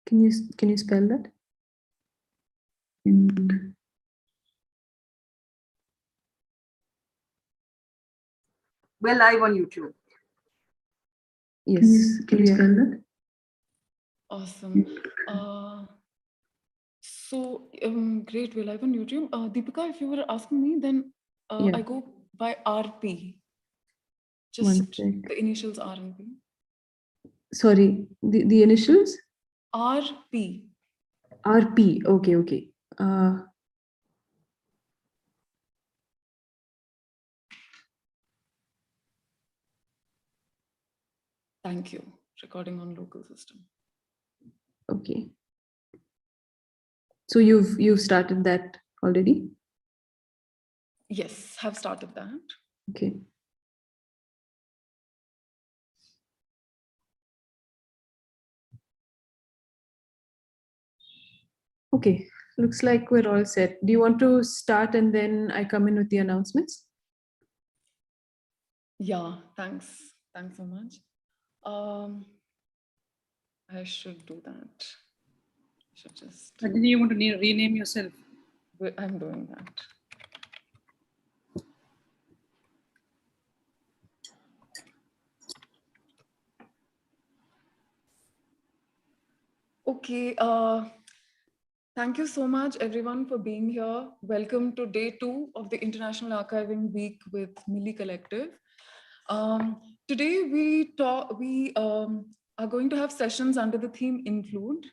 Can you spell that? We're live on YouTube. Yes. Can you spell that? Awesome. Great. We're live on YouTube. Deepika, if you were asking me, then I go by RP. Just the initials R and P. Sorry, the initials? RP. RP. Okay. Thank you. Recording on local system. Okay. So you've started that already? Yes, have started that. Okay. Okay, looks like we're all set. Do you want to start and then I come in with the announcements? Yeah, thanks. Thanks so much. I should do that. Should just. Did you want to rename yourself? I'm doing that. Okay. Thank you so much, everyone, for being here. Welcome to day 2 of the International Archiving Week with Milli Collective. Today we are going to have sessions under the theme Include.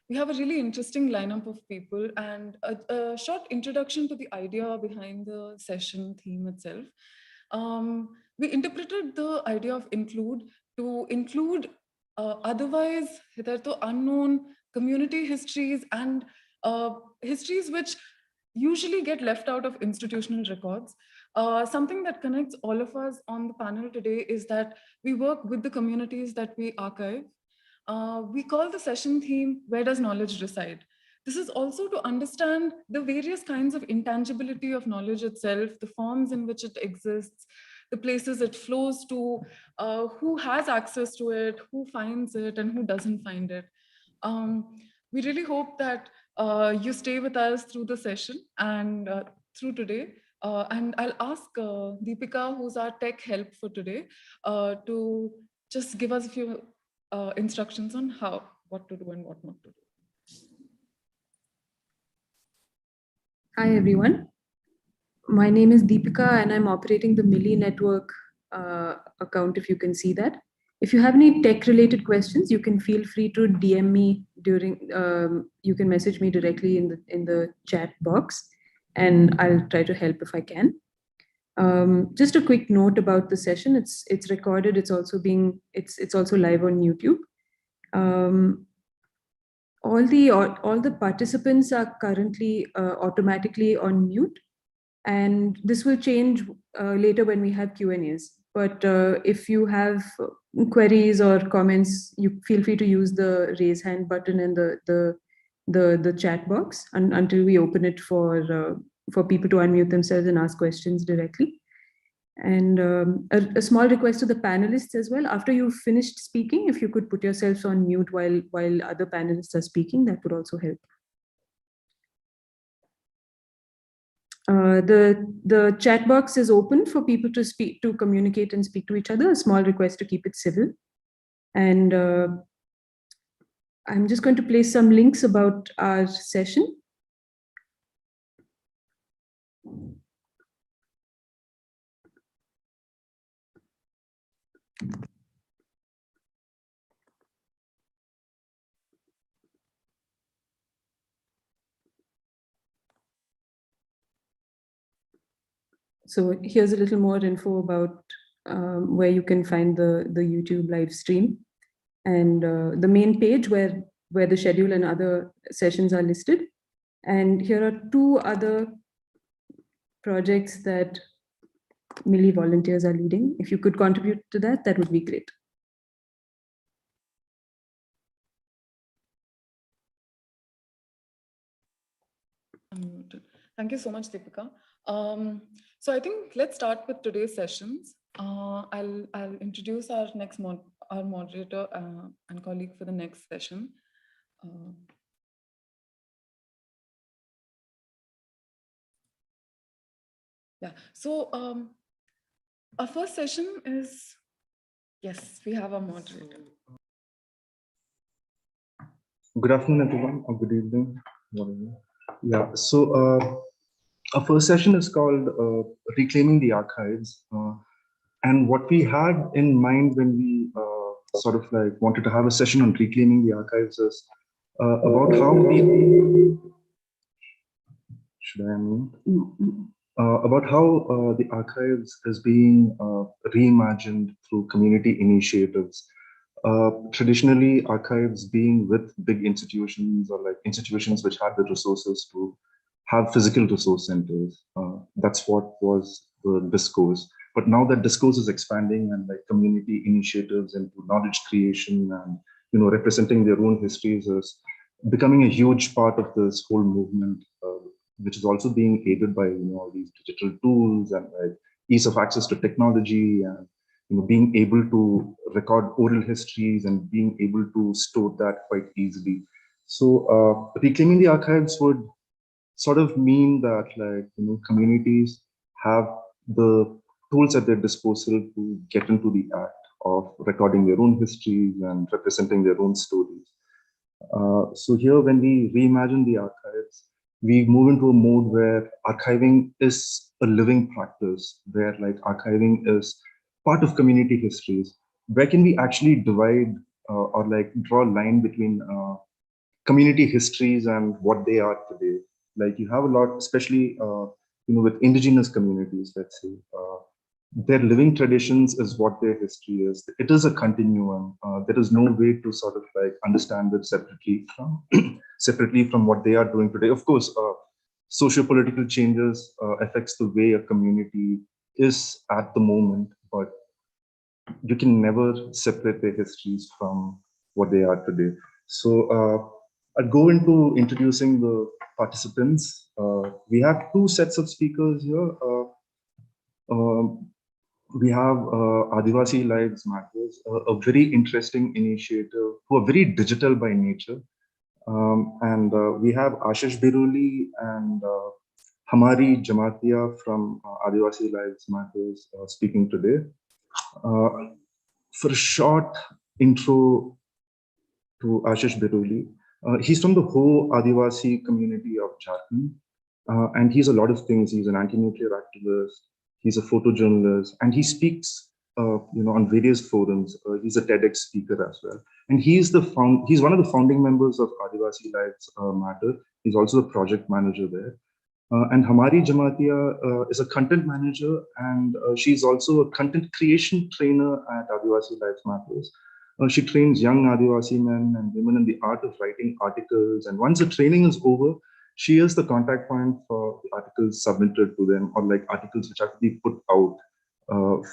We have a really interesting lineup of people and a short introduction to the idea behind the session theme itself. We interpreted the idea of include to include otherwise hitherto unknown community histories and histories which usually get left out of institutional records. Something that connects all of us on the panel today is that we work with the communities that we archive. We call the session theme, Where Does Knowledge Reside? This is also to understand the various kinds of intangibility of knowledge itself, the forms in which it exists, the places it flows to, who has access to it, who finds it, and who doesn't find it. We really hope that you stay with us through the session and through today. And I'll ask Deepika, who's our tech help for today, to just give us a few instructions on what to do and what not to do. Hi, everyone. My name is Deepika and I'm operating the Milli network account, if you can see that. If you have any tech related questions, you can feel free to DM me during, you can message me directly in the chat box and I'll try to help if I can. Just a quick note about the session. It's recorded. It's also live on YouTube. All the participants are currently automatically on mute, and this will change later when we have Q&As. But if you have queries or comments, you feel free to use the raise hand button and the chat box until we open it for people to unmute themselves and ask questions directly. And a small request to the panelists as well. After you've finished speaking, if you could put yourselves on mute while other panelists are speaking, that would also help. The chat box is open for people to communicate and speak to each other. A small request to keep it civil. And I'm just going to place some links about our session. So here's a little more info about where you can find the YouTube live stream and the main page where the schedule and other sessions are listed. And here are 2 other projects that Milli volunteers are leading. If you could contribute to that, that would be great. Thank you so much, Deepika. So I think let's start with today's sessions. I'll introduce our next our moderator and colleague for the next session. Yeah, so our first session is, yes, we have a moderator. Good afternoon, everyone, or good evening. Yeah, so our first session is called Reclaiming the Archives. And what we had in mind when we sort of like wanted to have a session on reclaiming the archives is about how we, should I unmute? About how the archives is being reimagined through community initiatives. Traditionally, archives being with big institutions or like institutions which had the resources to have physical resource centers. That's what was the discourse. But now that discourse is expanding and like community initiatives into knowledge creation and representing their own histories is becoming a huge part of this whole movement, which is also being aided by all these digital tools and like ease of access to technology and being able to record oral histories and being able to store that quite easily. So reclaiming the archives would sort of mean that like communities have the tools at their disposal to get into the act of recording their own histories and representing their own stories. So here, when we reimagine the archives, we move into a mode where archiving is a living practice, where like archiving is part of community histories. Where can we actually divide or like draw a line between community histories and what they are today? Like you have a lot, especially with indigenous communities, let's say, their living traditions is what their history is. It is a continuum. There is no way to sort of like understand it separately from separately from what they are doing today. Of course, socio-political changes affects the way a community is at the moment, but you can never separate their histories from what they are today. So I'll go into introducing the participants. We have two sets of speakers here. We have Adivasi Lives Matters, a very interesting initiative who are very digital by nature. And we have Ashish Birulee and Hamari Jamatia from Adivasi Lives Matters speaking today. For a short intro to Ashish Birulee, he's from the whole Adivasi community of Jharkhand. And he's a lot of things. He's an anti-nuclear activist. He's a photojournalist, and he speaks, on various forums. He's a TEDx speaker as well, and he's one of the founding members of Adivasi Lives Matter. He's also the project manager there. And Hamari Jamatia is a content manager, and she's also a content creation trainer at Adivasi Lives Matters. She trains young Adivasi men and women in the art of writing articles, and once the training is over, she is the contact point for the articles submitted to them, or like articles which have to be put out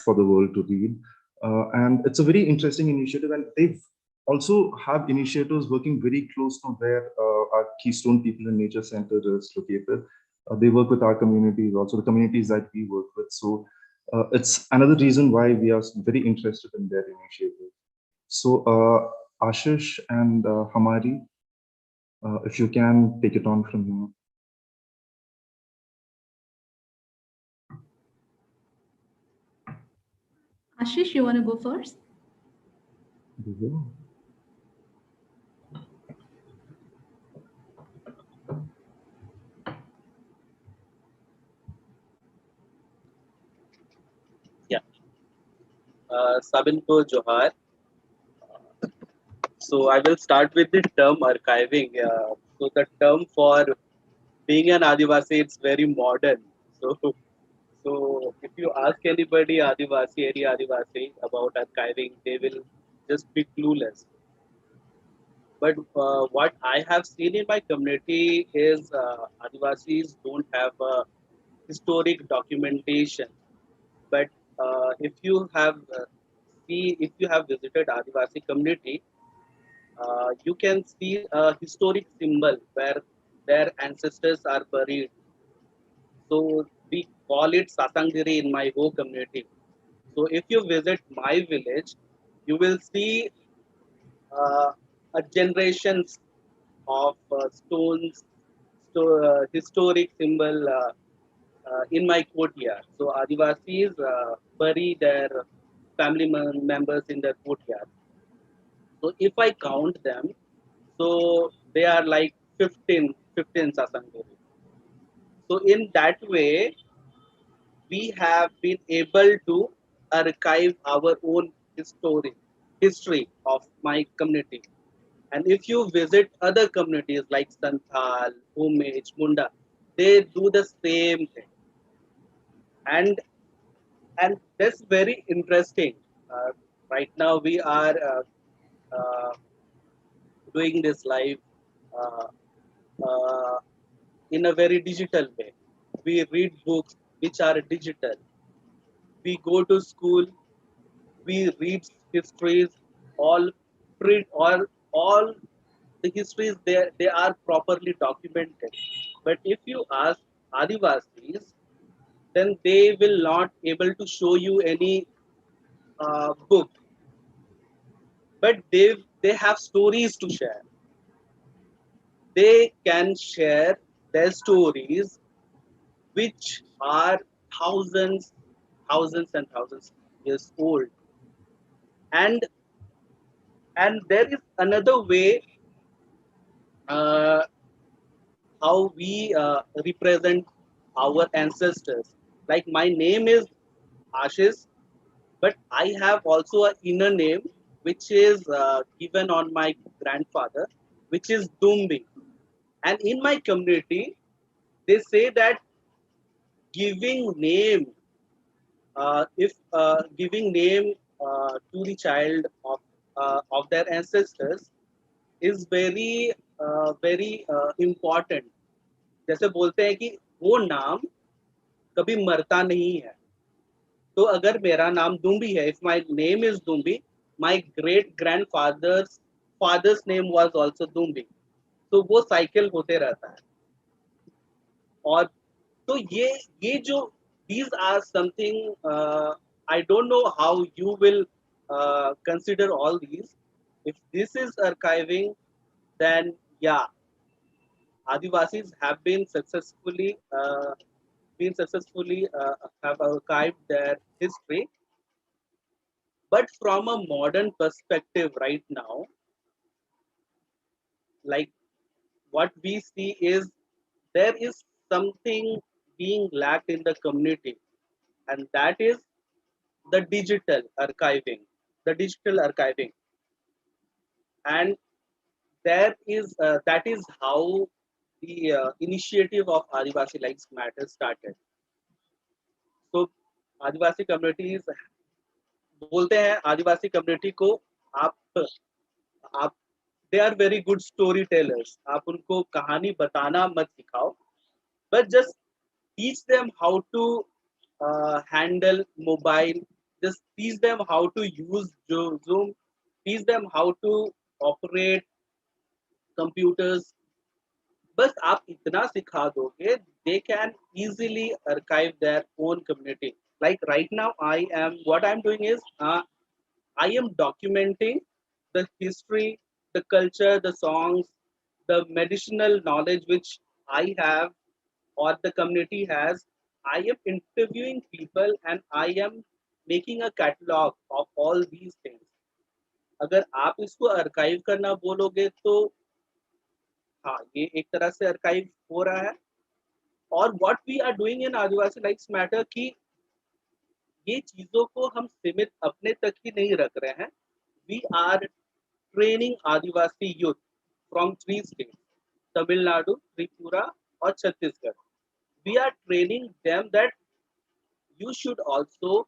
for the world to read. And it's a very interesting initiative, and they've also have initiatives working very close to where our Keystone People in Nature Center is located. They work with our communities, also the communities that we work with. So it's another reason why we are very interested in their initiative. So Ashish and Hamari, if you can take it on from here. Ashish, you want to go first? Yeah. Sabinko Johar. So I will start with the term archiving. So the term for being an Adivasi, it's very modern. So if you ask anybody any Adivasi about archiving, they will just be clueless. But what I have seen in my community is Adivasis don't have a historic documentation. But if you have if you have visited Adivasi community, you can see a historic symbol where their ancestors are buried. So we call it Sasangiri in my whole community. So if you visit my village, you will see a generations of stones, historic symbol in my courtyard. So Adivasis bury their family members in their courtyard. So if I count them, so they are like 15 Sasanguri. So in that way, we have been able to archive our own history of my community. And if you visit other communities like Santhal, Bhumij, Munda, they do the same thing. And and that's very interesting. Right now we are doing this live uh, uh, in a very digital way. We read books which are digital. We go to school. We read histories. All print or all the histories they are properly documented. But if you ask Adivasis, then they will not able to show you any book, but they have stories to share. They can share their stories which are thousands, thousands and thousands years old. And there is another way uh, how we represent our ancestors. Like my name is Ashish, but I have also an inner name which is given on my grandfather, which is Dumbi. And in my community, they say that giving name, if giving name to the child of their ancestors is very important. जैसे बोलते हैं कि वो नाम कभी मरता नहीं है. तो अगर मेरा नाम दुम्बी है, if my name is Dumbi, my great grandfather's father's name was also Dumbi. तो वो साइकिल होते रहता है. और तो ये जो these are something I don't know how you will consider all these. If this is archiving, then yeah, Adivasis have been successfully have archived their history. But from a modern perspective right now, like what we see is there is something being lacked in the community, and that is the digital archiving. And there is that is how the initiative of Adivasi Lives Matter started. So Adivasi communities बोलते हैं आदिवासी community को आप they are very good storytellers. आप उनको कहानी बताना मत सिखाओ, but just teach them how to handle mobile. Just teach them how to use Zoom. Teach them how to operate computers. बस आप इतना सिखा दोगे, they can easily archive their own community. Like right now, what I'm doing is I am documenting the history, the culture, the songs, the medicinal knowledge which I have or the community has. I am interviewing people and I am making a catalog of all these things. अगर आप इसको archive करना बोलोगे तो हाँ, ये एक तरह से archive हो रहा है. और what we are doing in Adivasi Lives Matter कि ये चीजों को हम सीमित अपने तक ही नहीं रख रहे हैं. We are training Adivasi youth from 3 states, Tamil Nadu, Tripura or Chhattisgarh. We are training them that you should also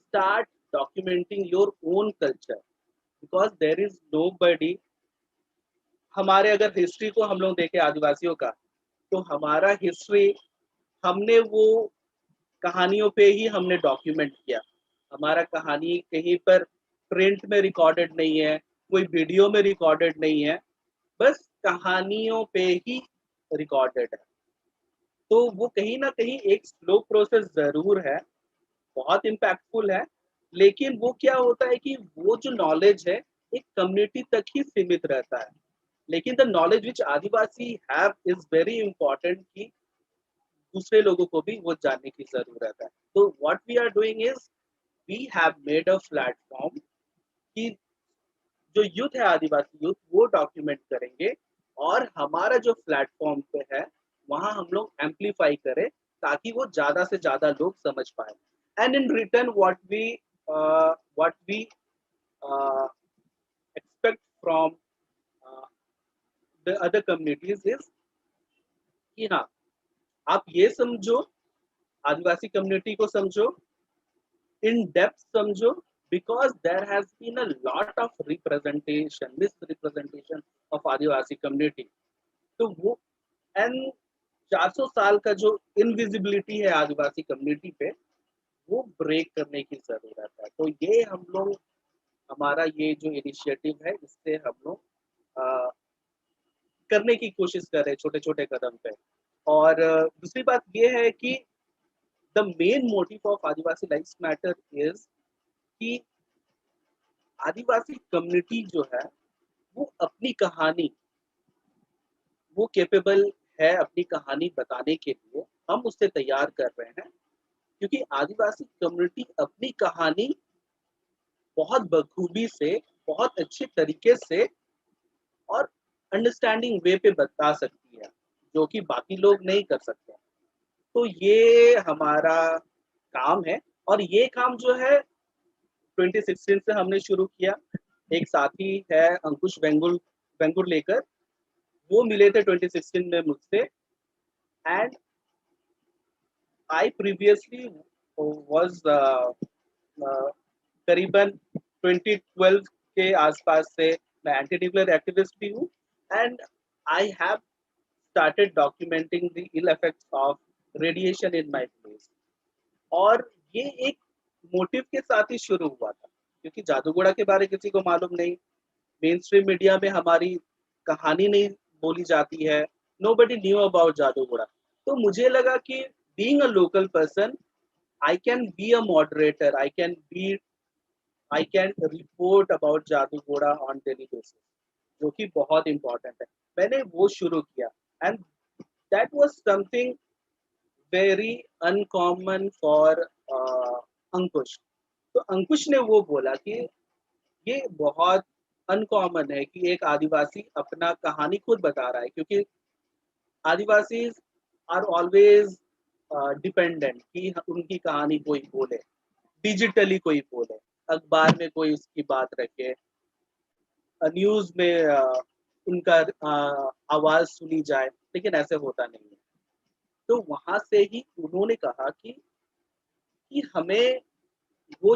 start documenting your own culture, because there is nobody. हमारे अगर हिस्ट्री को हम लोग देखें आदिवासियों का, तो हमारा हिस्ट्री हमने वो कहानियों पे ही हमने डॉक्यूमेंट किया. हमारा कहानी कहीं पर प्रिंट में रिकॉर्डेड नहीं है, कोई वीडियो में रिकॉर्डेड नहीं है, बस कहानियों पे ही रिकॉर्डेड है. तो वो कहीं ना कहीं एक स्लो प्रोसेस जरूर है, बहुत इम्पैक्टफुल है, लेकिन वो क्या होता है कि वो जो नॉलेज है एक कम्युनिटी तक ही सीमित रहता है, लेकिन the knowledge which Adivasi have is very important कि दूसरे लोगों को भी वो जानने की जरूरत है। तो what we are doing is we have made a platform कि जो यूथ है, आदिवासी यूथ, वो डॉक्यूमेंट करेंगे और हमारा जो प्लेटफॉर्म पे है वहां हम लोग एम्पलीफाई करें ताकि वो ज्यादा से ज्यादा लोग समझ पाए। And in return what we expect from the other communities is कि हाँ, आप ये समझो, आदिवासी कम्युनिटी को समझो, in depth समझो, because there has been a lot of misrepresentation of Adivasi community. तो वो एंड 400 साल का जो इनविजिबिलिटी है आदिवासी कम्युनिटी पे, वो ब्रेक करने की जरूरत है। तो ये हम लोग, हमारा ये जो इनिशिएटिव है, इससे हम लोग करने की कोशिश कर रहे हैं छोटे छोटे कदम पे। और दूसरी बात ये है कि the main motive of Adivasi lives matter is कि आदिवासी कम्युनिटी जो है वो अपनी कहानी, वो कैपेबल है अपनी कहानी बताने के लिए, हम उससे तैयार कर रहे हैं। क्योंकि आदिवासी कम्युनिटी अपनी कहानी बहुत बखूबी से, बहुत अच्छे तरीके से और अंडरस्टैंडिंग वे पे बता सकती है, जो कि बाकी लोग नहीं कर सकते। तो ये हमारा काम है और ये काम जो है 2016 से हमने शुरू किया। एक साथी है अंकुश वेंगुर लेकर, वो मिले थे 2016 में मुझसे। एंड आई प्रीवियसली वाज करीबन 2012 के आसपास से मैं एंटी न्यूक्लियर एक्टिविस्ट भी हूँ। And I have started documenting the ill effects of radiation in my place. और ये एक मोटिव के साथ ही शुरू हुआ था, क्योंकि जादूगोड़ा के बारे किसी को मालूम नहीं, मेन स्ट्रीम मीडिया में हमारी कहानी नहीं बोली जाती है, नोबडी न्यू अबाउट जादूगोड़ा। तो मुझे लगा कि being a local person, I can be a moderator, I can report about Jadugoda on daily basis, जो कि बहुत इंपॉर्टेंट है। मैंने वो शुरू किया and that was something very uncommon for Ankush. तो अंकुश ने वो बोला कि ये बहुत अनकॉमन है कि एक आदिवासी अपना कहानी खुद बता रहा है, क्योंकि आदिवासी आर ऑलवेज डिपेंडेंट कि उनकी कहानी कोई बोले, डिजिटली कोई बोले, अखबार में कोई उसकी बात रखे, न्यूज में उनका आवाज सुनी जाए, लेकिन ऐसे होता नहीं है। तो वहां से ही उन्होंने कहा कि हमें वो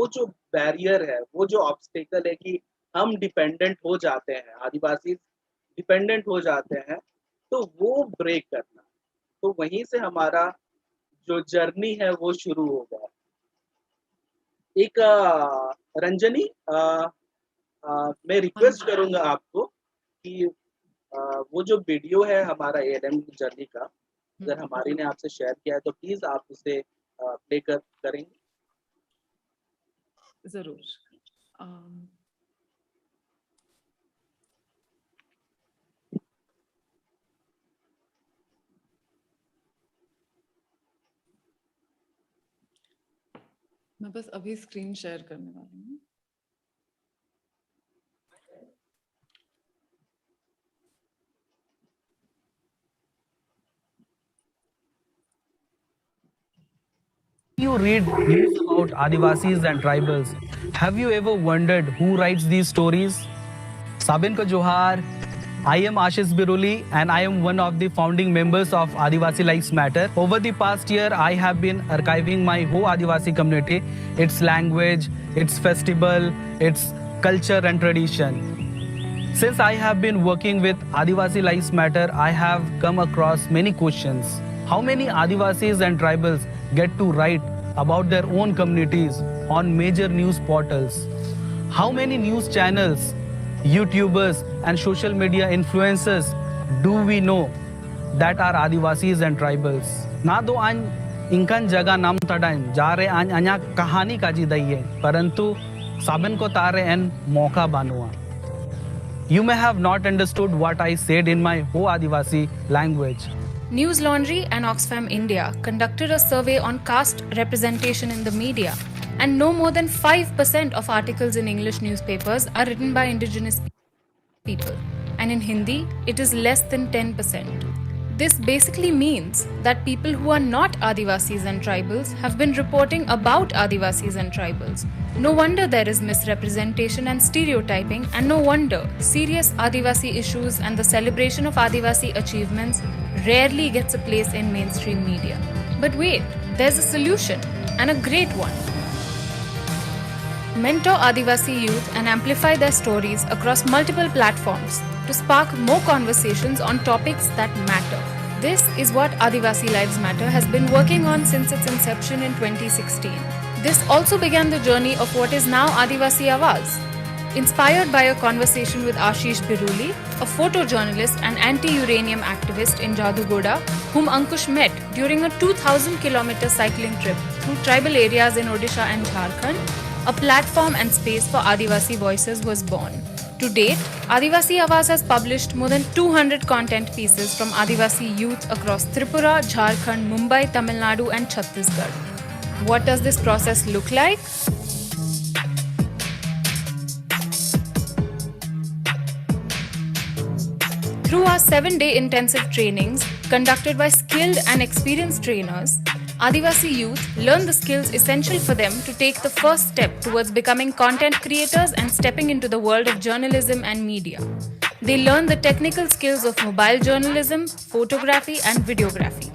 जो बैरियर है, वो जो ऑब्स्टेकल है कि हम डिपेंडेंट हो जाते हैं, आदिवासी डिपेंडेंट हो जाते हैं, तो वो ब्रेक करना। तो वहीं से हमारा जो जर्नी है वो शुरू हो गया। एक रंजनी, मैं रिक्वेस्ट करूंगा आपको कि वो जो वीडियो है हमारा एएलएम जर्नी का, अगर हमारी ने आपसे शेयर किया है तो प्लीज आप उसे प्ले करेंगे। जरूर। मैं बस अभी स्क्रीन शेयर करने वाली हूँ। You read news about Adivasis and tribals. Have you ever wondered who writes these stories? Sabin ko Johar. I am Ashish Birulee and I am one of the founding members of Adivasi Lives Matter. Over the past year, I have been archiving my whole Adivasi community, its language, its festival, its culture and tradition. Since I have been working with Adivasi Lives Matter, I have come across many questions. How many Adivasis and tribals get to write about their own communities on major news portals? How many news channels, YouTubers and social media influencers do we know that are Adivasis and tribals? Na do an इंकन जगह नाम तडाइन जारे अन्या कहानी काजी दइए परंतु साबिन को तारे N मौका बानुआ. You may have not understood what I said in my Ho Adivasi language. News Laundry and Oxfam India conducted a survey on caste representation in the media, and no more than 5% of articles in English newspapers are written by indigenous people, and in Hindi, it is less than 10%. This basically means that people who are not Adivasis and tribals have been reporting about Adivasis and tribals. No wonder there is misrepresentation and stereotyping, and no wonder serious Adivasi issues and the celebration of Adivasi achievements rarely gets a place in mainstream media. But wait, there's a solution, and a great one. Mentor Adivasi youth and amplify their stories across multiple platforms to spark more conversations on topics that matter. This is what Adivasi Lives Matter has been working on since its inception in 2016. This also began the journey of what is now Adivasi Awaz. Inspired by a conversation with Ashish Birulee, a photojournalist and anti-uranium activist in Jadugoda, whom Ankush met during a 2,000-kilometer cycling trip through tribal areas in Odisha and Jharkhand, a platform and space for Adivasi voices was born. To date, Adivasi Awaz has published more than 200 content pieces from Adivasi youth across Tripura, Jharkhand, Mumbai, Tamil Nadu and Chhattisgarh. What does this process look like? Through our 7-day intensive trainings conducted by skilled and experienced trainers, Adivasi youth learn the skills essential for them to take the first step towards becoming content creators and stepping into the world of journalism and media. They learn the technical skills of mobile journalism, photography and videography.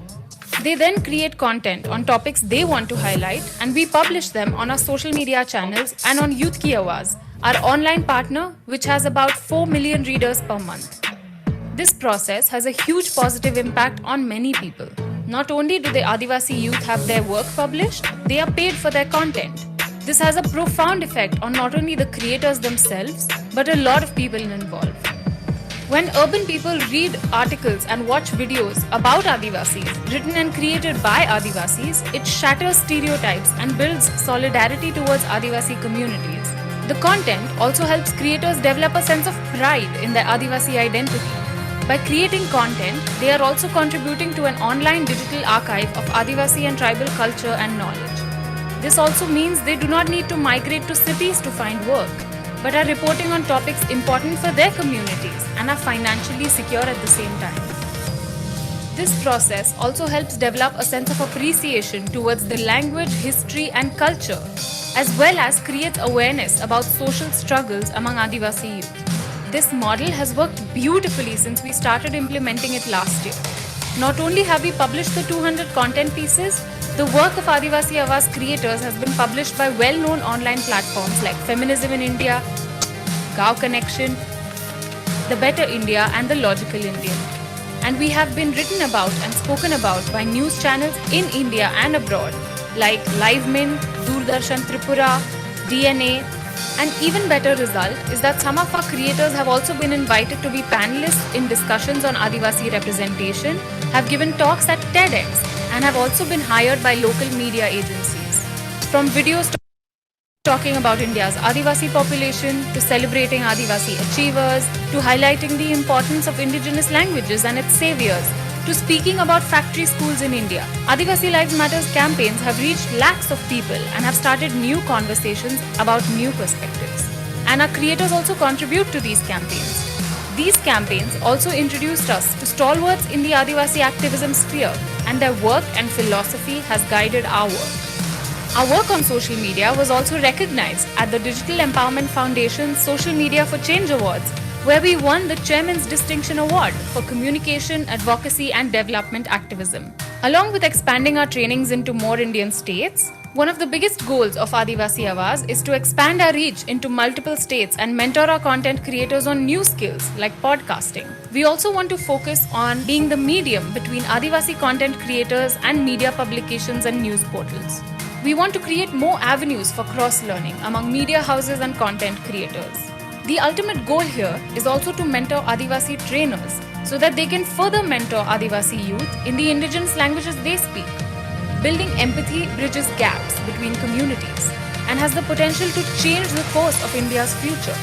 They then create content on topics they want to highlight, and we publish them on our social media channels and on Youth Ki Awaz, our online partner which has about 4 million readers per month. This process has a huge positive impact on many people. Not only do the Adivasi youth have their work published, they are paid for their content. This has a profound effect on not only the creators themselves, but a lot of people involved. When urban people read articles and watch videos about Adivasis, written and created by Adivasis, it shatters stereotypes and builds solidarity towards Adivasi communities. The content also helps creators develop a sense of pride in their Adivasi identity. By creating content, they are also contributing to an online digital archive of Adivasi and tribal culture and knowledge. This also means they do not need to migrate to cities to find work, but are reporting on topics important for their communities and are financially secure at the same time. This process also helps develop a sense of appreciation towards the language, history and culture, as well as creates awareness about social struggles among Adivasi youth. This model has worked beautifully since we started implementing it last year. Not only have we published the 200 content pieces, the work of Adivasi Awaz creators has been published by well-known online platforms like Feminism in India, Gaon Connection, The Better India and The Logical Indian. And we have been written about and spoken about by news channels in India and abroad like Live Min, Doordarshan Tripura, DNA, an even better result is that some of our creators have also been invited to be panelists in discussions on Adivasi representation, have given talks at TEDx, and have also been hired by local media agencies. From videos talking about India's Adivasi population, to celebrating Adivasi achievers, to highlighting the importance of indigenous languages and its saviors, to speaking about factory schools in India. Adivasi Lives Matters campaigns have reached lakhs of people and have started new conversations about new perspectives. And our creators also contribute to these campaigns. These campaigns also introduced us to stalwarts in the Adivasi activism sphere, and their work and philosophy has guided our work. Our work on social media was also recognized at the Digital Empowerment Foundation's Social Media for Change Awards, where we won the Chairman's Distinction Award for Communication, Advocacy and Development Activism. Along with expanding our trainings into more Indian states, one of the biggest goals of Adivasi Awaz is to expand our reach into multiple states and mentor our content creators on new skills like podcasting. We also want to focus on being the medium between Adivasi content creators and media publications and news portals. We want to create more avenues for cross-learning among media houses and content creators. The ultimate goal here is also to mentor Adivasi trainers so that they can further mentor Adivasi youth in the indigenous languages they speak. Building empathy bridges gaps between communities and has the potential to change the course of India's future.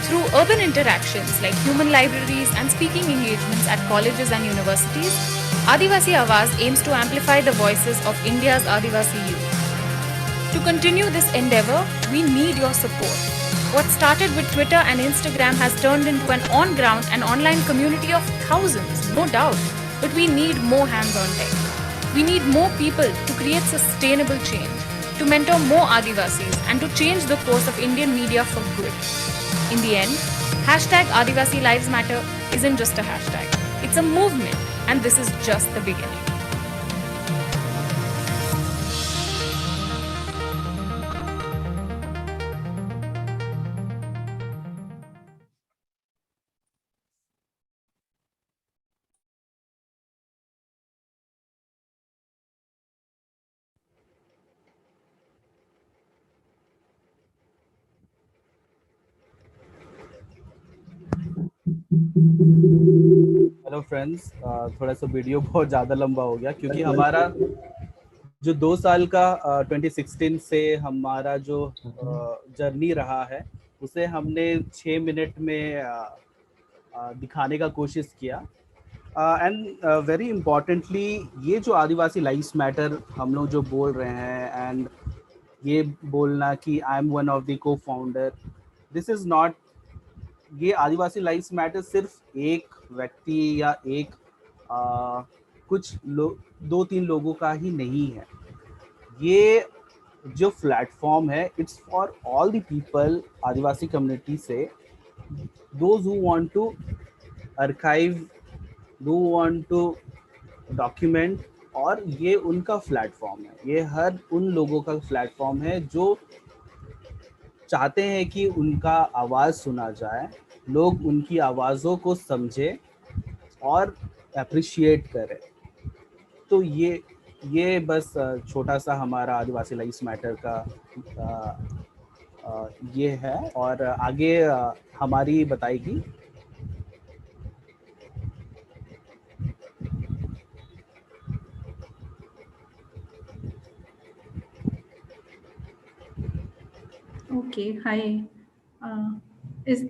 Through urban interactions like human libraries and speaking engagements at colleges and universities, Adivasi Awaz aims to amplify the voices of India's Adivasi youth. To continue this endeavor, we need your support. What started with Twitter and Instagram has turned into an on-ground and online community of thousands, no doubt, but we need more hands on deck. We need more people to create sustainable change, to mentor more Adivasis and to change the course of Indian media for good. In the end, hashtag Adivasi Lives Matter isn't just a hashtag. It's a movement, and this is just the beginning. Hello friends, थोड़ा सा video बहुत ज़्यादा लंबा हो गया क्योंकि हमारा जो 2 साल का 2016 से हमारा जो जर्नी रहा है उसे हमने 6 मिनट में दिखाने का कोशिश किया। एंड वेरी इम्पॉर्टेंटली ये जो आदिवासी लाइव्स मैटर हम लोग जो बोल रहे हैं एंड ये बोलना कि I am one of the को फाउंडर, दिस इज़ नॉट, ये आदिवासी लाइव्स मैटर सिर्फ एक व्यक्ति या एक कुछ 2-3 लोगों का ही नहीं है। ये जो प्लेटफॉर्म है it's for all the people Adivasi community से, those who want to archive, who want to document, और ये उनका प्लेटफॉर्म है। ये हर उन लोगों का प्लेटफॉर्म है जो चाहते हैं कि उनका आवाज़ सुना जाए, लोग उनकी आवाज़ों को समझें और अप्रिशिएट करें। तो ये बस छोटा सा हमारा आदिवासी लाइव्स मैटर का ये है, और आगे हमारी बताएगी। ओके, हाय। इस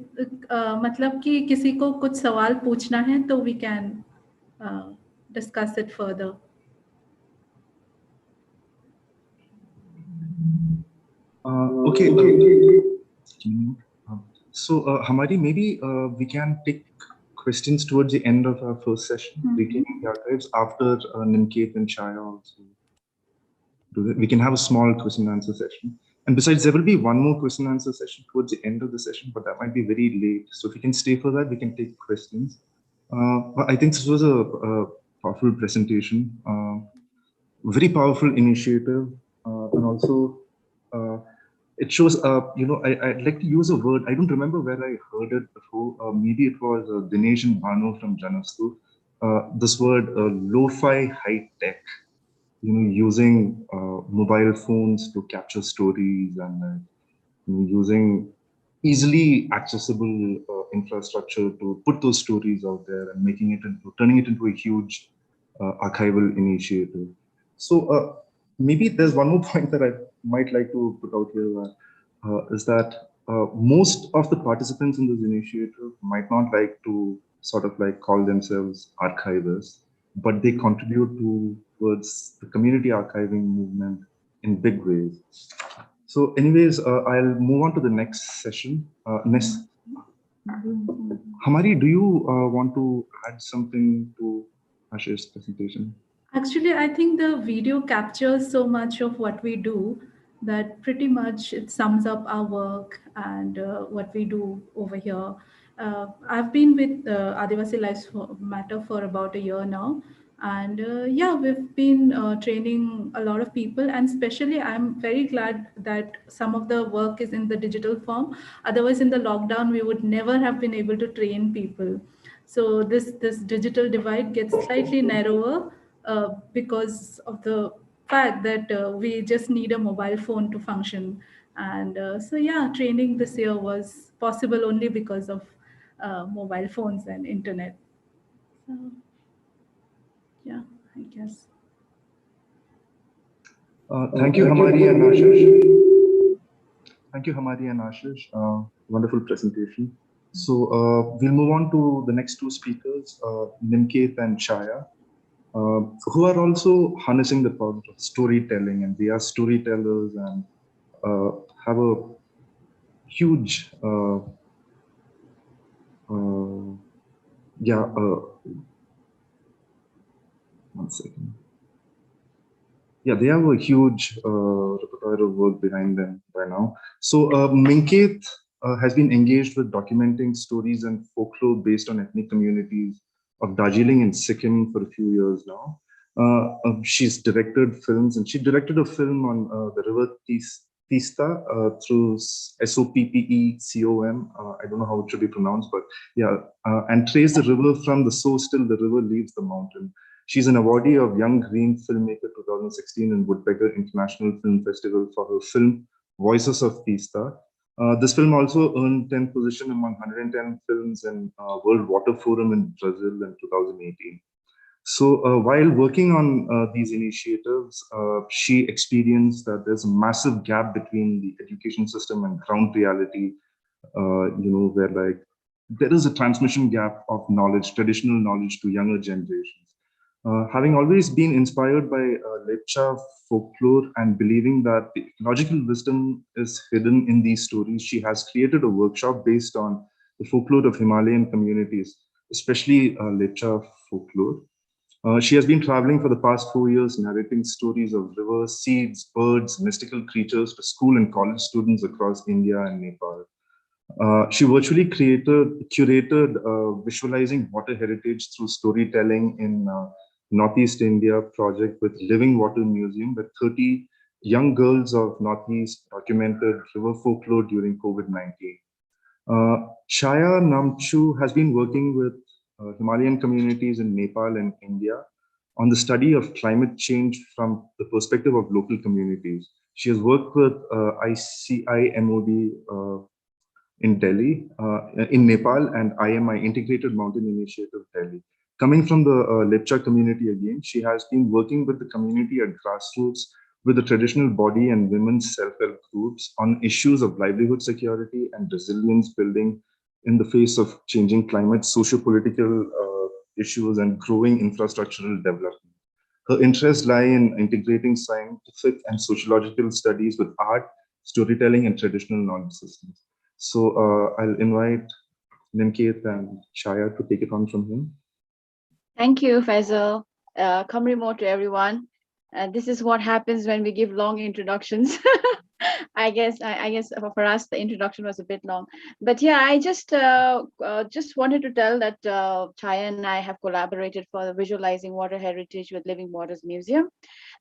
मतलब कि किसी को कुछ सवाल पूछना है तो we can discuss it further. Okay. So, Hamari, maybe we can take questions towards the end of our first session, Reclaiming the Archives, after Minket and Chhaya also do that. We can have a small question and answer session. And besides, there will be one more question and answer session towards the end of the session, but that might be very late. So if you can stay for that, we can take questions. But I think this was a powerful presentation, very powerful initiative, and also it shows, I'd like to use a word. I don't remember where I heard it before. Maybe it was Dinesh and Bhanu from Janastu. This word, lo-fi high tech, using mobile phones to capture stories and using easily accessible infrastructure to put those stories out there and turning it into a huge archival initiative. So maybe there's one more point that I might like to put out here, is that most of the participants in this initiative might not like to sort of like call themselves archivists, but they contribute towards the community archiving movement in big ways. So anyways, I'll move on to the next session. Hamari, do you want to add something to Ashish's presentation? Actually, I think the video captures so much of what we do that pretty much it sums up our work and what we do over here. I've been with Adivasi Lives Matter for about a year now. And yeah, we've been training a lot of people, and especially I'm very glad that some of the work is in the digital form. Otherwise, in the lockdown, we would never have been able to train people. So this digital divide gets slightly narrower because of the fact that we just need a mobile phone to function. And so yeah, training this year was possible only because of mobile phones and internet. So yeah, I guess. Thank you, Hamari and Ashish. Thank you, Hamari and Ashish. Wonderful presentation. So we'll move on to the next two speakers, Minket and Chhaya, who are also harnessing the power of storytelling, and they are storytellers and have a huge, yeah, one second. Yeah, they have a huge repertoire of work behind them by now. So Minket has been engaged with documenting stories and folklore based on ethnic communities of Darjeeling and Sikkim for a few years now. She's directed films, and she directed a film on the River Teesta through SOPPECOM. I don't know how it should be pronounced, but yeah, and trace the river from the source till the river leaves the mountain. She's an awardee of Young Green Filmmaker 2016 in Woodpecker International Film Festival for her film Voices of Teesta. This film also earned 10th position among 110 films in World Water Forum in Brazil in 2018. So while working on these initiatives, she experienced that there's a massive gap between the education system and ground reality, where like there is a transmission gap of knowledge, traditional knowledge to younger generations. Having always been inspired by Lepcha folklore and believing that the ecological wisdom is hidden in these stories, she has created a workshop based on the folklore of Himalayan communities, especially Lepcha folklore. She has been traveling for the past 4 years, narrating stories of rivers, seeds, birds, mystical creatures to school and college students across India and Nepal. She virtually curated visualizing water heritage through storytelling in Northeast India project with Living Water Museum, where 30 young girls of Northeast documented river folklore during COVID-19. Chhaya Namchu has been working with Himalayan communities in Nepal and India on the study of climate change from the perspective of local communities. She has worked with ICIMOD in Delhi, in Nepal, and IMI, Integrated Mountain Initiative, Delhi. Coming from the Lepcha community again, she has been working with the community at grassroots with the traditional body and women's self-help groups on issues of livelihood security and resilience building in the face of changing climate, socio-political issues, and growing infrastructural development. Her interests lie in integrating scientific and sociological studies with art, storytelling, and traditional knowledge systems. So I'll invite Minket and Chhaya to take it on from him. Thank you, Faisal. Kamri to everyone. This is what happens when we give long introductions. I guess for us the introduction was a bit long, but yeah, I just wanted to tell that Chhaya and I have collaborated for the visualizing water heritage with Living Waters Museum.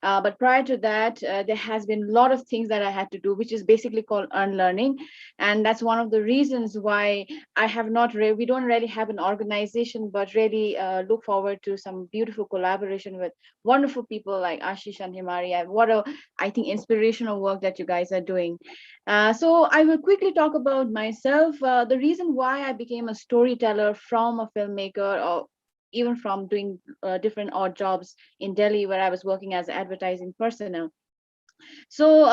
But prior to that, there has been a lot of things that I had to do, which is basically called unlearning. And that's one of the reasons why I have not, we don't really have an organization, but really look forward to some beautiful collaboration with wonderful people like Ashish and Hamari. And what a, I think, inspirational work that you guys are doing. So I will quickly talk about myself. The reason why I became a storyteller from a filmmaker, or even from doing different odd jobs in Delhi, where I was working as advertising personnel. So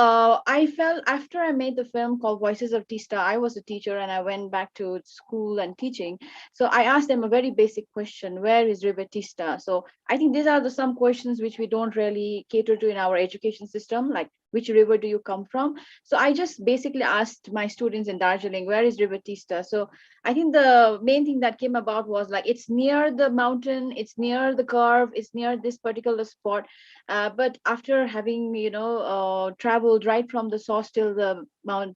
I felt after I made the film called Voices of Teesta, I was a teacher and I went back to school and teaching. So I asked them a very basic question: where is River Teesta? So I think these are some questions which we don't really cater to in our education system, like which river do you come from? So I just basically asked my students in Darjeeling, where is River Teesta? So I think the main thing that came about was like, it's near the mountain, it's near the curve, it's near this particular spot. But after having, traveled right from the source till the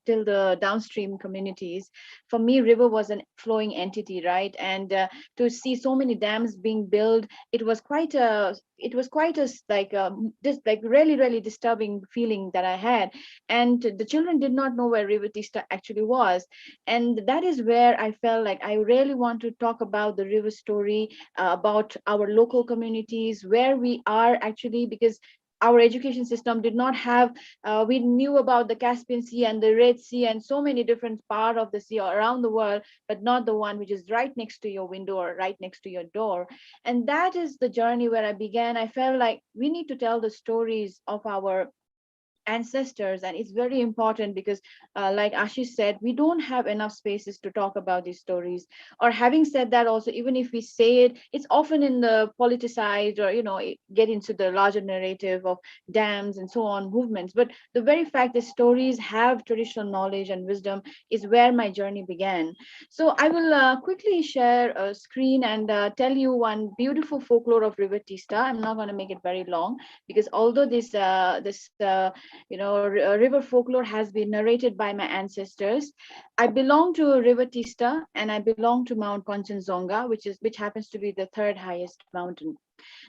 till the downstream communities, for me, river was an flowing entity, right? And to see so many dams being built, it was quite a this like really disturbing feeling that I had. And the children did not know where River Teesta actually was, and that is where I felt like I really want to talk about the river story, about our local communities, where we are actually, because our education system did not have, we knew about the Caspian Sea and the Red Sea and so many different parts of the sea around the world, but not the one which is right next to your window or right next to your door. And that is the journey where I began. I felt like we need to tell the stories of our ancestors, and it's very important because like Ashish said, we don't have enough spaces to talk about these stories. Or having said that, also, even if we say it, it's often in the politicized, or get into the larger narrative of dams and so on movements. But the very fact that stories have traditional knowledge and wisdom is where my journey began. So I will quickly share a screen and tell you one beautiful folklore of River Teesta. I'm not going to make it very long, because although river folklore has been narrated by my ancestors, I belong to River Teesta, and I belong to Mount Kanchenjunga, which happens to be the third highest mountain.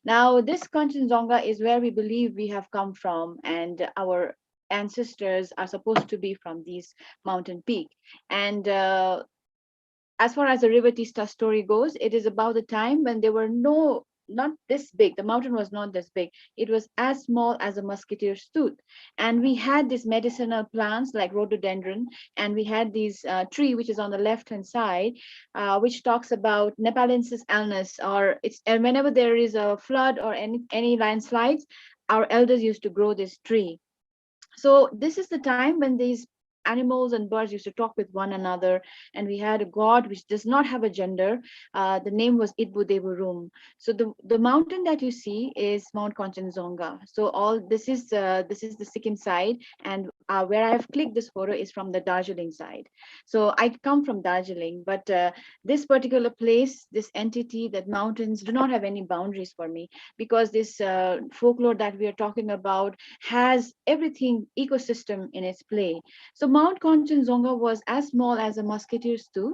Now, this Kanchenjunga is where we believe we have come from, and our ancestors are supposed to be from these mountain peak. And as far as the River Teesta story goes, it is about the time when there were not this big. The mountain was not this big. It was as small as a musketeer's tooth. And we had these medicinal plants like rhododendron, and we had these tree, which is on the left-hand side, which talks about Nepalensis illness, or and whenever there is a flood or any landslides, our elders used to grow this tree. So this is the time when these animals and birds used to talk with one another, and we had a god which does not have a gender. The name was Idbudeburum. So the mountain that you see is Mount Kanchenjunga. So all this is the Sikkim side, and where I have clicked this photo is from the Darjeeling side. So I come from Darjeeling, but this particular place, this entity, that mountains do not have any boundaries for me, because this folklore that we are talking about has everything ecosystem in its play. So Mount Kanchenjunga was as small as a musketeer's tooth,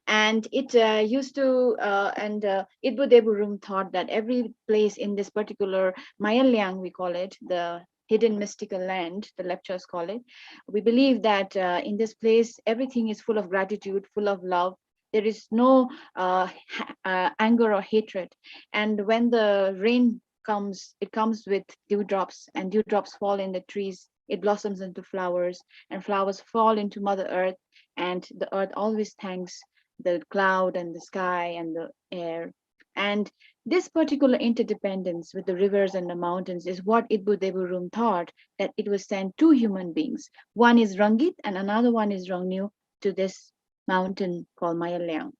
and it used to, Idbudeburum thought that every place in this particular Mayaliang, we call it, the hidden mystical land, the Lepchas call it. We believe that in this place, everything is full of gratitude, full of love. There is no anger or hatred. And when the rain comes, it comes with dewdrops, and dewdrops fall in the trees. It blossoms into flowers, and flowers fall into Mother Earth, and the earth always thanks the cloud and the sky and the air. And this particular interdependence with the rivers and the mountains is what Idbudeburum thought, that it was sent two human beings. One is Rangit and another one is Rangnu, to this mountain called Mayaliang.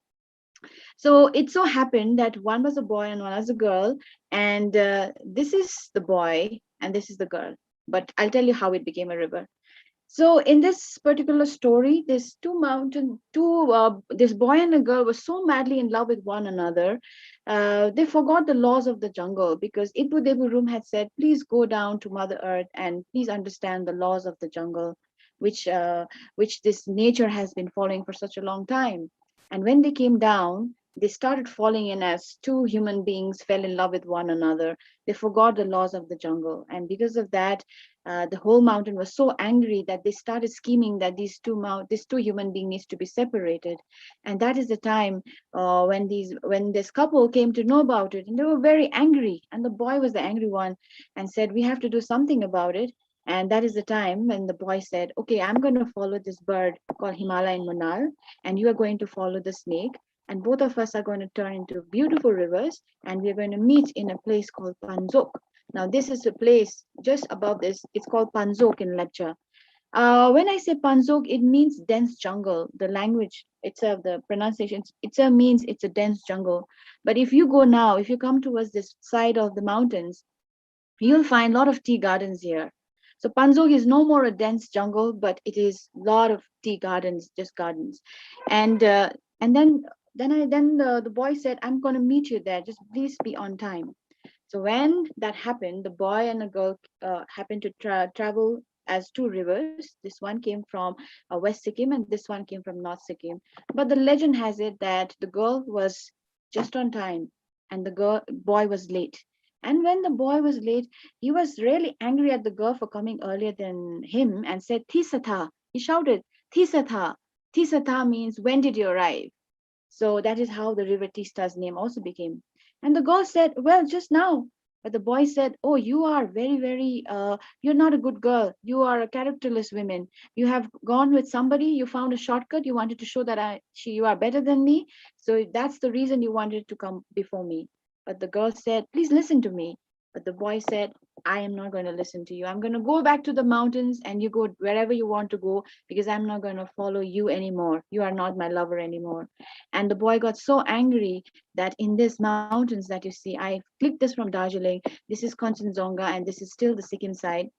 So it so happened that one was a boy and one was a girl, and this is the boy and this is the girl. But I'll tell you how it became a river. So in this particular story, this boy and a girl were so madly in love with one another, they forgot the laws of the jungle, because Idbudeburum had said, please go down to Mother Earth and please understand the laws of the jungle, which this nature has been following for such a long time. And when they came down, they started falling in as two human beings fell in love with one another. They forgot the laws of the jungle. And because of that, the whole mountain was so angry that they started scheming that these two human beings needs to be separated. And that is the time when this couple came to know about it, and they were very angry. And the boy was the angry one and said, we have to do something about it. And that is the time when the boy said, okay, I'm going to follow this bird called Himalayan Monal, and you are going to follow the snake. And both of us are going to turn into beautiful rivers, and we're going to meet in a place called Panzok. Now, this is a place just above this. It's called Panzok in Lepcha. When I say Panzok, it means dense jungle. The language itself, the pronunciation, means it's a dense jungle. But if you go now, if you come towards this side of the mountains, you'll find a lot of tea gardens here. So Panzok is no more a dense jungle, but it is a lot of tea gardens, just gardens. And then the boy said, I'm going to meet you there. Just please be on time. So when that happened, the boy and the girl happened to travel as two rivers. This one came from West Sikkim and this one came from North Sikkim. But the legend has it that the girl was just on time and the boy was late. And when the boy was late, he was really angry at the girl for coming earlier than him and said, Tisatha. He shouted, Tisatha. Tisatha means, when did you arrive? So that is how the River Teesta's name also became. And the girl said, well, just now. But the boy said, oh, you are very, very, you're not a good girl. You are a characterless woman. You have gone with somebody, you found a shortcut. You wanted to show that you are better than me. So that's the reason you wanted to come before me. But the girl said, please listen to me. But the boy said, I am not going to listen to you. I'm going to go back to the mountains and you go wherever you want to go because I'm not going to follow you anymore. You are not my lover anymore. And the boy got so angry that in these mountains that you see, I clicked this from Darjeeling. This is Kanchenjunga and this is still the Sikkim side.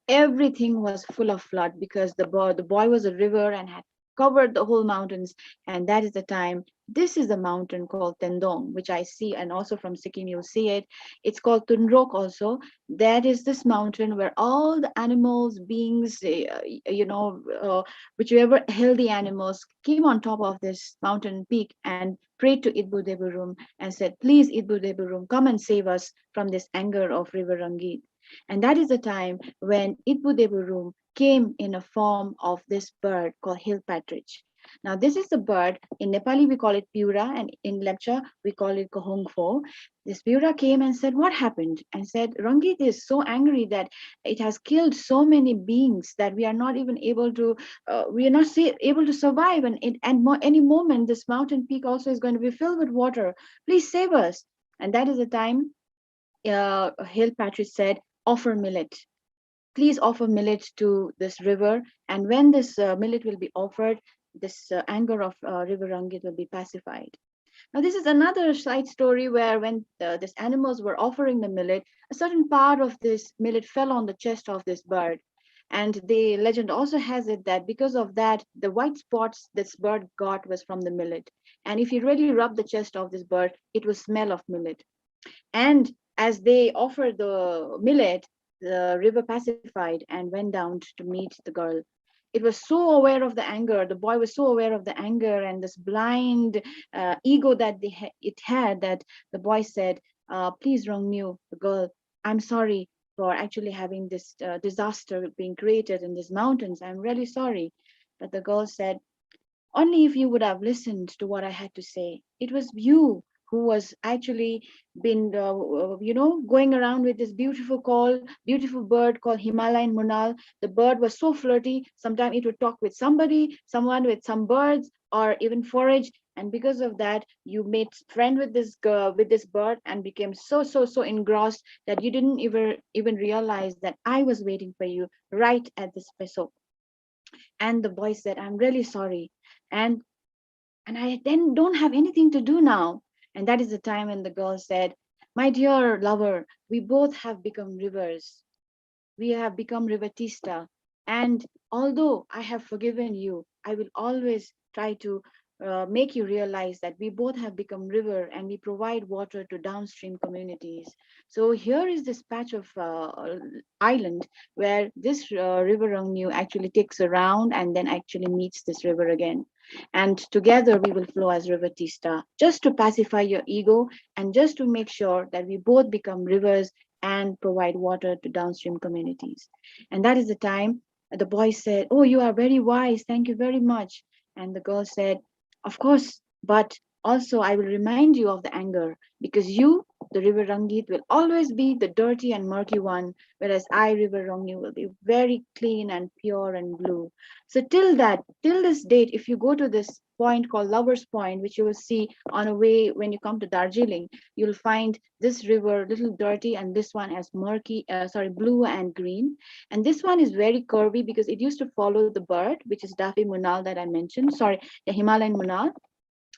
Everything was full of flood because the boy was a river and had covered the whole mountains. And that is the time. This is the mountain called Tendong, which I see, and also from Sikkim you'll see it. It's called Tunrok also. That is this mountain where all the animals, beings, whichever healthy animals came on top of this mountain peak and prayed to Idbu Deburum and said, please Idbu Deburum, come and save us from this anger of River Rangit. And that is the time when Idbu Deburum came in a form of this bird called hill partridge. Now, this is the bird. In Nepali, we call it Piura, and in Lepcha, we call it Kohongfo. This Piura came and said, what happened? And said, Rangit is so angry that it has killed so many beings that we are not even able to, able to survive. And any moment, this mountain peak also is going to be filled with water. Please save us. And that is the time hill partridge said, offer millet. Please offer millet to this river. And when this millet will be offered, this anger of River Rangit will be pacified. Now, this is another side story where when these animals were offering the millet, a certain part of this millet fell on the chest of this bird. And the legend also has it that because of that, the white spots this bird got was from the millet. And if you really rub the chest of this bird, it will smell of millet. And as they offered the millet, the river pacified and went down to meet the girl. It was so aware of the anger. The boy was so aware of the anger and this blind ego that it had that the boy said, please Rongmu, the girl, I'm sorry for actually having this disaster being created in these mountains. I'm really sorry. But the girl said, only if you would have listened to what I had to say. It was you who was actually been, going around with this beautiful bird called Himalayan Munal. The bird was so flirty. Sometimes it would talk with someone with some birds, or even forage. And because of that, you made friend with this girl, with this bird, and became so engrossed that you didn't even realize that I was waiting for you right at this peso. And the boy said, I'm really sorry. And I then don't have anything to do now. And that is the time when the girl said, my dear lover, we both have become rivers. We have become River Teesta. And although I have forgiven you, I will always try to make you realize that we both have become river and we provide water to downstream communities. So here is this patch of island where this river Rangnu actually takes around and then actually meets this river again. And together we will flow as River Teesta, just to pacify your ego and just to make sure that we both become rivers and provide water to downstream communities. And that is the time the boy said, oh, you are very wise. Thank you very much. And the girl said, of course, but also I will remind you of the anger because you, the River Rangit, will always be the dirty and murky one, whereas I, River Rangnu, will be very clean and pure and blue. So till this date, if you go to this point called Lover's Point, which you will see on a way when you come to Darjeeling, you'll find this river little dirty and this one as blue and green. And this one is very curvy because it used to follow the bird, which is Daffy Munal that I mentioned, the Himalayan Munal.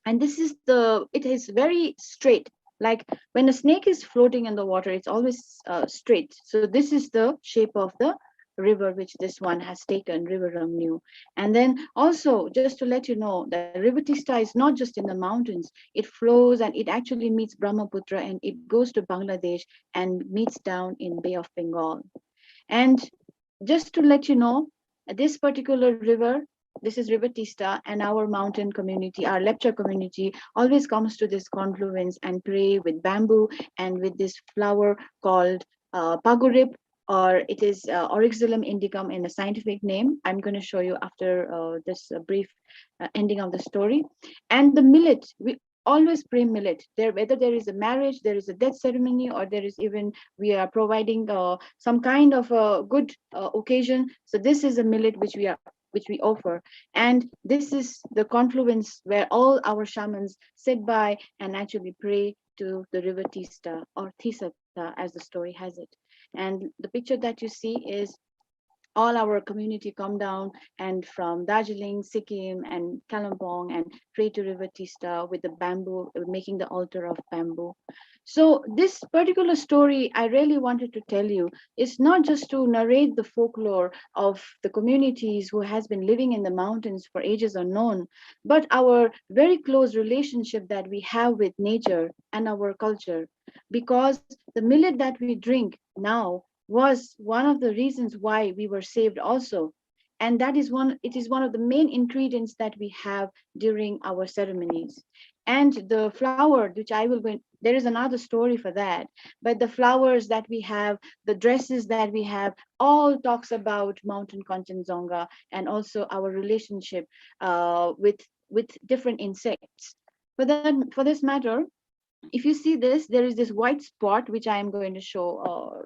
And it is very straight. Like when a snake is floating in the water, it's always straight. So this is the shape of the river which this one has taken, River Rangnu. And then also, just to let you know, the River Teesta is not just in the mountains. It flows and it actually meets Brahmaputra and it goes to Bangladesh and meets down in Bay of Bengal. And just to let you know, this particular river, this is River Teesta, and our mountain community, our Lepcha community, always comes to this confluence and pray with bamboo and with this flower called Pagurip, or it is Oryxylum indicum in a scientific name. I'm going to show you after this brief ending of the story. And the millet, we always pray millet. Whether there is a marriage, there is a death ceremony, or there is even, we are providing some kind of a good occasion. So this is a millet which we offer. And this is the confluence where all our shamans sit by and actually pray to the River Teesta or Thisa as the story has it. And the picture that you see is all our community come down and from Darjeeling, Sikkim, and Kalimpong and pray to River Teesta with the bamboo, making the altar of bamboo. So this particular story I really wanted to tell you is not just to narrate the folklore of the communities who has been living in the mountains for ages unknown, but our very close relationship that we have with nature and our culture. Because the millet that we drink now was one of the reasons why we were saved also. And that is it is one of the main ingredients that we have during our ceremonies. And the flower, which I will go there is another story for that, but the flowers that we have, the dresses that we have, all talks about mountain Kanchenjunga and also our relationship with different insects. For this matter, if you see this, there is this white spot, which I am going to show.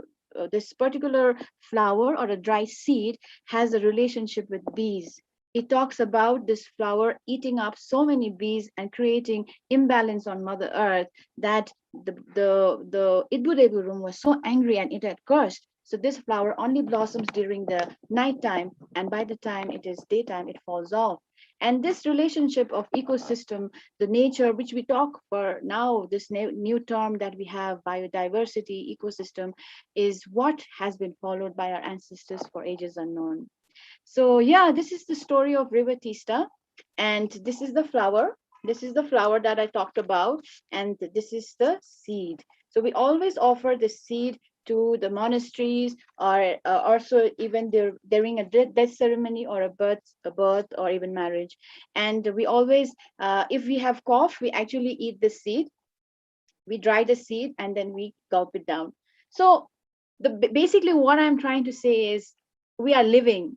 This particular flower or a dry seed has a relationship with bees. It talks about this flower eating up so many bees and creating imbalance on Mother Earth that the Idbudebu room was so angry and it had cursed. So this flower only blossoms during the nighttime, and by the time it is daytime, it falls off. And this relationship of ecosystem, the nature, which we talk for now, this new term that we have, biodiversity, ecosystem, is what has been followed by our ancestors for ages unknown. So yeah, this is the story of River Teesta, and this is the flower. This is the flower that I talked about, and this is the seed. So we always offer the seed to the monasteries, or also even during a death ceremony or a birth or even marriage. And we always, if we have cough, we actually eat the seed. We dry the seed and then we gulp it down. So basically what I'm trying to say is, we are living,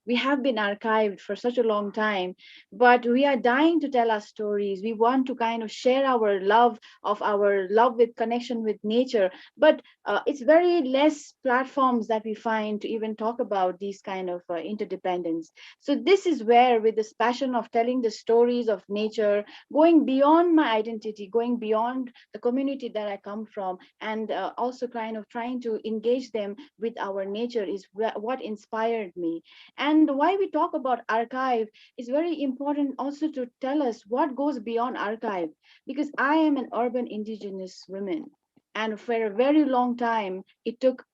we have been archived for such a long time, but we are dying to tell our stories. We want to kind of share our love with connection with nature, but it's very less platforms that we find to even talk about these kind of interdependence. So this is where, with this passion of telling the stories of nature, going beyond my identity, going beyond the community that I come from, and also kind of trying to engage them with our nature, is what inspired me. And why we talk about archive is very important also to tell us what goes beyond archive, because I am an urban indigenous woman, and for a very long time it took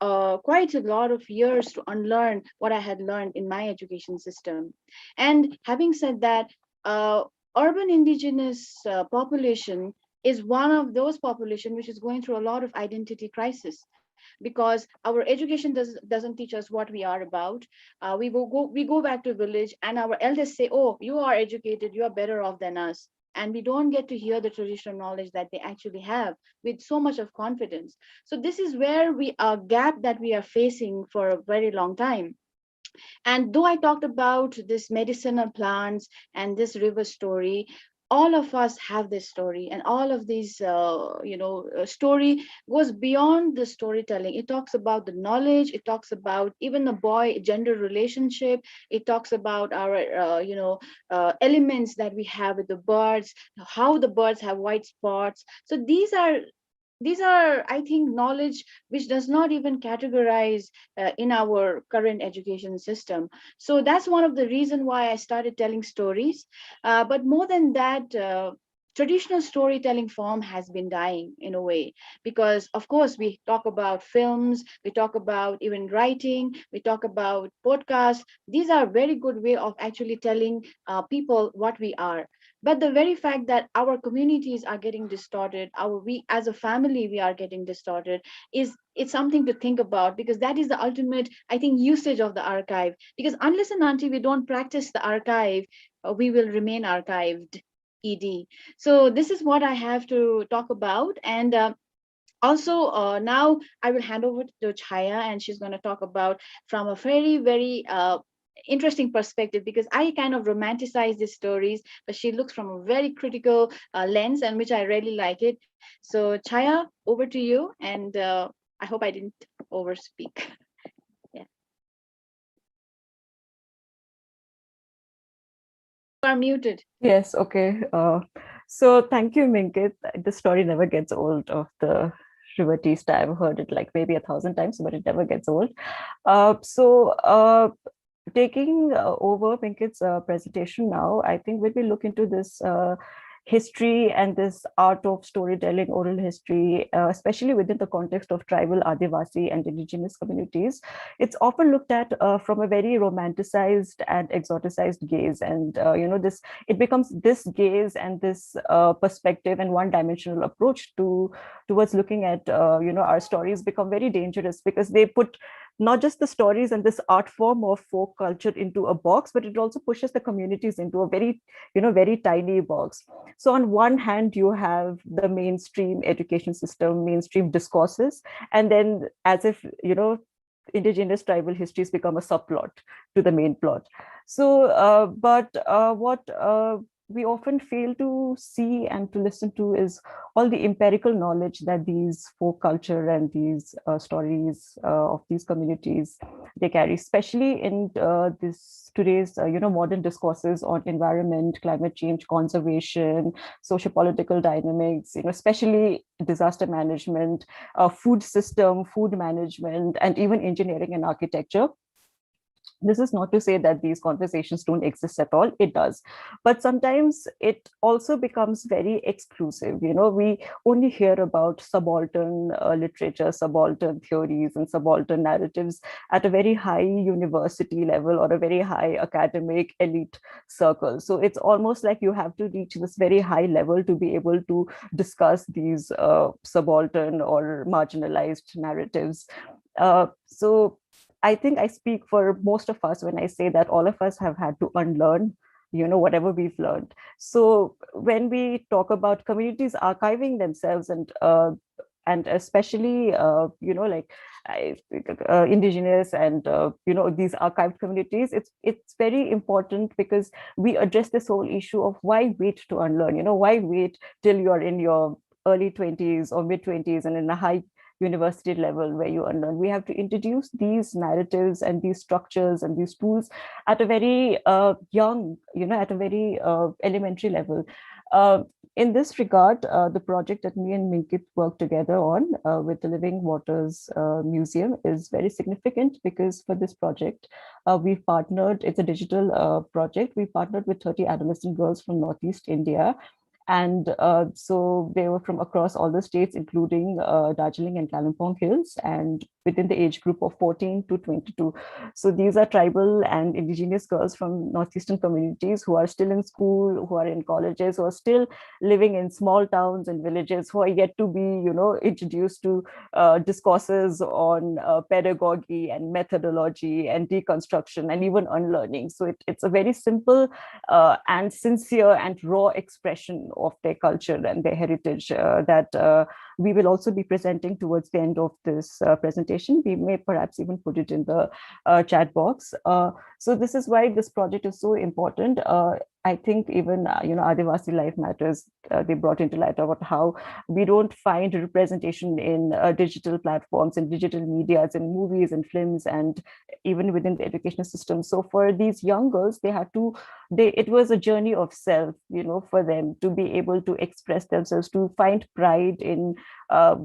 quite a lot of years to unlearn what I had learned in my education system. And having said that, urban indigenous population is one of those population which is going through a lot of identity crisis, because our education doesn't teach us what we are about. We go back to village and our elders say, oh, you are educated, you are better off than us, and we don't get to hear the traditional knowledge that they actually have with so much of confidence. So this is where a gap that we are facing for a very long time. And though I talked about this medicinal plants and this river story, all of us have this story, and all of these story goes beyond the storytelling. It talks about the knowledge, it talks about even the boy gender relationship, it talks about our elements that we have with the birds, how the birds have white spots. So these are, I think, knowledge which does not even categorize in our current education system. So that's one of the reasons why I started telling stories. But more than that, traditional storytelling form has been dying in a way, because of course we talk about films, we talk about even writing, we talk about podcasts. These are very good way of actually telling people what we are. But the very fact that our communities are getting distorted, we as a family, we are getting distorted, it's something to think about, because that is the ultimate, I think, usage of the archive. Because unless and until we don't practice the archive, we will remain archived. So this is what I have to talk about. And also now I will hand over to Chhaya, and she's going to talk about from a very, very interesting perspective, because I kind of romanticize these stories, but she looks from a very critical lens, and which I really like it. So Chhaya, over to you, and I hope I didn't overspeak. Yeah. You are muted. Yes, okay. So thank you, Minket. The story never gets old of the River Teesta. I've heard it like maybe 1,000 times, but it never gets old. Taking over Minket's presentation now, I think when we look into this history and this art of storytelling, oral history, especially within the context of tribal, Adivasi, and indigenous communities, it's often looked at from a very romanticized and exoticized gaze. And it becomes this gaze and this perspective and one-dimensional approach towards looking at our stories become very dangerous, because they put not just the stories and this art form of folk culture into a box, but it also pushes the communities into a very, very tiny box. So on one hand, you have the mainstream education system, mainstream discourses, and then as if, indigenous tribal histories become a subplot to the main plot. So, what we often fail to see and to listen to is all the empirical knowledge that these folk culture and these stories of these communities they carry, especially in today's modern discourses on environment, climate change, conservation, socio-political dynamics, especially disaster management, food system, food management, and even engineering and architecture. This is not to say that these conversations don't exist at all. It does. But sometimes it also becomes very exclusive. We only hear about subaltern literature, subaltern theories, and subaltern narratives at a very high university level or a very high academic elite circle. So it's almost like you have to reach this very high level to be able to discuss these subaltern or marginalized narratives. So I think I speak for most of us when I say that all of us have had to unlearn, whatever we've learned. So when we talk about communities archiving themselves and especially, indigenous and, these archived communities, it's very important because we address this whole issue of why wait to unlearn, why wait till you're in your early 20s or mid 20s and in a high university level where you unlearn. We have to introduce these narratives and these structures and these tools at a very young, at a very elementary level. In this regard, the project that me and Minket work together on with the Living Waters Museum is very significant, because for this project, we've partnered, it's a digital project, we partnered with 30 adolescent girls from Northeast India. And so they were from across all the states, including Darjeeling and Kalimpong Hills, and within the age group of 14 to 22. So these are tribal and indigenous girls from Northeastern communities who are still in school, who are in colleges, who are still living in small towns and villages, who are yet to be, introduced to discourses on pedagogy and methodology and deconstruction and even unlearning. So it's a very simple and sincere and raw expression of their culture and their heritage that we will also be presenting towards the end of this presentation. We may perhaps even put it in the chat box. So this is why this project is so important. I think even, Adivasi Life Matters, they brought into light about how we don't find representation in digital platforms and digital medias and movies and films and even within the educational system. So for these young girls, it was a journey of self, for them to be able to express themselves, to find pride in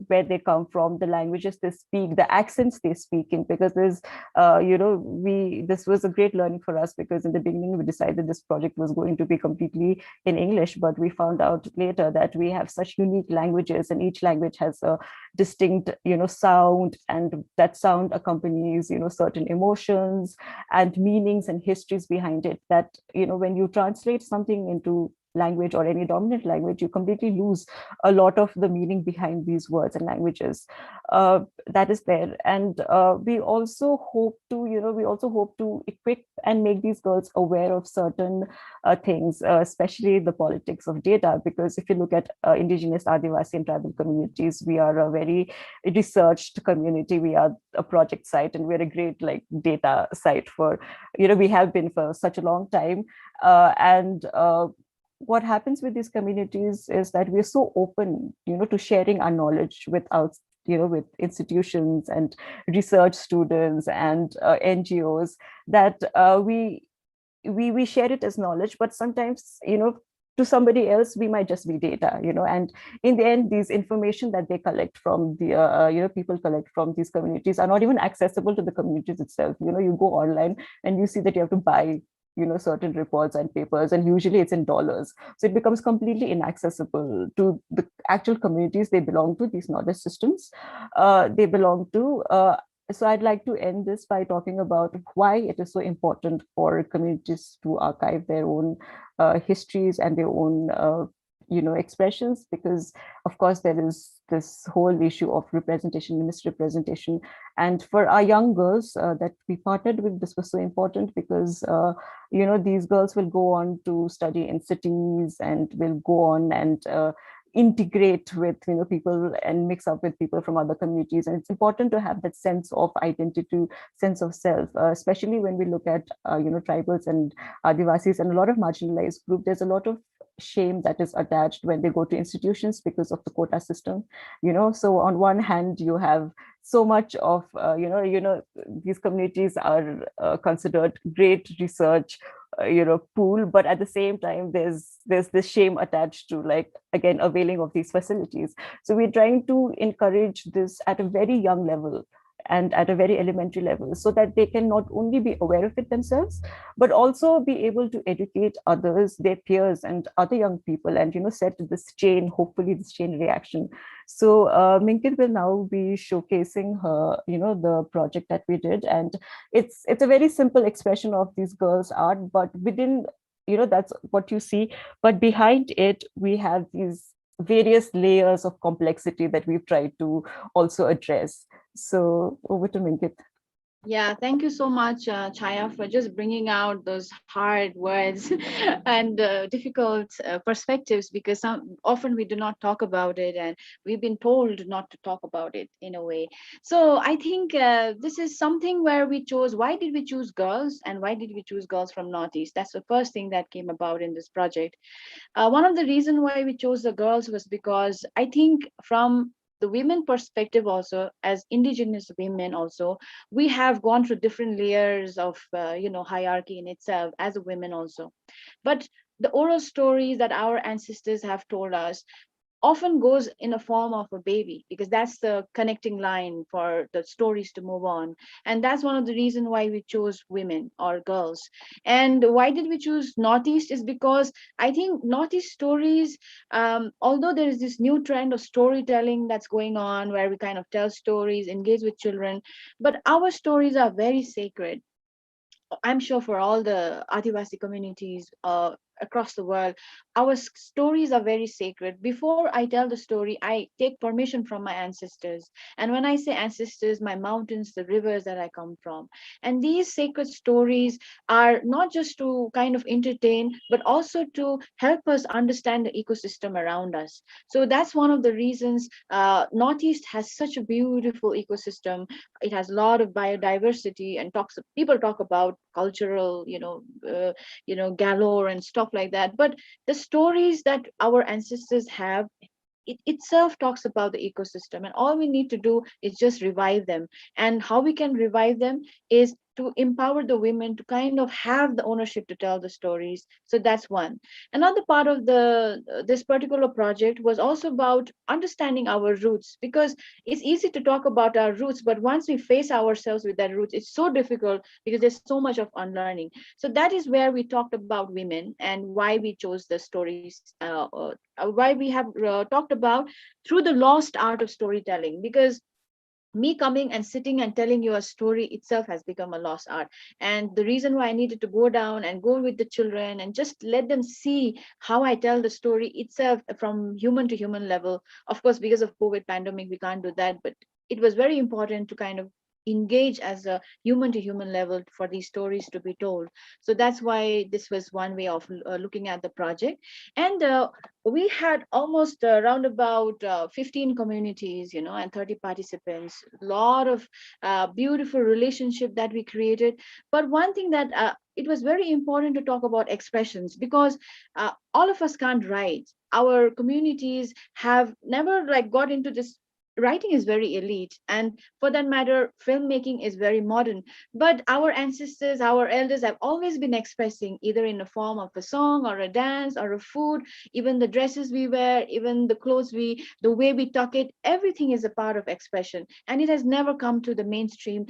where they come from, the languages they speak, the accents they speak in, because there's, this was a great learning for us, because in the beginning we decided this project was going to be completely in English, but we found out later that we have such unique languages and each language has a distinct, sound, and that sound accompanies, certain emotions and meanings and histories behind it that, when you translate something into language or any dominant language, you completely lose a lot of the meaning behind these words and languages that is there. And we also hope to equip and make these girls aware of certain things, especially the politics of data, because if you look at indigenous, Adivasi and tribal communities, we are a very researched community. We are a project site and we're a great data site for, we have been for such a long time. What happens with these communities is that we're so open, to sharing our knowledge with institutions and research students and NGOs, that we share it as knowledge, but sometimes, to somebody else, we might just be data, and in the end, these information that they collect from the, people collect from these communities are not even accessible to the communities itself. You go online and you see that you have to buy, certain reports and papers, and usually it's in dollars. So it becomes completely inaccessible to the actual communities they belong to, these knowledge systems they belong to. So I'd like to end this by talking about why it is so important for communities to archive their own histories and their own expressions, because of course there is this whole issue of representation and misrepresentation. And for our young girls that we partnered with, this was so important because these girls will go on to study in cities and will go on and integrate with people and mix up with people from other communities. And it's important to have that sense of identity, sense of self, especially when we look at tribals and Adivasis and a lot of marginalized groups. There's a lot of shame that is attached when they go to institutions because of the quota system. So on one hand, you have so much of these communities are considered great research pool, but at the same time there's this shame attached to, like, again, availing of these facilities. So we're trying to encourage this at a very young level and at a very elementary level, so that they can not only be aware of it themselves, but also be able to educate others, their peers and other young people, and set this chain, hopefully this chain reaction. So Minket will now be showcasing her, the project that we did, and it's a very simple expression of these girls' art, but within, that's what you see, but behind it we have these various layers of complexity that we've tried to also address. So over to Minket. Yeah, thank you so much, Chhaya, for just bringing out those hard words and difficult perspectives, because often we do not talk about it, and we've been told not to talk about it in a way. So I think this is something where we chose, why did we choose girls, and why did we choose girls from Northeast? That's the first thing that came about in this project. One of the reasons why we chose the girls was because I think from the women perspective also, as indigenous women also, we have gone through different layers of hierarchy in itself as a women also. But the oral stories that our ancestors have told us often goes in a form of a baby, because that's the connecting line for the stories to move on. And that's one of the reasons why we chose women or girls. And why did we choose Northeast is because I think Northeast stories, although there is this new trend of storytelling that's going on where we kind of tell stories, engage with children, but our stories are very sacred. I'm sure for all the Adivasi communities across the world, our stories are very sacred. Before I tell the story, I take permission from my ancestors. And when I say ancestors, my mountains, the rivers that I come from. And these sacred stories are not just to kind of entertain, but also to help us understand the ecosystem around us. So that's one of the reasons Northeast has such a beautiful ecosystem. It has a lot of biodiversity, and people talk about cultural, galore and stuff like that. But the stories that our ancestors have, it itself talks about the ecosystem, and all we need to do is just revive them. And how we can revive them is to empower the women to kind of have the ownership to tell the stories. So that's one. Another part of this particular project was also about understanding our roots, because it's easy to talk about our roots, but once we face ourselves with that roots, it's so difficult because there's so much of unlearning. So that is where we talked about women and why we chose the stories, why we have talked about through the lost art of storytelling, because me coming and sitting and telling you a story itself has become a lost art. And the reason why I needed to go down and go with the children and just let them see how I tell the story itself from human to human level. Of course, because of COVID pandemic, we can't do that, but it was very important to kind of engage as a human to human level for these stories to be told. So that's why this was one way of looking at the project. And we had almost around about 15 communities, and 30 participants, a lot of beautiful relationship that we created. But one thing that it was very important to talk about expressions, because all of us can't write. Our communities have never got into this writing is very elite, and for that matter filmmaking is very modern, but our ancestors, our elders have always been expressing either in the form of a song or a dance or a food. Even the dresses we wear, even the clothes the way we talk it, everything is a part of expression, and it has never come to the mainstream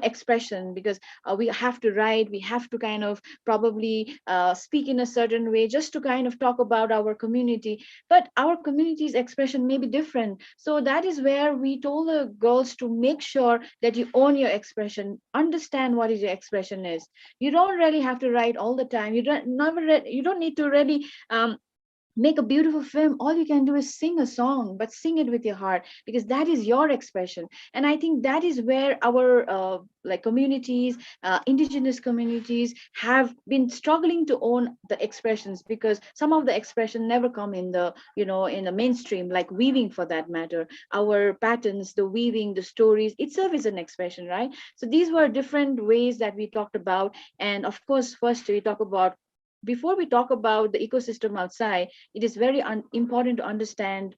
expression, because we have to write, we have to kind of probably speak in a certain way just to kind of talk about our community, but our community's expression may be different. So that is where we told the girls to make sure that you own your expression, understand what is your expression is. You don't really have to write all the time. You don't need to really make a beautiful film. All you can do is sing a song, but sing it with your heart, because that is your expression. And I think that is where our like communities, indigenous communities have been struggling to own the expressions, because some of the expression never come in the in the mainstream, like weaving for that matter. Our patterns, the weaving, the stories itself is an expression, right? So these were different ways that we talked about. And of course, first we talk about, before we talk about the ecosystem outside, it is very important to understand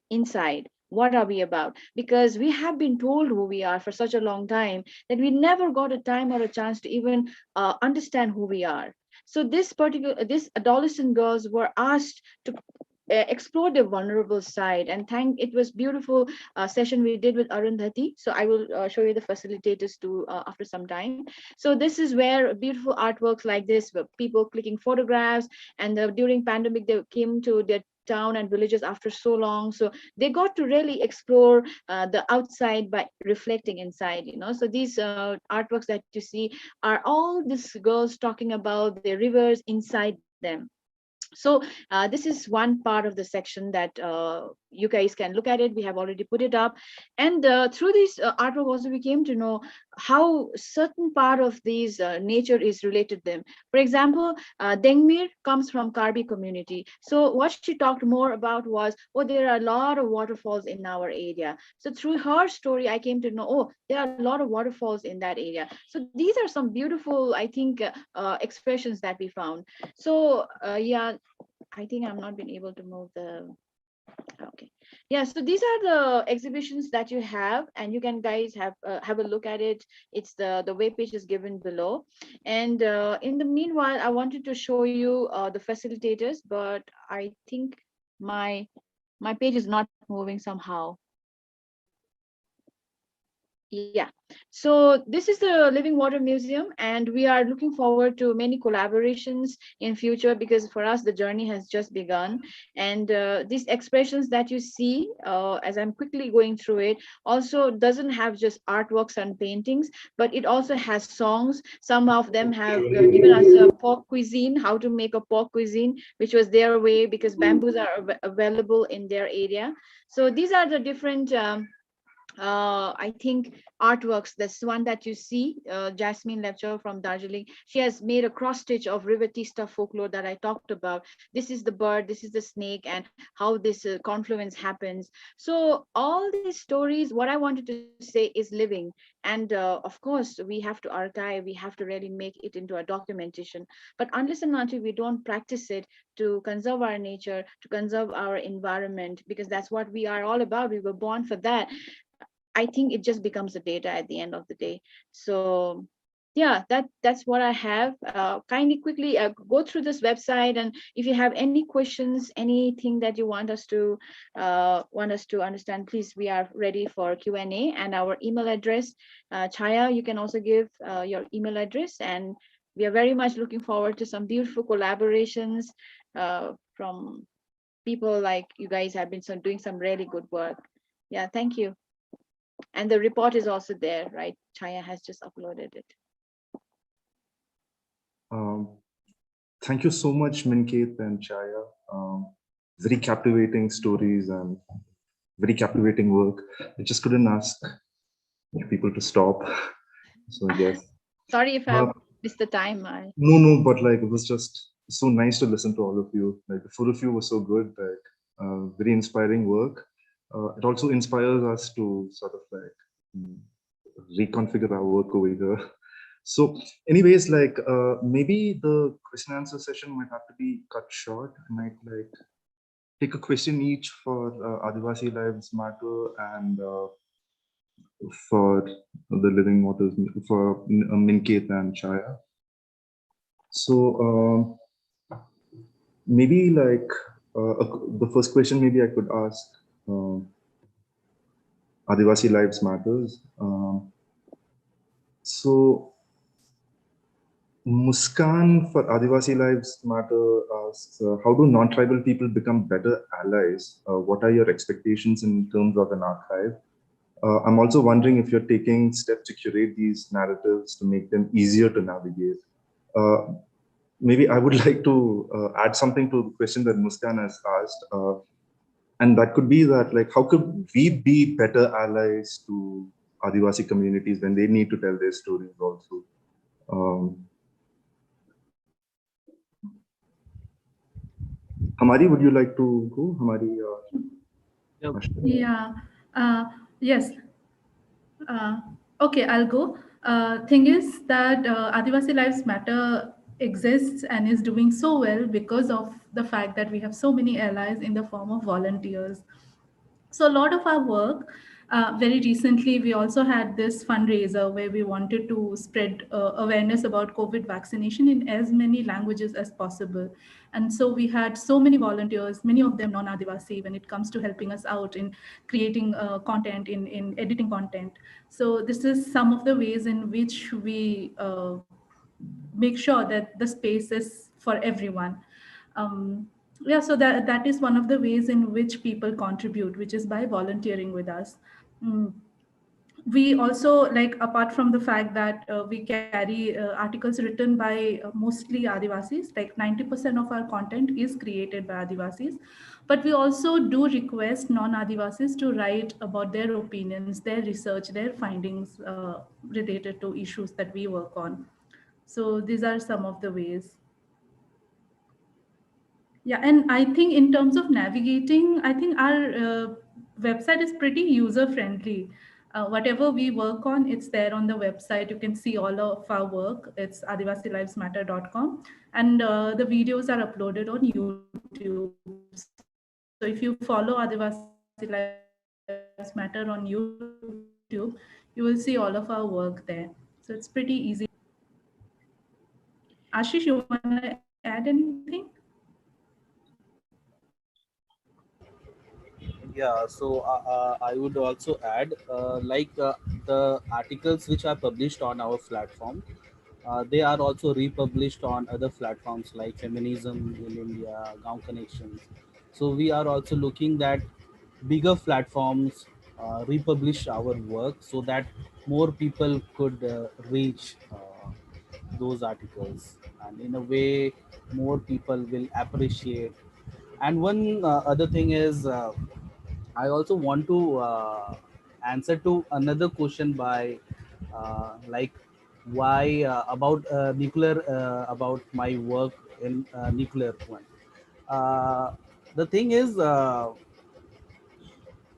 inside what are we about, because we have been told who we are for such a long time that we never got a time or a chance to even understand who we are. So this adolescent girls were asked to explore their vulnerable side, and it was beautiful session we did with Arundhati. So I will show you the facilitators too after some time. So this is where beautiful artworks like this, where people clicking photographs, and during pandemic they came to their town and villages after so long, so they got to really explore the outside by reflecting inside. So these artworks that you see are all these girls talking about the rivers inside them. So this is one part of the section that you guys can look at it. We have already put it up, and through this artwork also we came to know how certain part of these nature is related to them. For example, Dengmir comes from Karbi community. So what she talked more about was, oh, there are a lot of waterfalls in our area. So through her story I came to know, oh, there are a lot of waterfalls in that area. So these are some beautiful, I think, expressions that we found. So yeah, I think I'm not been able to move the, okay. Yeah, so these are the exhibitions that you have, and you can guys have a look at it. It's the web page is given below. And in the meanwhile, I wanted to show you the facilitators, but I think my page is not moving somehow. Yeah, so this is the Living Water Museum, and we are looking forward to many collaborations in future, because for us the journey has just begun. And these expressions that you see as I'm quickly going through it also doesn't have just artworks and paintings, but it also has songs. Some of them have given us a pork cuisine, how to make a pork cuisine, which was their way, because bamboos are available in their area. So these are the different I think artworks. This one that you see, Jasmine Lepcha from Darjeeling, she has made a cross stitch of River Teesta folklore that I talked about. This is the bird, this is the snake, and how this confluence happens. So all these stories, what I wanted to say is living, and of course we have to archive, we have to really make it into a documentation. But unless and until we don't practice it to conserve our nature, to conserve our environment, because that's what we are all about, we were born for that, I think it just becomes the data at the end of the day. So yeah, that's what I have. Kindly quickly go through this website, and if you have any questions, anything that you want us to understand, please, we are ready for Q&A. And our email address, Chhaya, you can also give your email address, and we are very much looking forward to some beautiful collaborations from people like you guys have been doing some really good work. Yeah, thank you. And the report is also there, right? Chhaya has just uploaded it. Thank you so much, Minket and Chhaya. Very captivating stories and very captivating work. I just couldn't ask people to stop. So yes. Sorry if I missed the time. No, but like it was just so nice to listen to all of you. Like the four of you were so good. Like very inspiring work. It also inspires us to sort of like reconfigure our work over here. So anyways, like maybe the question answer session might have to be cut short. I might like take a question each for Adivasi Lives Matter and for the Living Waters, for Minket and Chhaya. So maybe like the first question maybe I could ask Adivasi Lives Matters. So Muskan for Adivasi Lives Matter asks, how do non-tribal people become better allies? What are your expectations in terms of an archive? I'm also wondering if you're taking steps to curate these narratives to make them easier to navigate. Maybe I would like to add something to the question that Muskan has asked. And that could be that, like, how could we be better allies to Adivasi communities when they need to tell their stories also? Hamari, would you like to go? Hamari? Yeah. Yes. Okay, I'll go. Thing is that Adivasi Lives Matter exists and is doing so well because of the fact that we have so many allies in the form of volunteers. So a lot of our work, very recently, we also had this fundraiser where we wanted to spread awareness about COVID vaccination in as many languages as possible. And so we had so many volunteers, many of them non-Adivasi, when it comes to helping us out in creating content, in editing content. So this is some of the ways in which we make sure that the space is for everyone. Yeah, so that is one of the ways in which people contribute, which is by volunteering with us. We also, like, apart from the fact that we carry articles written by mostly Adivasis, like 90% of our content is created by Adivasis, but we also do request non-Adivasis to write about their opinions, their research, their findings related to issues that we work on. So these are some of the ways. Yeah, and I think in terms of navigating, I think our website is pretty user friendly. Whatever we work on, it's there on the website. You can see all of our work. It's adivasilivesmatter.com. And the videos are uploaded on YouTube. So if you follow Adivasi Lives Matter on YouTube, you will see all of our work there. So it's pretty easy. Ashish, you want to add anything? Yeah, so I would also add, the articles which are published on our platform, they are also republished on other platforms like Feminism in India, Gaon Connections. So we are also looking that bigger platforms republish our work so that more people could reach those articles, and in a way more people will appreciate. And one other thing is, I also want to answer to another question by why about nuclear, about my work in nuclear one. The thing is,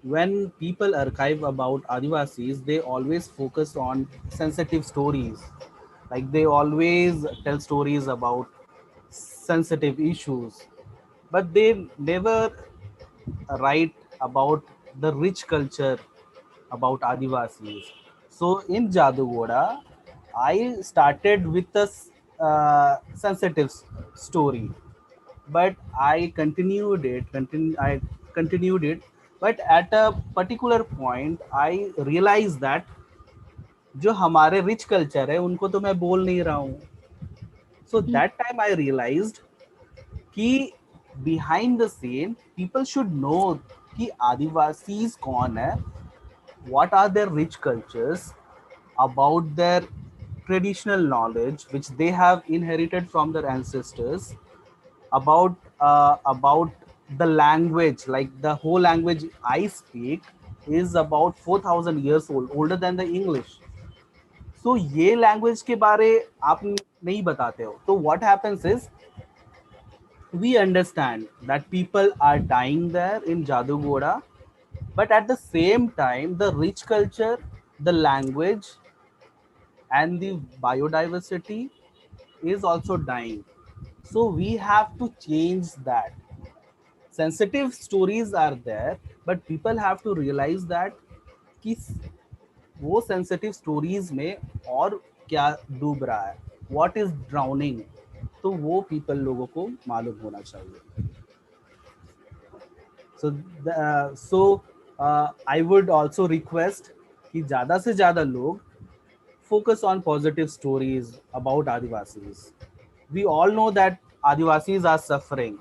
when people archive about Adivasis, they always focus on sensitive stories. Like they always tell stories about sensitive issues, but they never write about the rich culture about Adivasis. So in Jadugoda, I started with a sensitive story, but I continued it. But at a particular point, I realized that जो हमारे rich culture है उनको तो मैं बोल नहीं रहा हूँ. So that time I realized कि behind the scene people should know कि आदिवासीज कौन है, what are their rich cultures, about their traditional knowledge which they have inherited from their ancestors, about the language, like the whole language I speak is about 4,000 years old, older than the English. So ये language के बारे आप नहीं बताते हो. So what happens is, we understand that people are dying there in Jadugoda, but at the same time, the rich culture, the language, and the biodiversity is also dying. So we have to change that. sensitive stories are there, but people have to realize that कि वो sensitive stories में और क्या डूब रहा है, what is drowning, तो वो people लोगों को मालूम होना चाहिए. So I would also request कि ज़्यादा से ज़्यादा लोग focus on positive stories about Adivasis. We all know that Adivasis are suffering,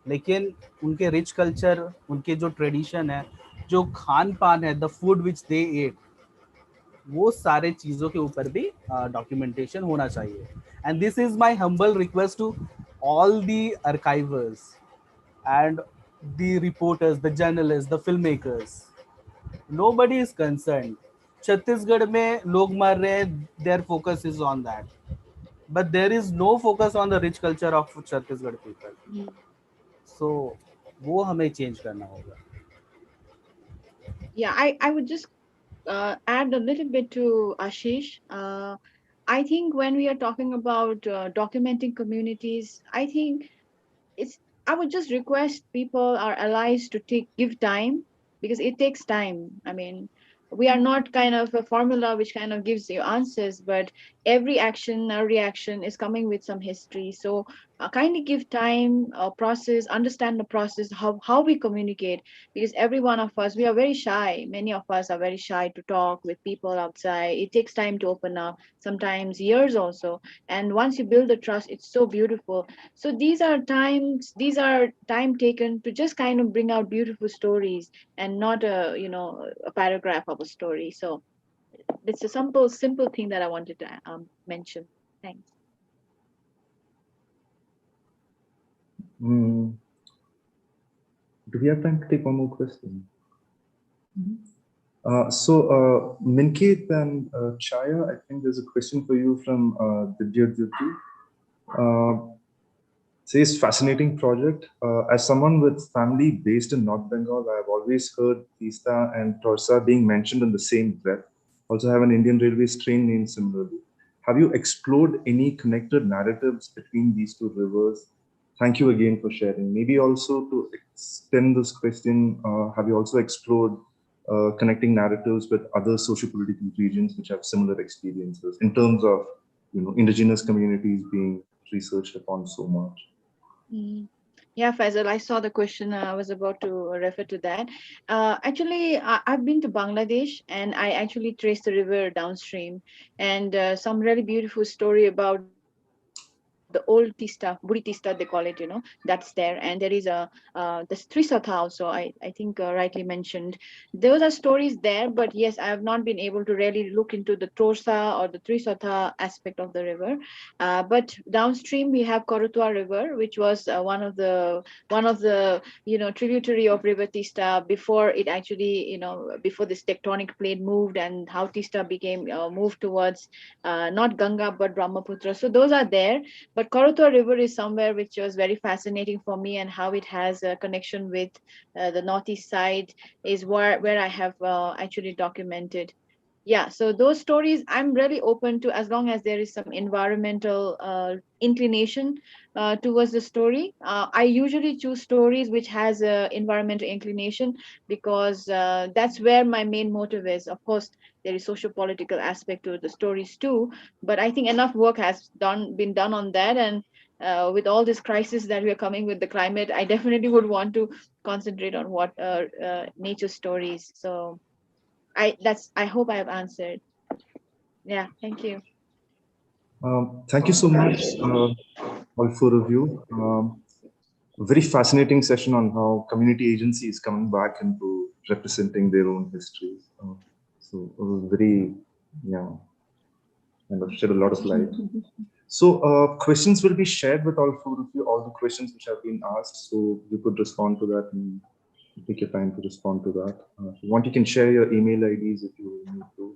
लेकिन उनके रिच कल्चर, उनके जो ट्रेडिशन है, जो खान पान है, the food which they ate, वो सारे चीज़ों के ऊपर भी डॉक्यूमेंटेशन होना चाहिए. And this is my humble request to all the archivers and the reporters, the journalist, the film makers. Nobody is concern. Chhattisgarh में लोग मर रहे हैं, their focus is on that, but there is no focus on the rich culture of Chhattisgarh people. So वो हमें change करना होगा. Yeah, I would just add a little bit to Ashish. I think when we are talking about documenting communities, I think I would just request people, our allies, to give time, because it takes time. I mean, we are not kind of a formula which kind of gives you answers, but every action or reaction is coming with some history. So kindly give time, process, understand the process, how we communicate, because every one of us, we are very shy. Many of us are very shy to talk with people outside. It takes time to open up, sometimes years also. And once you build the trust, it's so beautiful. So these are time taken to just kind of bring out beautiful stories, and not a paragraph of a story. So it's a simple thing that I wanted to mention. Thanks. Do we have time to take one more question? Minket and Chhaya, I think there's a question for you from Divyajyoti. Says fascinating project. As someone with family based in North Bengal, I have always heard Teesta and Torsa being mentioned in the same breath. Also have an Indian Railways train named similarly. Have you explored any connected narratives between these two rivers? Thank you again for sharing. Maybe also to extend this question, have you also explored connecting narratives with other socio-political regions which have similar experiences in terms of indigenous communities being researched upon so much? Yeah, Faisal, I saw the question. I was about to refer to that. Actually, I've been to Bangladesh, and I actually traced the river downstream, and some really beautiful story about the old Teesta, Buri Teesta, they call it, that's there. And there is this Trisatha also, I think rightly mentioned. Those are stories there, but yes, I have not been able to really look into the Torsa or the Trisatha aspect of the river. But downstream we have Korotwa River, which was one of the tributary of River Teesta before it actually, before this tectonic plate moved, and how Teesta became moved towards not Ganga but Brahmaputra. So those are there. But Korotwa River is somewhere which was very fascinating for me, and how it has a connection with the northeast side is where I have actually documented. Yeah, so those stories I'm really open to, as long as there is some environmental inclination towards the story. I usually choose stories which has environmental inclination, because that's where my main motive is. Of course, there is socio-political aspect to the stories too, but I think enough work has been done on that. And with all this crisis that we are coming with the climate, I definitely would want to concentrate on what nature stories. So I hope I have answered. Yeah, thank you. Thank you so much, all four of you. A very fascinating session on how community agency is coming back into representing their own histories. So it was very, kind of shed a lot of light. So questions will be shared with all four of you, all the questions which have been asked. So you could respond to that and take your time to respond to that. If you want, you can share your email IDs if you need to,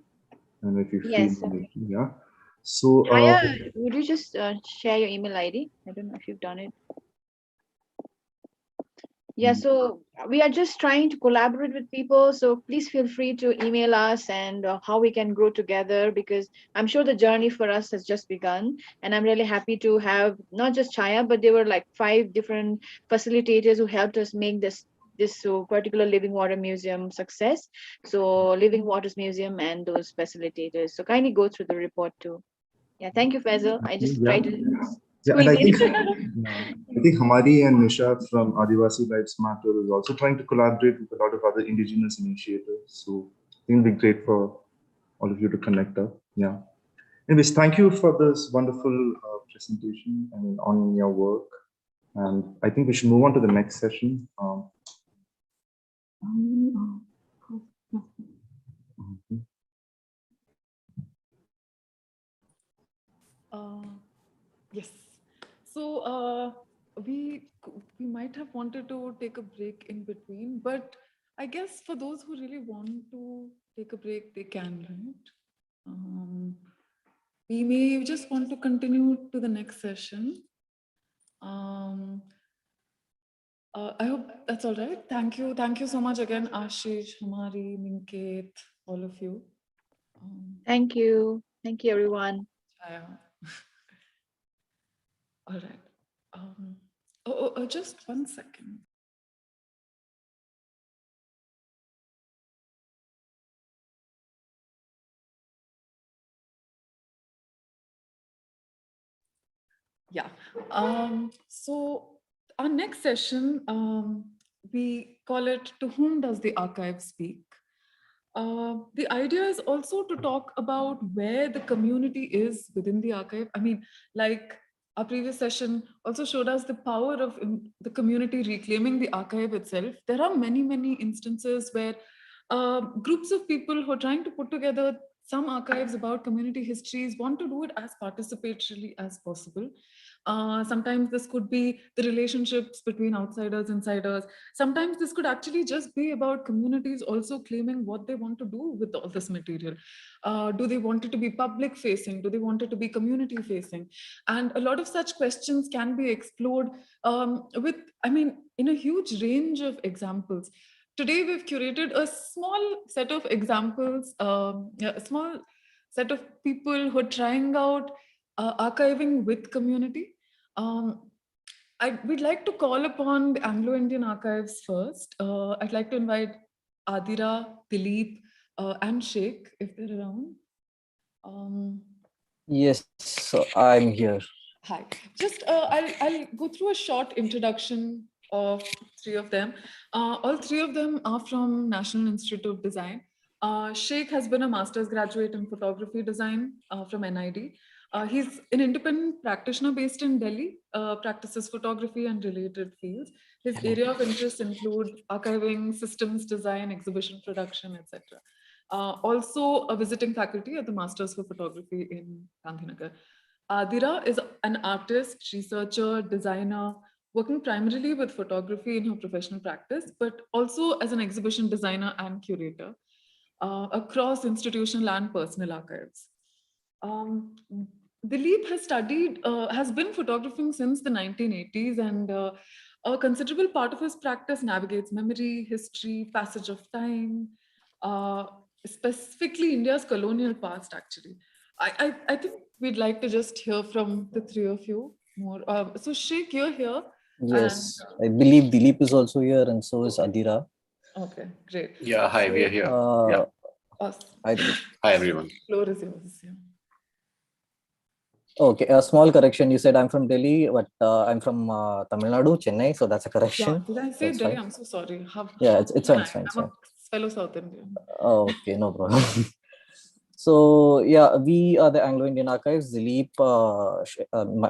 and if you feel, yeah. So Chhaya, would you just share your email ID? I don't know if you've done it. Yeah, so we are just trying to collaborate with people. So please feel free to email us and how we can grow together, because I'm sure the journey for us has just begun. And I'm really happy to have not just Chhaya, but there were like 5 different facilitators who helped us make this particular Living Water Museum success. So Living Waters Museum and those facilitators. So kindly go through the report too. Yeah, thank you, Faisal. I just tried to Yeah, and squeeze I think in. I think Hamari and Ishaq from Adivasi Lives Matter is also trying to collaborate with a lot of other indigenous initiatives. So I think it'd be great for all of you to connect up. Yeah. Anyways, thank you for this wonderful presentation and on your work. And I think we should move on to the next session. Yes. So we might have wanted to take a break in between, but I guess for those who really want to take a break, they can, right? We may just want to continue to the next session. I hope that's all right. Thank you. Thank you so much again, Ashish, Hamari, Minket, all of you. Thank you. Thank you, everyone. Chhaya. All right. Just 1 second. Yeah. So our next session, we call it "To Whom Does the Archive Speak?" The idea is also to talk about where the community is within the archive. I mean, like our previous session also showed us the power of the community reclaiming the archive itself. There are many, many instances where groups of people who are trying to put together some archives about community histories want to do it as participatorily as possible. Sometimes this could be the relationships between outsiders, insiders. Sometimes this could actually just be about communities also claiming what they want to do with all this material. Do they want it to be public facing? Do they want it to be community facing? And a lot of such questions can be explored in a huge range of examples. Today, we've curated a small set of examples, a small set of people who are trying out archiving with community. We'd like to call upon the Anglo-Indian archives first. I'd like to invite Adira, Dileep, and Sheik, if they're around. Yes, so I'm here. Hi. Just I'll go through a short introduction of 3 of them. All 3 of them are from National Institute of Design. Sheik has been a master's graduate in photography design from NID. He's an independent practitioner based in Delhi, practices photography and related fields. His area of interest include archiving, systems design, exhibition production, etc. Also a visiting faculty at the Masters for Photography in Gandhinagar. Adira is an artist, researcher, designer, working primarily with photography in her professional practice, but also as an exhibition designer and curator across institutional and personal archives. Dileep has been photographing since the 1980s, and a considerable part of his practice navigates memory, history, passage of time, specifically India's colonial past, actually. I think we'd like to just hear from the 3 of you more. So Sheik, you're here. Yes, I believe Dileep is also here, and so is Adira. Okay, great. Yeah, hi, we are here. Yeah. Awesome. Hi, everyone. Floor is yours. Yeah. Okay, a small correction. You said I'm from Delhi, but I'm from Tamil Nadu, Chennai, so that's a correction. Yeah, did I say Delhi? I'm so sorry. It's fine, it's fine. I'm a fellow South Indian. Okay, no problem. So yeah, we are the Anglo-Indian Archives, Dileep,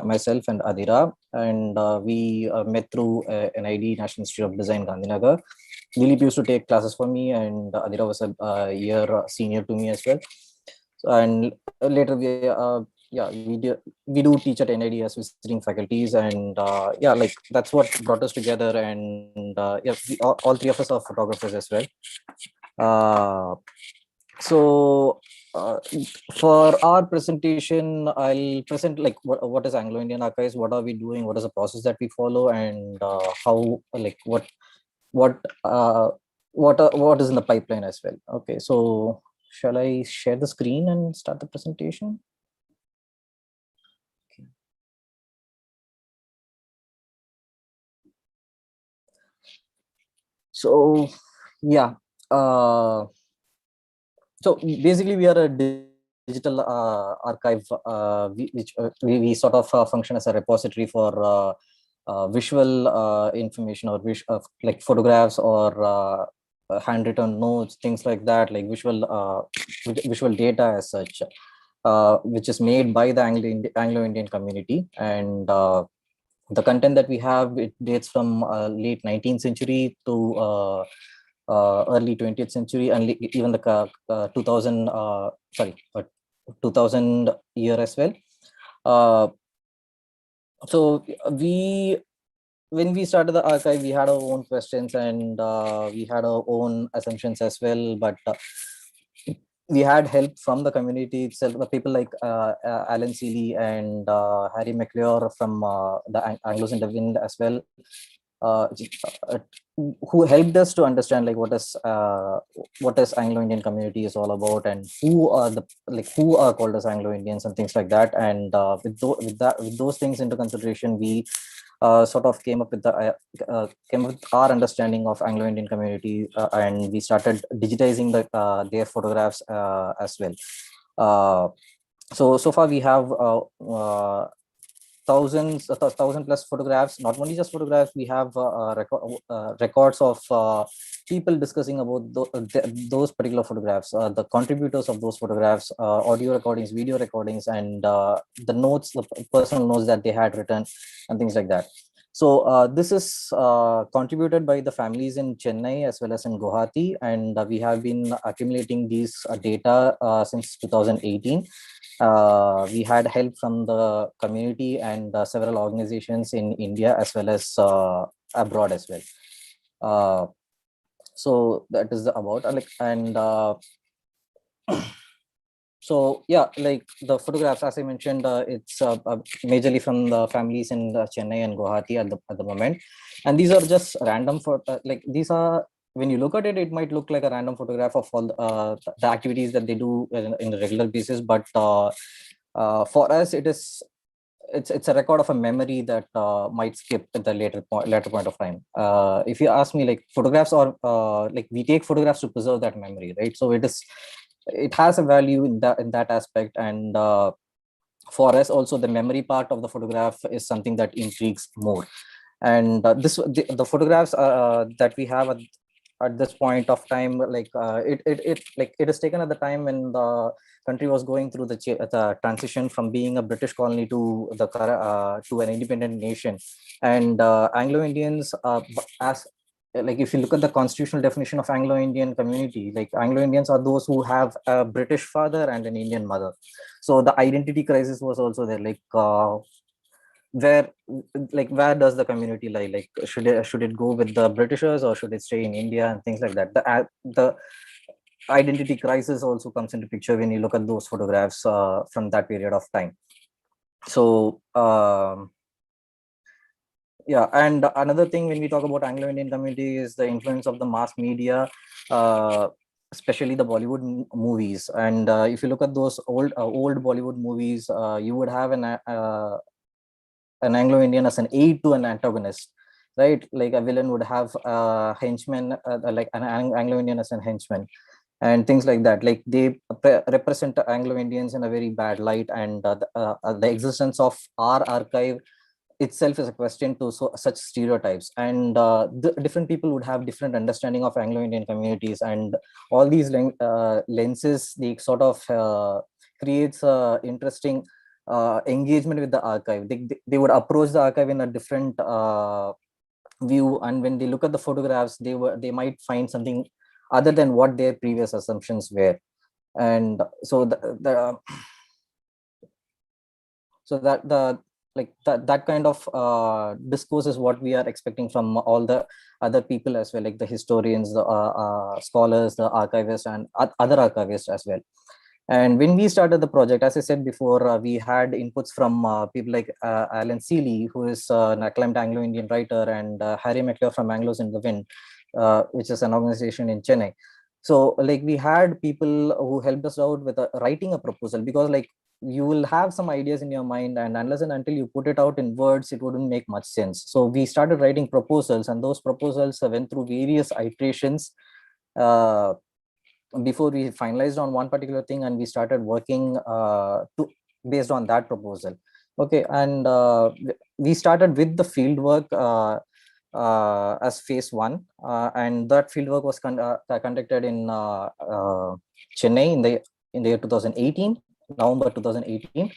myself and Adira, and we met through NID, National Institute of Design, Gandhinagar. Dileep used to take classes for me, and Adira was a year senior to me as well. So, and later we do teach at NID as visiting faculties, and that's what brought us together. And all 3 of us are photographers as well. So for our presentation, I'll present like what is Anglo-Indian Archives, what are we doing, what is the process that we follow, and how like what what is in the pipeline as well. Okay, so shall I share the screen and start the presentation? Okay. So yeah, so basically we are a digital archive which we sort of function as a repository for visual information or like photographs or handwritten notes, things like that, like visual data as such, which is made by the Anglo-Indian community. And the content that we have, it dates from late 19th century to early 20th century, and even the 2000 year as well. So when we started the archive, we had our own questions and we had our own assumptions as well, but we had help from the community itself, the people like Alan Seeley and Harry McClure from the Anglo-Indian as well, who helped us to understand like what is Anglo-Indian community is all about, and who are called as Anglo-Indians and things like that. And with those things into consideration, we sort of came up with our understanding of Anglo-Indian community, and we started digitizing their photographs as well. So far we have 1,000 plus photographs. Not only just photographs, we have records of people discussing about those particular photographs, the contributors of those photographs, audio recordings, video recordings, and the notes, the personal notes that they had written, and things like that. So this is contributed by the families in Chennai as well as in Guwahati, and we have been accumulating these data since 2018. We had help from the community and several organizations in India as well as abroad as well. So that is about and so yeah, like the photographs, as I mentioned, it's majorly from the families in Chennai and Guwahati at the moment, and these are just random for like these are, when you look at it, it might look like a random photograph of all the activities that they do in a regular basis, but for us it's a record of a memory that might skip at the later point of time. If you ask me, like photographs are like we take photographs to preserve that memory, right? So it has a value in that aspect, and for us also the memory part of the photograph is something that intrigues more. And the photographs that we have at this point of time, like it is taken at the time when the country was going through the transition from being a British colony to an independent nation. And Anglo-Indians, as like if you look at the constitutional definition of Anglo-Indian community, like Anglo-Indians are those who have a British father and an Indian mother. So the identity crisis was also there, like where does the community lie? Like should it go with the Britishers or should it stay in India, and things like that. The identity crisis also comes into picture when you look at those photographs from that period of time. So yeah, and another thing when we talk about Anglo-Indian community is the influence of the mass media, especially the Bollywood movies. And if you look at those old Bollywood movies, you would have an Anglo-Indian as an aid to an antagonist, right? Like a villain would have a henchman, like an Anglo-Indian as a henchman, and things like that. Like they represent Anglo-Indians in a very bad light, and the existence of our archive itself is a question to such stereotypes. And the different people would have different understanding of Anglo-Indian communities, and all these lenses, they sort of creates a interesting engagement with the archive. They would approach the archive in a different view, and when they look at the photographs, they might find something other than what their previous assumptions were. And so that kind of discourse is what we are expecting from all the other people as well, like the historians, the scholars, the archivists, and other archivists as well. And when we started the project, as I said before, we had inputs from people like Alan Seeley, who is an acclaimed Anglo-Indian writer, and Harry McClure from Anglos in the Wind, which is an organization in Chennai. So like we had people who helped us out with writing a proposal, because like you will have some ideas in your mind, and unless and until you put it out in words, it wouldn't make much sense. So we started writing proposals, and those proposals went through various iterations before we finalized on one particular thing, and we started working based on that proposal. Okay, and we started with the field work as phase 1, and that field work was conducted in Chennai in the year 2018, November 2018,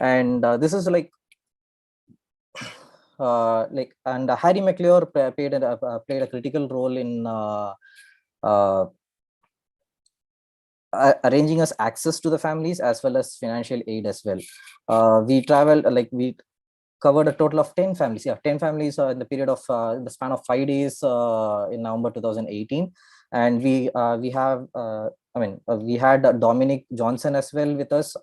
and this is like and Harry McClure played a critical role in arranging us access to the families as well as financial aid as well. We traveled, we covered a total of 10 families. Yeah, 10 families in the period of the span of 5 days in November 2018. And we have, we had Dominic Johnson as well with us.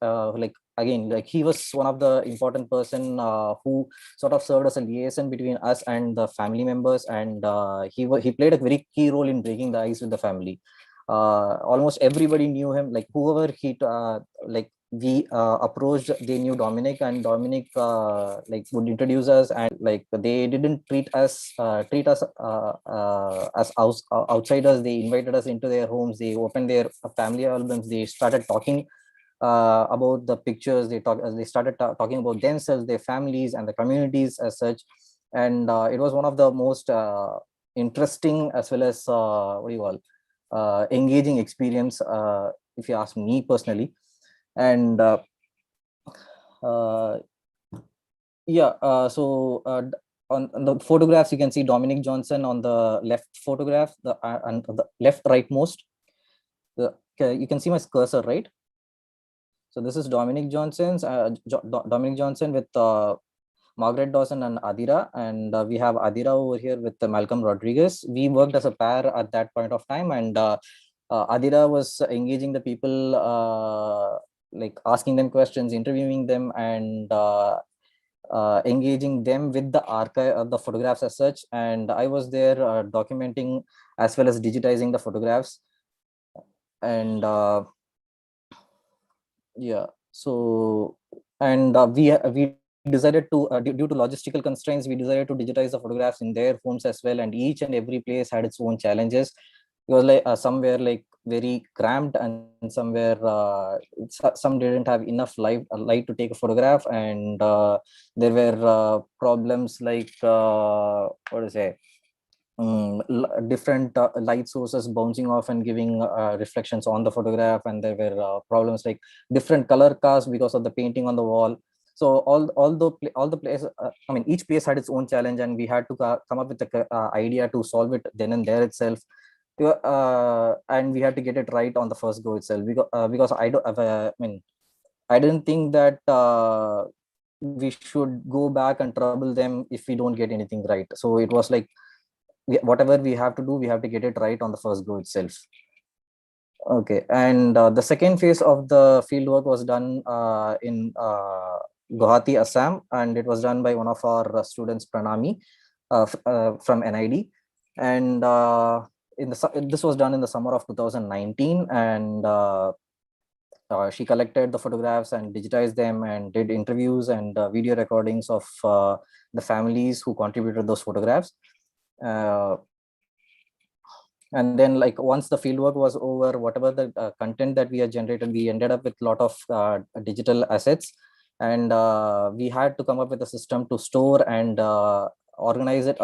He was one of the important person who sort of served as a liaison between us and the family members. And he played a very key role in breaking the ice with the family. Almost everybody knew him, like whoever we approached, they knew Dominic, and Dominic would introduce us, and they didn't treat us as outsiders. They invited us into their homes, they opened their family albums, they started talking about the pictures, they started talking about themselves, their families, and the communities as such. And it was one of the most interesting as well as engaging experience, if you ask me personally. And so on the photographs, you can see Dominic Johnson on the left photograph, and the left rightmost. You can see my cursor, right? So this is Dominic Johnson with Margaret Dawson and Adira, and we have Adira over here with Malcolm Rodriguez. We worked as a pair at that point of time, and Adira was engaging the people, asking them questions, interviewing them, and engaging them with the archive of the photographs as such. And I was there documenting as well as digitizing the photographs. And we decided to, due to logistical constraints, we decided to digitize the photographs in their homes as well. And each and every place had its own challenges. It was somewhere very cramped, and somewhere some didn't have enough light to take a photograph, and there were problems different light sources bouncing off and giving reflections on the photograph, and there were problems like different color cast because of the painting on the wall. So all the places, each place had its own challenge, and we had to come up with the idea to solve it then and there itself. And we had to get it right on the first go itself, because I didn't think that we should go back and trouble them if we don't get anything right. So it was like, whatever we have to do, we have to get it right on the first go itself. Okay, and the second phase of the field work was done in Guwahati, Assam, and it was done by one of our students, Pranami, from NID. And this was done in the summer of 2019, and she collected the photographs and digitized them and did interviews and video recordings of the families who contributed those photographs. And then once the fieldwork was over, whatever the content that we had generated, we ended up with a lot of digital assets, and we had to come up with a system to store and organize it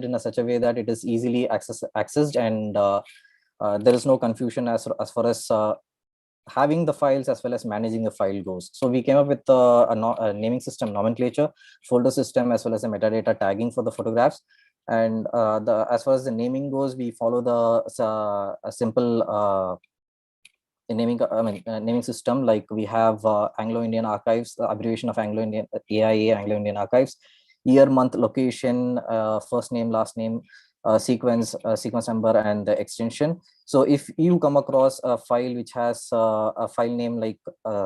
in such a way that it is easily accessed, and there is no confusion as far as having the files as well as managing the file goes. So we came up with a naming system, nomenclature, folder system, as well as a metadata tagging for the photographs. And as far as the naming goes, we follow a simple naming system. Like we have Anglo-Indian Archives, the abbreviation of Anglo-Indian, AIA, Anglo-Indian Archives, year, month, location, first name, last name. sequence number and the extension. So if you come across a file which has a file name like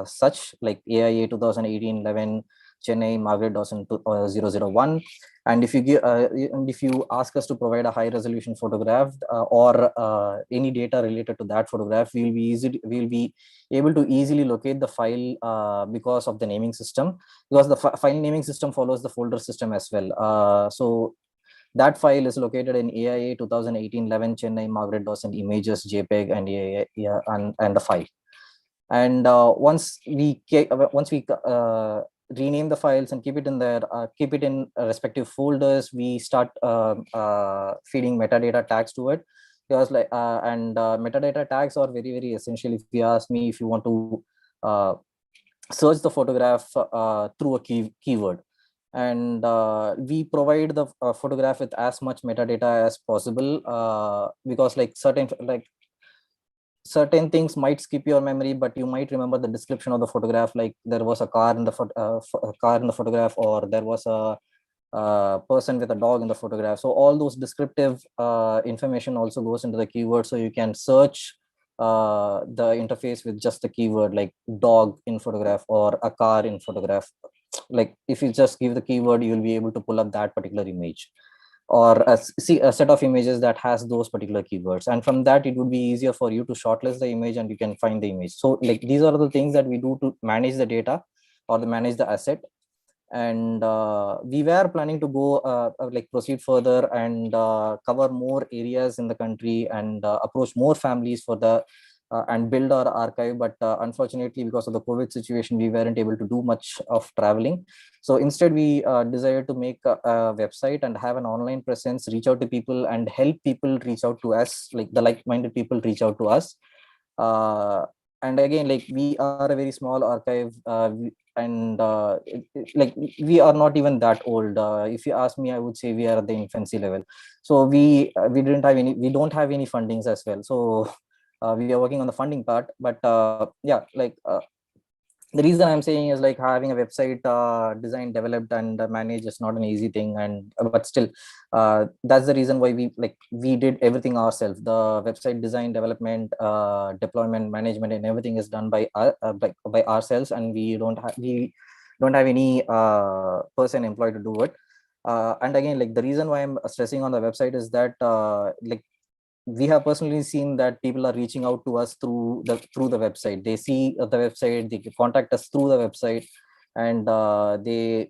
such, like AIA 2018-11 Chennai Margaret Dawson 001, and if you give and if you ask us to provide a high resolution photograph or any data related to that photograph, we will be able to easily locate the file because of the naming system, because the file naming system follows the folder system as well. So that file is located in AIA 2018-11 Chennai Margaret Dawson images JPEG and AIA and the file. And once we rename the files and keep it in there, keep it in respective folders, we start feeding metadata tags to it. Because metadata tags are very, very essential. If you ask me, if you want to search the photograph through a keyword, and we provide the photograph with as much metadata as possible, because certain things might skip your memory, but you might remember the description of the photograph, like there was a car in the photograph, or there was a person with a dog in the photograph. So all those descriptive information also goes into the keyword, so you can search the interface with just the keyword like dog in photograph or a car in photograph. Like if you just give the keyword, you will be able to pull up that particular image, or see a set of images that has those particular keywords, and from that it would be easier for you to shortlist the image and you can find the image. So like these are the things that we do to manage the data or manage the asset. And we were planning to go proceed further and cover more areas in the country and approach more families for the and build our archive, but unfortunately because of the COVID situation we weren't able to do much of traveling. So instead we decided to make a website and have an online presence, reach out to people and help people reach out to us, like the like-minded people reach out to us. And again, like we are a very small archive, and like we are not even that old. If you ask me, I would say we are at the infancy level. So we don't have any fundings as well. So we are working on the funding part, but yeah, like the reason I'm saying is like having a website designed, developed and managed is not an easy thing, and but still that's the reason why we did everything ourselves. The website design, development, deployment, management and everything is done by ourselves, and we don't have any person employed to do it. And again, like the reason why I'm stressing on the website is that like we have personally seen that people are reaching out to us through the website. They see the website, they contact us through the website, and they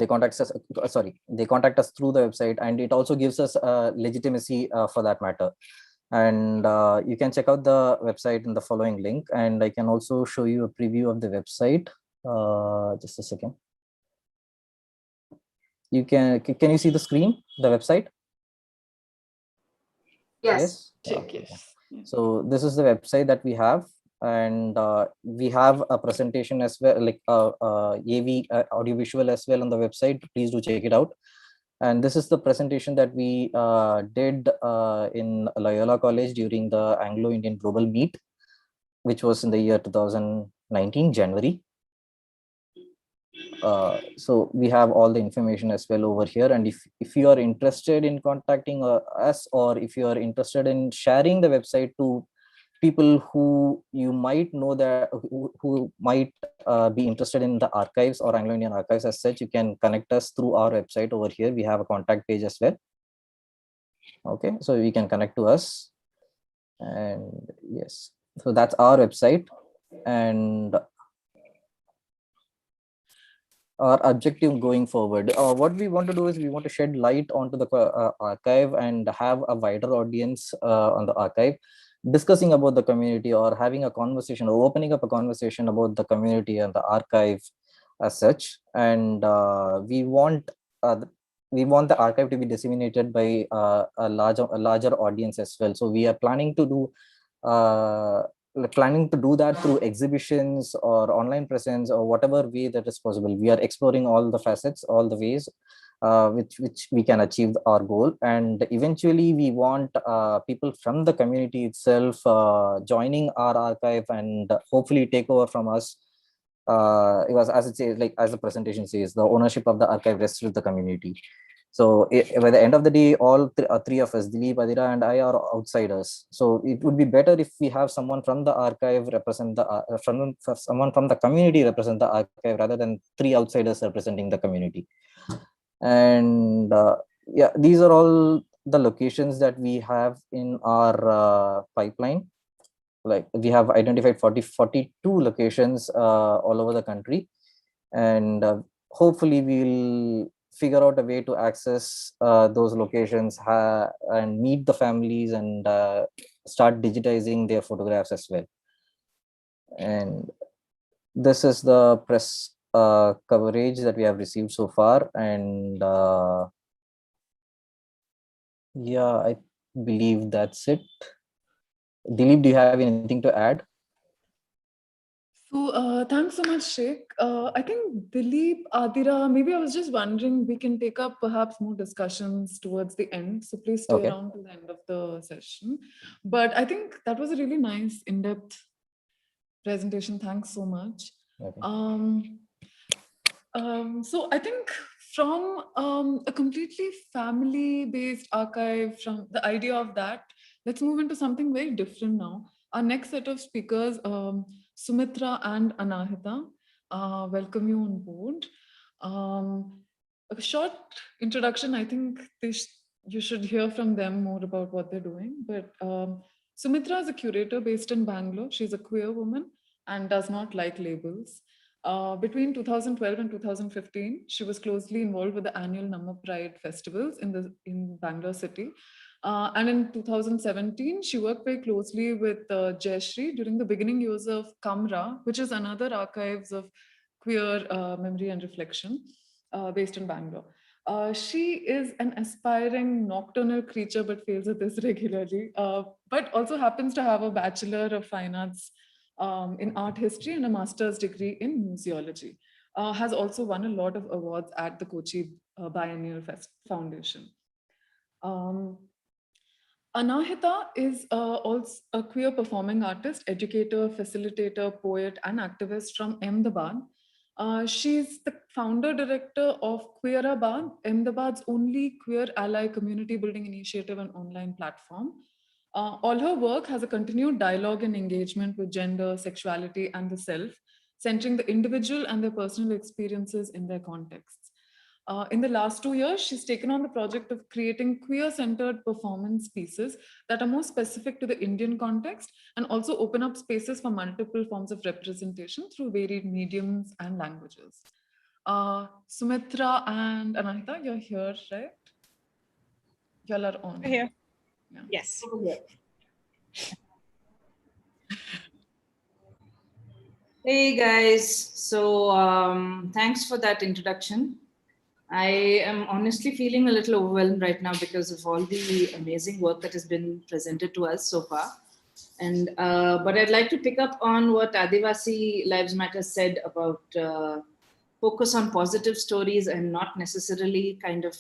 contact us through the website, and it also gives us legitimacy for that matter. And you can check out the website in the following link, and I can also show you a preview of the website. Just a second. You can you see the screen, the website? Yes. Yes. So this is the website that we have, and we have a presentation as well, like AV audiovisual as well on the website. Please do check it out. And this is the presentation that we did in Loyola College during the Anglo-Indian Global Meet, which was in the year 2019 January. So we have all the information as well over here, and if you are interested in contacting us, or if you are interested in sharing the website to people who you might know that who might be interested in the archives or Anglo-Indian archives as such, you can connect us through our website over here. We have a contact page as well. Okay, so you can connect to us, and yes, so that's our website. And our objective going forward, what we want to do is we want to shed light onto the archive and have a wider audience on the archive, discussing about the community, or having a conversation or opening up a conversation about the community and the archive as such. And we want the archive to be disseminated by a larger audience as well. So we are planning to do that through exhibitions or online presence or whatever way that is possible. We are exploring all the facets, all the ways which we can achieve our goal. And eventually we want people from the community itself joining our archive and hopefully take over from us, because as it says, like as the presentation says, the ownership of the archive rests with the community. So by the end of the day, all three of us, Dileep, Adira, and I, are outsiders. So it would be better if we have someone from the archive represent the someone from the community represent the archive, rather than three outsiders representing the community. And yeah, these are all the locations that we have in our pipeline. Like, we have identified 42 locations all over the country, and hopefully we'll figure out a way to access those locations and meet the families and start digitizing their photographs as well. And this is the press coverage that we have received so far. And yeah, I believe that's it. Dileep, do you have anything to add? So thanks so much, Sheik. I think Dileep, Adira, maybe I was just wondering, we can take up perhaps more discussions towards the end. So please stay around to the end of the session. But I think that was a really nice, in-depth presentation. Thanks so much. Okay. So I think from a completely family-based archive, from the idea of that, let's move into something very different now. Our next set of speakers, Sumitra and Anahita, welcome you on board. A short introduction, I think you should hear from them more about what they're doing. But Sumitra is a curator based in Bangalore. She's a queer woman and does not like labels. Between 2012 and 2015, she was closely involved with the annual Namma Pride festivals in Bangalore city. And in 2017, she worked very closely with Jayashree during the beginning years of Kamra, which is another archives of queer memory and reflection based in Bangalore. She is an aspiring nocturnal creature, but fails at this regularly, but also happens to have a Bachelor of Fine Arts in art history and a master's degree in museology. Has also won a lot of awards at the Kochi Biennial Foundation. Anahita is also a queer performing artist, educator, facilitator, poet, and activist from Ahmedabad. She's the founder director of Queerabad, Ahmedabad's only queer ally community building initiative and online platform. All her work has a continued dialogue and engagement with gender, sexuality, and the self, centering the individual and their personal experiences in their contexts. In the last 2 years, she's taken on the project of creating queer-centered performance pieces that are more specific to the Indian context and also open up spaces for multiple forms of representation through varied mediums and languages. Sumitra and Anahita, you're here, right? Y'all are on. Here. Yeah. Yes. Hey guys, so thanks for that introduction. I am honestly feeling a little overwhelmed right now because of all the amazing work that has been presented to us so far. And but I'd like to pick up on what Adivasi Lives Matter said about focus on positive stories and not necessarily kind of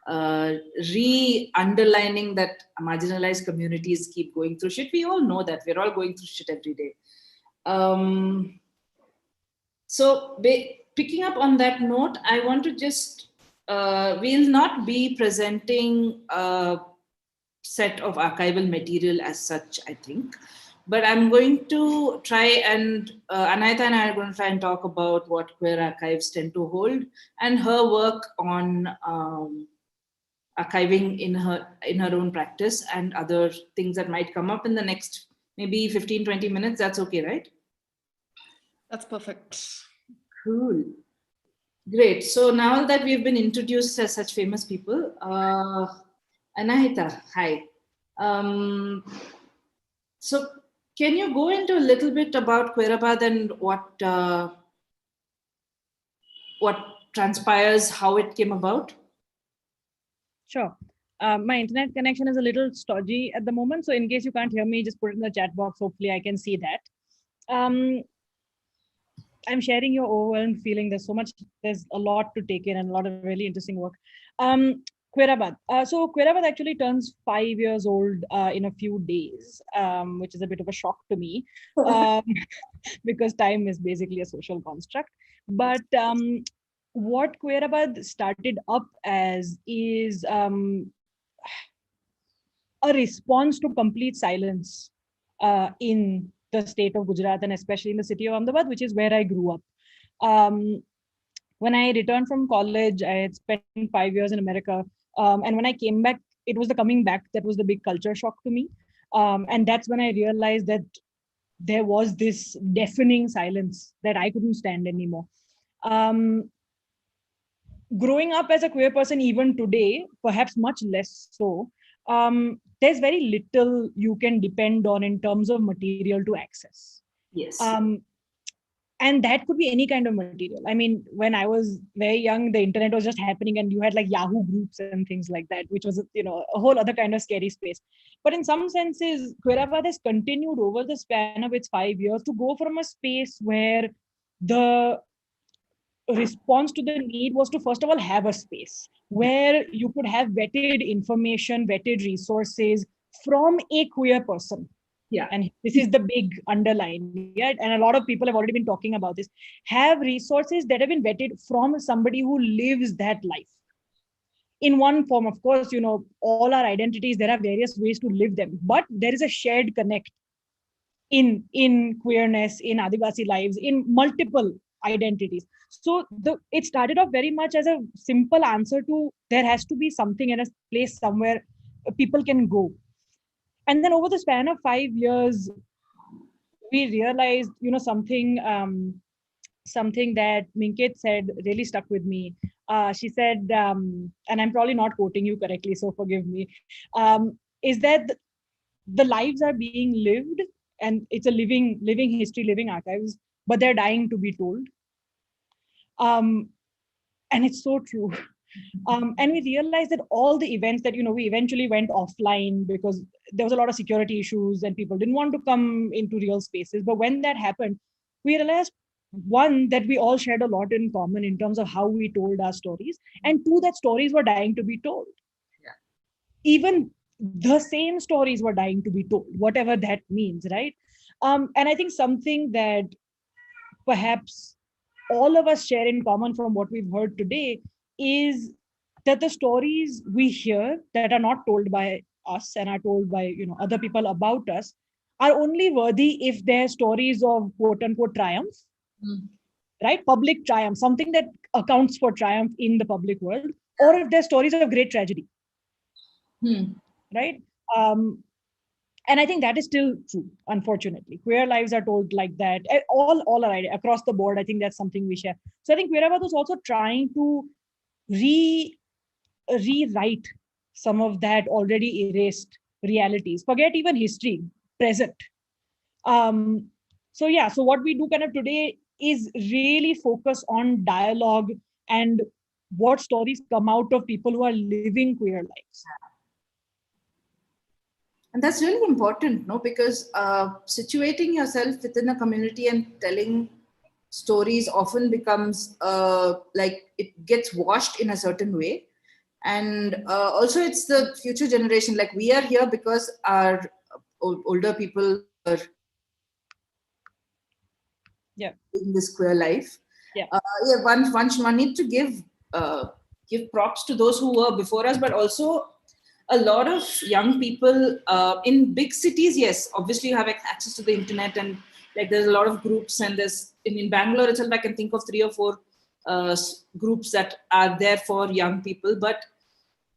re-underlining that marginalized communities keep going through shit. We all know that. We're all going through shit every day. So picking up on that note, I want to just, we'll not be presenting a set of archival material as such, I think. But I'm going to try and, Anahita and I are going to try and talk about what queer archives tend to hold and her work on archiving in her own practice and other things that might come up in the next maybe 15-20 minutes. That's okay, right? That's perfect. Cool. Great. So now that we've been introduced as such famous people, Anahita, hi. So can you go into a little bit about Queerabad and what transpires, how it came about? Sure. My internet connection is a little stodgy at the moment. So in case you can't hear me, just put it in the chat box. Hopefully I can see that. I'm sharing your overwhelmed feeling. There's a lot to take in and a lot of really interesting work. Queerabad. So Queerabad actually turns 5 years old in a few days, which is a bit of a shock to me because time is basically a social construct. But what Queerabad started up as is a response to complete silence in the state of Gujarat and especially in the city of Ahmedabad, which is where I grew up. When I returned from college, I had spent 5 years in America. And when I came back, it was the coming back that was the big culture shock to me. And that's when I realized that there was this deafening silence that I couldn't stand anymore. Growing up as a queer person, even today, perhaps much less so, there's very little you can depend on in terms of material to access. Yes. And that could be any kind of material. I mean, when I was very young, the internet was just happening and you had like Yahoo groups and things like that, which was, a whole other kind of scary space. But in some senses, Queerabad has continued over the span of its 5 years to go from a space where the response to the need was to, first of all, have a space where you could have vetted information, vetted resources from a queer person. Yeah. And this is the big underline. Yeah. And a lot of people have already been talking about this. Have resources that have been vetted from somebody who lives that life. In one form, of course, all our identities, there are various ways to live them, but there is a shared connect in queerness, in Adivasi lives, in multiple identities. So it started off very much as a simple answer to, there has to be something in a place somewhere people can go. And then over the span of 5 years, we realized, something that Minket said really stuck with me. She said, and I'm probably not quoting you correctly, so forgive me, is that the lives are being lived, and it's a living history, living archives, but they're dying to be told. And it's so true. And we realized that all the events that, we eventually went offline because there was a lot of security issues and people didn't want to come into real spaces. But when that happened, we realized, one, that we all shared a lot in common in terms of how we told our stories. And two, that stories were dying to be told. Yeah. Even the same stories were dying to be told, whatever that means, right? And I think something that perhaps all of us share in common from what we've heard today is that the stories we hear that are not told by us and are told by other people about us are only worthy if they're stories of quote unquote triumph, right? Public triumph, something that accounts for triumph in the public world, or if they're stories of great tragedy, right? And I think that is still true, unfortunately. Queer lives are told like that. All right, across the board, I think that's something we share. So I think Queerabad was also trying to rewrite some of that already erased realities. Forget even history, present. So what we do kind of today is really focus on dialogue and what stories come out of people who are living queer lives. And that's really important, no? Because situating yourself within a community and telling stories often becomes like it gets washed in a certain way. And also it's the future generation. Like we are here because our older people are in this queer life. One need to give props to those who were before us, but also a lot of young people in big cities. Yes, obviously you have access to the internet, and like there's a lot of groups, and there's in Bangalore itself I can think of 3 or 4 groups that are there for young people. But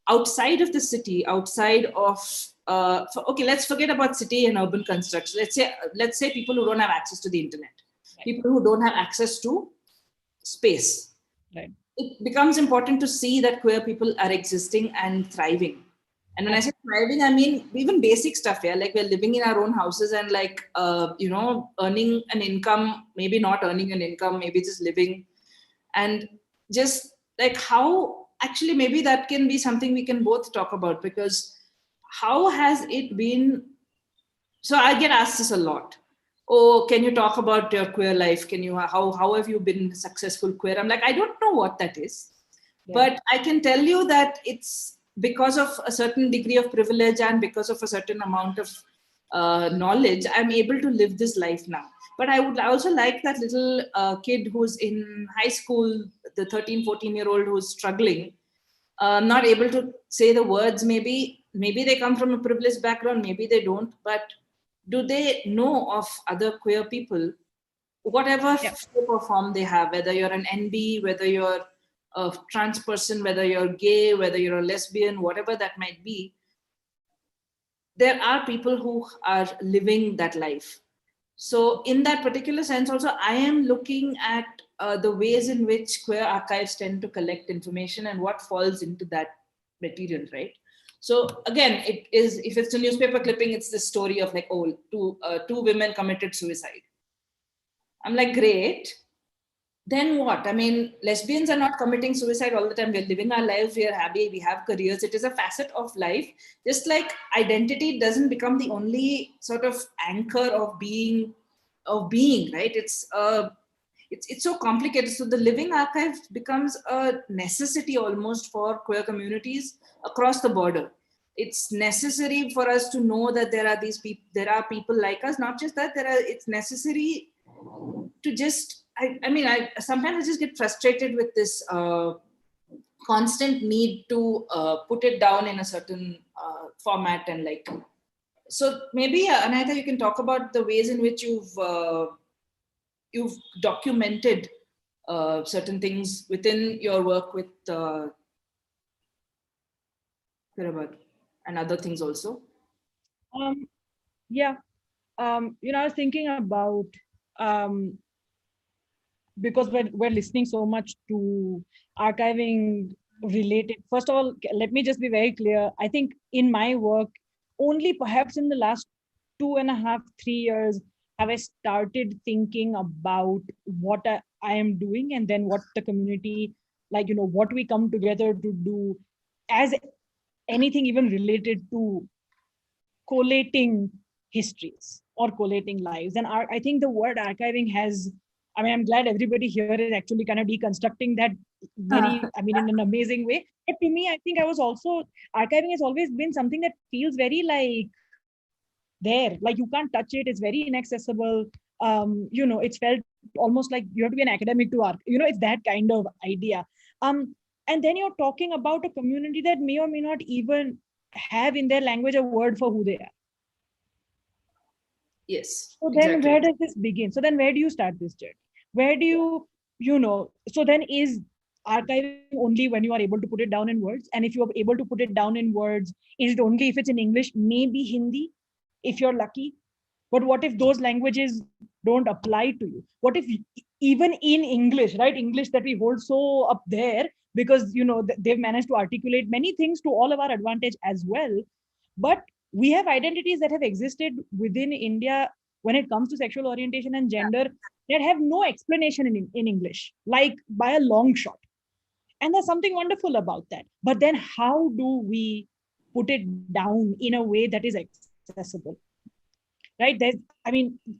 outside of the city, outside of let's forget about city and urban constructs. Let's say people who don't have access to the internet, people who don't have access to space. Right. It becomes important to see that queer people are existing and thriving. And when I say thriving, I mean even basic stuff. Yeah, like we're living in our own houses and like earning an income, maybe not earning an income, maybe just living, and just like how actually maybe that can be something we can both talk about, because how has it been? So I get asked this a lot. Oh, can you talk about your queer life? Can you how have you been successful queer? I'm like, I don't know what that is, but I can tell you that it's because of a certain degree of privilege and because of a certain amount of knowledge, I'm able to live this life now. But I would also like that little kid who's in high school the 13, 14-year-old who's struggling, not able to say the words, maybe they come from a privileged background, maybe they don't, but do they know of other queer people, whatever shape or form they have, whether you're an NB, whether you're a trans person, whether you're gay, whether you're a lesbian, whatever that might be, there are people who are living that life. So in that particular sense also, I am looking at the ways in which queer archives tend to collect information and what falls into that material, right? So again, it is, if it's a newspaper clipping, it's the story of like, oh, two women committed suicide. I'm like, great. Then what? I mean, lesbians are not committing suicide all the time. We're living our lives. We are happy. We have careers. It is a facet of life. Just like identity doesn't become the only sort of anchor of being, right? It's so complicated. So the living archive becomes a necessity almost for queer communities across the border. It's necessary for us to know that there are these people. There are people like us. Not just that. It's necessary to just. I sometimes just get frustrated with this constant need to put it down in a certain format and like. So maybe Anahita, you can talk about the ways in which you've documented certain things within your work with Queerabad and other things also. I was thinking about. Because we're listening so much to archiving related. First of all, let me just be very clear. I think in my work, only perhaps in the last 2.5, 3 years, have I started thinking about what I am doing and then what the community, what we come together to do as anything even related to collating histories or collating lives. And I think the word archiving has, I'm glad everybody here is actually kind of deconstructing that very, in an amazing way. But to me, I think archiving has always been something that feels very like there, like you can't touch it. It's very inaccessible. It's felt almost like you have to be an academic to archive. It's that kind of idea. And then you're talking about a community that may or may not even have in their language a word for who they are. Yes. So then where does this begin? So then where do you start this journey? Where do you, so then is archiving only when you are able to put it down in words? And if you are able to put it down in words, is it only if it's in English, maybe Hindi, if you're lucky? But what if those languages don't apply to you? What if even in English, right? English that we hold so up there because, they've managed to articulate many things to all of our advantage as well. But we have identities that have existed within India when it comes to sexual orientation and gender that have no explanation in English, like by a long shot. And there's something wonderful about that. But then how do we put it down in a way that is accessible? Right?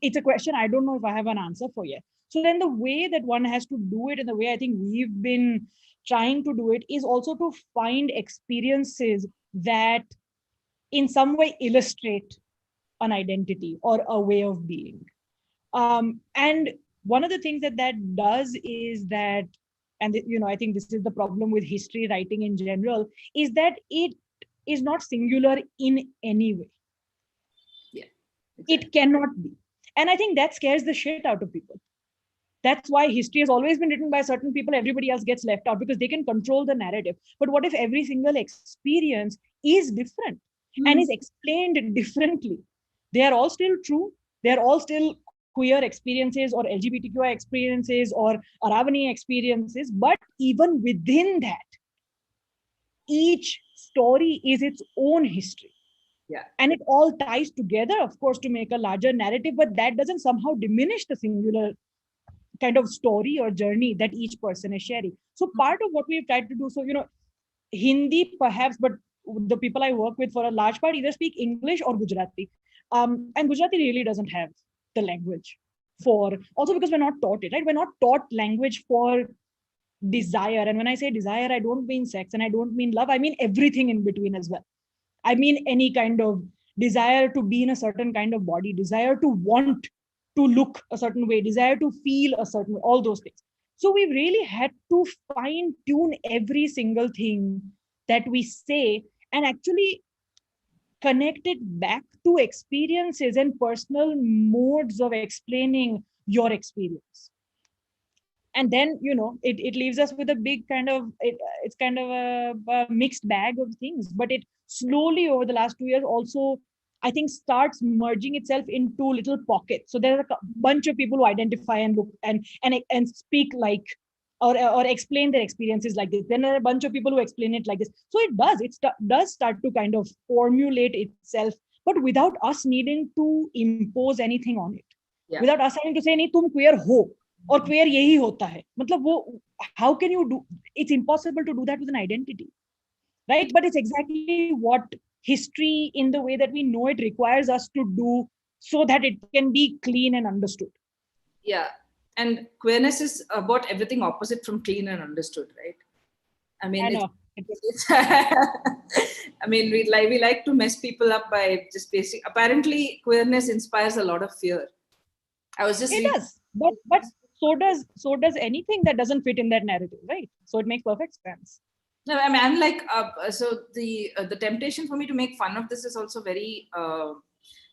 It's a question I don't know if I have an answer for yet. So then the way that one has to do it and the way I think we've been trying to do it is also to find experiences that in some way illustrate an identity or a way of being. And one of the things that does is that, and I think this is the problem with history writing in general, is that it is not singular in any way. Yeah, exactly. It cannot be. And I think that scares the shit out of people. That's why history has always been written by certain people, everybody else gets left out because they can control the narrative. But what if every single experience is different and is explained differently? They are all still true. They are all still queer experiences or LGBTQI experiences or Aravani experiences. But even within that, each story is its own history. Yeah. And it all ties together, of course, to make a larger narrative, but that doesn't somehow diminish the singular kind of story or journey that each person is sharing. So part of what we've tried to do, so, Hindi perhaps, but the people I work with for a large part either speak English or Gujarati. And Gujarati really doesn't have the language for, also because we're not taught it, right? We're not taught language for desire. And when I say desire, I don't mean sex and I don't mean love. I mean everything in between as well. I mean any kind of desire to be in a certain kind of body, desire to want to look a certain way, desire to feel a certain way, all those things. So we really had to fine tune every single thing that we say and actually connect it back to experiences and personal modes of explaining your experience. And then, it leaves us with a big kind of, it's kind of a mixed bag of things, but it slowly over the last 2 years also, I think, starts merging itself into little pockets. So there are a bunch of people who identify and look and speak like, or explain their experiences like this. Then there are a bunch of people who explain it like this. So it does start to kind of formulate itself, but without us needing to impose anything on it. Yeah. Without us having to say, nahi, tum queer ho, or queer yehi hota hai. Matlab how can you do, it's impossible to do that with an identity, right? But it's exactly what history in the way that we know it requires us to do so that it can be clean and understood. Yeah. And queerness is about everything opposite from clean and understood, right? I mean, I mean, we like to mess people up by just basic. Apparently, queerness inspires a lot of fear. I was just. It does, but so does anything that doesn't fit in that narrative, right? So it makes perfect sense. No, I mean, I'm like, so the temptation for me to make fun of this is also very,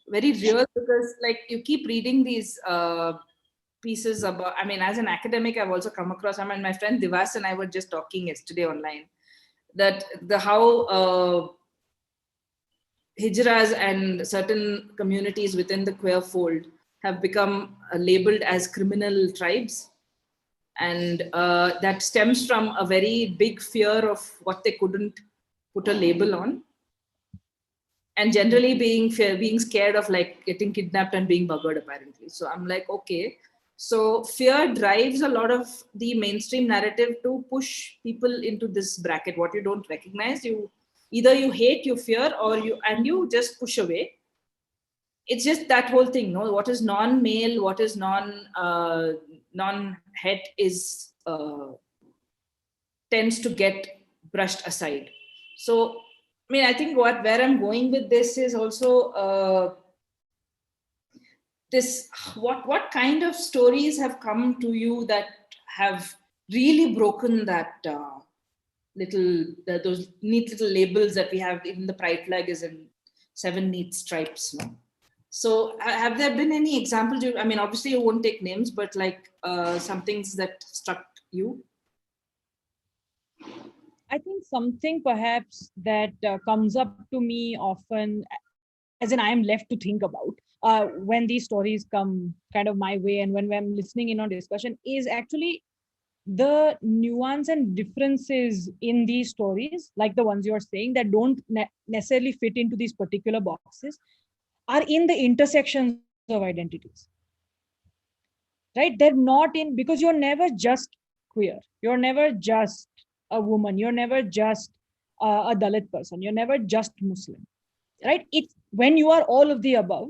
very real, because like you keep reading these pieces about, I mean, as an academic, I've also come across, I mean, my friend Adivasi and I were just talking yesterday online, that how hijras and certain communities within the queer fold have become labeled as criminal tribes. And that stems from a very big fear of what they couldn't put a label on. And generally being scared of like getting kidnapped and being buggered, apparently. So I'm like, okay. So fear drives a lot of the mainstream narrative to push people into this bracket. What you don't recognize, either you hate, you fear, or you just push away. It's just that whole thing, no? What is non-male, what is non-het is tends to get brushed aside. So, I mean, I think where I'm going with this is also this. What kind of stories have come to you that have really broken that those neat little labels that we have? Even the pride flag is in 7 neat stripes, no? So have there been any examples? I mean, obviously you won't take names, but like some things that struck you? I think something perhaps that comes up to me often, as in I am left to think about when these stories come kind of my way and when I'm listening in on discussion, is actually the nuance and differences in these stories, like the ones you're saying, that don't necessarily fit into these particular boxes, are in the intersections of identities, right? They're not in, because you're never just queer, you're never just a woman, you're never just a Dalit person, you're never just Muslim, right? It's when you are all of the above,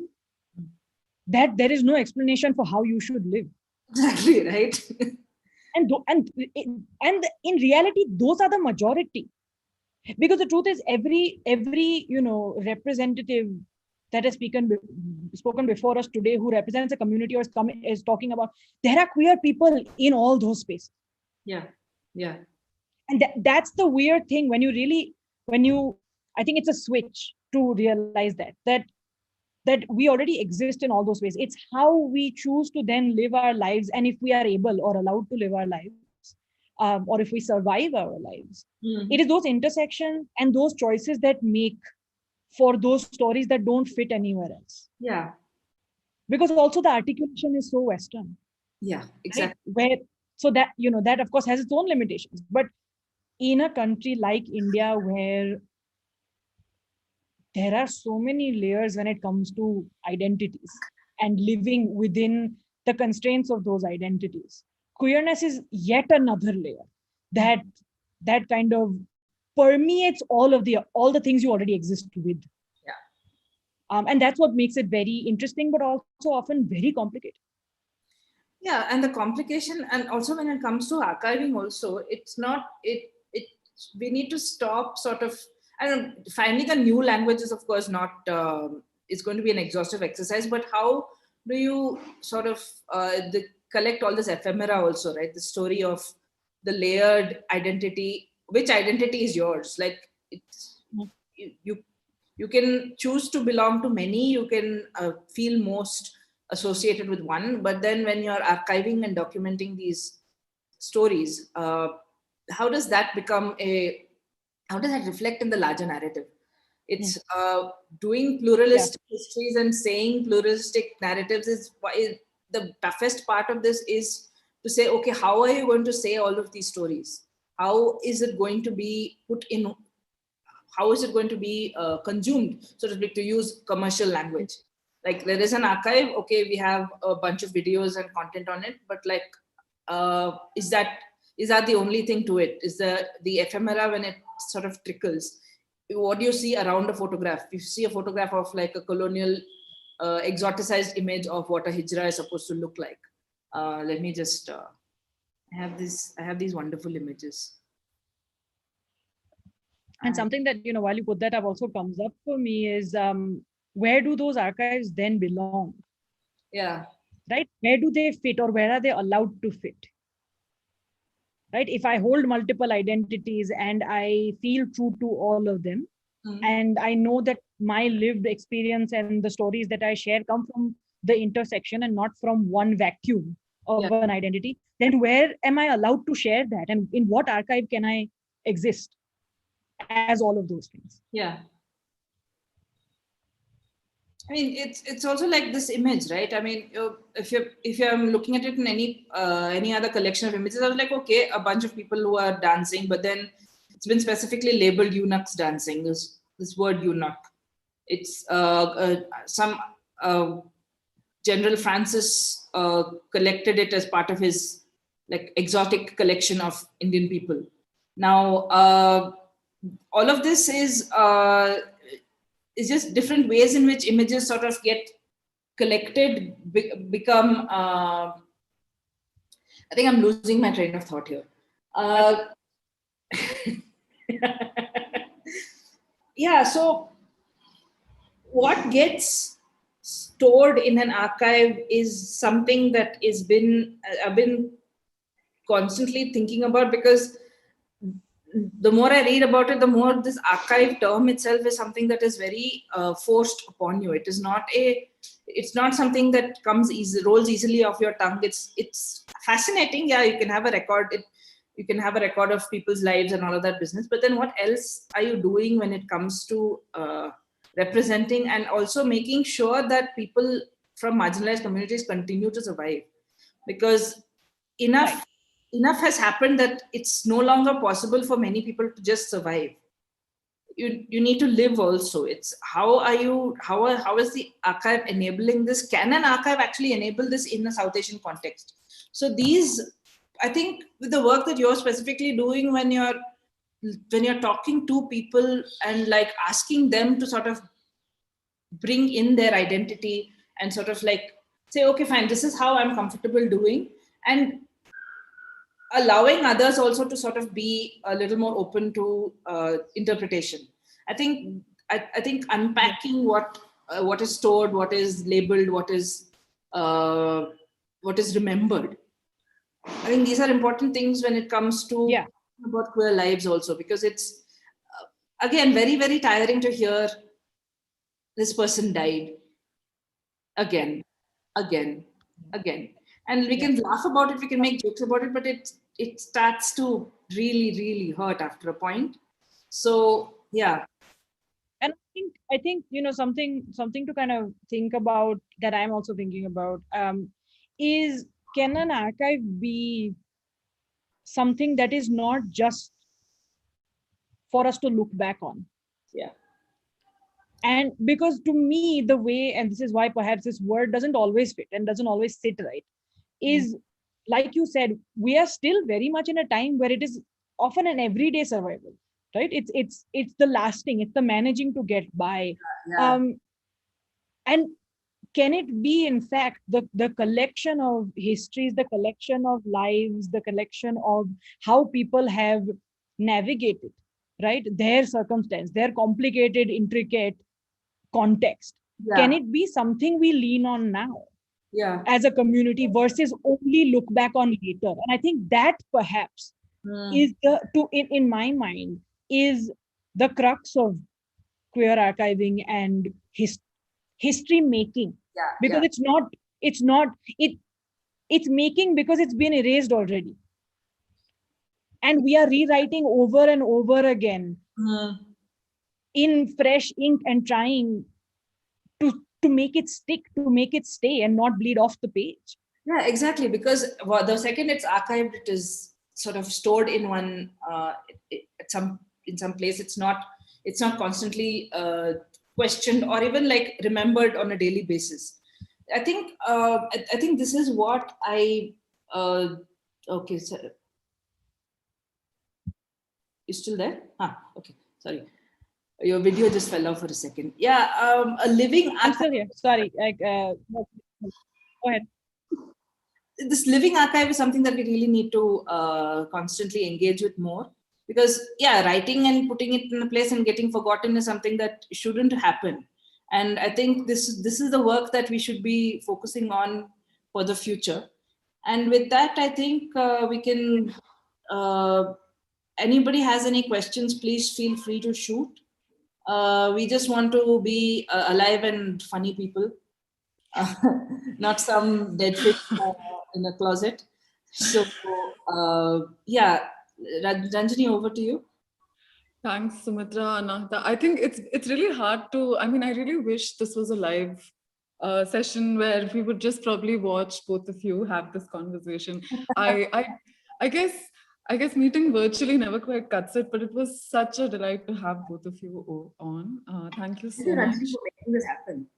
that there is no explanation for how you should live. Exactly, right? and in reality, those are the majority, because the truth is every representative that has spoken before us today, who represents a community or is talking about, there are queer people in all those spaces. Yeah. And that's the weird thing when you I think it's a switch to realize that we already exist in all those ways. It's how we choose to then live our lives, and if we are able or allowed to live our lives, or if we survive our lives. It is those intersections and those choices that make for those stories that don't fit anywhere else. Yeah. Because also the articulation is so Western. Yeah, exactly. Right? So that, that of course has its own limitations. But in a country like India, where there are so many layers when it comes to identities and living within the constraints of those identities, queerness is yet another layer that kind of permeates all the things you already exist with. Yeah. And that's what makes it very interesting, but also often very complicated. Yeah, and the complication, and also when it comes to archiving, also we need to stop sort of. I don't know, finding a new language is of course not. It's going to be an exhaustive exercise, but how do you sort of collect all this ephemera also, right? The story of the layered identity. Which identity is yours? Like it's you can choose to belong to many. You can feel most associated with one, but then when you're archiving and documenting these stories, how does that reflect in the larger narrative? It's doing pluralistic histories and saying pluralistic narratives is why the toughest part of this is to say, okay, how are you going to say all of these stories? How is it going to be put in? How is it going to be consumed, so to speak, to use commercial language? Like there is an archive, okay, we have a bunch of videos and content on it, but like, is that the only thing to it? Is the ephemera when it sort of trickles? What do you see around a photograph? You see a photograph of like a colonial exoticized image of what a hijra is supposed to look like. Let me just, I have these wonderful images. And something that, while you put that up also comes up for me is, where do those archives then belong? Yeah. Right? Where do they fit, or where are they allowed to fit? Right? If I hold multiple identities and I feel true to all of them, and I know that my lived experience and the stories that I share come from the intersection and not from one vacuum of an identity, then where am I allowed to share that? And in what archive can I exist as all of those things? Yeah. I mean, it's also like this image, right? I mean, if you're looking at it in any other collection of images, I was like, okay, a bunch of people who are dancing, but then it's been specifically labeled eunuchs dancing. This word eunuch. It's some General Francis collected it as part of his like exotic collection of Indian people. Now, all of this is just different ways in which images sort of get collected, become, I think I'm losing my train of thought here. Yeah, so what gets stored in an archive is something that I've been constantly thinking about, because the more I read about it, the more this archive term itself is something that is very forced upon you. It's not something that rolls easily off your tongue. It's fascinating. Yeah, you can have a record. You can have a record of people's lives and all of that business. But then what else are you doing when it comes to representing and also making sure that people from marginalized communities continue to survive? Because enough has happened that it's no longer possible for many people to just survive. You need to live also. It's how is the archive enabling this? Can an archive actually enable this in a South Asian context? So I think with the work that you're specifically doing when you're talking to people and like asking them to sort of bring in their identity and sort of like say, okay, fine, this is how I'm comfortable doing, and allowing others also to sort of be a little more open to interpretation. I think unpacking what is stored, what is labeled, what is remembered. I think these are important things when it comes to about queer lives also, because it's again very, very tiring to hear this person died again. And we can laugh about it, we can make jokes about it, but it starts to really, really hurt after a point. So yeah. And I think something to kind of think about that I'm also thinking about is, can an archive be something that is not just for us to look back on? Yeah. And because to me, the way, and this is why perhaps this word doesn't always fit and doesn't always sit right, is like you said, we are still very much in a time where it is often an everyday survival, right? It's the lasting, it's the managing to get by. Yeah. And can it be, in fact, the collection of histories, the collection of lives, the collection of how people have navigated, right, their circumstance, their complicated, intricate context? Yeah. Can it be something we lean on now? as a community versus only look back on later. And I think that perhaps is in my mind, is the crux of queer archiving and history making. Because it's making because it's been erased already. And we are rewriting over and over again in fresh ink and trying to make it stick, to make it stay and not bleed off the page. Yeah, exactly. Because the second it's archived, it is sort of stored in one in some place. It's not constantly questioned or even like remembered on a daily basis. I think this is what I okay. So, you still there? Okay. Sorry. Your video just fell off for a second. Yeah, a living. I'm still here. Sorry. Go ahead. This living archive is something that we really need to constantly engage with more, because writing and putting it in a place and getting forgotten is something that shouldn't happen. And I think this is the work that we should be focusing on for the future. And with that, I think we can. Anybody has any questions, please feel free to shoot. We just want to be alive and funny people, not some dead fish in a closet. So Ranjani, over to you. Thanks, Sumitra, Anahita. I think it's really hard to, I really wish this was a live session where we would just probably watch both of you have this conversation. I guess meeting virtually never quite cuts it, but it was such a delight to have both of you on. Thank you so much for making this happen.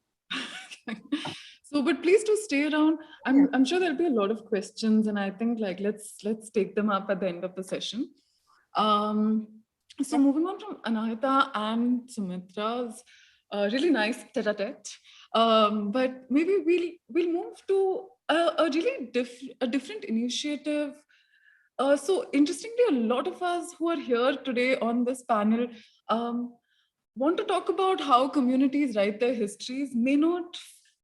So, but please do stay around. I'm sure there'll be a lot of questions, and I think like let's take them up at the end of the session. So moving on from Anahita and Sumitra's really nice tete-a-tete, but maybe we'll move to a really different initiative. So interestingly, a lot of us who are here today on this panel want to talk about how communities write their histories.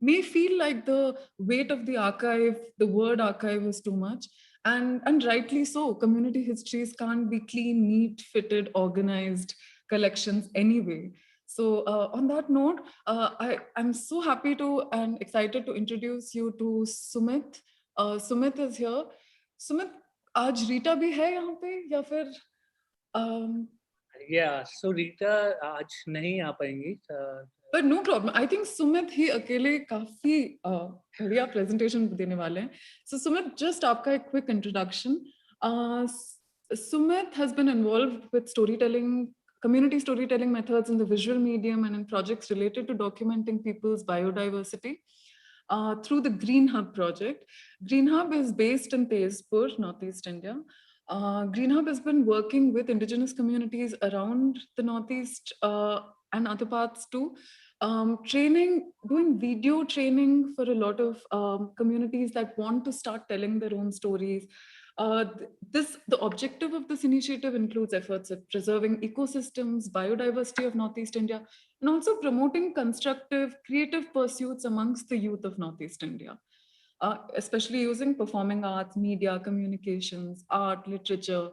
May feel like the weight of the archive, the word archive is too much. And rightly so. Community histories can't be clean, neat, fitted, organized collections anyway. So on that note, I'm so happy to and excited to introduce you to Sumit. Sumit is here. Sumit, आज रीटा भी है यहाँ पे या फिर so Rita आज नहीं आ पाएंगी. But no problem. I think Sumit ही अकेले काफी बढ़िया presentation देने वाले हैं. So Sumit, just आपका एक quick introduction. Sumit has been involved with storytelling, community storytelling methods in the visual medium and in projects related to documenting people's biodiversity through the Green Hub project. Green Hub is based in Tezpur, Northeast India. Green Hub has been working with indigenous communities around the Northeast and other parts too. Doing video training for a lot of communities that want to start telling their own stories. The objective of this initiative includes efforts at preserving ecosystems, biodiversity of Northeast India, and also promoting constructive, creative pursuits amongst the youth of Northeast India, especially using performing arts, media, communications, art, literature.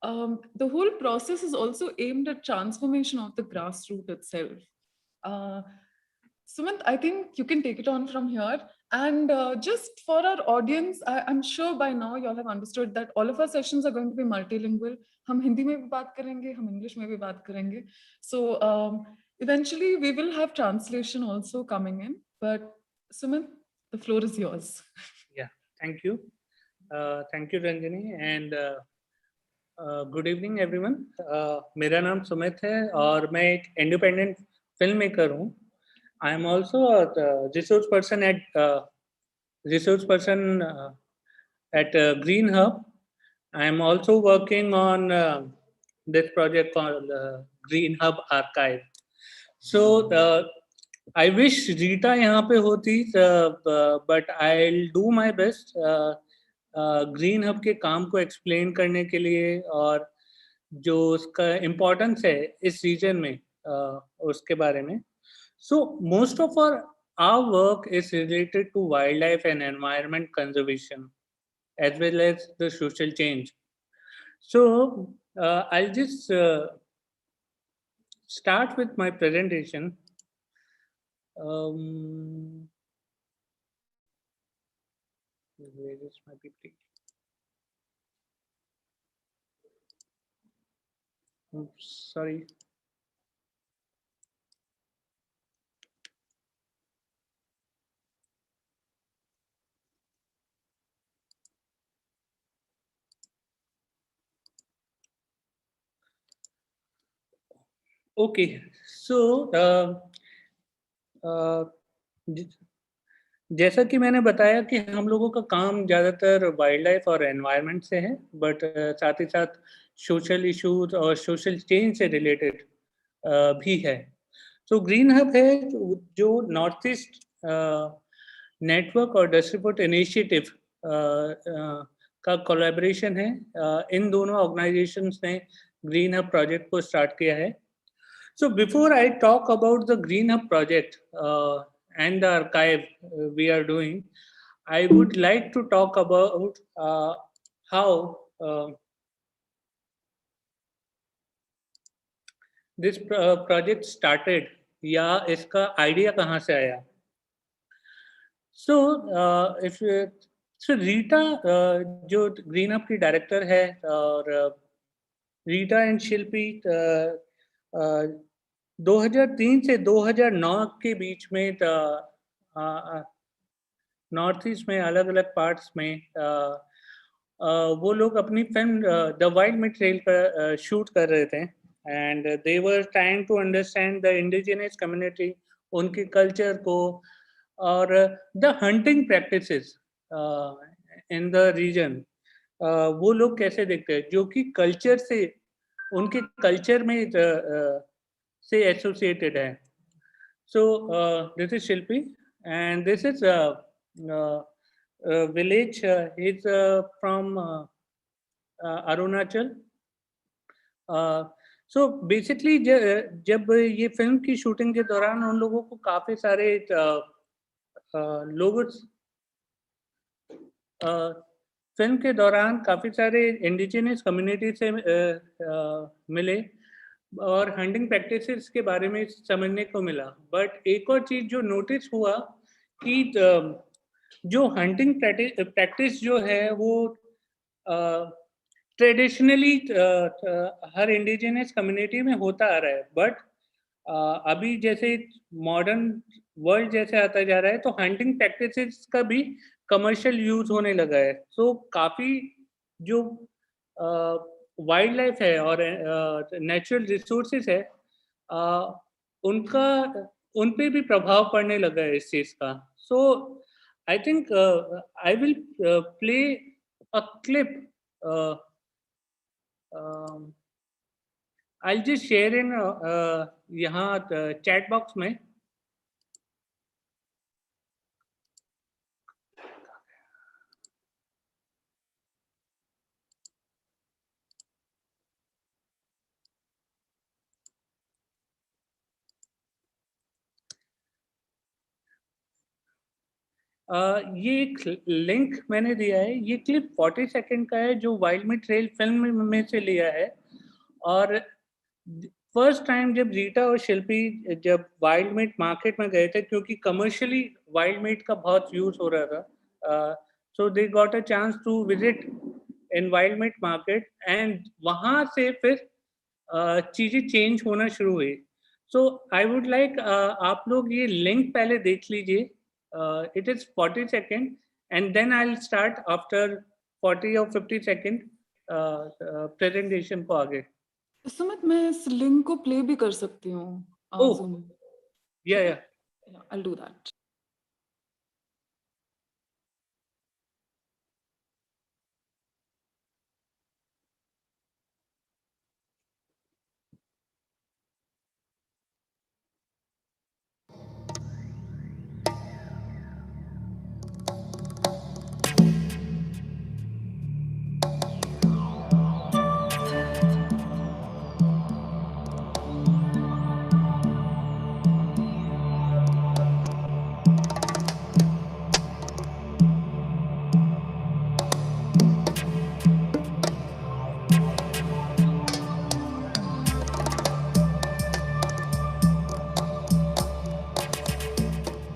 The whole process is also aimed at transformation of the grassroots itself. Sumit, I think you can take it on from here. And just for our audience, I'm sure by now you all have understood that all of our sessions are going to be multilingual. हम हिंदी में भी बात करेंगे, हम English में भी बात करेंगे. So eventually we will have translation also coming in. But Sumit, the floor is yours. Yeah, thank you. Thank you, Ranjani. And good evening, everyone. मेरा नाम सुमित है और मैं एक independent filmmaker हूँ. I am also a resource person at Green Hub. I am also working on this project called Green Hub Archive. So I wish Rita यहाँ पे होती, but I'll do my best Green Hub के काम को explain करने के लिए और जो उसका importance है इस region में उसके बारे में. So most of our our work is related to wildlife and environment conservation, as well as the social change. So I'll just start with my presentation. Where is my PPT? Oops, sorry. Okay, so जैसा कि मैंने बताया कि हम लोगों का काम ज़्यादातर वाइल्ड लाइफ और एनवायरनमेंट से है, बट साथ ही साथ सोशल इश्यूज और सोशल चेंज से रिलेटेड भी है. तो ग्रीन हब है जो नॉर्थ ईस्ट नेटवर्क और डिस्ट्रीब्यूट इनिशिएटिव का कोलैबोरेशन है. इन दोनों ऑर्गेनाइजेशंस ने ग्रीन हब प्रोजेक्ट को स्टार्ट किया है. So before I talk about the Green Hub project and the archive we are doing, I would like to talk about how this project started, या इसका idea कहाँ से आया. So so Rita जो Green Hub की director है, और Rita and Shilpi 2003 से 2009 के बीच में नॉर्थ ईस्ट में अलग अलग पार्ट्स में वो लोग अपनी फिल्म द वाइल्ड मटेरियल पर शूट कर रहे थे. And they were trying to understand the indigenous community, उनके कल्चर को, और the hunting practices in the region. वो लोग कैसे देखते हैं जो कि कल्चर से, उनके कल्चर में से associated hai. So this is Shilpi, and this is village. He's from Arunachal. So basically जब ये फिल्म की शूटिंग के दौरान उन लोगों को काफी सारे लोगों, फिल्म के दौरान काफी सारे इंडिजिनस कम्युनिटी से मिले और हंटिंग प्रैक्टिसेस के बारे में समझने को मिला. बट एक और चीज जो नोटिस हुआ कि जो हंटिंग प्रैक्टिस जो है वो ट्रेडिशनली हर इंडिजिनस कम्युनिटी में होता आ रहा है, बट अभी जैसे मॉडर्न वर्ल्ड जैसे आता जा रहा है तो हंटिंग प्रैक्टिसेस का भी कमर्शियल यूज होने लगा है. तो काफी जो वाइल्ड लाइफ है और नेचुरल रिसोर्सेज है उनका उन पे भी प्रभाव पड़ने लगा है इस चीज का. So I think I will play a clip. I just share in यहाँ चैट बॉक्स में. ये एक लिंक मैंने दिया है. ये क्लिप 40 सेकंड का है जो वाइल्ड मीट ट्रेल फिल्म में से लिया है. और फर्स्ट टाइम जब रीटा और शिल्पी जब वाइल्ड मीट मार्केट में गए थे, क्योंकि कमर्शियली वाइल्ड मीट का बहुत यूज हो रहा था, so they got a chance to visit in wild meat market and वहाँ से फिर चीज़ें चेंज होना शुरू हुई. सो आई वुड लाइक आप लोग ये लिंक पहले देख लीजिए. It is 40 seconds, and then I'll start after 40 or 50 second presentation को आगे. सुमित, मैं इस लिंक को प्ले भी कर सकती हूँ. Yeah, I'll do that.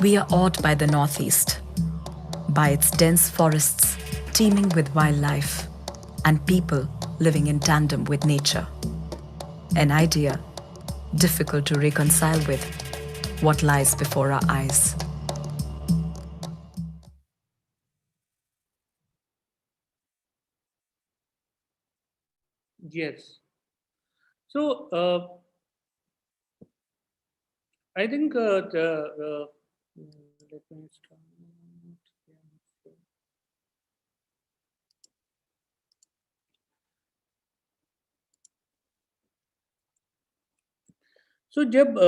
We are awed by the Northeast, by its dense forests teeming with wildlife and people living in tandem with nature. An idea difficult to reconcile with what lies before our eyes. Yes. So I think let me start. So जब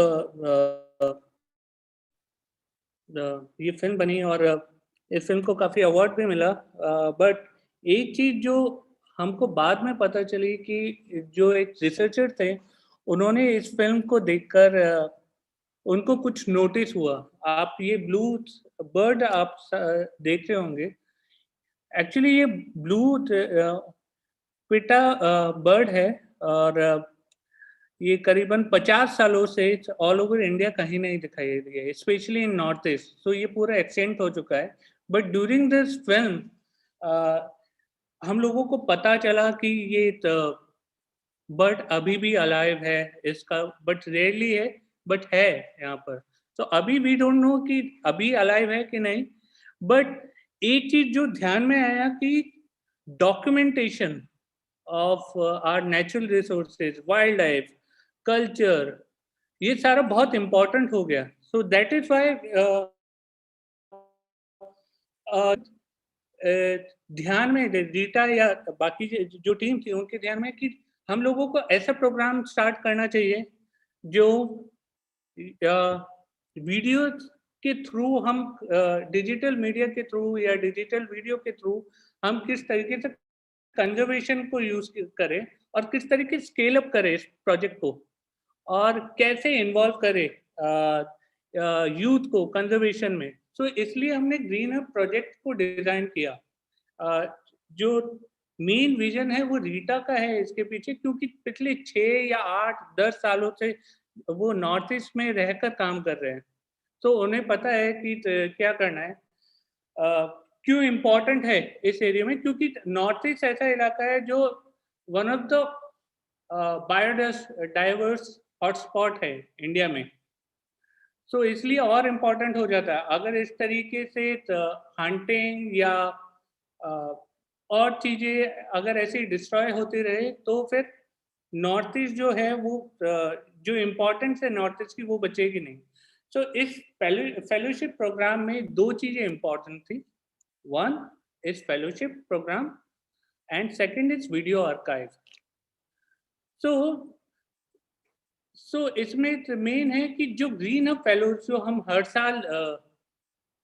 ये film बनी और इस film को काफी award भी मिला, but एक चीज जो हमको बाद में पता चली कि जो एक रिसर्चर थे उन्होंने इस फिल्म को देखकर उनको कुछ नोटिस हुआ। आप ये ब्लू बर्ड आप देख रहे होंगे, एक्चुअली ये ब्लू पिटा बर्ड है और ये करीबन 50 सालों से ऑल ओवर इंडिया कहीं नहीं दिखाई दिया है, स्पेशली इन नॉर्थ ईस्ट। सो ये पूरा एक्सटेंट हो चुका है। बट ड्यूरिंग दिस फिल्म हम लोगों को पता चला कि ये बर्ड अभी भी अलाइव है इसका, बट रेयरली है, बट है यहाँ पर। तो अभी वी डोंट नो कि अभी अलाइव है कि नहीं। बट एक चीज जो ध्यान में आया कि documentation of our natural resources, wildlife, culture, ये सारा बहुत इम्पोर्टेंट हो गया। सो दैट इज वाई ध्यान में रीटा या बाकी जो टीम थी उनके ध्यान में कि हम लोगों को ऐसा प्रोग्राम स्टार्ट करना चाहिए जो वीडियो के थ्रू हम डिजिटल मीडिया के थ्रू या डिजिटल वीडियो के थ्रू हम किस तरीके से कंजर्वेशन को यूज करें और किस तरीके से स्केल अप करें इस प्रोजेक्ट को और कैसे इन्वॉल्व करें यूथ को कंजर्वेशन में। सो इसलिए हमने ग्रीन हब प्रोजेक्ट को डिजाइन किया। जो मेन विजन है वो रीटा का है इसके पीछे, क्योंकि पिछले 6 या 8, 10 सालों से वो नॉर्थ ईस्ट में रहकर काम कर रहे हैं। तो उन्हें पता है कि क्या करना है, क्यों इम्पोर्टेंट है इस एरिया में, क्योंकि नॉर्थ ईस्ट ऐसा इलाका है जो one of the biodiverse hotspot है इंडिया में। सो इसलिए और इम्पोर्टेंट हो जाता है। अगर इस तरीके से हंटिंग या और चीज़ें अगर ऐसे डिस्ट्रॉय होती रहे तो फिर नॉर्थ ईस्ट जो है वो जो इम्पोर्टेंस है नॉर्थ ईस्ट की वो बचेगी नहीं। सो इस फेलोशिप प्रोग्राम में 2 चीज़ें इम्पोर्टेंट थी। One is fellowship program and second is video archive. So इसमें मेन है कि जो ग्रीन हब फेलोज जो हम हर साल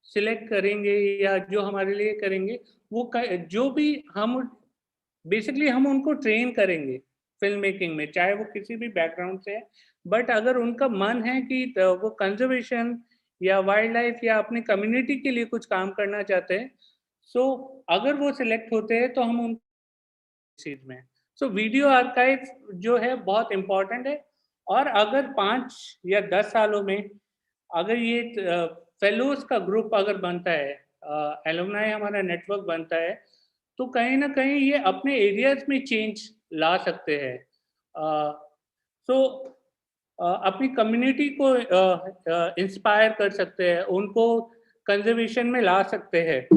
सिलेक्ट करेंगे या जो हमारे लिए करेंगे, वो जो भी हम बेसिकली हम उनको ट्रेन करेंगे फिल्म मेकिंग में, चाहे वो किसी भी बैकग्राउंड से है। बट अगर उनका मन है कि वो कंजर्वेशन या वाइल्ड लाइफ या अपनी कम्युनिटी के लिए कुछ काम करना चाहते हैं, सो अगर वो सिलेक्ट होते हैं तो हम उन चीज में। सो वीडियो आर्काइव जो है बहुत इम्पोर्टेंट है। और अगर 5 या 10 सालों में अगर ये फेलोज का ग्रुप अगर बनता है, एलुमनाई हमारा नेटवर्क बनता है, तो कहीं ना कहीं ये अपने एरियाज में चेंज ला सकते हैं। अपनी कम्युनिटी को इंस्पायर कर सकते हैं, उनको कंजर्वेशन में ला सकते हैं।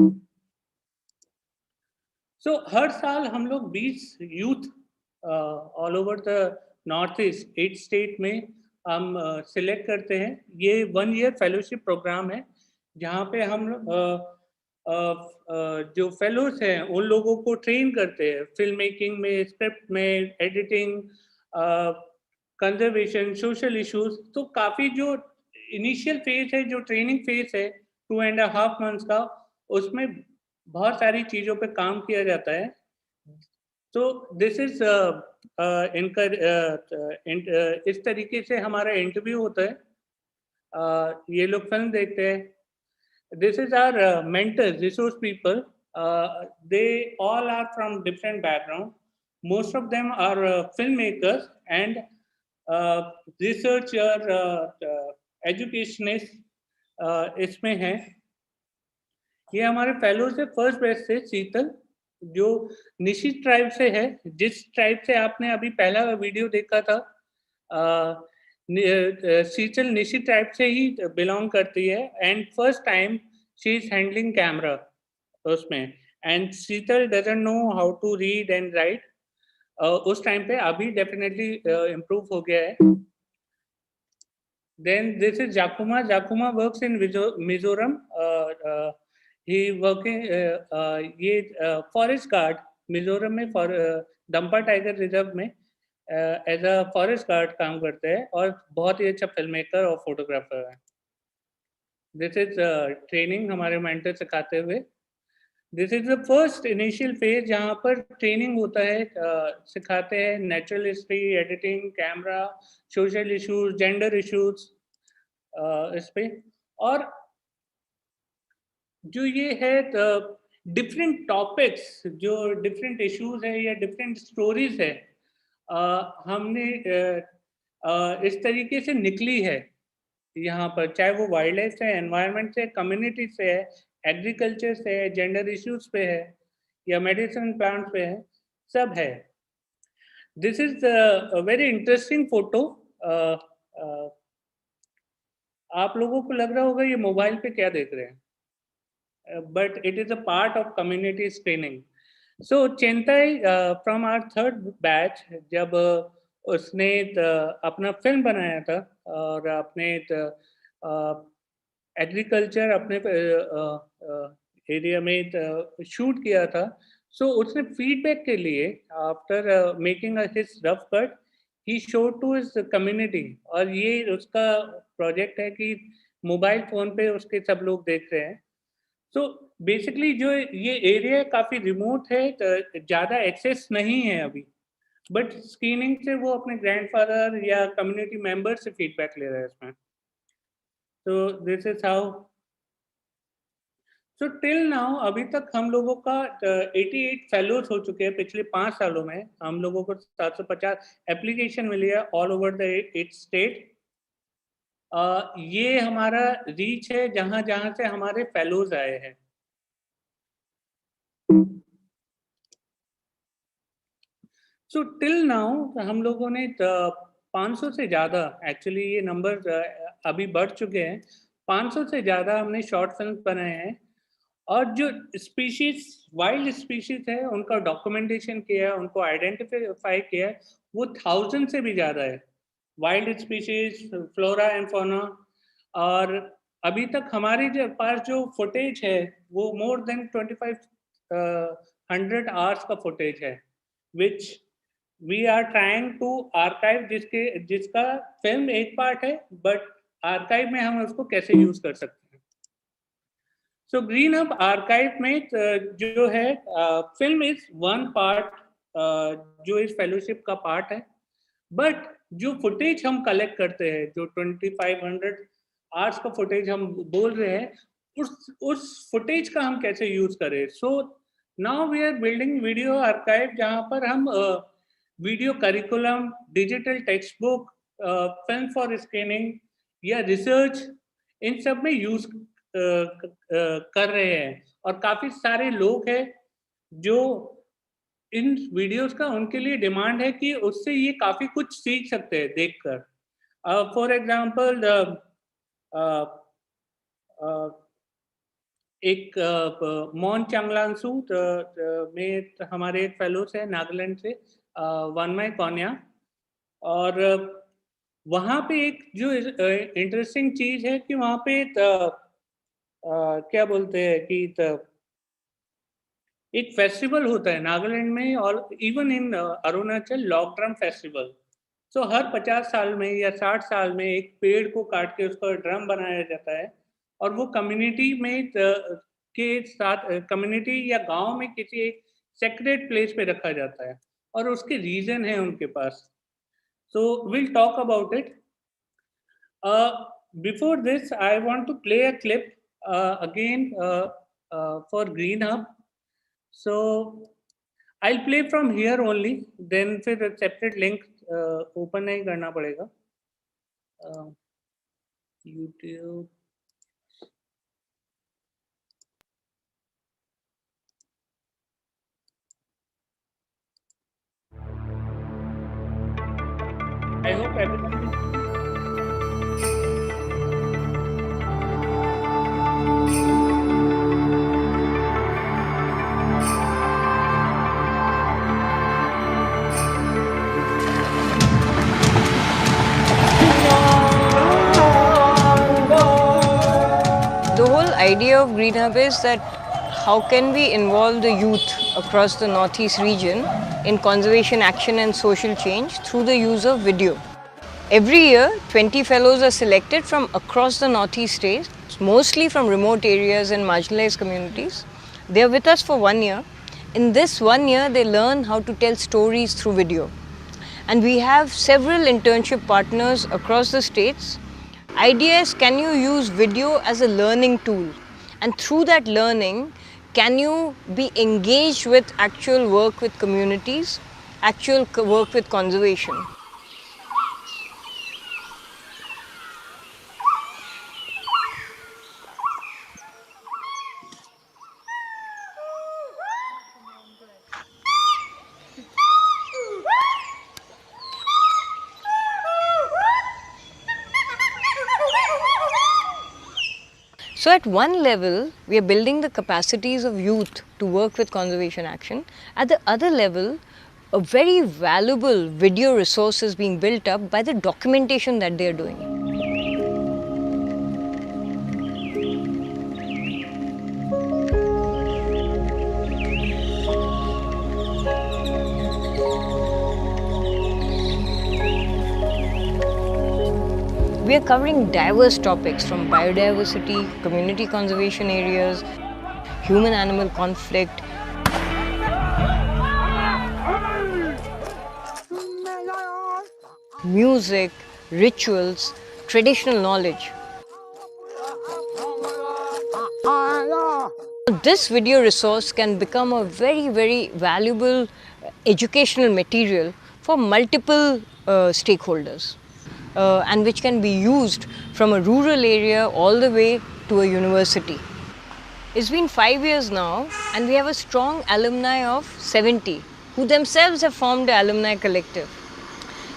हर साल हम लोग 20 youth all over the north east 8 state में हम सिलेक्ट करते हैं। ये 1 ईयर फेलोशिप प्रोग्राम है जहाँ पे हम जो फेलोज हैं उन लोगों को ट्रेन करते हैं फिल्म मेकिंग में, स्क्रिप्ट में, एडिटिंग, कंजर्वेशन, सोशल इश्यूज। तो काफ़ी जो इनिशियल फेज है, जो ट्रेनिंग फेज है 2.5 मंथ्स का, उसमें बहुत सारी चीज़ों पे काम किया जाता है। तो दिस इज इस तरीके से हमारा इंटरव्यू होता है। ये लोग फिल्म देखते हैं। This is our mentors, resource people. They all are from different background. Most of them are filmmakers and researcher, educationists. इसमें है। ये हमारे फेलो से फर्स्ट बैच से शीतल, जो निशी ट्राइब से है, जिस ट्राइब से आपने अभी पहला वीडियो देखा था, शीतल निशी ट्राइब से ही बिलोंग करती है। And first time she is handling camera उसमें, and Sheetal doesn't know how to read and write. उस टाइम पे, अभी डेफिनेटली इम्प्रूव हो गया है। Then this is Jakuma. Jakuma works in Mizoram. He working ये forest guard मिजोरम में दम्पा टाइगर रिजर्व में एज अ फॉरेस्ट गार्ड काम करते हैं, और बहुत ही अच्छा फिल्म मेकर और फोटोग्राफर है। दिस इज ट्रेनिंग हमारे मेंटर सिखाते हुए। This is the first initial phase जहाँ पर ट्रेनिंग होता है, सिखाते हैं natural history, editing, camera, social issues, gender issues इस पे। और जो ये है डिफरेंट टॉपिक्स, जो डिफरेंट इश्यूज है या डिफरेंट स्टोरीज है, हमने इस तरीके से निकली है यहाँ पर, चाहे वो वाइल्ड लाइफ से, एनवायरनमेंट से, कम्युनिटी से है, एग्रीकल्चर से है, जेंडर इश्यूज पे है, या मेडिसिन प्लांट पे है, सब है। This is a very interesting photo. आप लोगों को लग रहा होगा ये मोबाइल पे क्या देख रहे हैं, but it is a part of community training. So Chentai from our third batch, जब उसने अपना फिल्म बनाया था और अपने एग्रीकल्चर अपने एरिया में शूट किया था, सो उसने फीडबैक के लिए after making his rough cut ही शोड टू हिज कम्युनिटी, और ये उसका प्रोजेक्ट है कि मोबाइल फोन पे उसके सब लोग देख रहे हैं। सो बेसिकली जो ये एरिया काफ़ी रिमोट है, ज़्यादा एक्सेस नहीं है अभी, बट स्क्रीनिंग से वो अपने ग्रैंडफादर या कम्युनिटी मेंबर से फीडबैक ले रहे हैं इसमें। तो this is how. So till now अभी तक हम लोगों का 88 फेलोज हो चुके हैं। पिछले 5 सालों में हम लोगों को 750 एप्लीकेशन मिली है ऑल ओवर द 8 स्टेट। ये हमारा रीच है जहां जहां से हमारे फेलोज आए हैं। सो टिल नाउ हम लोगों ने 500 से ज़्यादा, एक्चुअली ये नंबर अभी बढ़ चुके हैं, 500 से ज़्यादा हमने शॉर्ट फिल्म बनाए हैं। और जो स्पीशीज, वाइल्ड स्पीशीज है, उनका डॉक्यूमेंटेशन किया है, उनको आइडेंटिफाई किया है, वो 1000 से भी ज़्यादा है wild species, flora and fauna. और अभी तक हमारे पास जो फुटेज है वो मोर देन 2500 आवर्स का फुटेज है, which we are trying to archive, जिसका फिल्म एक पार्ट है, बट आर्काइव में हम उसको कैसे यूज कर सकते हैं। सो ग्रीन हब आर्काइव में जो है फिल्म इज वन पार्ट, जो इस फेलोशिप का पार्ट है, बट जो फुटेज हम कलेक्ट करते हैं, जो 2500 आवर्स का फुटेज हम बोल रहे हैं, उस फुटेज का हम कैसे यूज करें। So now we are building video archive, जहाँ पर हम video curriculum, digital textbook, film for scanning या रिसर्च, इन सब में यूज कर रहे हैं। और काफ़ी सारे लोग हैं जो इन वीडियोस का, उनके लिए डिमांड है कि उससे ये काफ़ी कुछ सीख सकते हैं देखकर। फॉर एग्जांपल एक मॉन चांगलांसू में हमारे एक फेलोस है नागालैंड से, वनमय कौन्या, और वहाँ पे एक जो इंटरेस्टिंग चीज़ है कि वहाँ पे क्या बोलते हैं कि एक फेस्टिवल होता है नागालैंड में, और even in Arunachal, log drum festival. So हर 50 साल में या 60 साल में एक पेड़ को काट के उसका ड्रम बनाया जाता है, और वो कम्युनिटी में के साथ, कम्युनिटी या गांव में किसी एक सेक्रेट प्लेस पे रखा जाता है, और उसके रीजन है उनके पास। So will talk about it. Before this I want to play a clip again for Green Hub. So I'll play from here only, then फिर separate link open नहीं करना पड़ेगा। YouTube I hope everyone. The whole idea of Green Hub is that how can we involve the youth across the Northeast region in conservation action and social change through the use of video. Every year, 20 fellows are selected from across the Northeast states, mostly from remote areas and marginalized communities. They are with us for 1 year. In this 1 year, they learn how to tell stories through video. And we have several internship partners across the states. Idea is, can you use video as a learning tool? And through that learning, can you be engaged with actual work with communities, actual work with conservation? So at one level, we are building the capacities of youth to work with conservation action. At the other level, a very valuable video resource is being built up by the documentation that they are doing. We are covering diverse topics from biodiversity, community conservation areas, human-animal conflict, music, rituals, traditional knowledge. This video resource can become a very, very valuable educational material for multiple stakeholders. And which can be used from a rural area all the way to a university. It's been 5 years now, and we have a strong alumni of 70 who themselves have formed an alumni collective.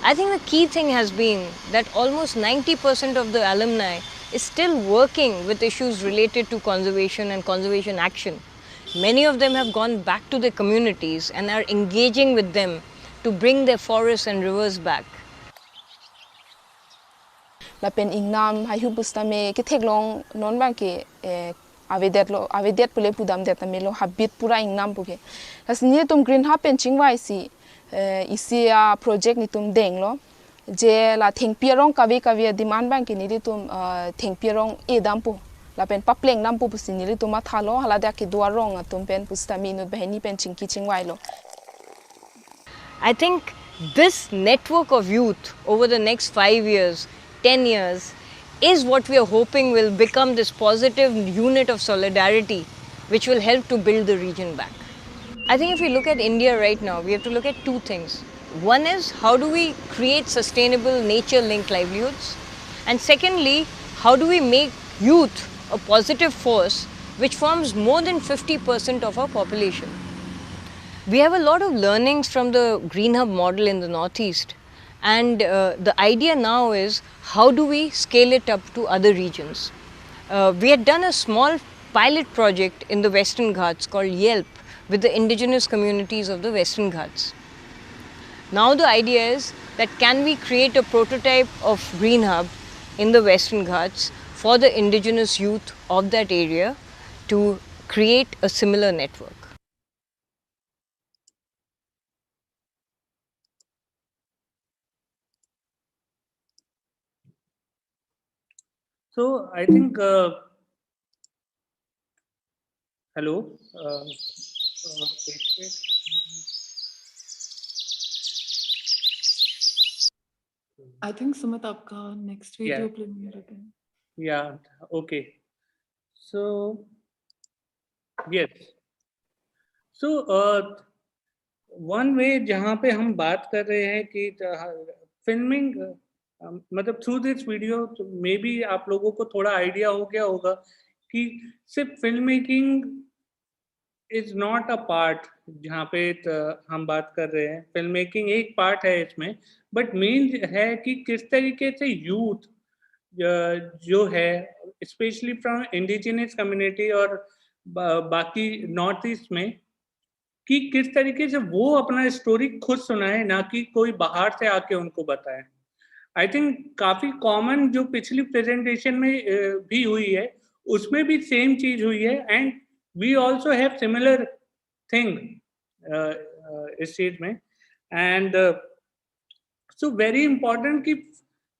I think the key thing has been that almost 90% of the alumni is still working with issues related to conservation and conservation action. Many of them have gone back to their communities and are engaging with them to bring their forests and rivers back. Lapen ingnam hayu bustame ke theklong non bang ke avedet pule pudam deta melo habit pura ingnam puke hasni tum green hub pen chingwai si isia project ni tum denglo je la thengpierong kavi demand bang ke ni tum thengpierong edam pu lapen papleng nam pu pusini li tum thalo hala da ke duarong tum pen pustami nu behni pen chingki chingwai lo. I think this network of youth over the next 5 years 10 years is what we are hoping will become this positive unit of solidarity which will help to build the region back. I think if we look at India right now, we have to look at two things. One is, how do we create sustainable nature-linked livelihoods? And secondly, how do we make youth a positive force which forms more than 50% of our population? We have a lot of learnings from the Green Hub model in the Northeast. And the idea now is, how do we scale it up to other regions? We had done a small pilot project in the Western Ghats called YELP with the indigenous communities of the Western Ghats. Now the idea is that can we create a prototype of Green Hub in the Western Ghats for the indigenous youth of that area to create a similar network. So I think, hello. I think Sumit, आपका next video play again. Yeah. Okay. So yes. So one way जहाँ पे हम बात कर रहे हैं कि filming मतलब through this video may be आप लोगों को थोड़ा आइडिया हो गया होगा कि सिर्फ film making is not a part जहाँ पे हम बात कर रहे हैं. फिल्म मेकिंग एक पार्ट है इसमें, बट मेन है कि किस तरीके से यूथ जो है स्पेशली फ्रॉम इंडिजिनियस कम्युनिटी और बाकी नॉर्थ ईस्ट में, कि किस तरीके से वो अपना स्टोरी खुद सुनाए, ना कि कोई बाहर से आके उनको बताए. आई थिंक काफी कॉमन जो पिछली प्रेजेंटेशन में भी हुई है उसमें भी सेम चीज हुई है, and we also have similar thing इस चीज में. एंड सो वेरी इंपॉर्टेंट कि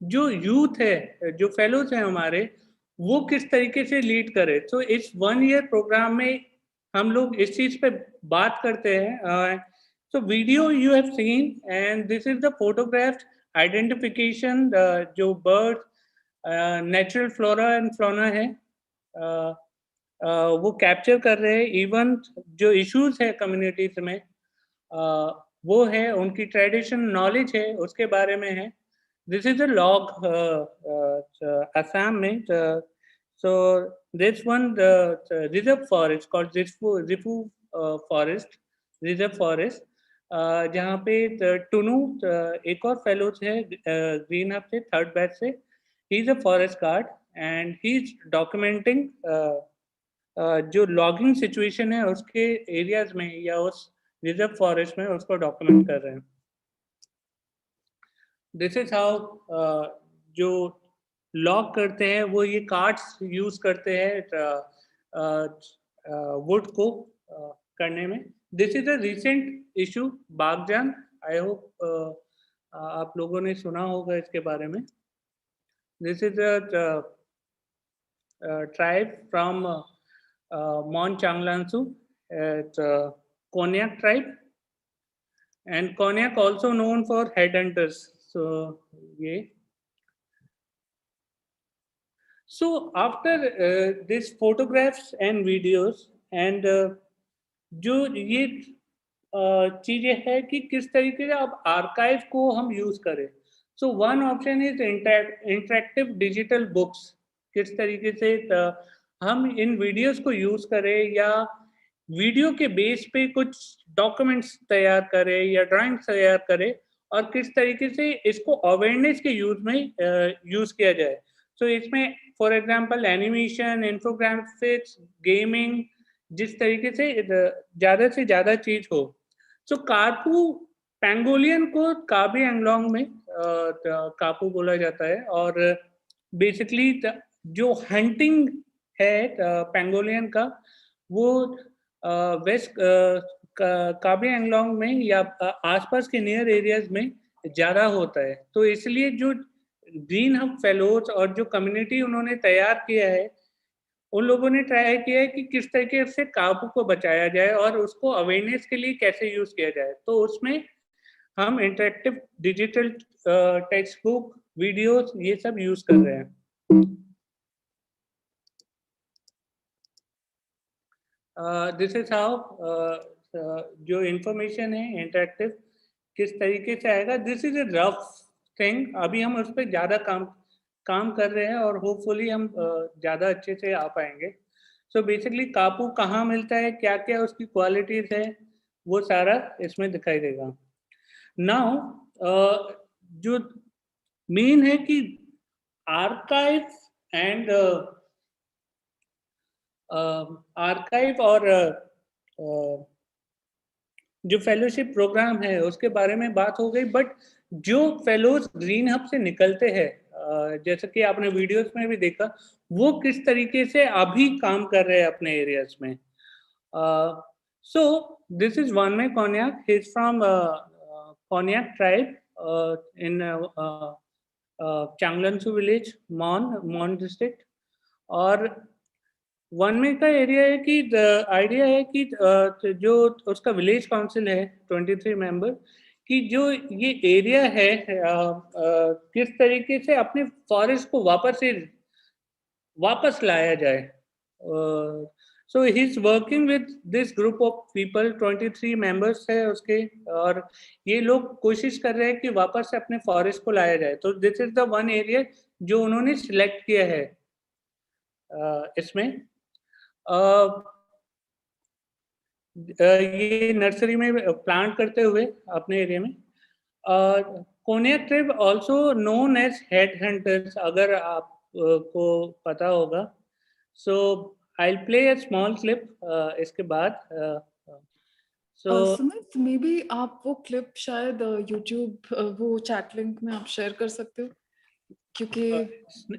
जो यूथ है, जो फेलोज हैं हमारे, वो किस तरीके से लीड करे. तो इस 1 ईयर प्रोग्राम में हम लोग इस चीज पे बात करते हैं. So video you have seen, and this is the photograph identification, जो bird natural flora and fauna है वो कैप्चर कर रहे हैं. इवन जो इश्यूज है कम्युनिटीज में वो है, उनकी ट्रेडिशन नॉलेज है उसके बारे में है. This is a log Assam में. So this one reserve forest called Rifu forest, reserve forest, जहाँ पे टुनू एक और फेलोज है ग्रीन हब से, 3rd बैच से. He is a forest guard and he is documenting जो लॉगिंग सिचुएशन है उसके एरियाज में या उस रिजर्व फॉरेस्ट में, उसको डॉक्यूमेंट कर रहे हैं. दिस इज हाउ जो लॉग करते हैं वो ये कार्ड्स यूज करते हैं वुड को करने में. This is a recent issue Baghjan. I hope आप लोगों ने सुना होगा इसके बारे में. This is a tribe from Mon Changlansu, Konyak tribe, and Konyak also known for headhunters. So yeah. So after these photographs and videos, and जो ये चीजें है कि किस तरीके से अब आर्काइव को हम यूज करें. So one option is interactive digital books. किस तरीके से हम इन वीडियोस को यूज करें या वीडियो के बेस पे कुछ डॉक्यूमेंट्स तैयार करें या ड्राइंग्स तैयार करें, और किस तरीके से इसको अवेयरनेस के यूज में यूज किया जाए. सो इसमें for example animation, infographics, gaming, जिस तरीके से ज़्यादा से ज़्यादा चीज हो. सो कार्पू पेंगोलियन को काबी एंगलोंग में कापू बोला जाता है, और बेसिकली जो हंटिंग है पेंगोलियन का वो वेस्ट काबी एंगलोंग में या आसपास के नियर एरियाज में ज़्यादा होता है. तो इसलिए जो ग्रीन हब फेलोज और जो कम्युनिटी उन्होंने तैयार किया है, उन लोगों ने ट्राई किया है कि किस तरीके से काबू को बचाया जाए और उसको अवेयरनेस के लिए कैसे यूज किया जाए. तो उसमें हम interactive digital text book, videos, ये सब यूज कर रहे हैं. दिस इज हाउ जो इंफॉर्मेशन है इंटरेक्टिव किस तरीके से आएगा. This is a rough thing. अभी हम उस पर ज़्यादा काम कर रहे हैं और होपफुली हम ज़्यादा अच्छे से आ पाएंगे. सो बेसिकली कापू कहाँ मिलता है, क्या क्या उसकी क्वालिटीज है, वो सारा इसमें दिखाई देगा. नाउ जो मेन है कि आर्काइव एंड आर्काइव और जो फेलोशिप प्रोग्राम है उसके बारे में बात हो गई. बट जो फेलोज ग्रीन हब से निकलते हैं, जैसे कि आपने वीडियोस में भी देखा, वो किस तरीके से अभी काम कर रहे हैं अपने एरियाज में. सो दिस इज वन में Konyak. He is from Konyak tribe in Changlangshu village, Mon district. और वन में का एरिया है कि आइडिया है कि जो उसका विलेज काउंसिल है 23 मेंबर, कि जो ये एरिया है किस तरीके से अपने फॉरेस्ट को वापस लाया जाए. So he is working with this group of people. 23 members है उसके, और ये लोग कोशिश कर रहे हैं कि वापस से अपने फॉरेस्ट को लाया जाए. तो this is the one area जो उन्होंने सिलेक्ट किया है इसमें. ये नर्सरी में प्लांट करते हुए अपने एरिया में. Konyak tribe also known as headhunters, अगर आपको पता होगा. So I'll play a small clip इसके बाद. So Sumit, maybe आप वो clip शायद YouTube वो chat link में आप share कर सकते हो, क्योंकि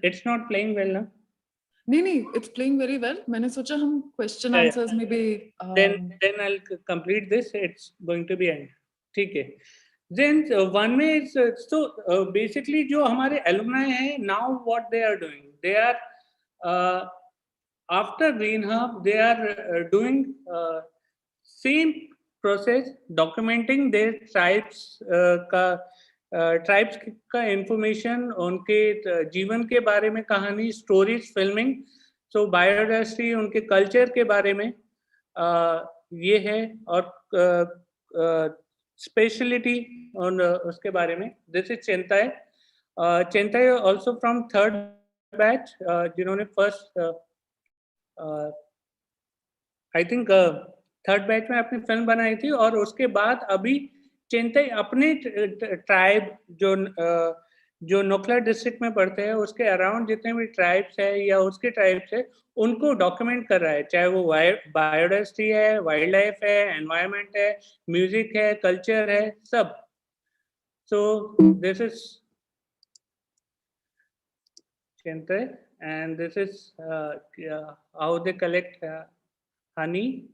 it's not playing well now. नहीं, it's playing very well. मैंने सोचा हम question answers maybe. Then I'll complete this. It's going to be end. ठीक है. Then one way is so basically जो हमारे alumni हैं, now what they are doing, they are after Green Hub they are doing same process, documenting their tribes tribes का information, उनके जीवन के बारे में कहानी, stories, filming, so biodiversity, उनके culture के बारे में ये है, और speciality on उसके बारे में. This is Chhaya. Chhaya also from third batch, जिन्होंने first I think third batch में अपनी फिल्म बनाई थी, और उसके बाद अभी Chhaya अपने ट्राइब जो नोखला डिस्ट्रिक्ट में पड़ते हैं उसके अराउंड जितने भी ट्राइब्स है या उसके ट्राइब्स है उनको डॉक्यूमेंट कर रहा है, चाहे वो बायोडाइवर्सिटी है, वाइल्ड लाइफ है, एनवायरनमेंट है, म्यूजिक है, कल्चर है, सब. सो this is Chhaya, and this is how they collect honey.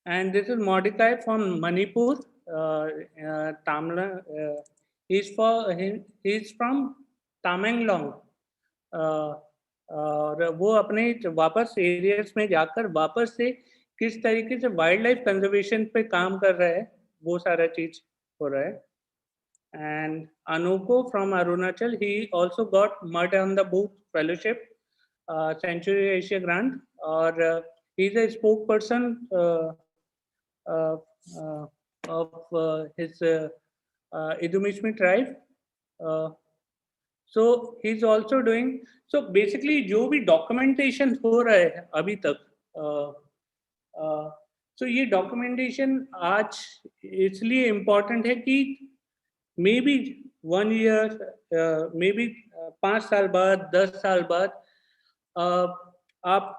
And this is Mordecai from Manipur, Tamla. He's from Tamenglong. और वो अपने वापस एरियाज में जाकर वापस से किस तरीके से वाइल्ड लाइफ कंजर्वेशन पे काम कर रहा है, वो सारा चीज हो रहा है. And Anuko from Arunachal, he also got Mud on the Boot Fellowship, Century Asia Grant, or he's a spokesperson of his Idumishmi tribe. So he's also doing, so basically जो भी documentation हो रहा है अभी तक, so ये documentation आज इसलिए important है कि maybe 1 year, maybe 5 साल बाद, 10 साल बाद आप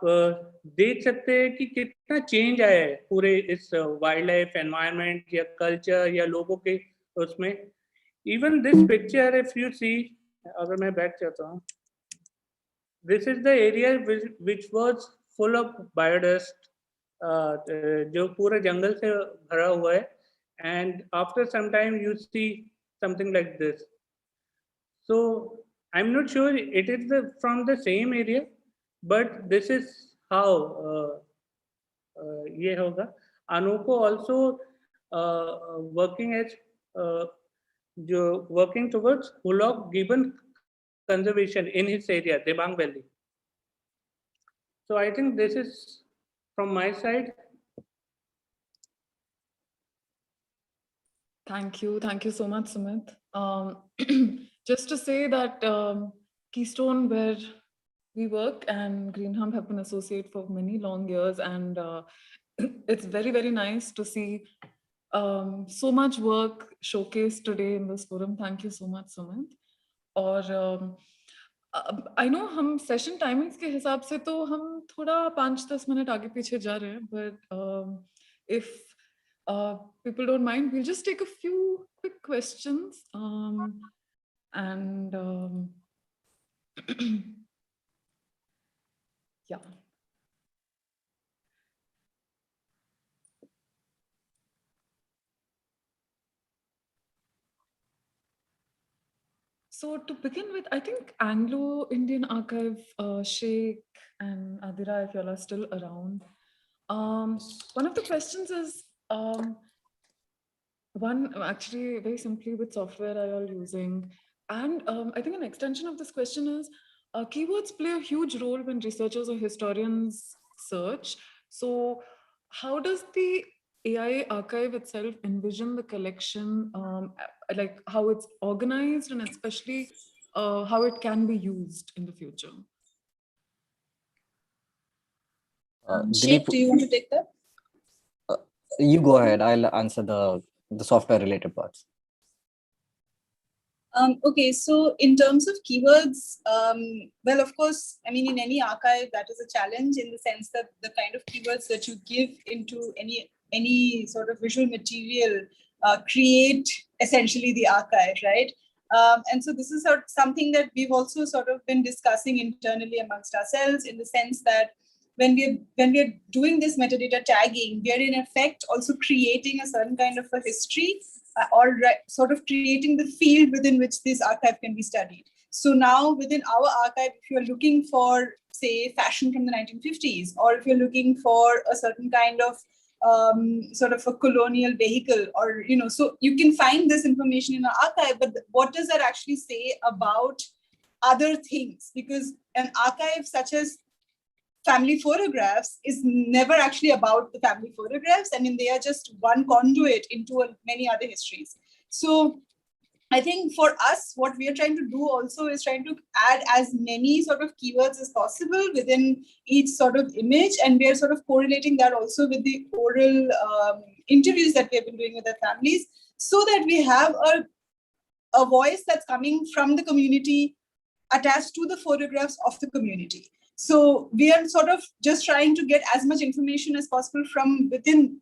देख सकते हैं कि कितना चेंज आया है पूरे इस वाइल्ड लाइफ, एनवायरनमेंट या कल्चर या लोगों के उसमें. Even this picture if you see, अगर मैं बैक जाता हूँ, this is the area which was full of biodust, जो पूरा जंगल से भरा हुआ है. And after some time you see something like this. So I'm not sure it is from the same area, but this is how ये होगा. Anuko also working as working towards Hulok gibbon conservation in his area, Debang Valley. So I think this is from my side. Thank you so much, Sumit. Just to say that Keystone, where we work, and Green Hub have been associated for many long years, and it's very, very nice to see so much work showcased today in this forum. Thank you so much, Sumit. और I know हम session timings के हिसाब से तो हम थोड़ा 5-10 minute आगे पीछे जा रहे हैं, but if people don't mind, we'll just take a few quick questions, and yeah. So to begin with, I think Anglo-Indian Archive, Sheik and Adira, if y'all are still around. One of the questions is, one, actually very simply, which software are y'all using? And I think an extension of this question is, keywords play a huge role when researchers or historians search. So how does the AI archive itself envision the collection, like how it's organized, and especially how it can be used in the future? Sheik, do you want to take that? You go ahead. I'll answer the software related parts. Okay, so in terms of keywords, well, of course, I mean, in any archive, that is a challenge in the sense that the kind of keywords that you give into any sort of visual material create essentially the archive, right? And so this is something that we've also sort of been discussing internally amongst ourselves, in the sense that when we're doing this metadata tagging, we are in effect also creating a certain kind of a history, or sort of creating the field within which this archive can be studied. So now within our archive, if you're looking for, say, fashion from the 1950s, or if you're looking for a certain kind of sort of a colonial vehicle, or, you know, so you can find this information in our archive, but what does that actually say about other things? Because an archive such as family photographs is never actually about the family photographs. I mean, they are just one conduit into many other histories. So I think for us, what we are trying to do also is trying to add as many sort of keywords as possible within each sort of image. And we are sort of correlating that also with the oral interviews that we have been doing with the families, so that we have a voice that's coming from the community attached to the photographs of the community. So we are sort of just trying to get as much information as possible from within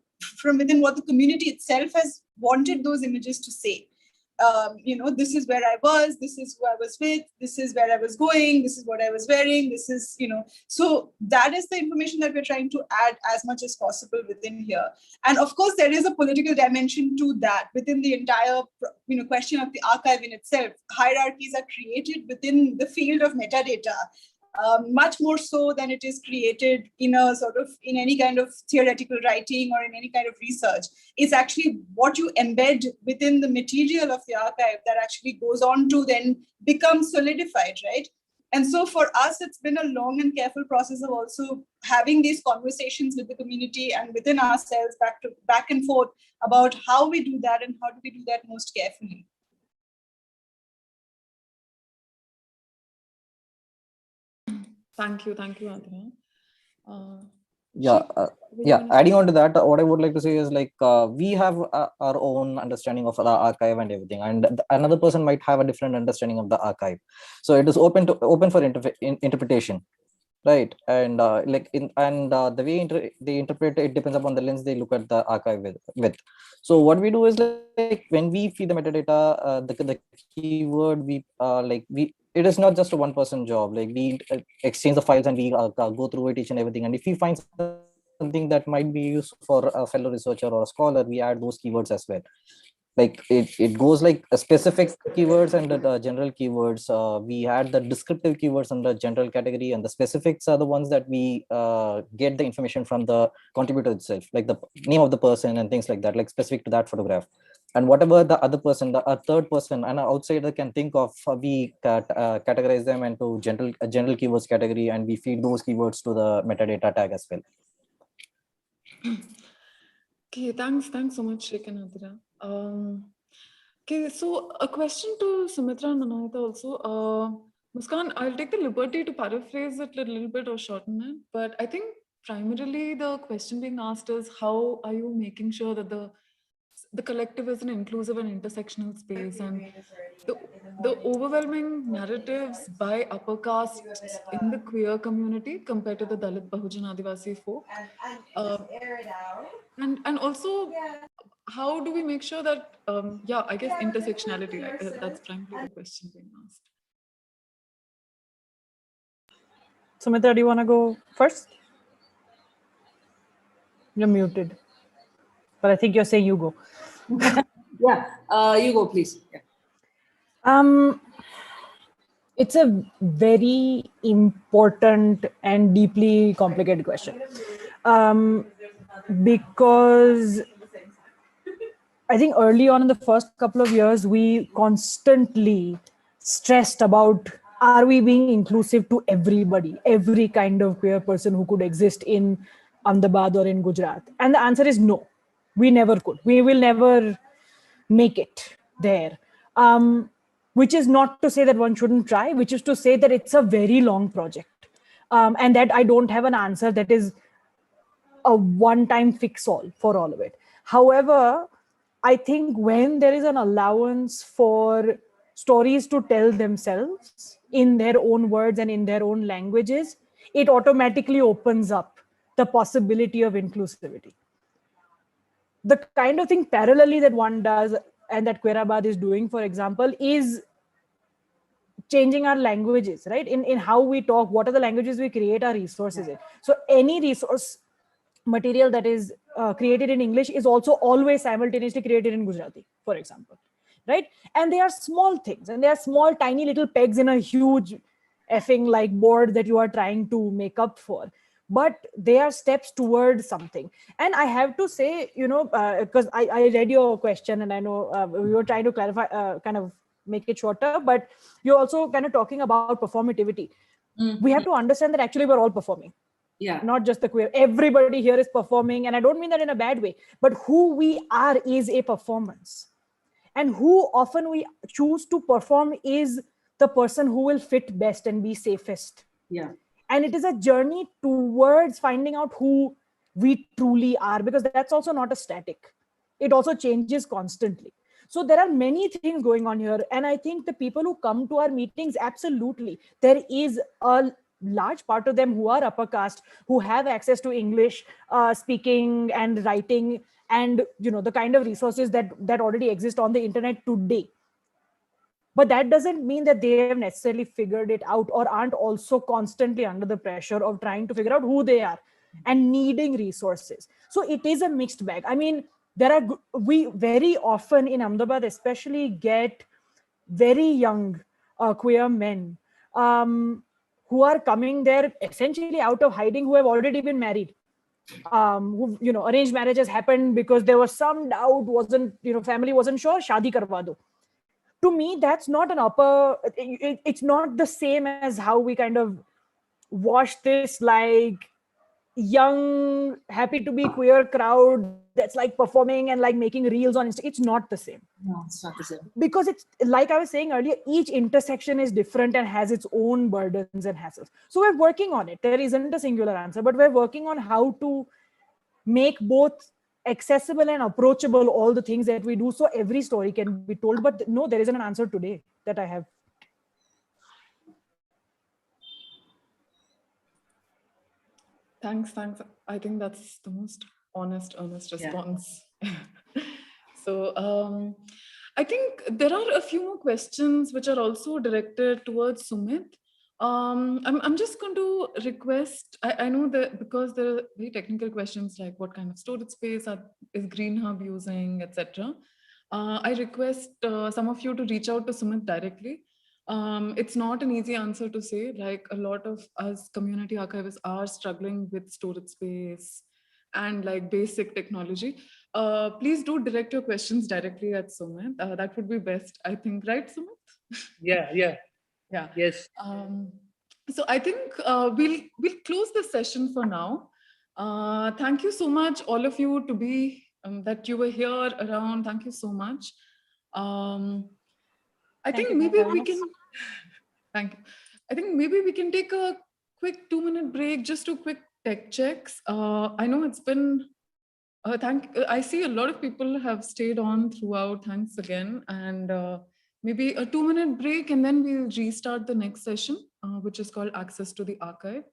what the community itself has wanted those images to say. You know, this is where I was, this is who I was with, this is where I was going, this is what I was wearing, this is, you know, so that is the information that we're trying to add as much as possible within here. And of course, there is a political dimension to that within the entire, you know, question of the archive in itself. Hierarchies are created within the field of metadata. Much more so than it is created in a sort of in any kind of theoretical writing or in any kind of research. It's actually what you embed within the material of the archive that actually goes on to then become solidified, right? And so for us, it's been a long and careful process of also having these conversations with the community and within ourselves, back and forth, about how we do that and how do we do that most carefully. Thank you, Adira. Adding on to that, what I would like to say is, like, we have our own understanding of the archive and everything, and another person might have a different understanding of the archive. So it is open for interpretation, right? And the way they interpret it depends upon the lens they look at the archive with. So what we do is, like, when we feed the metadata, the keyword, it is not just a one-person job. Like, we exchange the files and we go through it each and everything. And if we find something that might be useful for a fellow researcher or a scholar, we add those keywords as well. Like, it goes like a specific keywords and the general keywords. We add the descriptive keywords in the general category, and the specifics are the ones that we get the information from the contributor itself, like the name of the person and things like that, like specific to that photograph. And whatever the other person, a third person, an outsider can think of, we categorize them into a general keywords category, and we feed those keywords to the metadata tag as well. Okay, thanks so much, Sheik and Adira. Okay, so a question to Sumitra and Anahita also. Muskan, I'll take the liberty to paraphrase it a little bit or shorten it, but I think primarily the question being asked is, how are you making sure that the collective is an inclusive and intersectional space, and the overwhelming narratives by upper castes in the queer community compared to the Dalit, Bahujan, Adivasi folk, and also how do we make sure that I guess intersectionality, that's primarily the question being asked. Sumitra, do you want to go first? You're muted, but I think you're saying you go. You go, please. Yeah. It's a very important and deeply complicated question, because I think early on in the first couple of years, we constantly stressed about, are we being inclusive to everybody, every kind of queer person who could exist in Ahmedabad or in Gujarat? And the answer is no, we never could. We will never make it there. Which is not to say that one shouldn't try, which is to say that it's a very long project. And that I don't have an answer that is a one-time fix-all for all of it. However, I think when there is an allowance for stories to tell themselves in their own words and in their own languages, it automatically opens up the possibility of inclusivity. The kind of thing parallelly that one does and that Queerabad is doing, for example, is changing our languages, right? In how we talk, what are the languages we create our resources in. So any resource material that is created in English is also always simultaneously created in Gujarati, for example, right? And they are small things, and they are small, tiny little pegs in a huge effing like board that you are trying to make up for. But they are steps towards something. And I have to say, because I read your question, and I know we were trying to clarify, kind of make it shorter, but you're also kind of talking about performativity. We have to understand that actually we're all performing. Yeah. Not just the queer. Everybody here is performing, and I don't mean that in a bad way, but who we are is a performance. And who often we choose to perform is the person who will fit best and be safest. Yeah. And it is a journey towards finding out who we truly are, because that's also not a static. It also changes constantly. So there are many things going on here. And I think the people who come to our meetings, absolutely, there is a large part of them who are upper caste, who have access to English speaking and writing, and the kind of resources that already exist on the internet today. But that doesn't mean that they have necessarily figured it out, or aren't also constantly under the pressure of trying to figure out who they are and needing resources. So it is a mixed bag. I mean, we very often in Ahmedabad especially get very young queer men who are coming there essentially out of hiding, who have already been married. Who, arranged marriages happened because there was some doubt, family wasn't sure, shadi karwa do. To me, that's not it's not the same as how we kind of wash this like young, happy to be queer crowd that's like performing and like making reels on Instagram. It's not the same. No, it's not the same. Because it's like I was saying earlier, each intersection is different and has its own burdens and hassles. So we're working on it. There isn't a singular answer, but we're working on how to make both accessible and approachable all the things that we do, so every story can be told. But no, there isn't an answer today that I have. Thanks. I think that's the most honest response. Yeah. So I think there are a few more questions which are also directed towards Sumit. I'm just going to request, I know that because there are very technical questions like what kind of storage space is Green Hub using, etc. I request some of you to reach out to Sumit directly. It's not an easy answer to say, like a lot of us community archivists are struggling with storage space and like basic technology. Please do direct your questions directly at Sumit. That would be best, I think, right, Sumit? Yeah. Yes. So I think we'll close this session for now. Thank you so much, all of you, to be that you were here around. Thank you so much. I think maybe we can. Thank you. I think maybe we can take a quick 2-minute break, just to quick tech checks. I know it's been. I see a lot of people have stayed on throughout. Thanks again. And maybe a 2-minute break, and then we'll restart the next session, which is called Access to the Archive.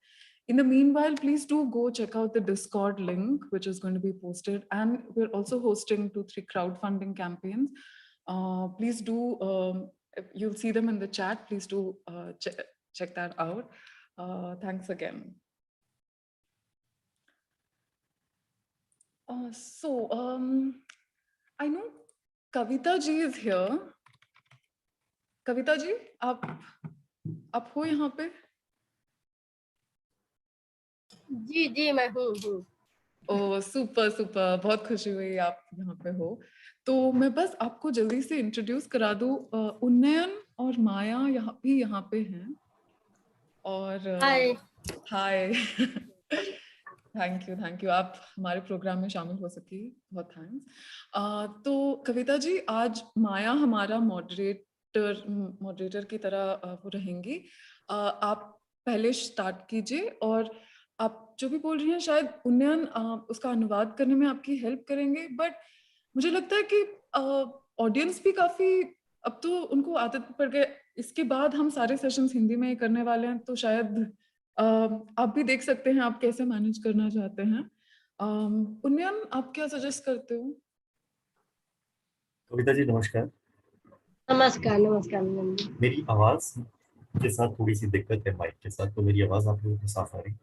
In the meanwhile, please do go check out the Discord link, which is going to be posted. And we're also hosting 2-3 crowdfunding campaigns. Please do, you'll see them in the chat. Please do check that out. Thanks again. I know Kavita ji is here. Kavita ji, आप हो यहाँ पे? जी मैं हूँ. ओह super बहुत खुशी हुई आप यहाँ पे हो. तो मैं बस आपको जल्दी से इंट्रोड्यूस करा दूँ. उन्नयन और माया यहाँ पे हैं. और हाय. थैंक यू आप हमारे प्रोग्राम में शामिल हो सकी. बहुत थैंक्स. तो कविता जी, आज माया हमारा मॉडरेटर की तरह वो रहेंगी. आप पहले स्टार्ट कीजिए और आप जो भी बोल रही हैं शायद उन्नयन उसका अनुवाद करने में आपकी हेल्प करेंगे, बट मुझे लगता है कि ऑडियंस भी काफी अब तो उनको आदत पड़ गए, इसके बाद हम सारे सेशंस हिंदी में ही करने वाले हैं, तो शायद आप भी देख सकते हैं आप कैसे मैनेज करना चाहते हैं। उन्नयन, आप क्या सजेस्ट करते हो? कविता जी नमस्कार। नमस्कार नमस्कार मैम। मेरी आवाज के साथ थोड़ी सी दिक्कत है माइक के साथ, तो मेरी आवाज आप लोगों को साफ आ रही?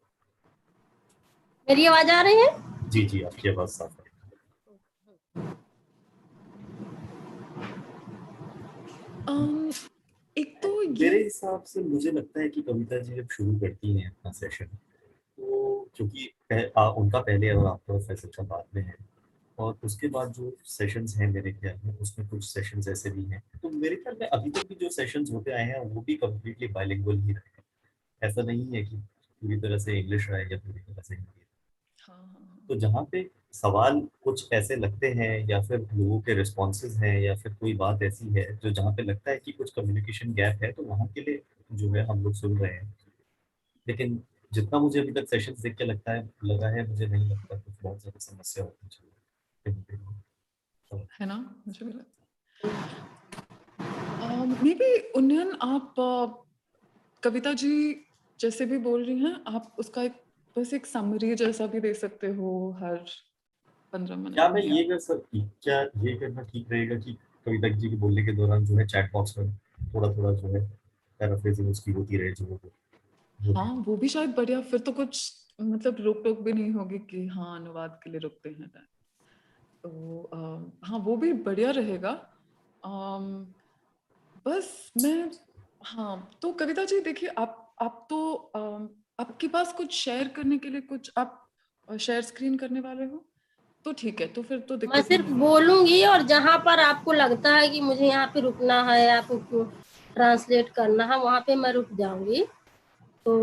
मेरी आवाज आ रही है? जी जी, आपकी आवाज साफ आ रही। एक तो मेरे हिसाब से मुझे लगता है कि कविता जी जब शुरू करती हैं अपना सेशन, तो क्योंकि उनका पहले और आपका फैसल का बाद में है, और उसके बाद जो सेशंस हैं मेरे ख्याल में उसमें कुछ सेशंस ऐसे भी हैं, तो मेरे ख्याल में अभी तक भी जो सेशंस होते आए हैं वो भी कम्प्लीटली बाइलिंगुअल ही रहे हैं। ऐसा नहीं है कि पूरी तरह से इंग्लिश रहा है या पूरी तरह से हिंदी। तो जहाँ पे सवाल कुछ ऐसे लगते हैं या फिर लोगों के रिस्पॉन्सेज हैं या फिर कोई बात ऐसी है जो जहाँ पे लगता है कि कुछ कम्युनिकेशन गैप है, तो वहाँ के लिए जो है हम लोग सुन रहे हैं। लेकिन जितना मुझे अभी तक सेशंस देख के लगा है मुझे नहीं लगता कुछ बहुत ज़्यादा समस्या होती है ना, मुझे भी लगता है। मे बी उन्नयन, आप कविता जी जैसे भी बोल रही हैं, आप उसका बस एक समरी जैसा भी दे सकते हो हर 15 मिनट। क्या मैं ये क्या ये करना ठीक रहेगा कि कविता जी के बोलने के दौरान जो है चैट बॉक्स में थोड़ा थोड़ा जो है पैराफ्रेजिंग उसकी होती रहे जो हाँ, वो भी शायद बढ़िया, फिर तो कुछ मतलब रोक टोक भी नहीं होगी कि हाँ अनुवाद के लिए रुकते हैं। तो हाँ, वो भी बढ़िया रहेगा। बस मैं हाँ, तो कविता जी देखिए, आप तो आपके पास कुछ शेयर करने के लिए कुछ आप शेयर स्क्रीन करने वाले हो, तो ठीक है, तो फिर तो मैं सिर्फ बोलूंगी और जहाँ पर आपको लगता है कि मुझे यहाँ पे रुकना है, आपको ट्रांसलेट करना है, वहाँ पे मैं रुक जाऊंगी। तो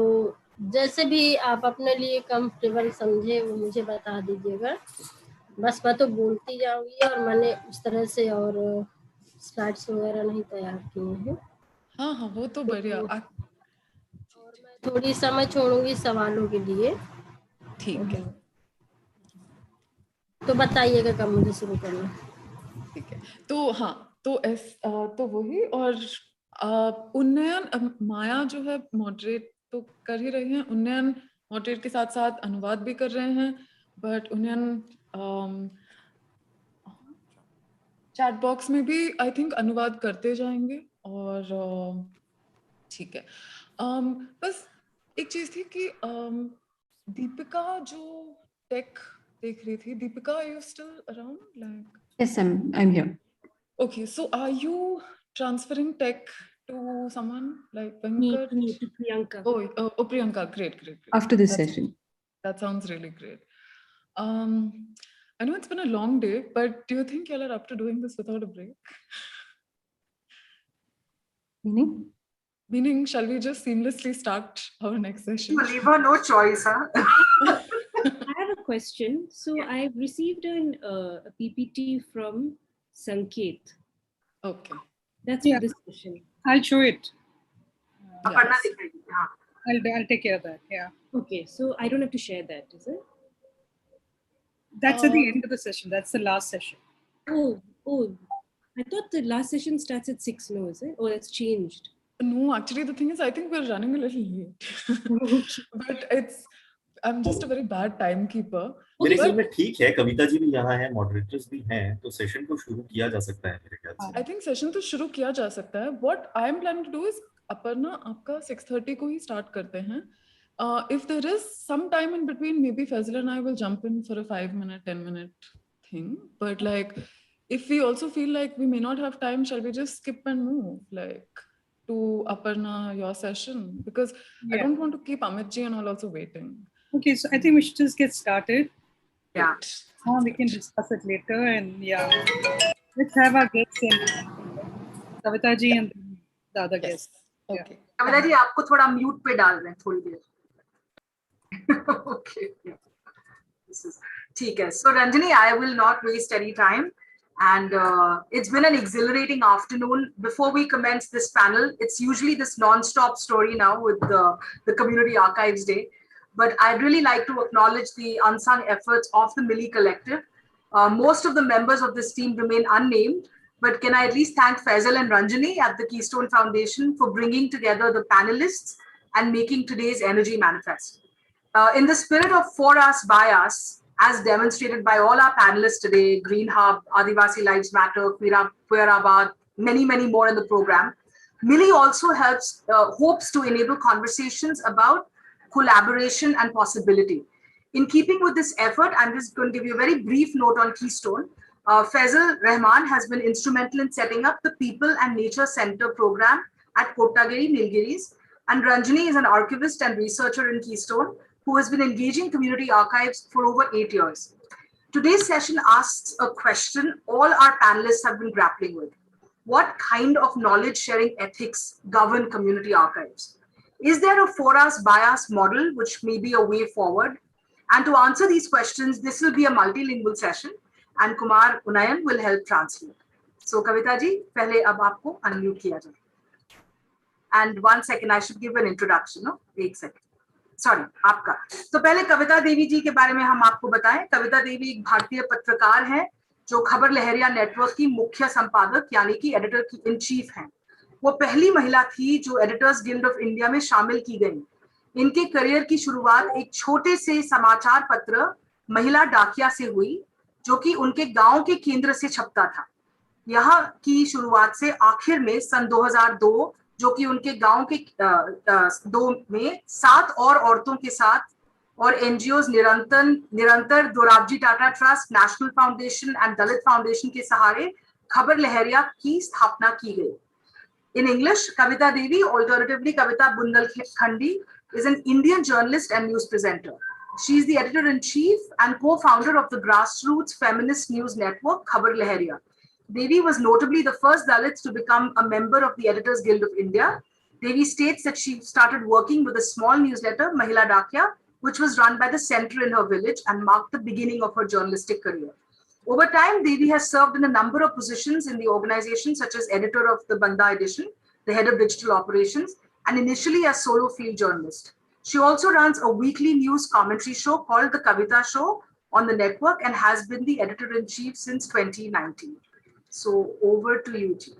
जैसे भी आप अपने लिए कंफर्टेबल समझे वो मुझे बता दीजिएगा। बस मैं तो बोलती जाऊंगी और मैंने उस तरह से और स्लाइड्स वगैरह नहीं तैयार किए हैं। हाँ हाँ, वो तो बढ़िया। और मैं थोड़ी समय छोड़ूंगी सवालों के लिए। ठीक है, तो बताइएगा कब मुझे शुरू करना। ठीक है, तो हाँ, तो वही। और उन्नयन, माया जो है मॉडरेट तो कर ही रही हैं, उन्नयन मॉडरेट के साथ साथ अनुवाद भी कर रहे हैं, बट उन्नयन चैट बॉक्स में भी आई थिंक अनुवाद करते जाएंगे। और ठीक है, बस एक चीज थी कि दीपिका जो टेक देख रही थी, Deepika, are you still around? Like Yes, I'm here. Okay, so are you transferring tech to someone like Venkat? To Priyanka. Oh, Priyanka, great. After this session. That sounds really great. I know it's been a long day, but do you think y'all are up to doing this without a break? Meaning, shall we just seamlessly start our next session? You leave her no choice, huh? I have a question. So I've received a PPT from Sanket. Okay. That's for this session. I'll show it. Yes. I'll take care of that. Yeah. Okay, so I don't have to share that, is it? That's at the end of the session. That's the last session. Oh, I thought the last session starts at 6, no, is it? Oh, that's changed. No, actually the thing is, I think we're running a little late. But I'm just a very bad timekeeper. मेरे ख्याल में ठीक है, कविता जी भी यहाँ है, moderators भी हैं, तो सेशन को शुरू किया जा सकता है मेरे ख्याल से। I think सेशन तो शुरू किया जा सकता है. What I am planning to do is, Aparna आपका 6:30 को ही स्टार्ट करते हैं. If there is some time in between, maybe Faisal and I will jump in for a 5-minute, 10-minute thing. But like, if we also feel like we may not have time, shall we just skip and move like to Aparna, your session? Because I don't want to keep Amit ji and all also waiting. Okay, so I think we should just get started. Yeah. We can discuss it later, and let's have our guests in. Kavita ji and the other guests. Okay. Kavita ji, आपको थोड़ा mute पे डाल दें थोड़ी देर. Okay. ठीक है. So Ranjani, I will not waste any time. And it's been an exhilarating afternoon. Before we commence this panel, it's usually this non-stop story now with the Community Archives Day. but I'd really like to acknowledge the unsung efforts of the Milli collective. Most of the members of this team remain unnamed, but can I at least thank Faisal and Ranjani at the Keystone Foundation for bringing together the panelists and making today's energy manifest. In the spirit of for us, by us, as demonstrated by all our panelists today, Green Hub, Adivasi Lives Matter, Queerabad, many, many more in the program, Milli also hopes to enable conversations about collaboration and possibility. In keeping with this effort, I'm just going to give you a very brief note on Keystone. Faisal Rehman has been instrumental in setting up the People and Nature Center program at Kottagiri, Nilgiris, and Ranjani is an archivist and researcher in Keystone who has been engaging community archives for over 8 years. Today's session asks a question all our panelists have been grappling with. What kind of knowledge sharing ethics govern community archives? Is there a for us, by us model which may be a way forward? And to answer these questions, this will be a multilingual session and Kumar Unayan will help translate. So Kavita ji, pehle ab aapko unmute kiya jaye. And 1 second, I should give an introduction, no? 1 second. Sorry, आपका. तो पहले कविता देवी जी के बारे में हम आपको बताएं. कविता देवी एक भारतीय पत्रकार हैं जो खबर लहरिया नेटवर्क की मुख्य संपादक यानी कि एडिटर इन चीफ हैं. वो पहली महिला थी जो एडिटर्स गिल्ड ऑफ इंडिया में शामिल की गई. इनके करियर की शुरुआत एक छोटे से समाचार पत्र महिला डाकिया से हुई जो कि उनके गांव के केंद्र से छपता था. यहाँ की शुरुआत से आखिर में सन 2002 जो कि उनके गांव के 2 में 7 और औरतों के साथ और एनजीओ निरंतर Dorabji Tata trust, national foundation and Dalit foundation के सहारे खबर लहरिया की स्थापना की गई. In English, Kavita Devi, alternatively Kavita Bundelkhandi, is an Indian journalist and news presenter. She is the editor-in-chief and co-founder of the grassroots feminist news network Khabar Lahariya. Devi was notably the first Dalits to become a member of the Editors Guild of India. Devi states that she started working with a small newsletter, Mahila Dakia, which was run by the center in her village and marked the beginning of her journalistic career. Over time, Devi has served in a number of positions in the organization, such as editor of the Banda edition, the head of digital operations, and initially as solo field journalist. She also runs a weekly news commentary show called The Kavita Show on the network and has been the editor-in-chief since 2019. So over to you, Chief.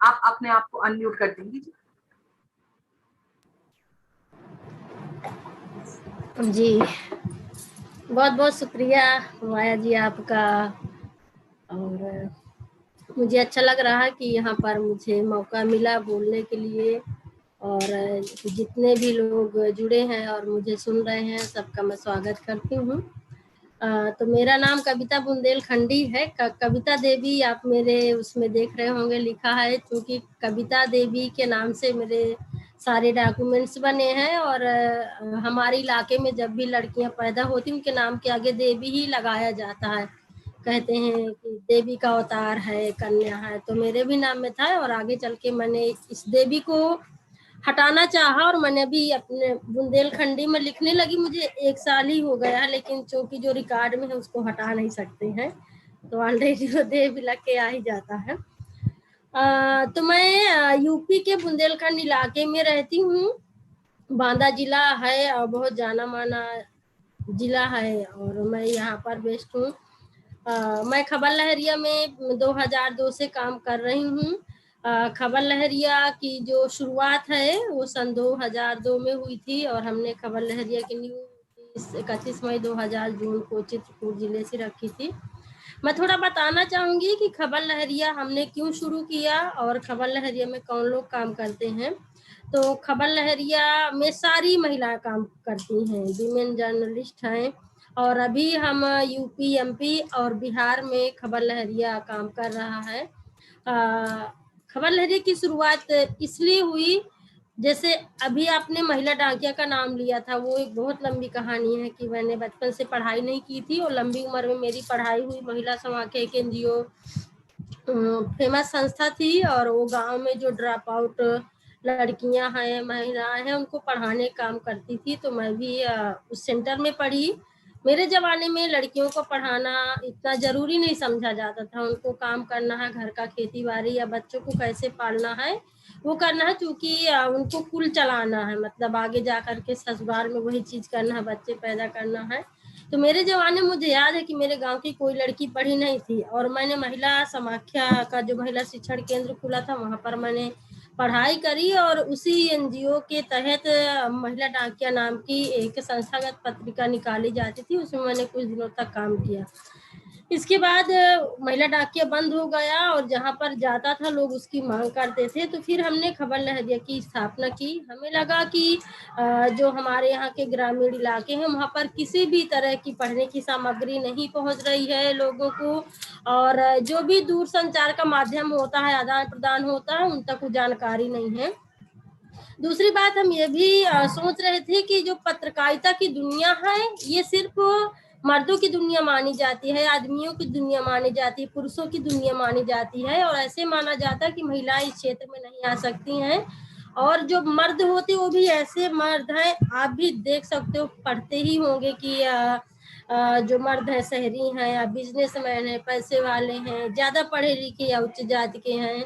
आप अपने आप को unmute कर देंगी जी. बहुत बहुत शुक्रिया माया जी आपका. और मुझे अच्छा लग रहा है कि यहाँ पर मुझे मौका मिला बोलने के लिए और जितने भी लोग जुड़े हैं और मुझे सुन रहे हैं सबका मैं स्वागत करती हूँ. तो मेरा नाम कविता बुंदेलखंडी है. कविता देवी आप मेरे उसमें देख रहे होंगे लिखा है क्योंकि कविता देवी के नाम से मेरे सारे डॉक्यूमेंट्स बने हैं और हमारे इलाके में जब भी लड़कियां पैदा होती उनके नाम के आगे देवी ही लगाया जाता है. कहते हैं कि देवी का अवतार है, कन्या है, तो मेरे भी नाम में था और आगे चल के मैंने इस देवी को हटाना चाहा और मैंने अभी अपने बुंदेलखंडी में लिखने लगी. मुझे 1 साल ही हो गया है लेकिन चूंकि जो रिकॉर्ड में है उसको हटा नहीं सकते हैं तो ऑलरेडी वो देवी लग के आ ही जाता है. तो मैं यूपी के बुंदेलखंड इलाके में रहती हूँ. बांदा जिला है और बहुत जाना माना जिला है और मैं यहाँ पर बेस्ट हूँ. मैं खबर लहरिया में 2002 से काम कर रही हूँ. खबर लहरिया की जो शुरुआत है वो सन 2002 में हुई थी और हमने खबर लहरिया की न्यूज़ 31 मई 2000 जून को चित्रकूट जिले से रखी थी. मैं थोड़ा बताना चाहूँगी कि खबर लहरिया हमने क्यों शुरू किया और खबर लहरिया में कौन लोग काम करते हैं. तो खबर लहरिया में सारी महिलाएं काम करती हैं, वीमेन जर्नलिस्ट हैं और अभी हम यूपी, एमपी और बिहार में खबर लहरिया काम कर रहा है. खबर लहरिया की शुरुआत इसलिए हुई जैसे अभी आपने महिला डाकिया का नाम लिया था, वो एक बहुत लंबी कहानी है कि मैंने बचपन से पढ़ाई नहीं की थी और लंबी उम्र में मेरी पढ़ाई हुई. महिला समाज के एक एनजीओ फेमस संस्था थी और वो गांव में जो ड्रॉप आउट लड़कियां हैं, महिलाएं हैं, उनको पढ़ाने काम करती थी. तो मैं भी उस सेंटर में पढ़ी मेरे जमाने में लड़कियों को पढ़ाना इतना जरूरी नहीं समझा जाता था। उनको काम करना है घर का, खेती बाड़ी, या बच्चों को कैसे पालना है वो करना है, क्योंकि उनको कुल चलाना है, मतलब आगे जा करके ससुराल में वही चीज करना है, बच्चे पैदा करना है। तो मेरे जमाने में मुझे याद है कि मेरे गांव की कोई लड़की पढ़ी नहीं थी, और मैंने महिला समाख्या का जो महिला शिक्षण केंद्र खुला था वहां पर मैंने पढ़ाई करी, और उसी एनजीओ के तहत महिला डाकिया नाम की एक संस्थागत पत्रिका निकाली जाती थी, उसमें मैंने कुछ दिनों तक काम किया। इसके बाद महिला डाकिया बंद हो गया, और जहां पर जाता था लोग उसकी मांग करते थे, तो फिर हमने खबर लहरिया की स्थापना की। हमें लगा कि जो हमारे यहाँ के ग्रामीण इलाके हैं वहां पर किसी भी तरह की पढ़ने की सामग्री नहीं पहुंच रही है लोगों को, और जो भी दूर संचार का माध्यम होता है, आदान प्रदान होता है, उन तक वो जानकारी नहीं है। दूसरी बात, हम ये भी सोच रहे थे कि जो पत्रकारिता की दुनिया है ये सिर्फ मर्दों की दुनिया मानी जाती है, आदमियों की दुनिया मानी जाती है, पुरुषों की दुनिया मानी जाती है, और ऐसे माना जाता है कि महिलाएं इस क्षेत्र में नहीं आ सकती हैं। और जो मर्द होते वो भी ऐसे मर्द हैं, आप भी देख सकते हो, पढ़ते ही होंगे कि जो मर्द हैं शहरी हैं या बिजनेसमैन हैं, पैसे वाले हैं, ज्यादा पढ़े लिखे या उच्च जाति के हैं।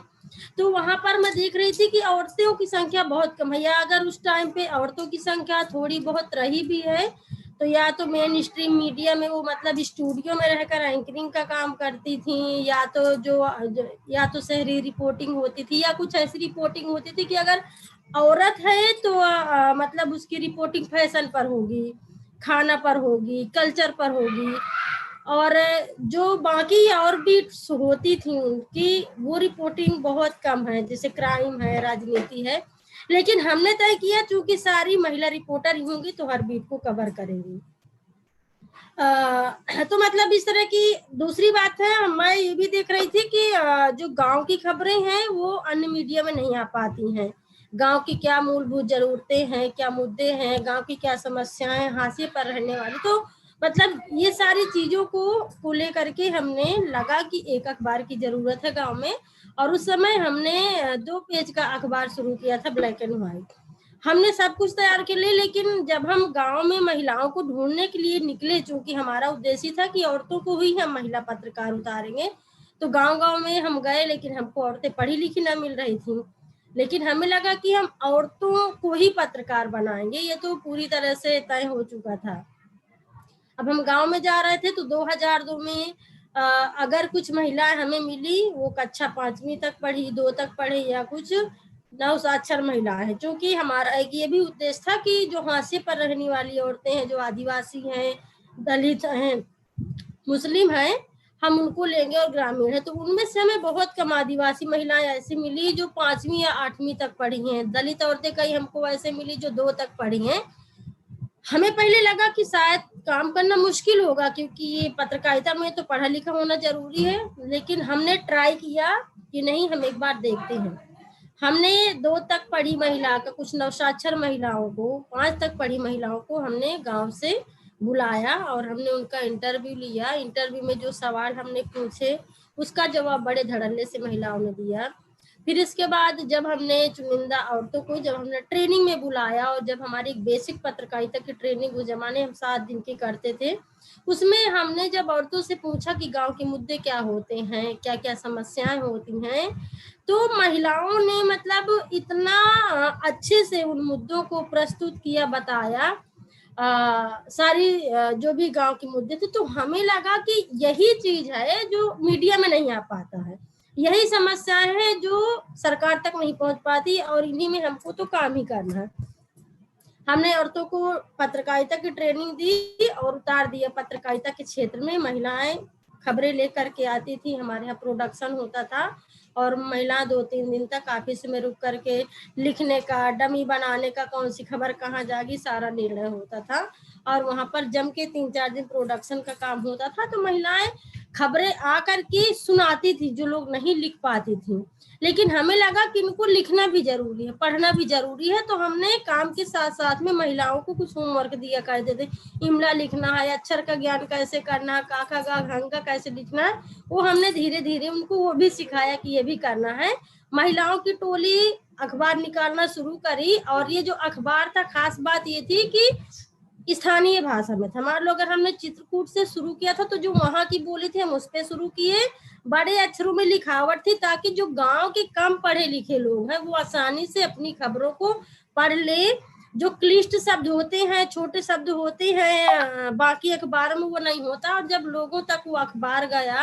तो वहां पर मैं देख रही थी कि औरतों की संख्या बहुत कम है, या अगर उस टाइम पे औरतों की संख्या थोड़ी बहुत रही भी है तो या तो मेन स्ट्रीम मीडिया में वो मतलब स्टूडियो में रहकर एंकरिंग का काम करती थी, या तो या तो शहरी रिपोर्टिंग होती थी, या कुछ ऐसी रिपोर्टिंग होती थी कि अगर औरत है तो मतलब उसकी रिपोर्टिंग फैशन पर होगी, खाना पर होगी, कल्चर पर होगी, और जो बाकी और भी होती थी उनकी वो रिपोर्टिंग बहुत कम है, जैसे क्राइम है, राजनीति है। लेकिन हमने तय किया चूंकि सारी महिला रिपोर्टर ही होंगी तो हर बीट को कवर करेंगी। तो मतलब इस तरह की दूसरी बात है, मैं ये भी देख रही थी कि जो गांव की खबरें हैं वो अन्य मीडिया में नहीं आ पाती हैं। गांव की क्या मूलभूत जरूरतें हैं, क्या मुद्दे हैं, गांव की क्या समस्याएं, हाशिए पर रहने वाली, तो मतलब ये सारी चीजों को लेकर के हमने लगा कि एक अखबार की जरूरत है गांव में। और उस समय हमने 2 पेज का अखबार शुरू किया था, ब्लैक एंड व्हाइट। हमने सब कुछ तैयार कर लिया, लेकिन जब हम गांव में महिलाओं को ढूंढने के लिए निकले, चूंकि हमारा उद्देश्य था कि औरतों को ही हम महिला पत्रकार उतारेंगे, तो गांव-गांव में हम गए, लेकिन हमको औरतें पढ़ी लिखी ना मिल रही थी। लेकिन हमें लगा कि हम औरतों को ही पत्रकार बनाएंगे, ये तो पूरी तरह से तय हो चुका था। अब हम गांव में जा रहे थे तो 2002 में अगर कुछ महिलाएं हमें मिली, वो कक्षा 5वीं तक पढ़ी, 2 तक पढ़ी, या कुछ नवसाक्षर महिलाएं हैं, क्योंकि हमारा एक ये भी उद्देश्य था कि जो हाशिए पर रहने वाली औरतें हैं, जो आदिवासी हैं, दलित हैं, मुस्लिम हैं, हम उनको लेंगे, और ग्रामीण है। तो उनमें से हमें बहुत कम आदिवासी महिलाएं ऐसी मिली जो 5वीं या 8वीं तक पढ़ी हैं। दलित औरतें कई हमको ऐसे मिली जो 2 तक पढ़ी हैं। हमें पहले लगा कि शायद काम करना मुश्किल होगा, क्योंकि ये पत्रकारिता में तो पढ़ा लिखा होना जरूरी है, लेकिन हमने ट्राई किया कि नहीं, हम एक बार देखते हैं। हमने 2 तक पढ़ी महिला का, कुछ नवसाक्षर महिलाओं को, 5 तक पढ़ी महिलाओं को हमने गांव से बुलाया और हमने उनका इंटरव्यू लिया। इंटरव्यू में जो सवाल हमने पूछे उसका जवाब बड़े धड़ल्ले से महिलाओं ने दिया। फिर इसके बाद जब हमने चुनिंदा औरतों को जब हमने ट्रेनिंग में बुलाया, और जब हमारी बेसिक पत्रकारिता की ट्रेनिंग उस जमाने हम 7 दिन की करते थे, उसमें हमने जब औरतों से पूछा कि गांव के मुद्दे क्या होते हैं, क्या क्या समस्याएं होती हैं, तो महिलाओं ने मतलब इतना अच्छे से उन मुद्दों को प्रस्तुत किया, बताया, सारी जो भी गांव के मुद्दे थे। तो हमें लगा कि यही चीज है जो मीडिया में नहीं आ पाता है, यही समस्याएं हैं जो सरकार तक नहीं पहुंच पाती, और इन्हीं में हमको तो काम ही करना है। हमने औरतों को पत्रकारिता की ट्रेनिंग दी और उतार दिया पत्रकारिता के क्षेत्र में। महिलाएं खबरें लेकर के आती थी, हमारे यहाँ प्रोडक्शन होता था, और महिला 2-3 दिन तक ऑफिस में रुक करके लिखने का, डमी बनाने का, कौन सी खबर कहाँ जाएगी, सारा निर्णय होता था। और वहां पर जम के 3-4 दिन प्रोडक्शन का काम होता था। तो महिलाएं खबरें आकर के सुनाती थी जो लोग नहीं लिख पाती थी, लेकिन हमें लगा कि इनको लिखना भी जरूरी है, पढ़ना भी जरूरी है। तो हमने काम के साथ साथ में महिलाओं को कुछ होमवर्क दिया करते थे। इमला लिखना है, अक्षर का ज्ञान कैसे करना है, काका का घंगा कैसे लिखना है, वो हमने धीरे धीरे उनको वो भी सिखाया कि ये भी करना है। महिलाओं की टोली अखबार निकालना शुरू करी, और ये जो अखबार था, खास बात ये थी कि स्थानीय भाषा में था। मान लो अगर हमने चित्रकूट से शुरू किया था तो जो वहां की बोली थी हम उस पे शुरू किए, बड़े अक्षरों में लिखावट थी ताकि जो गांव के कम पढ़े लिखे लोग हैं वो आसानी से अपनी खबरों को पढ़ ले। जो क्लिष्ट शब्द होते हैं, छोटे शब्द होते हैं, बाकी अखबार में वो नहीं होता। और जब लोगों तक वो अखबार गया,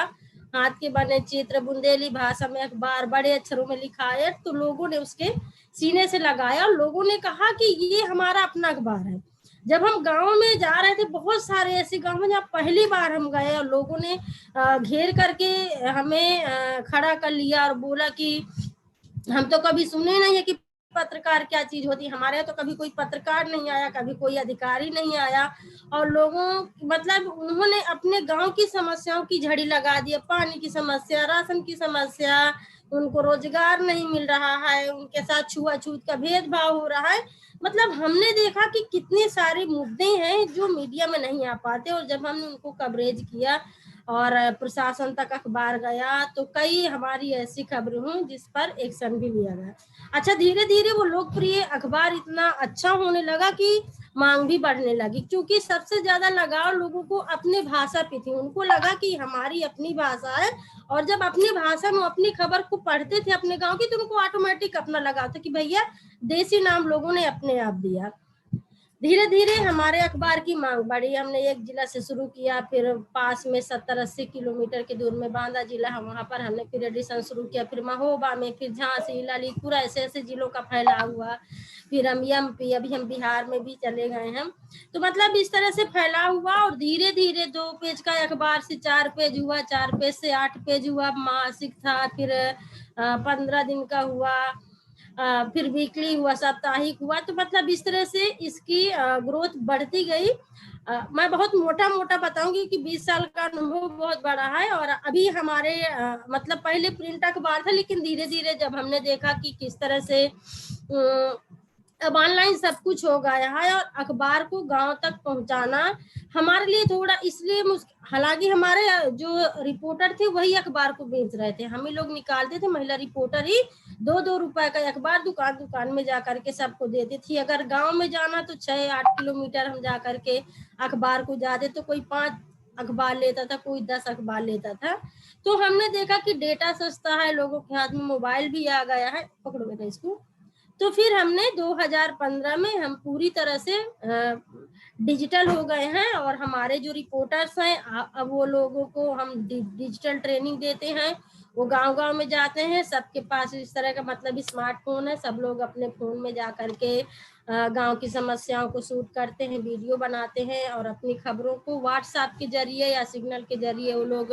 हाथ के बने चित्र, बुंदेली भाषा में अखबार बड़े अक्षरों में लिखा है, तो लोगों ने उसके सीने से लगाया और लोगों ने कहा कि ये हमारा अपना अखबार है। जब हम गांव में जा रहे थे, बहुत सारे ऐसे गांव में जहाँ पहली बार हम गए और लोगों ने घेर करके हमें खड़ा कर लिया और बोला कि हम तो कभी सुने नहीं है कि पत्रकार क्या चीज होती है, हमारे यहाँ तो कभी कोई पत्रकार नहीं आया, कभी कोई अधिकारी नहीं आया। और लोगों मतलब उन्होंने अपने गांव की समस्याओं की झड़ी लगा दी, पानी की समस्या, राशन की समस्या, उनको रोजगार नहीं मिल रहा है, उनके साथ छुआछूत का भेदभाव हो रहा है। मतलब हमने देखा कि कितने सारे मुद्दे हैं जो मीडिया में नहीं आ पाते, और जब हमने उनको कवरेज किया और प्रशासन तक अखबार गया तो कई हमारी ऐसी खबरें हुई जिस पर एक्शन भी लिया गया। अच्छा, धीरे धीरे वो लोकप्रिय अखबार इतना अच्छा होने लगा कि मांग भी बढ़ने लगी, क्योंकि सबसे ज्यादा लगाव लोगों को अपनी भाषा पे थी। उनको लगा कि हमारी अपनी भाषा है, और जब अपनी भाषा में अपनी खबर को पढ़ते थे अपने गांव की, तो उनको ऑटोमेटिक अपना लगाव था कि भैया देसी नाम लोगों ने अपने आप दिया। धीरे धीरे हमारे अखबार की मांग बढ़ी। हमने एक जिला से शुरू किया, फिर पास में 70-80 किलोमीटर के दूर में बांदा जिला है, वहां पर हमने फिर एडिशन शुरू किया, फिर महोबा में, फिर झांसी, ललितपुर, ऐसे ऐसे जिलों का फैलाव हुआ। फिर हम एमपी, अभी हम बिहार में भी चले गए हैं। तो मतलब इस तरह से फैलाव हुआ, और धीरे धीरे 2 पेज का अखबार से 4 पेज हुआ, 4 पेज से 8 पेज हुआ, मासिक था, फिर 15 दिन का हुआ, फिर वीकली हुआ, साप्ताहिक हुआ। तो मतलब इस तरह से इसकी ग्रोथ बढ़ती गई। मैं बहुत मोटा मोटा बताऊंगी कि 20 साल का अनुभव बहुत बड़ा है। और अभी हमारे मतलब पहले प्रिंट अखबार था, लेकिन धीरे धीरे जब हमने देखा कि किस तरह से अब ऑनलाइन सब कुछ हो गया है, और अखबार को गांव तक पहुंचाना हमारे लिए थोड़ा इसलिए हालांकि हमारे जो रिपोर्टर थे वही अखबार को बेच रहे थे, हम ही लोग निकालते थे, महिला रिपोर्टर ही 2-2 रुपए का अखबार दुकान दुकान में जा करके सबको देती थी। अगर गांव में जाना तो 6-8 किलोमीटर हम जा करके अखबार को जाते, तो कोई 5 अखबार लेता था, कोई 10 अखबार लेता था। तो हमने देखा कि डेटा सस्ता है, लोगों के हाथ में मोबाइल भी आ गया है, पकड़ो बेटा इसको। तो फिर हमने 2015 में हम पूरी तरह से डिजिटल हो गए हैं, और हमारे जो रिपोर्टर्स हैं अब वो लोगों को हम डिजिटल ट्रेनिंग देते हैं। वो गांव-गांव में जाते हैं, सबके पास इस तरह का मतलब स्मार्टफोन है, सब लोग अपने फोन में जा करके गांव की समस्याओं को शूट करते हैं, वीडियो बनाते हैं, और अपनी खबरों को व्हाट्सएप के जरिए या सिग्नल के जरिए वो लोग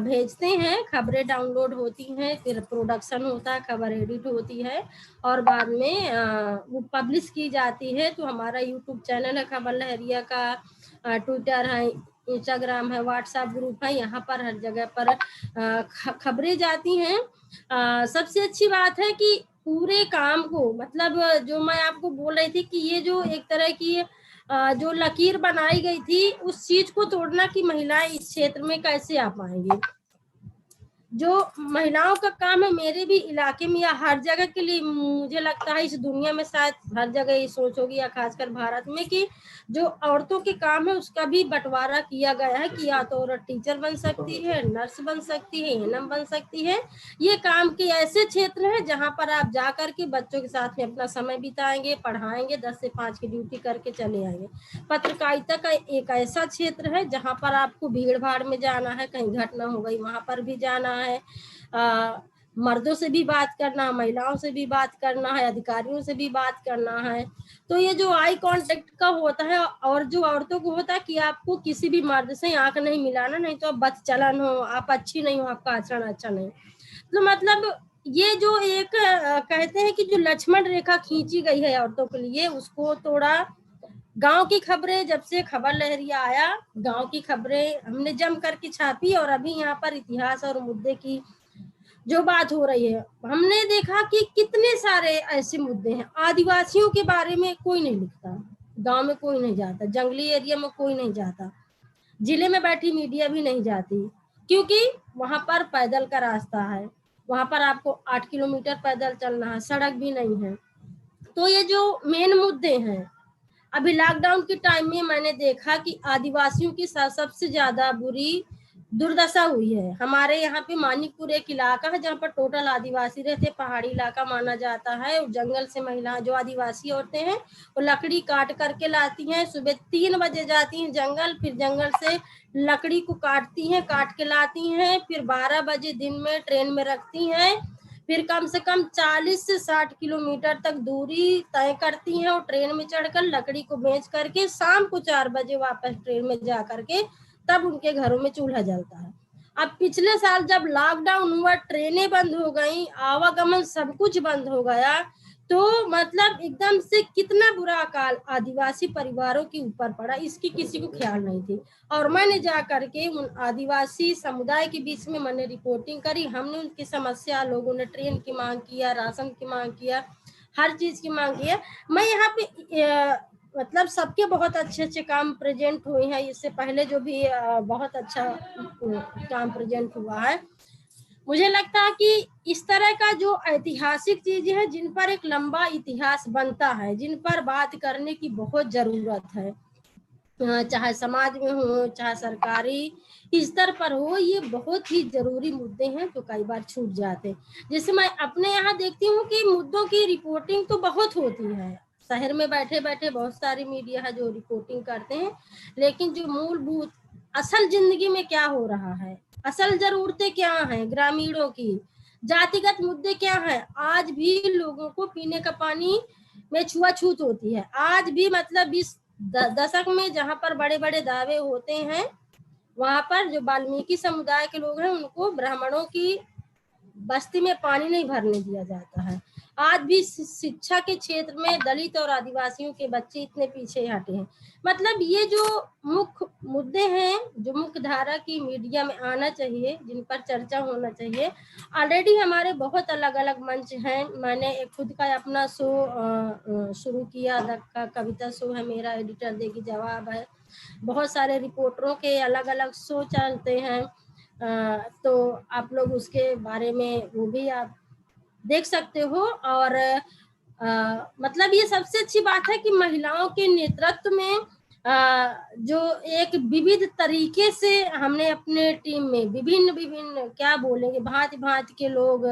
भेजते हैं। खबरें डाउनलोड होती हैं, फिर प्रोडक्शन होता है, खबर एडिट होती है, और बाद में वो पब्लिश की जाती है। तो हमारा यूट्यूब चैनल है खबर लहरिया का, ट्विटर है, इंस्टाग्राम है, व्हाट्सएप ग्रुप है, यहाँ पर हर जगह पर खबरें जाती हैं। सबसे अच्छी बात है कि पूरे काम को मतलब जो मैं आपको बोल रही थी कि ये जो एक तरह की जो लकीर बनाई गई थी उस चीज को तोड़ना कि महिलाएं इस क्षेत्र में कैसे आ पाएंगी। जो महिलाओं का काम है मेरे भी इलाके में या हर जगह के लिए, मुझे लगता है इस दुनिया में शायद हर जगह ये सोच होगी, या खासकर भारत में, कि जो औरतों के काम है उसका भी बंटवारा किया गया है कि या तो औरत टीचर बन सकती है, नर्स बन सकती है, एएनएम बन सकती है। ये काम के ऐसे क्षेत्र हैं जहाँ पर आप जा करके बच्चों के साथ में अपना समय बिताएंगे, पढ़ाएंगे, 10 से 5 की ड्यूटी करके चले आएंगे। पत्रकारिता का एक ऐसा क्षेत्र है जहाँ पर आपको भीड़ भाड़ में जाना है, कहीं घटना हो गई वहां पर भी जाना है, मर्दों से भी बात करना है, महिलाओं से भी बात करना है, अधिकारियों से भी बात करना है। तो ये जो आई कांटेक्ट का होता है, और जो औरतों को होता है कि आपको किसी भी मर्द से आंख नहीं मिलाना, नहीं तो आप बदचलन हो, आप अच्छी नहीं हो, आपका आचरण अच्छा नहीं। तो मतलब ये जो एक कहते हैं कि जो लक्ष्मण रेखा खींची गई है औरतों के लिए, उसको थोड़ा गांव की खबरें, जब से खबर लहरिया आया गांव की खबरें हमने जम करके छापी, और अभी यहाँ पर इतिहास और मुद्दे की जो बात हो रही है, हमने देखा कि कितने सारे ऐसे मुद्दे हैं। आदिवासियों के बारे में कोई नहीं लिखता, गांव में कोई नहीं जाता, जंगली एरिया में कोई नहीं जाता, जिले में बैठी मीडिया भी नहीं जाती, क्योंकि वहां पर पैदल का रास्ता है, वहां पर आपको 8 किलोमीटर पैदल चलना है, सड़क भी नहीं है। तो ये जो मेन मुद्दे हैं अभी लॉकडाउन के टाइम में मैंने देखा कि आदिवासियों के साथ सबसे ज्यादा बुरी दुर्दशा हुई है। हमारे यहाँ पे मानिकपुर एक इलाका है जहाँ पर टोटल आदिवासी रहते, पहाड़ी इलाका माना जाता है। और जंगल से महिलाएं जो आदिवासी औरतें हैं वो लकड़ी काट करके लाती हैं, सुबह 3 बजे जाती हैं जंगल, फिर जंगल से लकड़ी को काटती हैं, काट के लाती हैं, फिर 12 बजे दिन में ट्रेन में रखती हैं, फिर कम से कम 40 से 60 किलोमीटर तक दूरी तय करती हैं और ट्रेन में चढ़कर लकड़ी को बेच करके शाम को 4 बजे वापस ट्रेन में जा करके तब उनके घरों में चूल्हा जलता है। अब पिछले साल जब लॉकडाउन हुआ, ट्रेनें बंद हो गई, आवागमन सब कुछ बंद हो गया, तो मतलब एकदम से कितना बुरा अकाल आदिवासी परिवारों के ऊपर पड़ा, इसकी किसी को ख्याल नहीं थी। और मैंने जा करके उन आदिवासी समुदाय के बीच में मैंने रिपोर्टिंग करी। हमने उनकी समस्या, लोगों ने ट्रेन की मांग किया, राशन की मांग किया, हर चीज की मांग किया। मैं यहाँ पे मतलब सबके बहुत अच्छे अच्छे काम प्रेजेंट हुए हैं, इससे पहले जो भी बहुत अच्छा काम प्रेजेंट हुआ है। मुझे लगता है कि इस तरह का जो ऐतिहासिक चीजें हैं जिन पर एक लंबा इतिहास बनता है, जिन पर बात करने की बहुत जरूरत है, चाहे समाज में हो चाहे सरकारी स्तर पर हो, ये बहुत ही जरूरी मुद्दे हैं जो कई बार छूट जाते हैं। जैसे मैं अपने यहाँ देखती हूँ कि मुद्दों की रिपोर्टिंग तो बहुत होती है, शहर में बैठे बैठे बहुत सारी मीडिया है जो रिपोर्टिंग करते हैं, लेकिन जो मूलभूत असल जिंदगी में क्या हो रहा है, असल जरूरतें क्या हैं ग्रामीणों की, जातिगत मुद्दे क्या हैं, आज भी लोगों को पीने का पानी में छुआछूत होती है। आज भी मतलब 20 दशक में जहाँ पर बड़े बड़े दावे होते हैं, वहां पर जो वाल्मीकि समुदाय के लोग हैं उनको ब्राह्मणों की बस्ती में पानी नहीं भरने दिया जाता है। आज भी शिक्षा के क्षेत्र में दलित और आदिवासियों के बच्चे इतने पीछे हटे हैं। मतलब ये जो मुख्य मुद्दे हैं जो मुख्य धारा की मीडिया में आना चाहिए, जिन पर चर्चा होना चाहिए, ऑलरेडी हमारे बहुत अलग अलग मंच हैं। मैंने एक खुद का अपना शो शुरू किया, कविता शो है मेरा, एडिटर देगी जवाब है, बहुत सारे रिपोर्टरों के अलग अलग शो चलते हैं, तो आप लोग उसके बारे में वो भी आप देख सकते हो। और मतलब ये सबसे अच्छी बात है कि महिलाओं के नेतृत्व में जो एक विविध तरीके से हमने अपने टीम में विभिन्न क्या बोलेंगे, भांति भांति के लोग,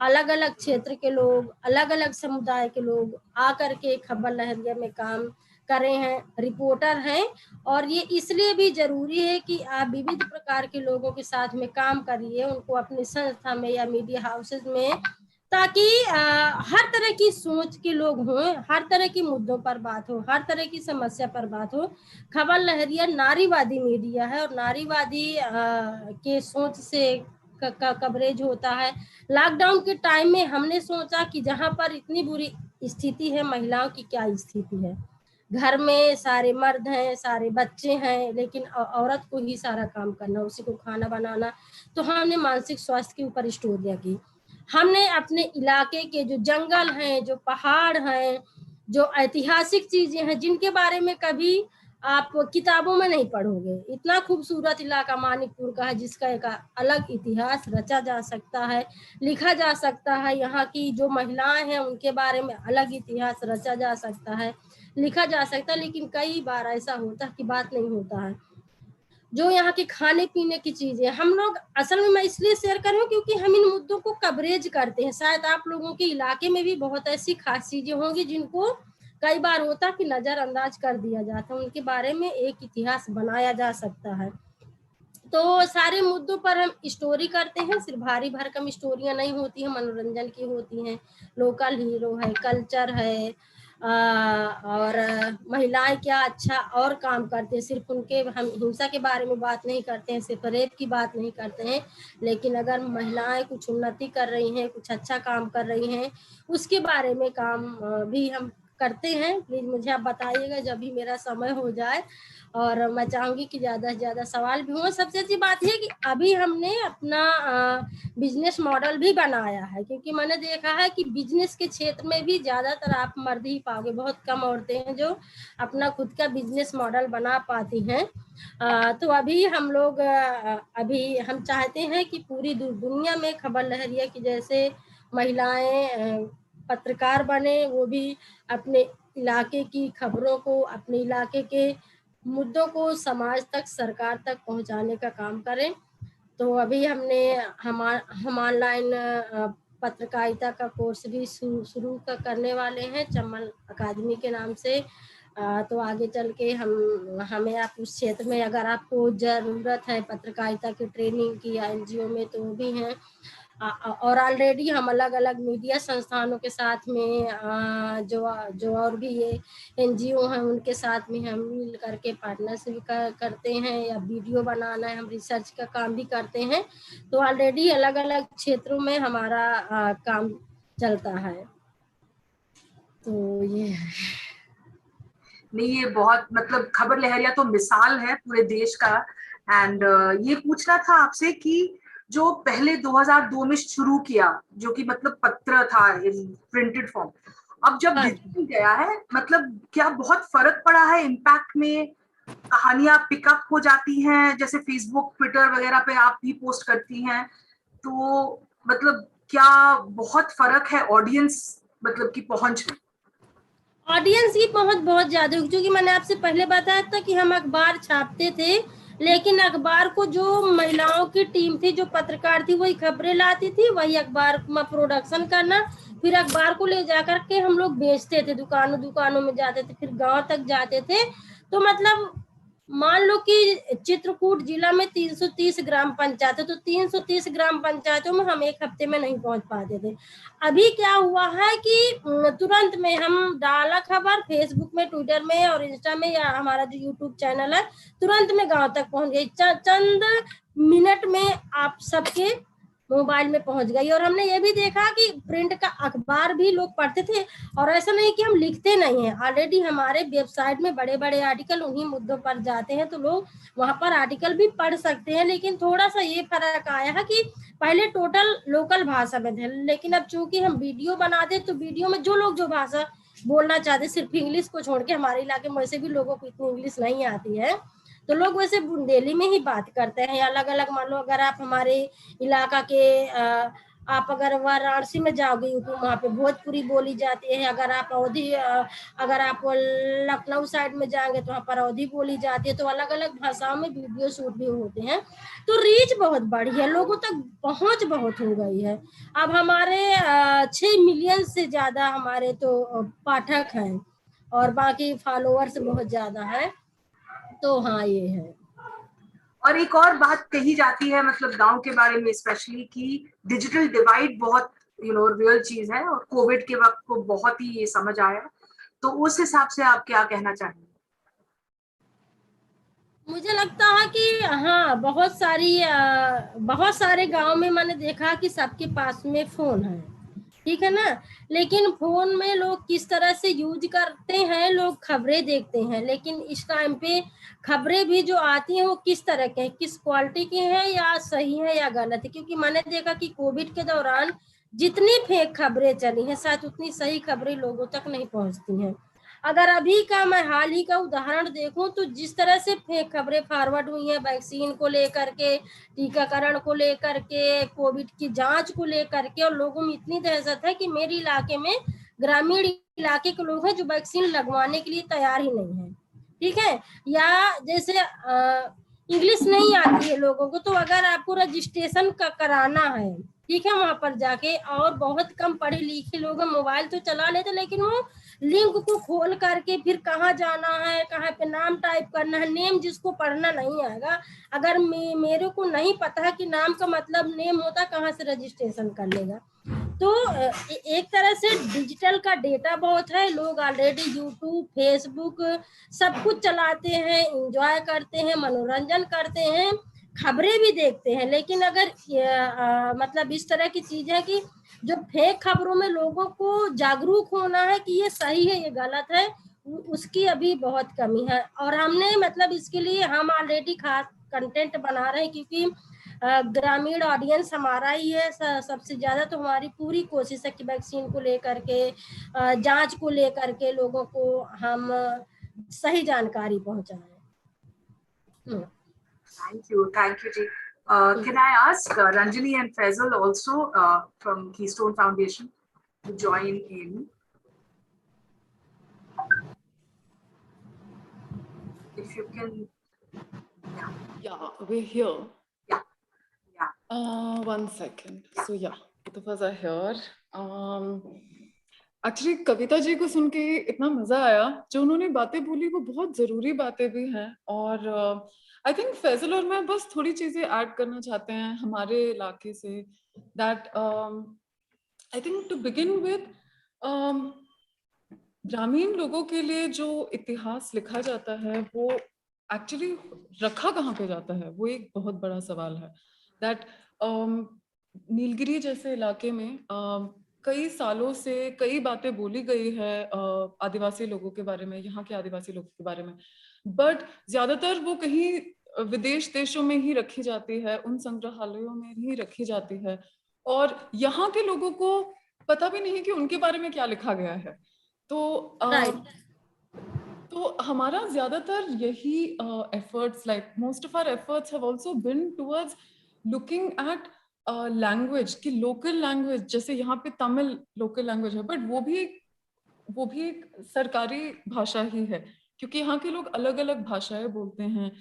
अलग अलग क्षेत्र के लोग, अलग अलग समुदाय के लोग आकर के खबर लहरिया में काम करे हैं, रिपोर्टर हैं। और ये इसलिए भी जरूरी है कि आप विविध प्रकार के लोगों के साथ में काम करिए, उनको अपनी संस्था में या मीडिया हाउसेस में, ताकि हर तरह की सोच के लोग हों, हर तरह के मुद्दों पर बात हो, हर तरह की समस्या पर बात हो। खबर लहरिया नारीवादी मीडिया है और नारीवादी के सोच से कवरेज होता है। लॉकडाउन के टाइम में हमने सोचा कि जहां पर इतनी बुरी स्थिति है, महिलाओं की क्या स्थिति है, घर में सारे मर्द हैं, सारे बच्चे हैं, लेकिन औरत को ही सारा काम करना, उसी को खाना बनाना। तो हमने मानसिक स्वास्थ्य के ऊपर स्टोरियां की। हमने अपने इलाके के जो जंगल हैं, जो पहाड़ हैं, जो ऐतिहासिक चीजें हैं जिनके बारे में कभी आप किताबों में नहीं पढ़ोगे, इतना खूबसूरत इलाका मानिकपुर का है जिसका एक अलग इतिहास रचा जा सकता है, लिखा जा सकता है। यहाँ की जो महिलाएं हैं उनके बारे में अलग इतिहास रचा जा सकता है, लिखा जा सकता है। लेकिन कई बार ऐसा होता है कि बात नहीं होता है। जो यहाँ के खाने पीने की चीजें हम लोग, असल में मैं इसलिए शेयर कर रही हूँ क्योंकि हम इन मुद्दों को कवरेज करते हैं। शायद आप लोगों के इलाके में भी बहुत ऐसी खास चीजें होंगी जिनको कई बार होता कि नजरअंदाज कर दिया जाता है, उनके बारे में एक इतिहास बनाया जा सकता है। तो सारे मुद्दों पर हम स्टोरी करते हैं, सिर्फ भारी भरकम स्टोरियां नहीं होती हैं, मनोरंजन की होती हैं, लोकल हीरो है, कल्चर है, और महिलाएं क्या अच्छा और काम करते हैं। सिर्फ उनके हम हिंसा के बारे में बात नहीं करते हैं, सिर्फ रेप की बात नहीं करते हैं, लेकिन अगर महिलाएं कुछ उन्नति कर रही हैं, कुछ अच्छा काम कर रही हैं, उसके बारे में काम भी हम करते हैं। प्लीज मुझे आप बताइएगा जब भी मेरा समय हो जाए, और मैं चाहूंगी कि ज्यादा से ज्यादा सवाल भी हों। सबसे अच्छी बात है कि अभी हमने अपना बिजनेस मॉडल भी बनाया है, क्योंकि मैंने देखा है कि बिजनेस के क्षेत्र में भी ज्यादातर आप मर्द ही पाओगे, बहुत कम औरतें हैं जो अपना खुद का बिजनेस मॉडल बना पाती हैं। तो अभी हम लोग अभी हम चाहते हैं कि पूरी दुनिया में खबर लहरिया की जैसे महिलाएं पत्रकार बने, वो भी अपने इलाके की खबरों को, अपने इलाके के मुद्दों को समाज तक, सरकार तक पहुंचाने का काम करें। तो अभी हमने हम ऑनलाइन पत्रकारिता का कोर्स भी शुरू करने वाले हैं चम्मल अकादमी के नाम से। तो आगे चल के हमें आप उस क्षेत्र में अगर आपको ज़रूरत है पत्रकारिता की ट्रेनिंग की या एनजीओ में तो वो भी हैं। और ऑलरेडी हम अलग अलग मीडिया संस्थानों के साथ में जो और भी ये एनजीओ हैं उनके साथ में हम मिल करके पार्टनरशिप करते हैं, या वीडियो बनाना है, हम रिसर्च का काम भी करते हैं। तो ऑलरेडी अलग अलग क्षेत्रों में हमारा काम चलता है। तो ये नहीं, ये बहुत मतलब खबर लहरिया तो मिसाल है पूरे देश का। एंड ये पूछना था आपसे कि जो पहले 2002 में शुरू किया, जो कि मतलब पत्र था इन प्रिंटेड फॉर्म, अब जब डिजिटल गया है, मतलब क्या बहुत फर्क पड़ा है इम्पैक्ट में? कहानियां पिकअप हो जाती हैं, जैसे फेसबुक, ट्विटर वगैरह पे आप भी पोस्ट करती हैं, तो मतलब क्या बहुत फर्क है ऑडियंस मतलब की पहुंच में? ऑडियंस की पहुंच बहुत ज्यादा हुई, क्योंकि मैंने आपसे पहले बताया था कि हम अखबार छापते थे, लेकिन अखबार को जो महिलाओं की टीम थी, जो पत्रकार थी, वही खबरें लाती थी, वही अखबार में प्रोडक्शन करना, फिर अखबार को ले जाकर के हम लोग बेचते थे, दुकानों में जाते थे, फिर गांव तक जाते थे। तो मतलब मान लो कि चित्रकूट जिला में 330 ग्राम पंचायत है, तो 330 ग्राम पंचायतों में हम एक हफ्ते में नहीं पहुंच पाते थे। अभी क्या हुआ है कि तुरंत में हम डाला खबर फेसबुक में, ट्विटर में और इंस्टा में, या हमारा जो यूट्यूब चैनल है, तुरंत में गांव तक पहुंच गई, चंद मिनट में आप सबके मोबाइल में पहुंच गई। और हमने ये भी देखा कि प्रिंट का अखबार भी लोग पढ़ते थे, और ऐसा नहीं कि हम लिखते नहीं हैं, ऑलरेडी हमारे वेबसाइट में बड़े बड़े आर्टिकल उन्हीं मुद्दों पर जाते हैं, तो लोग वहां पर आर्टिकल भी पढ़ सकते हैं। लेकिन थोड़ा सा ये फर्क आया है कि पहले टोटल लोकल भाषा में थे, लेकिन अब चूंकि हम वीडियो बनाते, तो वीडियो में जो लोग जो भाषा बोलना चाहते, सिर्फ इंग्लिश को छोड़ के, हमारे इलाके में वैसे भी लोगों को इतनी इंग्लिश नहीं आती है, तो लोग वैसे बुंदेली में ही बात करते हैं। अलग अलग मान लो अगर आप हमारे इलाका के आप अगर वाराणसी में जाओगे तो वहाँ पे भोजपुरी बोली जाती है। अगर आप अगर आप लखनऊ साइड में जाएंगे तो वहाँ पर अवधी बोली जाती है। तो अलग अलग भाषाओं में वीडियो शूट भी होते हैं, तो रीच बहुत बढ़ी है, लोगों तक पहुंच बहुत हो गई है। अब हमारे 6 मिलियन से ज्यादा हमारे तो पाठक हैं, और बाकी फॉलोअर्स बहुत ज्यादा है। तो हाँ, ये है। और एक और बात कही जाती है मतलब गांव के बारे में स्पेशली, कि डिजिटल डिवाइड बहुत रियल चीज है, और कोविड के वक्त को बहुत ही ये समझ आया। तो उस हिसाब से आप क्या कहना चाहेंगे? मुझे लगता है कि हाँ, बहुत सारे गांव में मैंने देखा कि सबके पास में फोन है, ठीक है ना, लेकिन फोन में लोग किस तरह से यूज करते हैं, लोग खबरें देखते हैं, लेकिन इस टाइम पे खबरें भी जो आती हैं वो किस तरह के हैं, किस क्वालिटी की हैं, या सही है या गलत है। क्योंकि मैंने देखा कि कोविड के दौरान जितनी फेक खबरें चली हैं, शायद उतनी सही खबरें लोगों तक नहीं पहुंचती हैं। अगर अभी का मैं हाल ही का उदाहरण देखूं, तो जिस तरह से फेक खबरें फॉरवर्ड हुई हैं वैक्सीन को लेकर के, टीकाकरण को लेकर के, कोविड की जांच को लेकर के, और लोगों में इतनी दहशत है कि मेरे इलाके में ग्रामीण इलाके के लोग हैं जो वैक्सीन लगवाने के लिए तैयार ही नहीं है, ठीक है। या जैसे इंग्लिश नहीं आती है लोगों को, तो अगर आपको रजिस्ट्रेशन कराना है, ठीक है, वहां पर जाके, और बहुत कम पढ़े लिखे लोग मोबाइल तो चला लेते, लेकिन वो लिंक को खोल करके फिर कहाँ जाना है, कहाँ पे नाम टाइप करना है, नेम जिसको पढ़ना नहीं आएगा, अगर मेरे को नहीं पता है कि नाम का मतलब नेम होता, कहाँ से रजिस्ट्रेशन कर लेगा। तो एक तरह से डिजिटल का डेटा बहुत है, लोग ऑलरेडी यूट्यूब, फेसबुक सब कुछ चलाते हैं, एंजॉय करते हैं, मनोरंजन करते हैं, खबरें भी देखते हैं। लेकिन अगर मतलब इस तरह की चीज है कि जो फेक खबरों में लोगों को जागरूक होना है कि ये सही है ये गलत है, उसकी अभी बहुत कमी है। और हमने मतलब इसके लिए हम ऑलरेडी खास कंटेंट बना रहे हैं, क्योंकि ग्रामीण ऑडियंस हमारा ही है सबसे ज्यादा। तो हमारी पूरी कोशिश है कि वैक्सीन को लेकर के, जांच को लेकर के लोगों को हम सही जानकारी पहुंचाएं। Thank you, Ji. Can I ask Ranjani and Faisal also from Keystone Foundation to join in? if you can. Yeah, we're here. Yeah. One second. So yeah, both of us are here. Actually, Kavita ji को सुन के इतना मजा आया, जो उन्होंने बातें बोली वो बहुत जरूरी बातें भी हैं, और आई थिंक फैजल और मैं बस थोड़ी चीजें ऐड करना चाहते हैं हमारे इलाके से. That I think to begin with, ग्रामीण लोगों के लिए जो इतिहास लिखा जाता है वो एक्चुअली रखा कहाँ पे जाता है, वो एक बहुत बड़ा सवाल है. दैट नीलगिरी जैसे इलाके में कई सालों से कई बातें बोली गई है आदिवासी लोगों के बारे में, यहाँ के आदिवासी लोगों के बारे में, बट ज्यादातर वो कहीं विदेश देशों में ही रखी जाती है, उन संग्रहालयों में ही रखी जाती है, और यहाँ के लोगों को पता भी नहीं कि उनके बारे में क्या लिखा गया है. तो हमारा ज्यादातर यही efforts, like most of our efforts have also been towards looking at language, कि local language, जैसे यहाँ पे तमिल local language है, but वो भी एक सरकारी भाषा ही है, क्योंकि यहाँ के लोग अलग अलग भाषाएं बोलते हैं.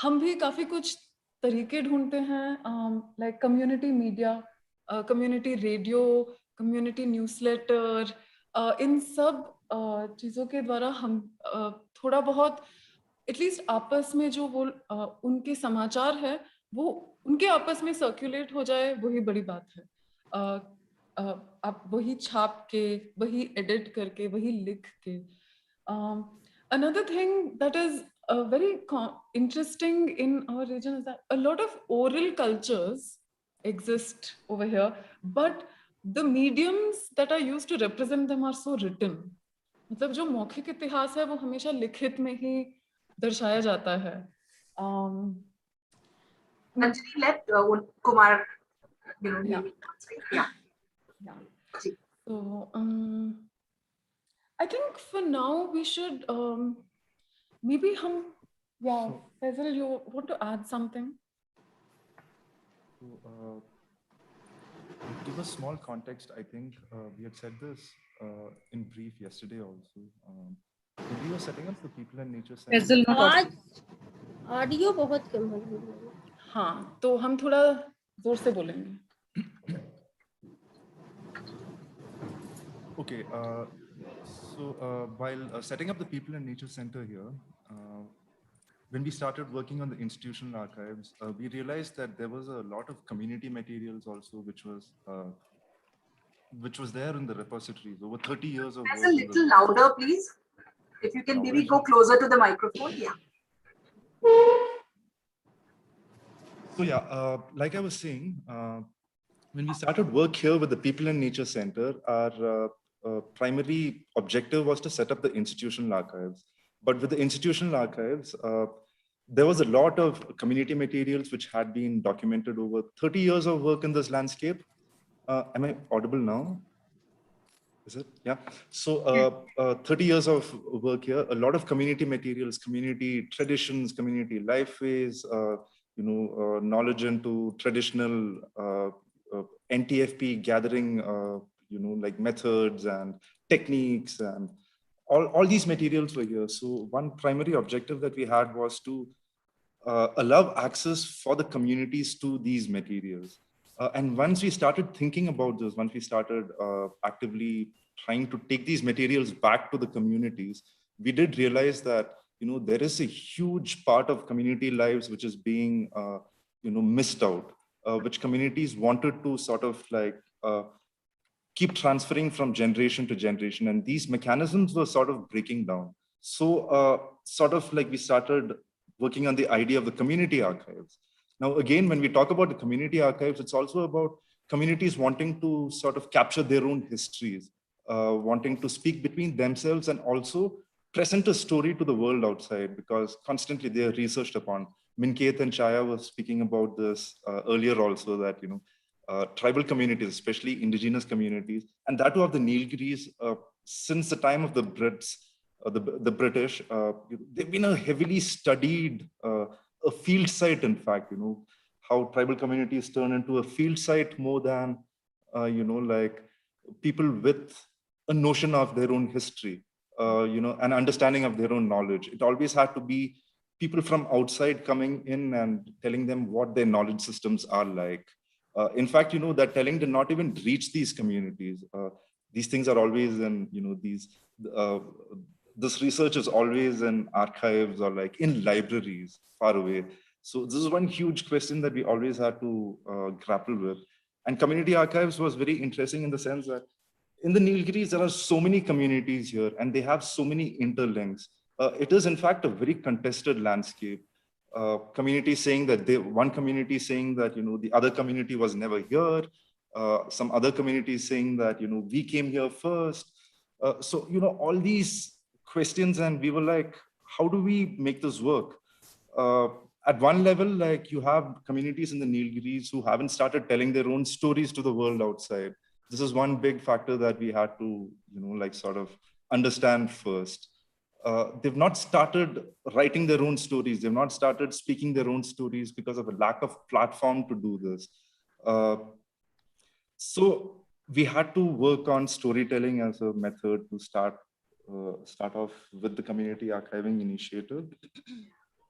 हम भी काफी कुछ तरीके ढूंढते हैं, like community media, community radio, community newsletter, इन सब चीजों के द्वारा हम थोड़ा बहुत एटलीस्ट आपस में जो वो उनके समाचार है वो उनके आपस में सर्कुलेट हो जाए, वही बड़ी बात है. आप वही छाप के, वही एडिट करके, वही लिख के. Another thing that is very interesting in our region is that a lot of oral cultures exist over here, but the mediums that are used to represent them are so written. मतलब जो मौखिक इतिहास है वो हमेशा लिखित में ही दर्शाया जाता है. Ranjani, let Kumar, yeah. So I think for now we should maybe Faisal, you want to add something? To give a small context, I think we had said this in brief yesterday also. When we were setting up the People and Nature Center. Audio बहुत कम है. हाँ, तो हम थोड़ा जोर से बोलेंगे. Okay, so while setting up the People and Nature Center here, when we started working on the institutional archives, we realized that there was a lot of community materials also, which was there in the repositories. Over 30 years of work. A little louder, please. If you can maybe go closer to the microphone, yeah. So yeah, like I was saying, when we started work here with the People and Nature Center, our primary objective was to set up the institutional archives. But with the institutional archives, there was a lot of community materials which had been documented over 30 years of work in this landscape. Am I audible now? Is it? Yeah. So 30 years of work here, a lot of community materials, community traditions, community lifeways, knowledge into traditional NTFP gathering, like methods and techniques, and all these materials were here. So one primary objective that we had was to allow access for the communities to these materials. And once we started thinking about this, once we started actively trying to take these materials back to the communities, we did realize that there is a huge part of community lives which is being missed out, which communities wanted to sort of like keep transferring from generation to generation, and these mechanisms were sort of breaking down. So sort of like we started working on the idea of the community archives. Now, again, when we talk about the community archives, it's also about communities wanting to sort of capture their own histories, wanting to speak between themselves and also present a story to the world outside, because constantly they are researched upon. Minket and Chhaya were speaking about this earlier also, that, tribal communities, especially indigenous communities, and that too of the Nilgiris, since the time of the Brits, the British, they've been a heavily studied, a field site, in fact, how tribal communities turn into a field site more than, like people with a notion of their own history. an understanding of their own knowledge. It always had to be people from outside coming in and telling them what their knowledge systems are like. In fact, that telling did not even reach these communities. These things are always in, this research is always in archives or like in libraries far away. So this is one huge question that we always had to grapple with. And community archives was very interesting in the sense that in the Nilgiris, there are so many communities here and they have so many interlinks. It is in fact a very contested landscape. Community saying that one community saying that, the other community was never here. Some other communities saying that, we came here first. So, all these questions, and we were like, how do we make this work? At one level, like you have communities in the Nilgiris who haven't started telling their own stories to the world outside. This is one big factor that we had to, sort of understand first. They've not started writing their own stories. They've not started speaking their own stories because of a lack of platform to do this. So we had to work on storytelling as a method to start off with the community archiving initiative.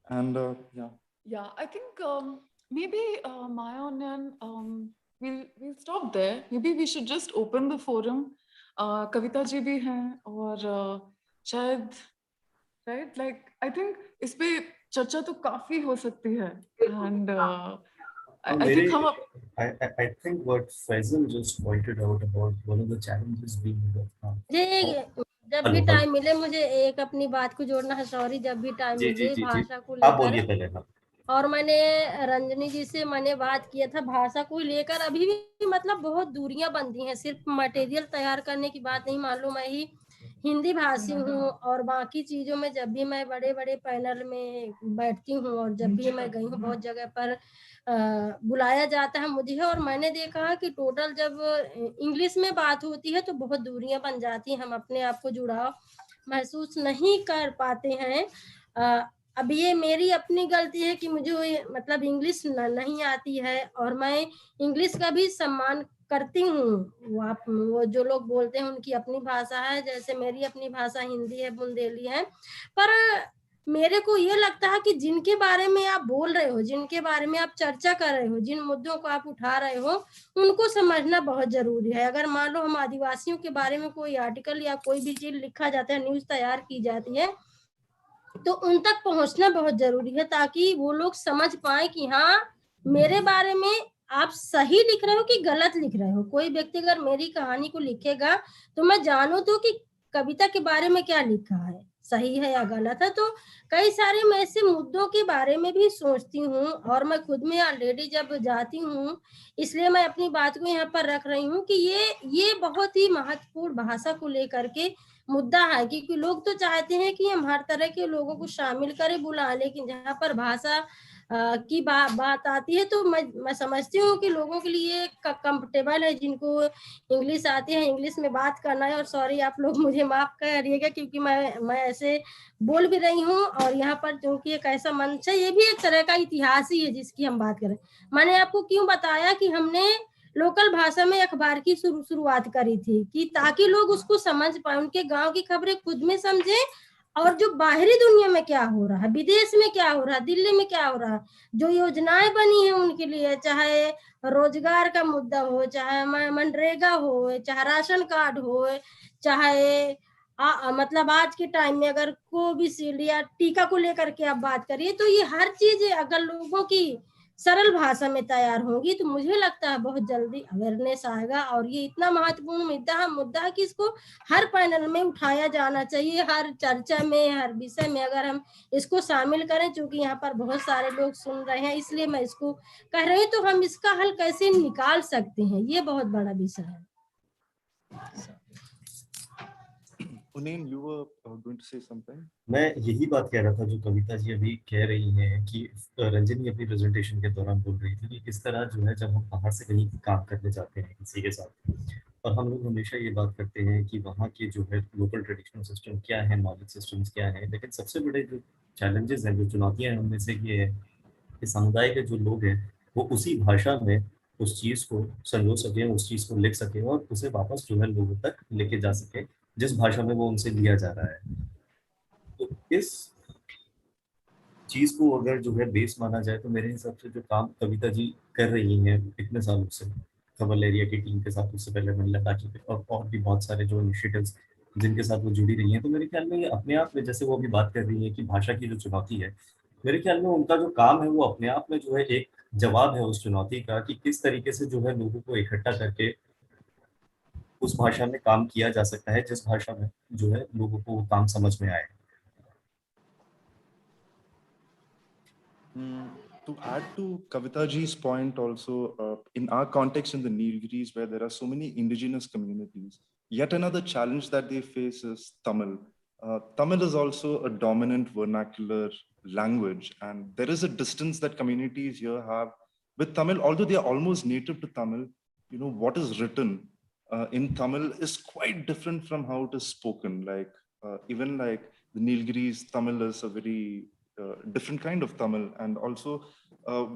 And yeah. Yeah, I think maybe Maya and we'll stop there. Maybe we should just open the forum. Kavita ji bhi hain aur shayad, right? Like I think इस पे चर्चा तो काफी हो सकती है. And I think हम I think what Faisal just pointed out about one of the challenges being that जब भी टाइम मिले मुझे एक अपनी बात को जोड़ना है. सॉरी, जब भी टाइम मिले भाषा को लेकर. और मैंने रंजनी जी से मैंने बात किया था भाषा को लेकर. अभी भी मतलब बहुत दूरियां बनती हैं. सिर्फ मटेरियल तैयार करने की बात नहीं. मान लो मैं ही हिंदी भाषी हूँ और बाकी चीजों में जब भी मैं बड़े बड़े पैनल में बैठती हूँ और जब भी मैं गई हूँ बहुत जगह पर बुलाया जाता है मुझे. और मैंने देखा कि टोटल जब इंग्लिश में बात होती है तो बहुत दूरियां बन जाती हैं. हम अपने आप को जुड़ाव महसूस नहीं कर पाते हैं. अब ये मेरी अपनी गलती है कि मुझे मतलब इंग्लिश नहीं आती है और मैं इंग्लिश का भी सम्मान करती हूँ. वो जो लोग बोलते हैं उनकी अपनी भाषा है, जैसे मेरी अपनी भाषा हिंदी है, बुंदेली है. पर मेरे को ये लगता है कि जिनके बारे में आप बोल रहे हो, जिनके बारे में आप चर्चा कर रहे हो, जिन मुद्दों को आप उठा रहे हो, उनको समझना बहुत जरूरी है. अगर मान लो हम आदिवासियों के बारे में कोई आर्टिकल या कोई भी चीज लिखा जाता है, न्यूज तैयार की जाती है, तो उन तक पहुंचना बहुत जरूरी है ताकि वो लोग समझ पाए कि हाँ मेरे बारे में आप सही लिख रहे हो कि गलत लिख रहे हो. कोई व्यक्ति अगर मेरी कहानी को लिखेगा तो मैं जानूं तो कि कविता के बारे में क्या लिखा है, सही है या गलत है. तो कई सारे मैं ऐसे मुद्दों के बारे में भी सोचती हूँ और मैं खुद में ऑलरेडी जब जाती हूँ, इसलिए मैं अपनी बात को यहाँ पर रख रही हूँ कि ये बहुत ही महत्वपूर्ण भाषा को लेकर के मुद्दा है. क्योंकि लोग तो चाहते हैं कि हम हर तरह के लोगों को शामिल करें, बुलाएं, लेकिन जहाँ पर भाषा की बात आती है तो मैं समझती हूँ कि लोगों के लिए कंफर्टेबल है, जिनको इंग्लिश आती है इंग्लिश में बात करना है. और सॉरी आप लोग मुझे माफ करिएगा क्योंकि मैं ऐसे बोल भी रही हूँ और यहाँ पर क्योंकि एक ऐसा मंच है, ये भी एक तरह का इतिहास ही है जिसकी हम बात करें. मैंने आपको क्यों बताया कि हमने लोकल भाषा में अखबार की शुरुआत करी थी कि ताकि लोग उसको समझ पाए, उनके गांव की खबरें खुद में समझे और जो बाहरी दुनिया में क्या हो रहा है, विदेश में क्या हो रहा है, दिल्ली में क्या हो रहा है, जो योजनाएं बनी है उनके लिए, चाहे रोजगार का मुद्दा हो, चाहे मनरेगा हो, चाहे राशन कार्ड हो, चाहे मतलब आज के टाइम में अगर कोविशील्ड या टीका को लेकर के आप बात करिए, तो ये हर चीज अगर लोगों की सरल भाषा में तैयार होगी तो मुझे लगता है बहुत जल्दी अवेयरनेस आएगा. और ये इतना महत्वपूर्ण मुद्दा है कि इसको हर पैनल में उठाया जाना चाहिए, हर चर्चा में, हर विषय में अगर हम इसको शामिल करें. चूंकि यहाँ पर बहुत सारे लोग सुन रहे हैं इसलिए मैं इसको कह रही हूँ. तो हम इसका हल कैसे निकाल सकते हैं, ये बहुत बड़ा विषय है. You were going to say something? मैं यही बात कह रहा था जो कविता जी अभी कह रही हैं कि रंजनी अपनी प्रेजेंटेशन के दौरान बोल रही थी कि किस तरह जो है जब हम बाहर से कहीं काम करने जाते हैं किसी के साथ और हम लोग हमेशा ये बात करते हैं कि वहाँ के जो है लोकल ट्रेडिशनल सिस्टम क्या है, नॉलेज सिस्टम्स क्या है, लेकिन सबसे बड़े जो चैलेंजेस हैं, जो चुनौतियाँ हैं, उनमें से ये है कि समुदाय के जो लोग हैं वो उसी भाषा में उस चीज़ को संजो सकें, उस चीज़ को लिख सकें और उसे वापस जो है लोगों तक लेके जा सकें जिस भाषा में वो उनसे लिया जा रहा है। तो इस चीज को अगर जो है बेस माना जाए तो मेरे हिसाब से जो काम कविता जी कर रही हैं इतने सालों से कमल एरिया की टीम के साथ, उससे पहले महिला के और भी बहुत सारे जो इनिशिएटिव्स जिनके साथ वो जुड़ी रही हैं, तो मेरे ख्याल में ये अपने आप में, जैसे वो अभी बात कर रही है कि भाषा की जो चुनौती है, मेरे ख्याल में उनका जो काम है वो अपने आप में जो है एक जवाब है उस चुनौती का, कि किस तरीके से जो है लोगों को इकट्ठा करके उस भाषा में काम किया जा सकता है जिस भाषा में जो है लोगों को वो काम समझ में आए। To add to Kavitaji's point also, in our context in the Nilgiris, where there are so many indigenous communities, yet another challenge that they face is Tamil. Tamil is also a dominant vernacular language, and there is a distance that communities here have with Tamil. Although they are almost native to Tamil, you know, what is written in Tamil is quite different from how it is spoken. Like even like the Nilgiris, Tamil is a very different kind of Tamil, and also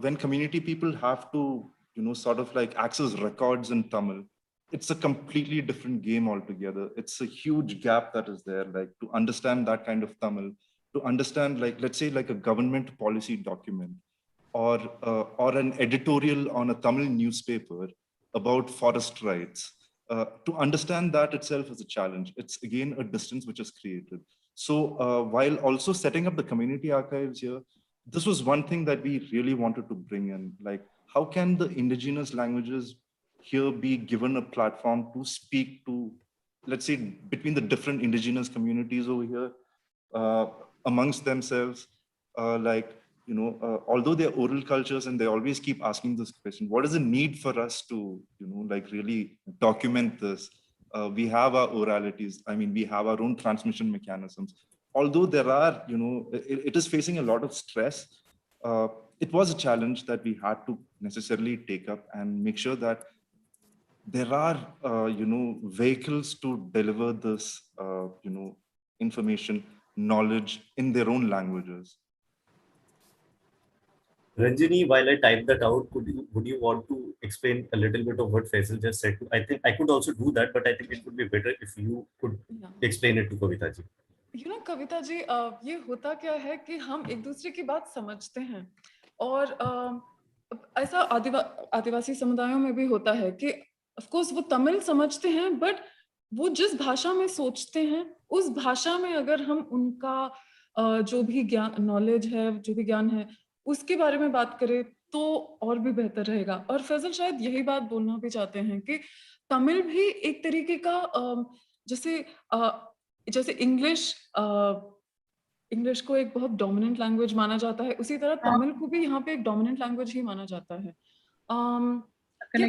when community people have to, you know, sort of like access records in Tamil, it's a completely different game altogether. It's a huge gap that is there, like to understand that kind of Tamil, to understand, like, let's say like a government policy document or an editorial on a Tamil newspaper about forest rights. To understand that itself is a challenge. It's again a distance which is created. So while also setting up the community archives here, this was one thing that we really wanted to bring in. Like, how can the indigenous languages here be given a platform to speak to, let's say, between the different indigenous communities over here, amongst themselves, like, you know, although they're oral cultures and they always keep asking this question, what is the need for us to, you know, like really document this? We have our oralities. I mean, we have our own transmission mechanisms. Although there are, you know, it is facing a lot of stress. It was a challenge that we had to necessarily take up and make sure that there are, you know, vehicles to deliver this, you know, information, knowledge in their own languages. Ranjani, while I type that out, would you want to explain a little bit of what Faisal just said? I think I could also do that, but I think it would be better if you could explain it to Kavita ji. You know, Kavita ji, ये होता क्या है कि हम एक दूसरे की बात समझते हैं, और ऐसा आदिवासी समुदायों में भी होता है कि of course वो तमिल समझते हैं, but वो जिस भाषा में सोचते हैं उस भाषा में अगर हम उनका जो भी ज्ञान, नॉलेज है, जो भी ज्ञान है, उसके बारे में बात करें तो और भी बेहतर रहेगा। और फैजल शायद यही बात बोलना भी चाहते हैं कि तमिल भी एक तरीके का जैसे इंग्लिश को एक बहुत डोमिनेंट लैंग्वेज माना जाता है, उसी तरह तमिल को भी यहाँ पे एक डोमिनेंट लैंग्वेज ही माना जाता है। क्या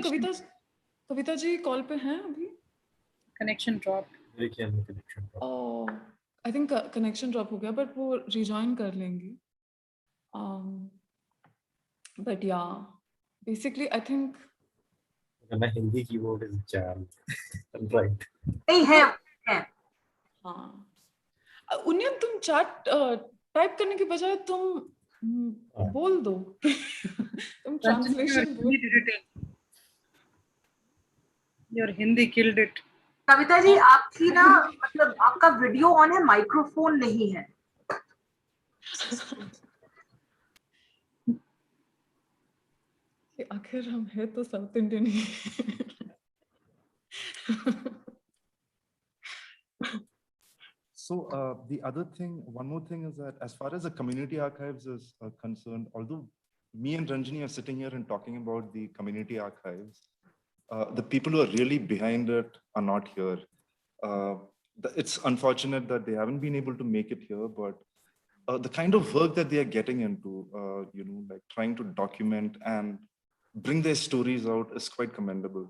कविता जी कॉल पे हैं अभी? Connection drop. I think connection drop हो गया, बट वो रिजॉइन कर लेंगी। But yeah, basically I think मैं Hindi keyboard is jam, right? नहीं है। हाँ, उन्हें तुम चैट टाइप करने के बजाय तुम बोल दो। तुम ट्रांसलेशन बोल। Your Hindi killed it. Kavita ji, आपकी ना मतलब आपका वीडियो ऑन है, माइक्रोफोन नहीं है। आखिर हम है तो south Indian he. So the other thing, one more thing is that as far as the community archives is concerned, although me and Ranjani are sitting here and talking about the community archives, the people who are really behind it are not here. It's unfortunate that they haven't been able to make it here, but the kind of work that they are getting into, you know, like trying to document and bring their stories out is quite commendable.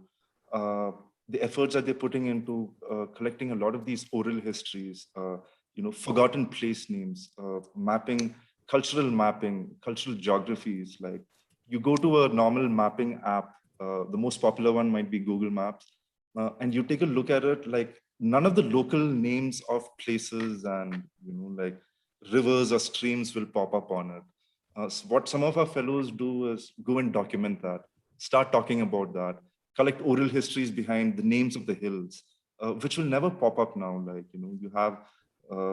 The efforts that they're putting into collecting a lot of these oral histories, you know, forgotten place names, mapping, cultural geographies. Like you go to a normal mapping app, the most popular one might be Google Maps, and you take a look at it, like none of the local names of places and, you know, like rivers or streams will pop up on it. So what some of our fellows do is go and document that, start talking about that, collect oral histories behind the names of the hills, which will never pop up now. Like, you know, you have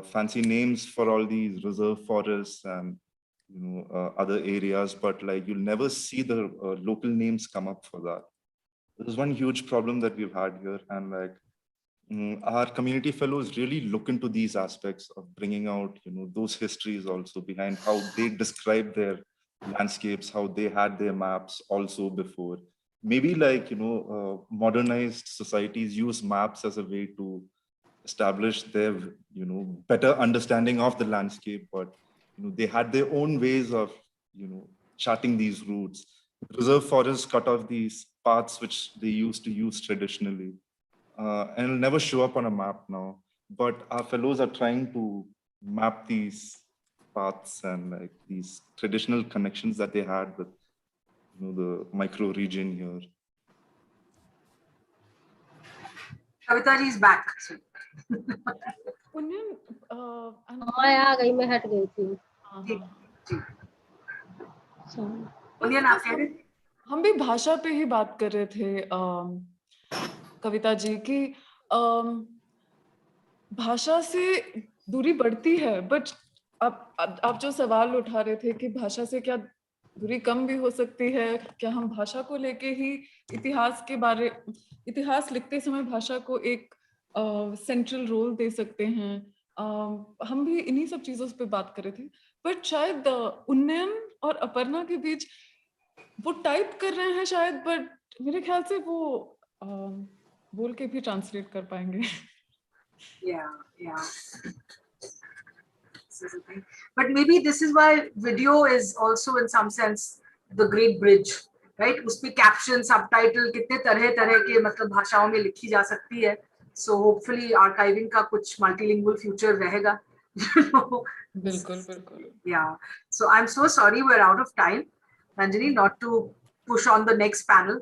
fancy names for all these reserve forests and, you know, other areas, but like you'll never see the local names come up for that. This is one huge problem that we've had here. And like, our community fellows really look into these aspects of bringing out, you know, those histories also behind how they describe their landscapes, how they had their maps also before. Maybe like, you know, modernized societies use maps as a way to establish their, you know, better understanding of the landscape, but, you know, they had their own ways of, you know, charting these routes. Reserve forests cut off these paths which they used to use traditionally. And it'll never show up on a map now, but our fellows are trying to map these paths and like these traditional connections that they had with, you know, the micro region here. Kavita ji is back. मैं आ गई, मैं हट गई थी। हम भी भाषा पे ही बात कर रहे थे कविता जी की भाषा से दूरी बढ़ती है, बट आप जो सवाल उठा रहे थे कि भाषा से क्या दूरी कम भी हो सकती है, क्या हम भाषा को लेके ही इतिहास लिखते समय भाषा को एक सेंट्रल रोल दे सकते हैं, हम भी इन्हीं सब चीजों पे बात कर रहे थे। बट शायद उन्नयन और अपर्णा के बीच वो टाइप कर रहे हैं शायद, बट मेरे ख्याल से वो बोल के भी ट्रांसलेट कर पाएंगे। Yeah. But maybe this is why video is also in some sense the great bridge, right? उसपे caption, subtitle कितने तरह के मतलब भाषाओं में लिखी जा सकती है। So hopefully archiving का कुछ multilingual future रहेगा। बिल्कुल। Yeah. So I'm so sorry we're out of time, Ranjani, not to push on the next panel.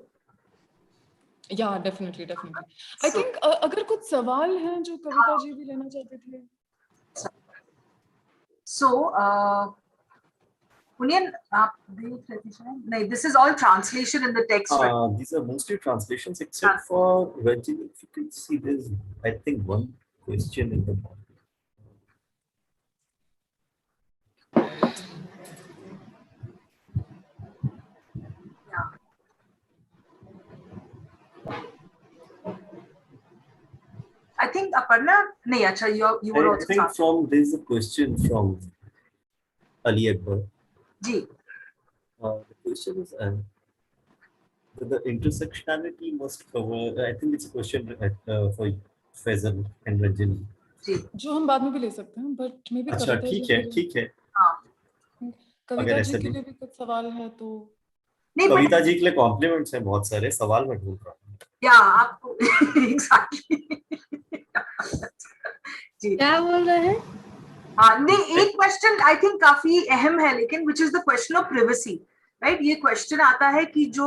Yeah, definitely. I think अगर कुछ सवाल हैं जो कविता जी भी लेना चाहते थे। So, Punyan, no, this is all translation in the text. Right? These are mostly translations, except for Ranjani. If you can see, there's, I think, one question in the bottom. I think Aparna, nahi, acha, you were also. I think there's a question from Ali Akbar. Ji. The question is the intersectionality must cover. I think it's a question for Faisal and Ranjani. जो हम बाद में भी ले सकते हैं, but maybe अच्छा ठीक है कविता जी के लिए भी कुछ सवाल है तो कविता जी के लिए कॉम्प्लीमेंट्स हैं बहुत सारे, सवाल मैं ढूंढ रहा हूँ। या आपको exactly जी क्या बोल रहे हैं? हाँ नहीं, एक क्वेश्चन आई थिंक काफी अहम है लेकिन which is the question of privacy, right? ये क्वेश्चन आता है कि जो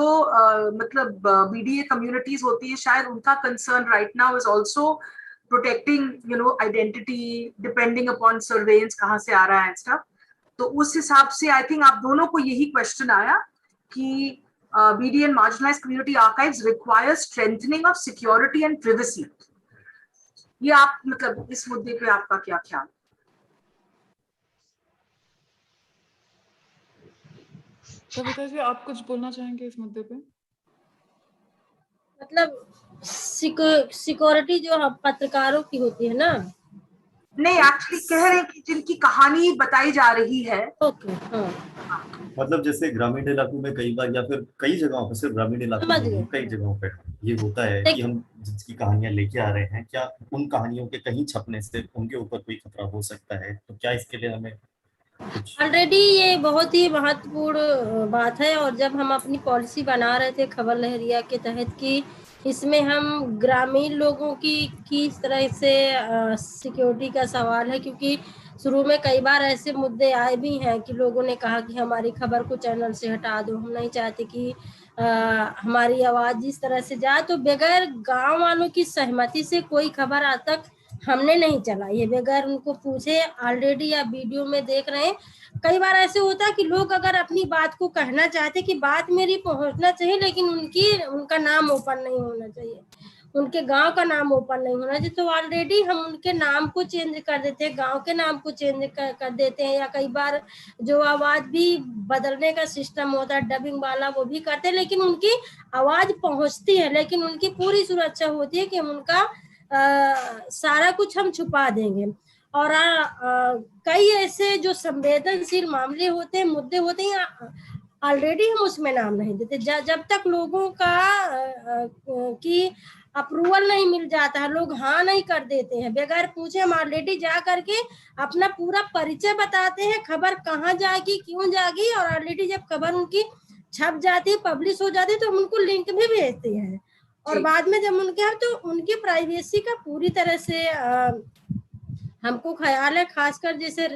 मतलब BDA communities होती है, शायद उनका concern right now is also protecting, you know, identity depending upon surveillance कहाँ से आ रहा है stuff. तो उस हिसाब से आई थिंक आप दोनों को यही क्वेश्चन आया कि BDA and marginalized community archives require strengthening of security and privacy. ये आप मतलब इस मुद्दे पे आपका क्या ख्याल? कविता जी आप कुछ बोलना चाहेंगे इस मुद्दे पे? मतलब सिक्योरिटी जो पत्रकारों की होती है ना, नहीं एक्चुअली कह रहे हैं कि जिनकी कहानी बताई जा रही है। ओके मतलब जैसे ग्रामीण इलाकों में कई बार या फिर कई जगहों पर, सिर्फ ग्रामीण इलाकों में कई जगहों पे ये होता है कि हम जिसकी कहानियां लेके आ रहे हैं, क्या उन कहानियों के कहीं छपने से उनके ऊपर कोई खतरा हो सकता है? तो क्या इसके लिए हमें ऑलरेडी ये बहुत ही महत्वपूर्ण बात है। और जब हम अपनी पॉलिसी बना रहे थे खबर लहरिया के तहत कि इसमें हम ग्रामीण लोगों की किस तरह से सिक्योरिटी का सवाल है, क्योंकि शुरू में कई बार ऐसे मुद्दे आए भी हैं कि लोगों ने कहा कि हमारी खबर को चैनल से हटा दो, हम नहीं चाहते कि हमारी आवाज़ जिस तरह से जाए। तो बगैर गांव वालों की सहमति से कोई खबर आज तक हमने नहीं चलाई है, बगैर उनको पूछे। ऑलरेडी आप वीडियो में देख रहे हैं, कई बार ऐसे होता है कि लोग अगर अपनी बात को कहना चाहते कि बात मेरी पहुंचना चाहिए लेकिन उनका नाम ओपन नहीं होना चाहिए। उनके गांव का नाम ओपन नहीं होना चाहिए, तो ऑलरेडी हम उनके नाम को चेंज कर देते हैं, गांव के नाम को चेंज कर देते हैं, या कई बार जो आवाज भी बदलने का सिस्टम होता है डबिंग वाला वो भी करते हैं, लेकिन उनकी आवाज पहुंचती है, लेकिन उनकी पूरी सुरक्षा होती है कि हम उनका सारा कुछ हम छुपा देंगे। और कई ऐसे जो संवेदनशील मामले होते हैं, मुद्दे होते हैं, ऑलरेडी हम उसमें नाम नहीं देते जब तक लोगों का की अप्रूवल नहीं मिल जाता है, लोग हाँ नहीं कर देते हैं बगैर पूछे। हम ऑलरेडी जा करके अपना पूरा परिचय बताते हैं, खबर कहाँ जाएगी, क्यों जाएगी, और ऑलरेडी जब खबर उनकी छप जाती है, पब्लिश हो जाती है, तो हम उनको लिंक भी भेजते हैं। और बाद में जब उनके हम तो उनकी प्राइवेसी का पूरी तरह से हमको ख्याल है, खासकर जैसे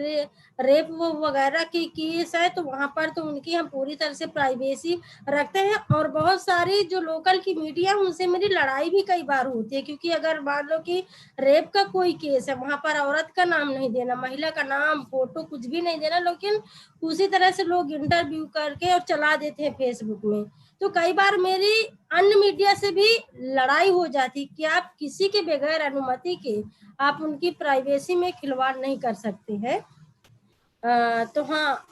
रेप वो वगैरह की केस है, तो वहां पर तो उनकी हम पूरी तरह से प्राइवेसी रखते हैं। और बहुत सारी जो लोकल की मीडिया उनसे मेरी लड़ाई भी कई बार होती है, क्योंकि अगर मान लो कि रेप का कोई केस है, वहां पर औरत का नाम नहीं देना, महिला का नाम, फोटो कुछ भी नहीं देना, लेकिन उसी तरह से लोग इंटरव्यू करके और चला देते हैं फेसबुक में। तो कई बार मेरी अन्य मीडिया से भी लड़ाई हो जाती कि आप किसी के बगैर अनुमति के आप उनकी प्राइवेसी में खिलवाड़ नहीं कर सकते हैं। तो हाँ,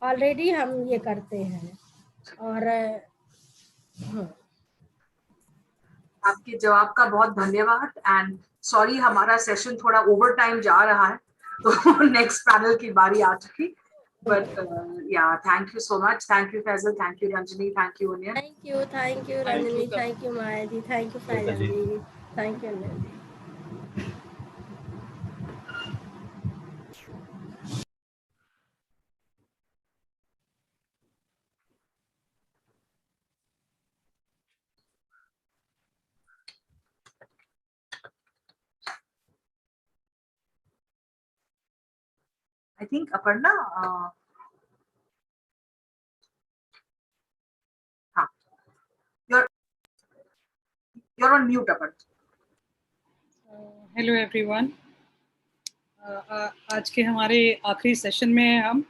ऑलरेडी हम ये करते हैं। और आपके जवाब का बहुत धन्यवाद। एंड सॉरी हमारा सेशन थोड़ा ओवर टाइम जा रहा है, तो नेक्स्ट पैनल की बारी आ चुकी। But yeah, thank you so much. Thank you, Faisal. Thank you, Ranjani. Thank you, Onion. Thank you, Ranjani. Thank you, Maya ji. Thank you, Faisal ji. Thank you, Onion ji. I think Aparna, you're on mute, Aparna. Hello everyone, आज के हमारे आखिरी session में हम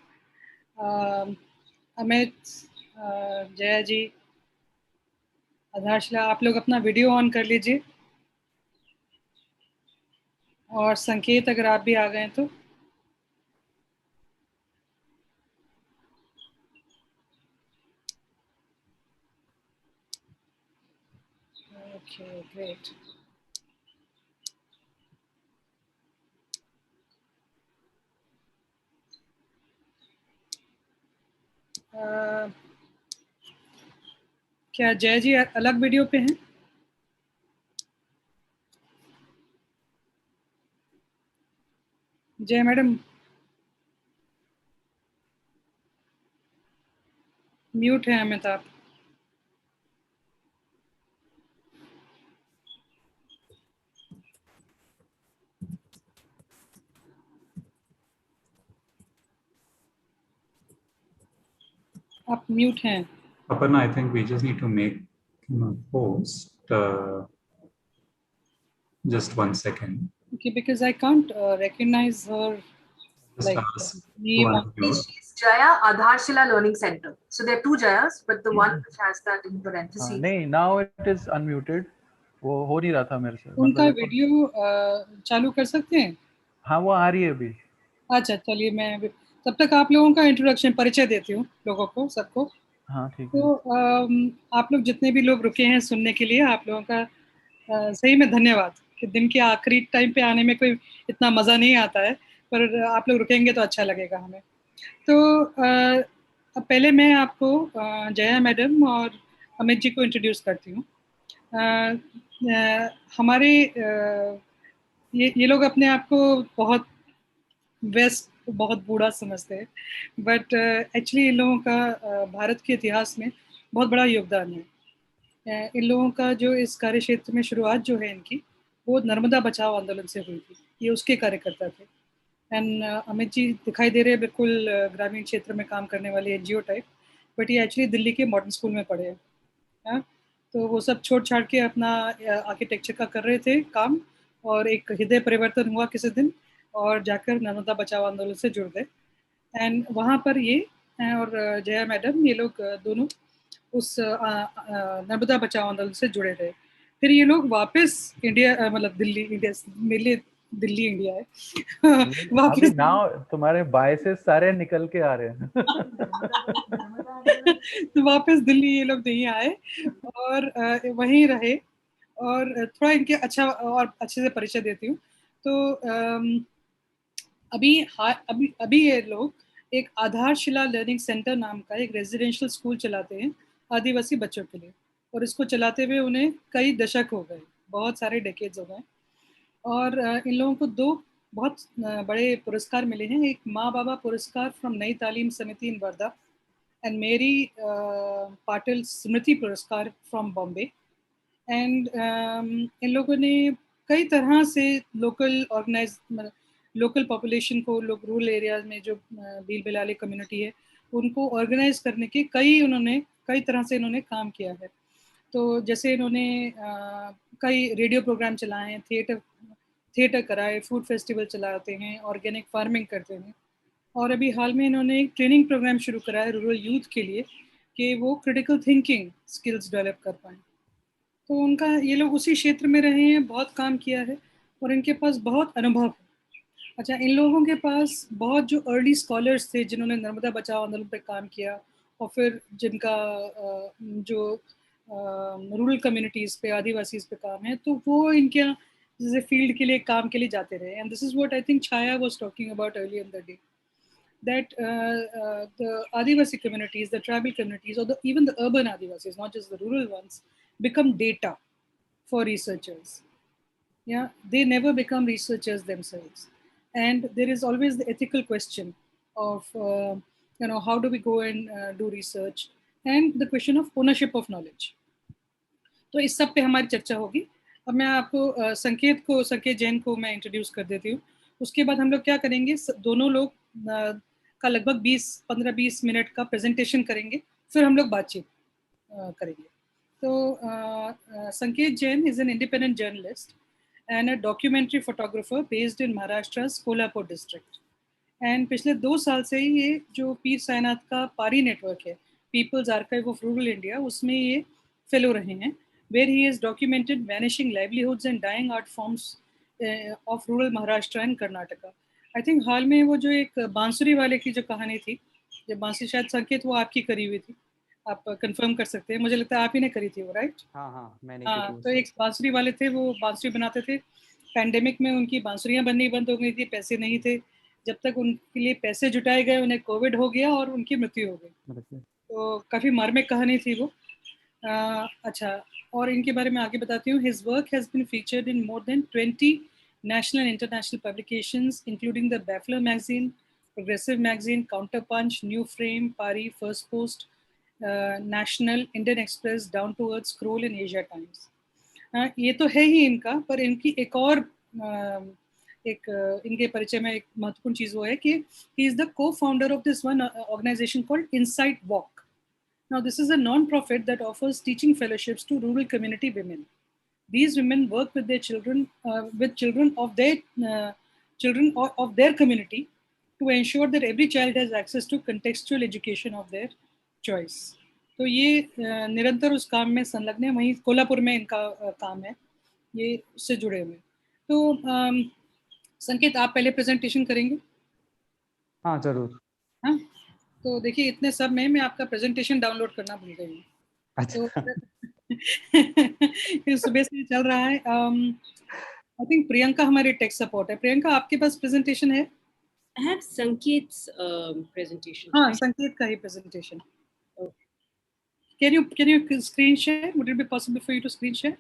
अमित, जया जी, आधारशिला, आप लोग अपना वीडियो ऑन कर लीजिए, और संकेत अगर आप भी आ गए तो। Okay, great. क्या जय जी अलग वीडियो पे हैं? जय मैडम म्यूट है अमित आप। आप म्यूट हैं। Aparna, I think we just need to make a post. Just 1 second. Okay, because I can't recognize her. Just Like name. She's Chhaya Adharshila Learning Center. So there are two Chhayas, but the one which has that in parentheses. नहीं, now it is unmuted. वो हो नहीं रहा था मेरे से। उनका video चालू कर सकते हैं? हाँ, वो आ रही है अभी। अच्छा, चलिए मैं तब तक आप लोगों का इंट्रोडक्शन परिचय देती हूँ लोगों को, सबको। हाँ, ठीक है। तो आप लोग जितने भी लोग रुके हैं सुनने के लिए, आप लोगों का सही में धन्यवाद कि दिन के आखिरी टाइम पे आने में कोई इतना मज़ा नहीं आता है, पर आप लोग रुकेंगे तो अच्छा लगेगा हमें। तो अब पहले मैं आपको जया मैडम और अमित जी को इंट्रोड्यूस करती हूँ। हमारे ये लोग अपने आप को बहुत वेस्ट, बहुत बूढ़ा समझते हैं, बट एक्चुअली इन लोगों का भारत के इतिहास में बहुत बड़ा योगदान है। इन लोगों का जो इस कार्य क्षेत्र में शुरुआत जो है इनकी, वो नर्मदा बचाओ आंदोलन से हुई थी। ये उसके कार्यकर्ता थे। एंड अमित जी दिखाई दे रहे हैं बिल्कुल ग्रामीण क्षेत्र में काम करने वाले NGO टाइप, बट ये एक्चुअली दिल्ली के मॉडर्न स्कूल में पढ़े हैं। तो वो सब छोड़ छाड़ के अपना आर्किटेक्चर का कर रहे थे काम, और एक हृदय परिवर्तन हुआ किसी दिन, और जाकर नर्मदा बचाओ आंदोलन से जुड़ गए। एंड वहाँ पर ये और जया मैडम, ये लोग दोनों उस नर्मदा बचाओ आंदोलन से जुड़े रहे। फिर ये लोग वापस इंडिया मतलब दिल्ली इंडिया, मेरे लिए दिल्ली इंडिया है अभी वापस नाउ तुम्हारे बायसेस सारे निकल के आ रहे हैं तो वापस दिल्ली ये लोग नहीं आए और वहीं रहे। और थोड़ा इनके अच्छा और अच्छे से परिचय देती हूँ। तो अभी ये लोग एक आधारशिला लर्निंग सेंटर नाम का एक रेजिडेंशियल स्कूल चलाते हैं आदिवासी बच्चों के लिए, और इसको चलाते हुए उन्हें कई दशक हो गए, बहुत सारे डेकेड्स हो गए। और इन लोगों को 2 बहुत बड़े पुरस्कार मिले हैं, एक माँ बाबा पुरस्कार फ्रॉम नई तालीम समिति इन वर्धा एंड मेरी पाटिल स्मृति पुरस्कार फ्रॉम बॉम्बे। एंड इन लोगों ने कई तरह से लोकल पॉपुलेशन को, लोग रूरल एरियाज में जो भील बिलाली कम्युनिटी है उनको ऑर्गेनाइज करने के कई तरह से इन्होंने काम किया है। तो जैसे इन्होंने कई रेडियो प्रोग्राम चलाए हैं, थिएटर कराए, फूड फेस्टिवल चलाते हैं, ऑर्गेनिक फार्मिंग करते हैं, और अभी हाल में इन्होंने एक ट्रेनिंग प्रोग्राम शुरू करा है रूरल यूथ के लिए कि वो क्रिटिकल थिंकिंग स्किल्स डेवलप कर पाएँ। तो उनका ये लोग उसी क्षेत्र में रहे हैं, बहुत काम किया है और इनके पास बहुत अनुभव है। अच्छा, इन लोगों के पास बहुत जो अर्ली स्कॉलर्स थे जिन्होंने नर्मदा बचाओ आंदोलन पे काम किया, और फिर जिनका जो रूरल कम्युनिटीज़ पे, आदिवासीज पे काम है, तो वो इनके जैसे फील्ड के लिए काम के लिए जाते रहे। And this is what I think Chhaya was talking about earlier in the day, that the Adivasi communities, the tribal communities, or even the urban Adivasis, not just the rural ones, become data for researchers. Yeah, they never become researchers themselves. And there is always the ethical question of, how do we go and do research, and the question of ownership of knowledge. तो इस सब पे हमारी चर्चा होगी। अब मैं आपको संकेत जैन को मैं इंट्रोड्यूस कर देती हूँ। उसके बाद हम लोग क्या करेंगे, दोनों लोग का लगभग 15-20 मिनट का प्रेजेंटेशन करेंगे, फिर हम लोग बातचीत करेंगे। तो संकेत Jain is an independent journalist and a documentary photographer based in Maharashtra Kolhapur district. And पिछले 2 साल से ये जो पीर साईनाथ का पारी नेटवर्क है, people's archive of rural India, उसमें ये फेलो रहे हैं, where he has documented vanishing livelihoods and dying art forms of rural Maharashtra and Karnataka. I think हाल में वो जो एक बांसुरी वाले की जो कहानी थी, जब बांसुरी, शायद संकेत वो आपकी करी हुई थी, आप कंफर्म कर सकते हैं, मुझे लगता है आप ही ने करी थी वो, राइट? हाँ मैंने तो एक बांसुरी वाले थे, वो बांसुरी बनाते थे, पैंडेमिक में उनकी बांसुरियाँ बननी बंद हो गई थी, पैसे नहीं थे, जब तक उनके लिए पैसे जुटाए गए उन्हें कोविड हो गया और उनकी मृत्यु हो गई। तो काफ़ी मार्मिक कहानी थी वो। अच्छा, और इनके बारे में आगे बताती हूँ। His work has been featured in more than 20 national and international publications, including the Baffler magazine, Progressive magazine, Counterpunch, New Frame, Pari, First Post, National, Indian Express, Down to Earth, Scroll and Asia Times. ये तो है ही इनका, पर इनकी एक और इनके परिचय में एक महत्वपूर्ण चीज़ वो है कि he is the co-founder of this one organization called Insight Walk. Now, this is a non-profit that offers teaching fellowships to rural community women. These women work with their children, of their community, to ensure that every child has access to contextual education of their choice. तो ये निरंतर उस काम में संलग्न है, वहीं कोल्हापुर में इनका काम है, ये उससे जुड़े हुए। तो संकेत, आप पहले प्रेजेंटेशन करेंगे? हाँ जरूर। हाँ, तो देखिए इतने सब में मैं आपका प्रेजेंटेशन डाउनलोड करना भूल गई हूँ। अच्छा। तो सुबह से चल रहा है। आई थिंक प्रियंका हमारी टेक सपोर्ट है। प्रियंका, आपके पास प्रेजेंटेशन है? I have Sanket's presentation. हाँ, संकेत का ही presentation. Can you screen share? Would it be possible for you to screen share?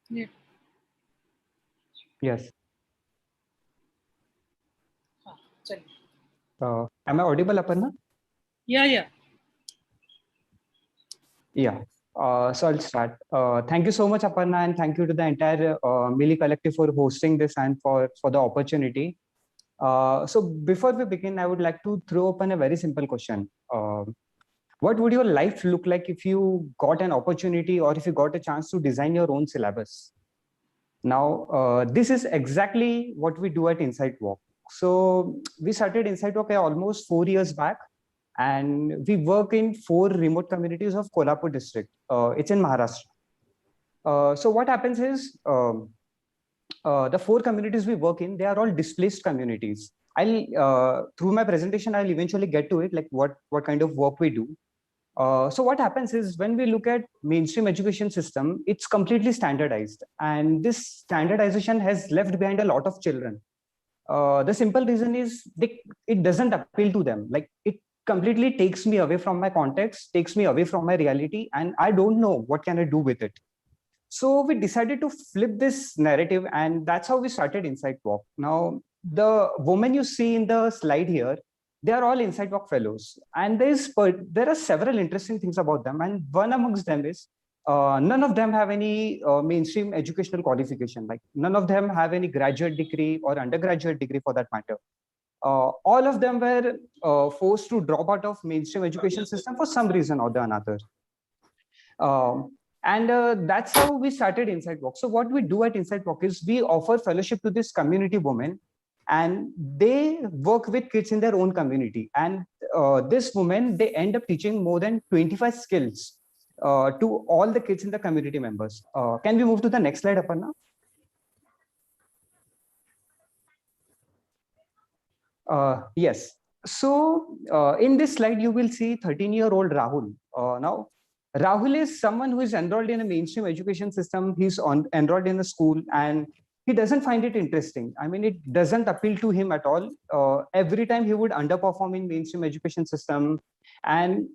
Yeah. Yes. चलिए। Am I audible, Aparna? Yeah. Yeah. So I'll start. Thank you so much, Aparna, and thank you to the entire Milli collective for hosting this and for the opportunity. So before we begin, I would like to throw open a very simple question. what would your life look like if you got an opportunity or if you got a chance to design your own syllabus? Now, this is exactly what we do at Insight Walk. So we started Insight Walk almost 4 years back, and we work in 4 remote communities of Kolhapur district. It's in Maharashtra. So what happens is, the 4 communities we work in, they are all displaced communities. I'll through my presentation, I'll eventually get to it, like what kind of work we do. So what happens is, when we look at mainstream education system, it's completely standardized, and this standardization has left behind a lot of children. The simple reason is it doesn't appeal to them. Like, it completely takes me away from my context, takes me away from my reality, and I don't know what can I do with it. So we decided to flip this narrative, and that's how we started Insight Walk. Now, the women you see in the slide here, they are all Insight Walk fellows, and there are several interesting things about them, and one amongst them is none of them have any mainstream educational qualification. Like, none of them have any graduate degree or undergraduate degree for that matter. All of them were forced to drop out of mainstream education system for some reason or the another. And that's how we started Insight Walk. So what we do at Insight Walk is we offer fellowship to this community women, and they work with kids in their own community. And this women, they end up teaching more than 25 skills to all the kids in the community members. Can we move to the next slide, Aparna? Yes. So in this slide, you will see 13-year-old Rahul. Now, Rahul is someone who is enrolled in a mainstream education system. He's enrolled in a school, and he doesn't find it interesting. I mean, it doesn't appeal to him at all. Every time he would underperform in mainstream education system. And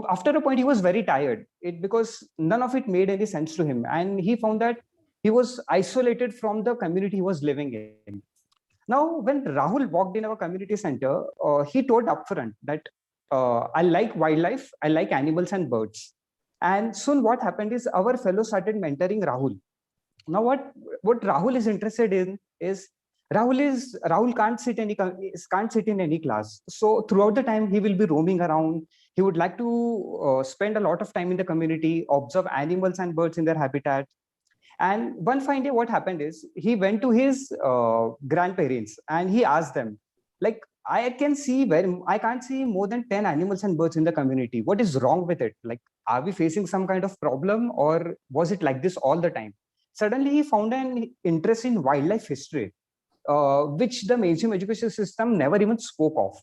after a point, he was very tired because none of it made any sense to him. And he found that he was isolated from the community he was living in. Now, when Rahul walked in our community center, he told upfront that I like wildlife, I like animals and birds. And soon what happened is our fellow started mentoring Rahul. Now, what Rahul is interested in is Rahul can't sit in any class. So throughout the time, he will be roaming around. He would like to spend a lot of time in the community, observe animals and birds in their habitat. And one fine day, what happened is he went to his grandparents and he asked them, like, I can't see more than 10 animals and birds in the community. What is wrong with it? Like, are we facing some kind of problem, or was it like this all the time? Suddenly, he found an interest in wildlife history, which the mainstream education system never even spoke of.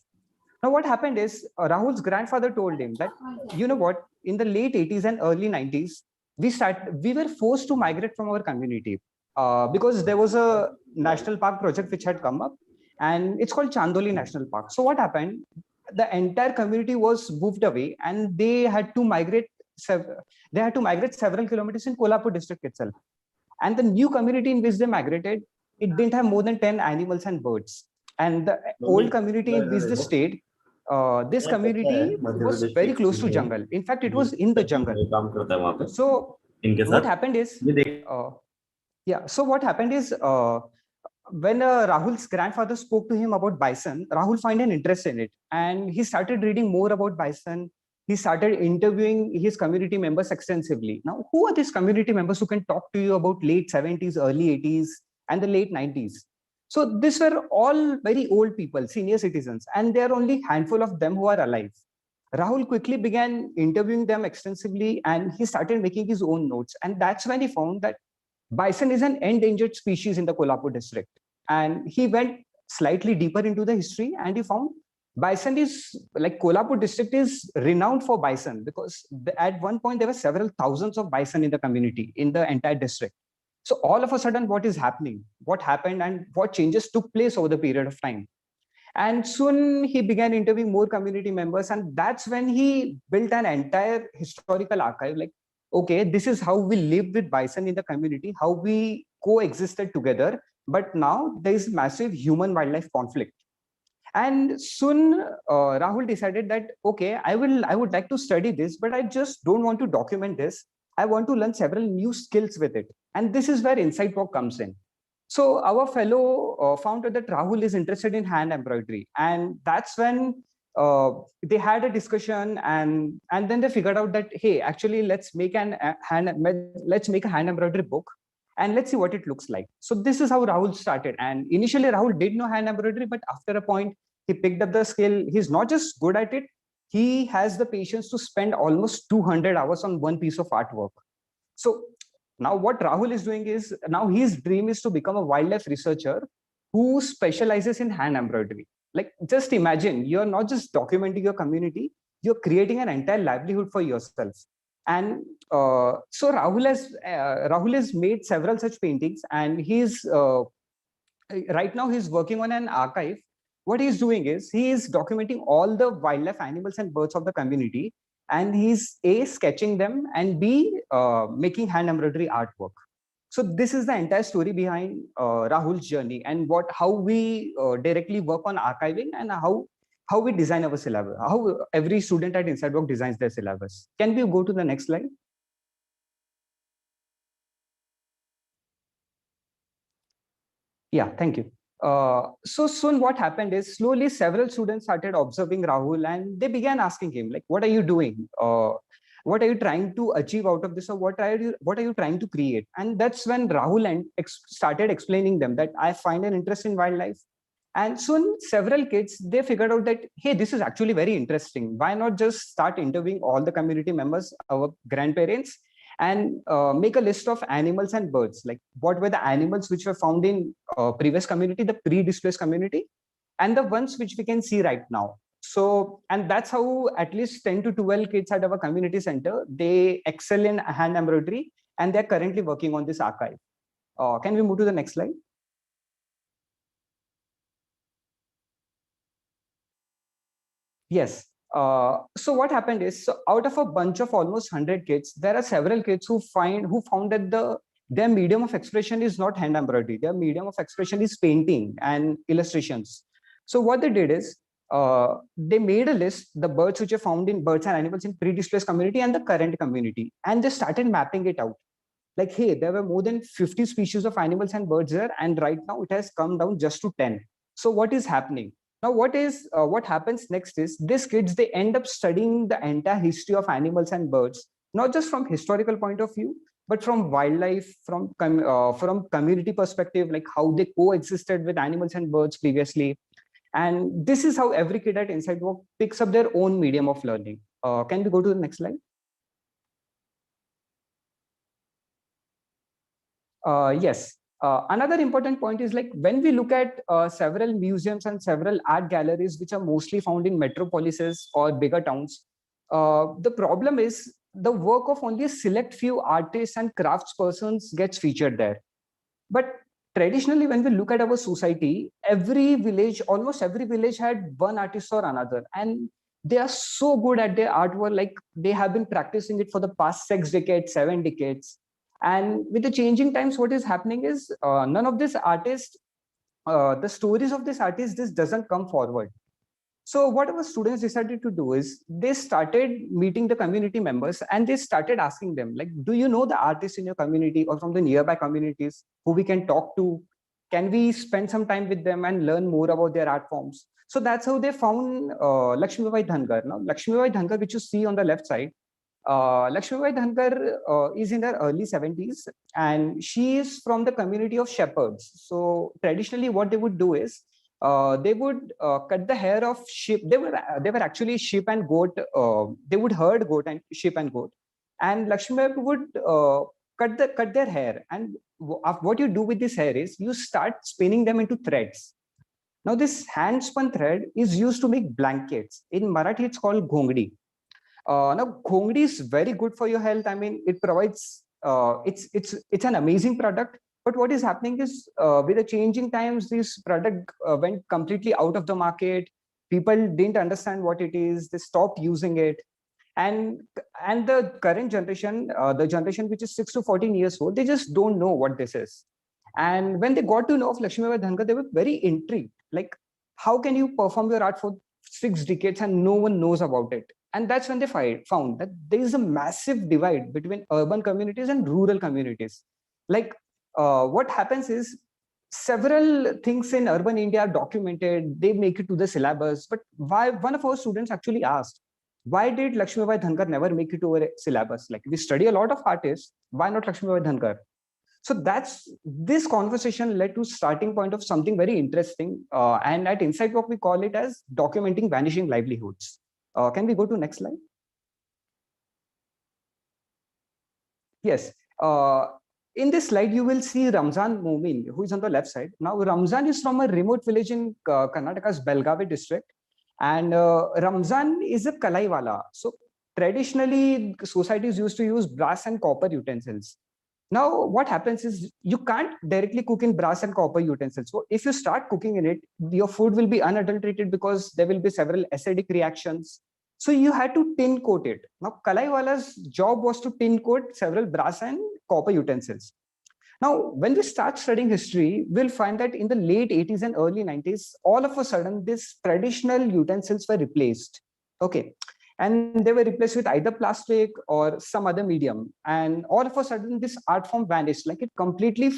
Now, what happened is Rahul's grandfather told him that, you know what, in the late 80s and early 90s, we were forced to migrate from our community because there was a national park project which had come up, and it's called Chandoli National Park. So what happened? The entire community was moved away, and they had to migrate several kilometers in Kolhapur district itself. And the new community in which they migrated, it didn't have more than 10 animals and birds. And the old community in which they stayed, this community was very close to jungle. In fact, it was in the jungle. So what happened is, when Rahul's grandfather spoke to him about bison, Rahul found an interest in it, and he started reading more about bison. He started interviewing his community members extensively. Now, who are these community members who can talk to you about late 70s, early 80s, and the late 90s? So these were all very old people, senior citizens, and there are only a handful of them who are alive. Rahul quickly began interviewing them extensively, and he started making his own notes. And that's when he found that bison is an endangered species in the Kolhapur district. And he went slightly deeper into the history, and he found bison is, like, Kolhapur district is renowned for bison, because at one point there were several thousands of bison in the community, in the entire district. So all of a sudden, what is happening? What happened and what changes took place over the period of time? And soon he began interviewing more community members, and that's when he built an entire historical archive. Like, okay, this is how we lived with bison in the community, how we coexisted together. But now there is massive human-wildlife conflict. And soon Rahul decided that, okay, I would like to study this, but I just don't want to document this. I want to learn several new skills with it. And this is where Insight Walk comes in. So our fellow found that Rahul is interested in hand embroidery. And that's when they had a discussion, and then they figured out that, hey, actually let's make a hand embroidery book, and let's see what it looks like. So this is how Rahul started. And initially Rahul did know hand embroidery, but after a point he picked up the skill. He's not just good at it, he has the patience to spend almost 200 hours on one piece of artwork. So now what Rahul is doing is, now his dream is to become a wildlife researcher who specializes in hand embroidery. Like, just imagine, you're not just documenting your community, you're creating an entire livelihood for yourself. And so Rahul has made several such paintings, and he's right now he's working on an archive. What he's doing is he is documenting all the wildlife, animals and birds of the community, and he's A, sketching them, and B, making hand embroidery artwork. So this is the entire story behind Rahul's journey, and how we directly work on archiving, and how we design our syllabus, how every student at Inside Work designs their syllabus. Can we go to the next slide? Yeah, thank you. So soon what happened is, slowly several students started observing Rahul, and they began asking him, like, what are you doing? What are you trying to achieve out of this, or what are you trying to create? And that's when Rahul started explaining them that I find an interest in wildlife. And soon several kids, they figured out that, hey, this is actually very interesting. Why not just start interviewing all the community members, our grandparents, and make a list of animals and birds, like what were the animals which were found in previous community, the pre-displaced community, and the ones which we can see right now. So, and that's how at least 10 to 12 kids at our community center, they excel in hand embroidery, and they're currently working on this archive. Can we move to the next slide? Yes. So what happened is, so out of a bunch of almost 100 kids, there are several kids who found that their medium of expression is not hand embroidery. Their medium of expression is painting and illustrations. So what they did is, they made a list, the birds which are found in birds and animals in pre-displaced community and the current community, and they started mapping it out. Like, hey, there were more than 50 species of animals and birds there, and right now it has come down just to 10. So what is happening? Now, what happens next is, these kids, they end up studying the entire history of animals and birds, not just from historical point of view, but from wildlife, from community perspective, like how they coexisted with animals and birds previously. And this is how every kid at Inside Work picks up their own medium of learning. Can we go to the next slide? Yes. Another important point is, like, when we look at several museums and several art galleries, which are mostly found in metropolises or bigger towns, the problem is the work of only a select few artists and craftspersons gets featured there. But traditionally, when we look at our society, almost every village had one artist or another, and they are so good at their artwork, like they have been practicing it for the past 6 decades, 7 decades. And with the changing times, what is happening is, none of these artists, the stories of these artists, this doesn't come forward. So what our students decided to do is, they started meeting the community members, and they started asking them, like, do you know the artists in your community or from the nearby communities who we can talk to? Can we spend some time with them and learn more about their art forms? So that's how they found Lakshmibai Dhangar. Now, Lakshmibai Dhangar, which you see on the left side, Lakshmibai Dhangar is in her early 70s, and she is from the community of shepherds. So traditionally, what they would do is, they would cut the hair of sheep. They were actually sheep and goat. They would herd goat and sheep and goat, and Lakshmibai would cut their hair. And what you do with this hair is, you start spinning them into threads. Now, this hand spun thread is used to make blankets. In Marathi, it's called ghongdi. Now, ghongdi is very good for your health. I mean, it provides, it's an amazing product. But what is happening is, with the changing times, this product went completely out of the market. People didn't understand what it is. They stopped using it. And the current generation, the generation which is 6 to 14 years old, they just don't know what this is. And when they got to know of Lakshmibai Dhangar, they were very intrigued. Like, how can you perform your art for 6 decades and no one knows about it? And that's when they found that there is a massive divide between urban communities and rural communities. Like, what happens is, several things in urban India are documented. They make it to the syllabus. But why? One of our students actually asked, why did Lakshmibai Dhankar never make it to our syllabus? Like, we study a lot of artists. Why not Lakshmibai Dhankar? So this conversation led to starting point of something very interesting. And at Insight Walk, we call it as documenting vanishing livelihoods. Can we go to next slide? Yes. In this slide, you will see Ramzan Momin, who is on the left side. Now, Ramzan is from a remote village in Karnataka's Belgavi district. And Ramzan is a Kalaiwala. So traditionally, societies used to use brass and copper utensils. Now, what happens is you can't directly cook in brass and copper utensils. So if you start cooking in it, your food will be unadulterated because there will be several acidic reactions. So you had to tin coat it. Now, Kalaiwala's job was to tin coat several brass and copper utensils. Now, when we start studying history, we'll find that in the late 80s and early 90s, all of a sudden, these traditional utensils were replaced. Okay. And they were replaced with either plastic or some other medium. And all of a sudden, this art form vanished, like it completely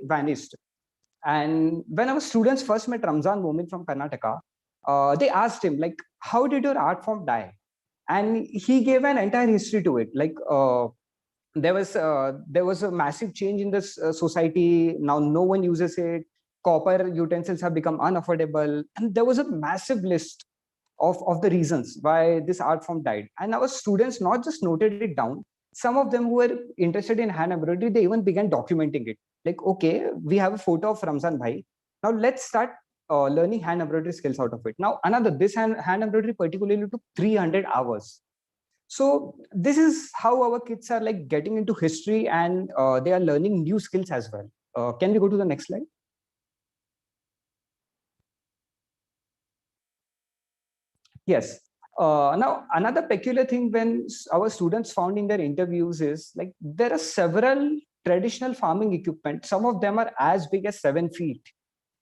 vanished. And when our students first met Ramzan Momin from Karnataka, they asked him, like, how did your art form die? And he gave an entire history to it. Like, there was a massive change in this society. Now no one uses it. Copper utensils have become unaffordable. And there was a massive list of the reasons why this art form died. And our students not just noted it down, some of them who were interested in hand embroidery, they even began documenting it. Like, okay, we have a photo of Ramzan Bhai. Now let's start learning hand embroidery skills out of it. Now, this hand embroidery particularly took 300 hours. So this is how our kids are like getting into history, and they are learning new skills as well. Can we go to the next slide? Yes. Now, another peculiar thing when our students found in their interviews is like there are several traditional farming equipment. Some of them are as big as 7 feet,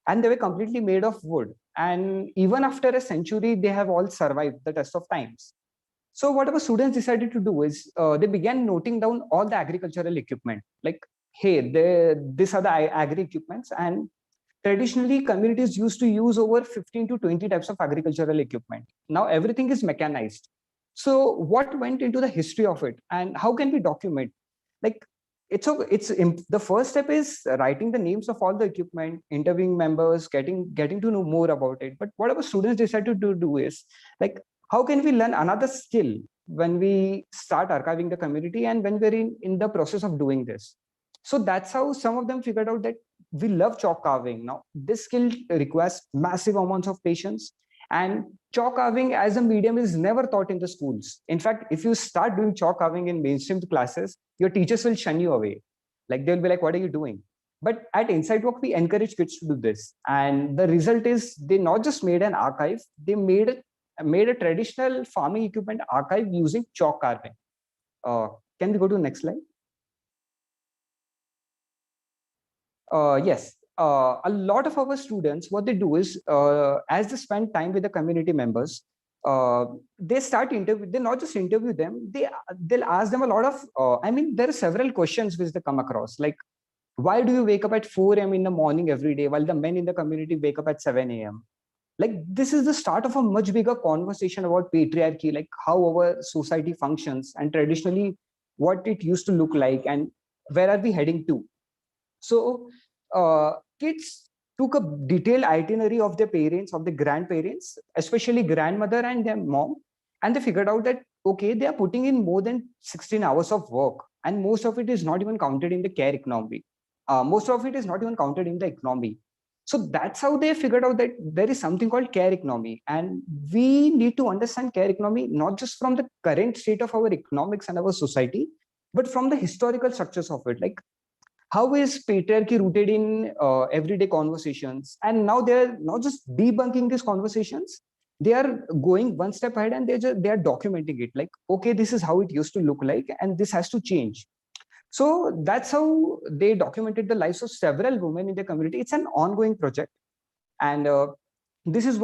and they were completely made of wood. And even after a century, they have all survived the test of times. So what our students decided to do is they began noting down all the agricultural equipment. Like, hey, these are the agri equipments, and traditionally communities used to use over 15 to 20 types of agricultural equipment. Now everything is mechanized. So what went into the history of it, and how can we document? Like, the first step is writing the names of all the equipment, interviewing members, getting to know more about it. But what our students decided to do is like, how can we learn another skill when we start archiving the community and when we're in the process of doing this? So that's how some of them figured out that we love chalk carving. Now, this skill requires massive amounts of patience, and chalk carving as a medium is never taught in the schools. In fact, if you start doing chalk carving in mainstream classes, your teachers will shun you away. Like, they'll be like, what are you doing? But at Insight Walk, we encourage kids to do this. And the result is they not just made an archive, they made a traditional farming equipment archive using chalk carving. Can we go to the next slide? Yes. A lot of our students, what they do is, as they spend time with the community members, they start interview. They not just interview them; they'll ask them a lot of. There are several questions which they come across. Like, why do you wake up at 4 a.m. in the morning every day, while the men in the community wake up at 7 a.m.? Like, this is the start of a much bigger conversation about patriarchy, like how our society functions, and traditionally what it used to look like, and where are we heading to. So kids took a detailed itinerary of their parents, of the grandparents, especially grandmother and their mom, and they figured out that, okay, they are putting in more than 16 hours of work, and most of it is not even counted in the care economy. Most of it is not even counted in the economy. So that's how they figured out that there is something called care economy, and we need to understand care economy not just from the current state of our economics and our society, but from the historical structures of it. Like, how is patriarchy rooted in everyday conversations? And now they're not just debunking these conversations, they are going one step ahead, and they are documenting it. Like, okay, this is how it used to look like, and this has to change. So that's how they documented the lives of several women in the community. It's an ongoing project, and this is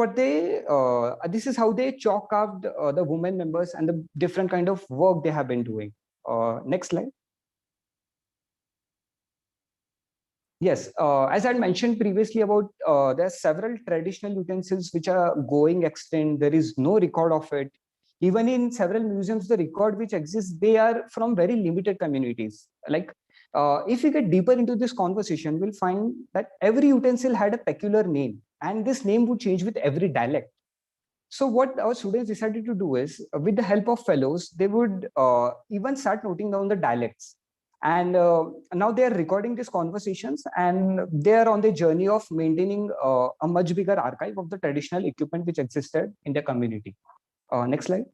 how they chalk carved the women members and the different kind of work they have been doing. Next slide. Yes, as I mentioned previously about there are several traditional utensils which are going extinct. There is no record of it. Even in several museums, the record which exists, they are from very limited communities. Like if we get deeper into this conversation, we'll find that every utensil had a peculiar name, and this name would change with every dialect. So what our students decided to do is, with the help of fellows, they would even start noting down the dialects. And now they are recording these conversations, and they are on the journey of maintaining a much bigger archive of the traditional equipment which existed in the community. Next slide.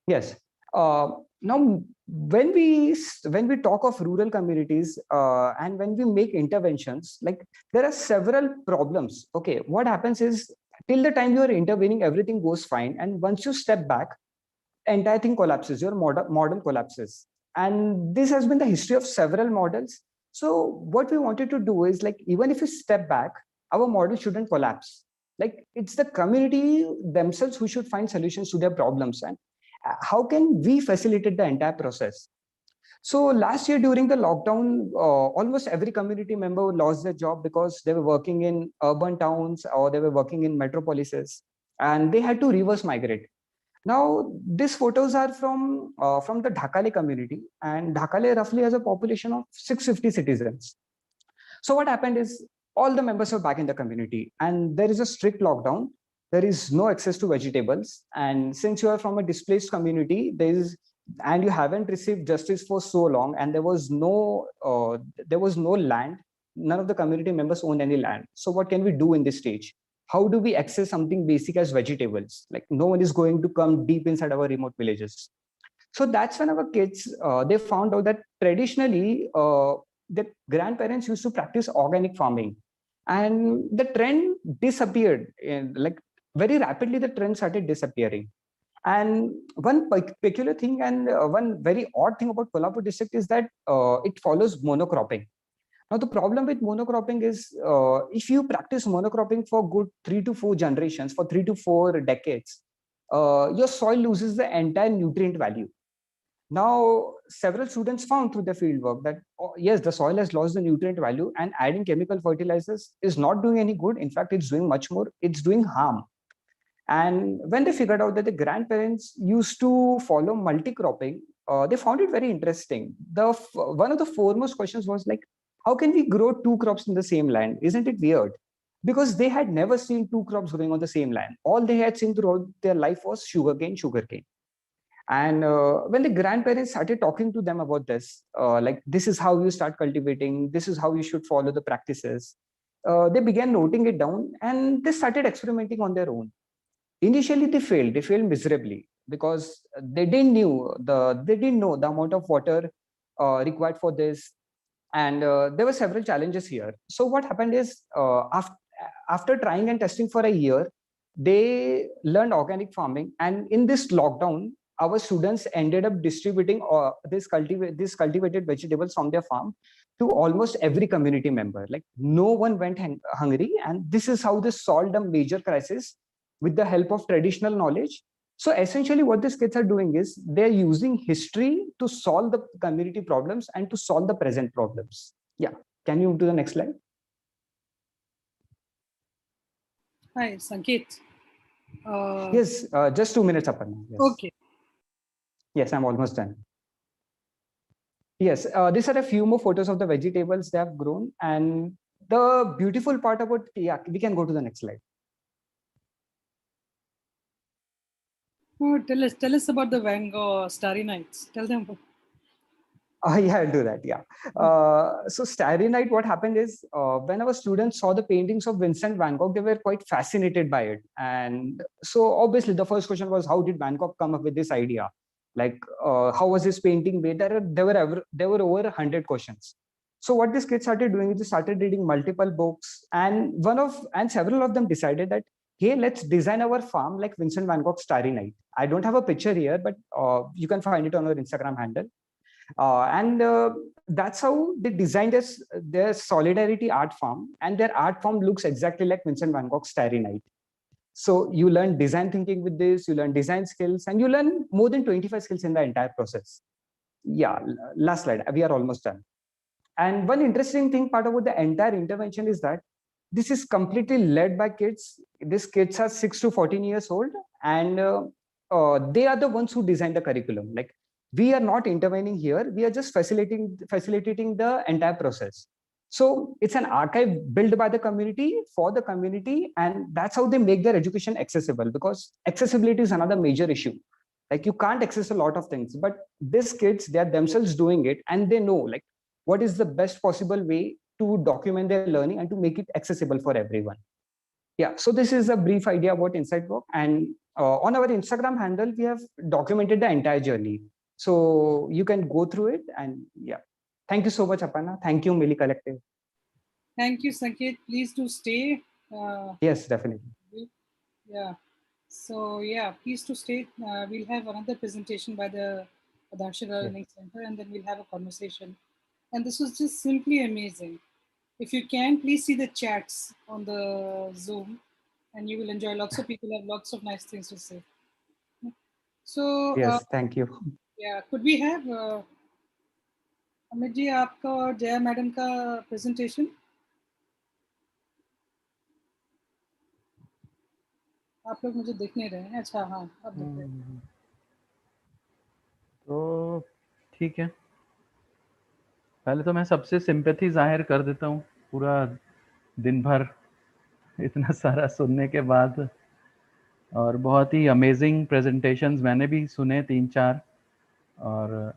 Yes. Now, when we talk of rural communities and when we make interventions, like there are several problems. Okay, what happens is till the time you are intervening, everything goes fine, and once you step back, entire thing collapses. Your model collapses, and this has been the history of several models. So what we wanted to do is, like, even if you step back, our model shouldn't collapse. Like, it's the community themselves who should find solutions to their problems, and how can we facilitate the entire process? So last year during the lockdown, almost every community member lost their job because they were working in urban towns or they were working in metropolises, and they had to reverse migrate. Now, these photos are from the Dhakale community, and Dhakale roughly has a population of 650 citizens. So what happened is all the members are back in the community, and there is a strict lockdown. There is no access to vegetables, and since you are from a displaced community, and you haven't received justice for so long, and there was no land. None of the community members owned any land. So what can we do in this stage? How do we access something basic as vegetables? Like, no one is going to come deep inside our remote villages. So that's when our kids, they found out that traditionally, the grandparents used to practice organic farming, and the trend disappeared. Like, very rapidly, the trend started disappearing. And one peculiar thing and one very odd thing about Kolhapur district is that it follows monocropping. Now, the problem with monocropping is if you practice monocropping for good 3 to 4 generations, for 3 to 4 decades, your soil loses the entire nutrient value. Now, several students found through their fieldwork that, yes, the soil has lost the nutrient value, and adding chemical fertilizers is not doing any good. In fact, it's doing much more, it's doing harm. And when they figured out that the grandparents used to follow multi-cropping, they found it very interesting. One of the foremost questions was like, how can we grow 2 crops in the same land? Isn't it weird? Because they had never seen 2 crops growing on the same land. All they had seen throughout their life was sugarcane. And when the grandparents started talking to them about this, like, this is how you start cultivating, this is how you should follow the practices, they began noting it down, and they started experimenting on their own. Initially, they failed miserably because they didn't know the amount of water required for this, and there were several challenges here. So what happened is, after trying and testing for a year, they learned organic farming, and in this lockdown, our students ended up distributing these cultivated vegetables from their farm to almost every community member. Like, no one went hungry, and this is how they solved a major crisis with the help of traditional knowledge. So essentially what these kids are doing is they're using history to solve the community problems and to solve the present problems. Yeah, can you move to the next slide? Hi, Sanket. Yes, just 2 minutes, Aparna. Yes. Okay. Yes, I'm almost done. Yes, these are a few more photos of the vegetables they have grown. And the beautiful part about, yeah, we can go to the next slide. Oh, tell us about the Van Gogh Starry Nights. Tell them. Yeah, I'll do that. Yeah. So Starry Night, what happened is when our students saw the paintings of Vincent van Gogh, they were quite fascinated by it. And so obviously the first question was, how did Van Gogh come up with this idea? Like, how was his painting made? There were over 100 questions. So what these kids started doing is they started reading multiple books, and several of them decided that, hey, let's design our farm like Vincent van Gogh's Starry Night. I don't have a picture here, but you can find it on our Instagram handle. That's how they designed their Solidarity art farm, and their art farm looks exactly like Vincent van Gogh's Starry Night. So you learn design thinking with this, you learn design skills, and you learn more than 25 skills in the entire process. Yeah, last slide. We are almost done. And one interesting thing part about the entire intervention is that this is completely led by kids. These kids are 6 to 14 years old, and they are the ones who design the curriculum. Like, we are not intervening here. We are just facilitating the entire process. So it's an archive built by the community for the community, and that's how they make their education accessible, because accessibility is another major issue. Like, you can't access a lot of things, but these kids, they are themselves doing it, and they know like what is the best possible way to document their learning and to make it accessible for everyone. Yeah, so this is a brief idea about Inside Work, and on our Instagram handle, we have documented the entire journey. So you can go through it, and yeah. Thank you so much, Aparna. Thank you, Milli Collective. Thank you, Sanket. Please do stay. Yes, definitely. Yeah. So yeah, please to stay. We'll have another presentation by the Adashara Learning Center, and then we'll have a conversation. And this was just simply amazing. If you can, please see the chats on the Zoom, and you will enjoy. Lots of people have lots of nice things to say. So yes, thank you. Yeah, could we have Amit ji आपका और Jaya madam का presentation? आप लोग मुझे दिख नहीं रहे हैं. अच्छा, हाँ, अब दिख रहे हैं. तो ठीक है, पहले तो मैं सबसे सिंपैथी जाहिर कर देता हूँ. पूरा दिन भर इतना सारा सुनने के बाद, और बहुत ही अमेजिंग प्रेजेंटेशंस मैंने भी सुने 3-4, और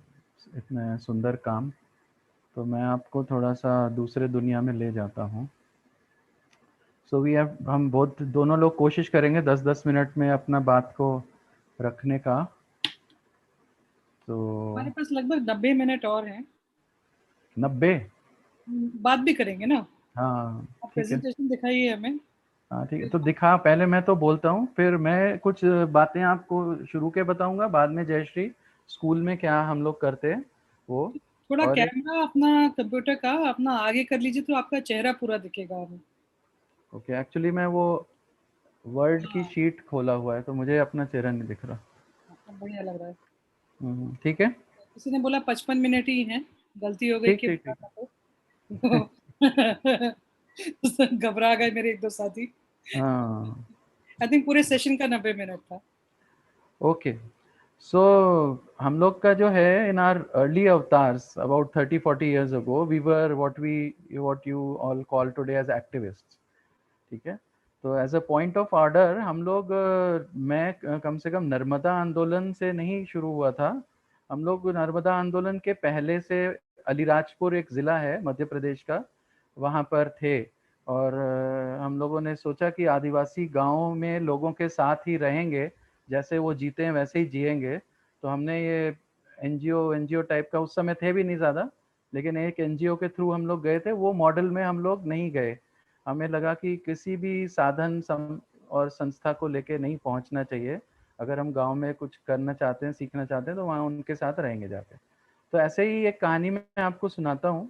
इतने सुंदर काम. तो मैं आपको थोड़ा सा दूसरे दुनिया में ले जाता हूँ. सो वी हैव, हम बहुत दोनों लोग कोशिश करेंगे 10-10 मिनट में अपना बात को रखने का. तो हमारे पास लगभग 90 मिनट और हैं. 90 बात भी करेंगे ना. हाँ, आप प्रेजेंटेशन दिखाइए हमें. हाँ ठीक है, तो दिखा, पहले मैं तो बोलता हूँ, फिर मैं कुछ बातें आपको शुरू के बताऊंगा, बाद में जयश्री स्कूल में क्या हम लोग करते हैं वो. थोड़ा कैमरा अपना कंप्यूटर का अपना आगे कर लीजिए, तो आपका चेहरा पूरा दिखेगा हमें. ओके, एक्चुअली मैं वो वर्ड की शीट खोला हुआ है, तो मुझे अपना चेहरा नहीं दिख रहा. बढ़िया लग रहा है. ठीक है. किसी ने बोला 55 मिनट ही हैं, गलती हो गई. ठीक. घबरा गए मेरे एक दो साथी. आई थिंक पूरे सेशन का 90 मिनट था. ओके, सो हम लोग का जो है, इन are early avatars about 30-40 years ago, we were what you all call today as activists. ठीक है. तो as a point of order हम लोग, मैं कम से कम नर्मदा आंदोलन से नहीं शुरू हुआ था. हम लोग नर्मदा आंदोलन के पहले से अलीराजपुर एक ज़िला है मध्य प्रदेश का, वहाँ पर थे. और हम लोगों ने सोचा कि आदिवासी गाँव में लोगों के साथ ही रहेंगे, जैसे वो जीते हैं वैसे ही जिएंगे. तो हमने ये एनजीओ टाइप का, उस समय थे भी नहीं ज़्यादा, लेकिन एक एनजीओ के थ्रू हम लोग गए थे. वो मॉडल में हम लोग नहीं गए. हमें लगा कि किसी भी साधन और संस्था को लेके नहीं पहुंचना चाहिए. अगर हम गांव में कुछ करना चाहते हैं, सीखना चाहते हैं, तो वहाँ उनके साथ रहेंगे जाके. तो ऐसे ही एक कहानी मैं आपको सुनाता हूँ.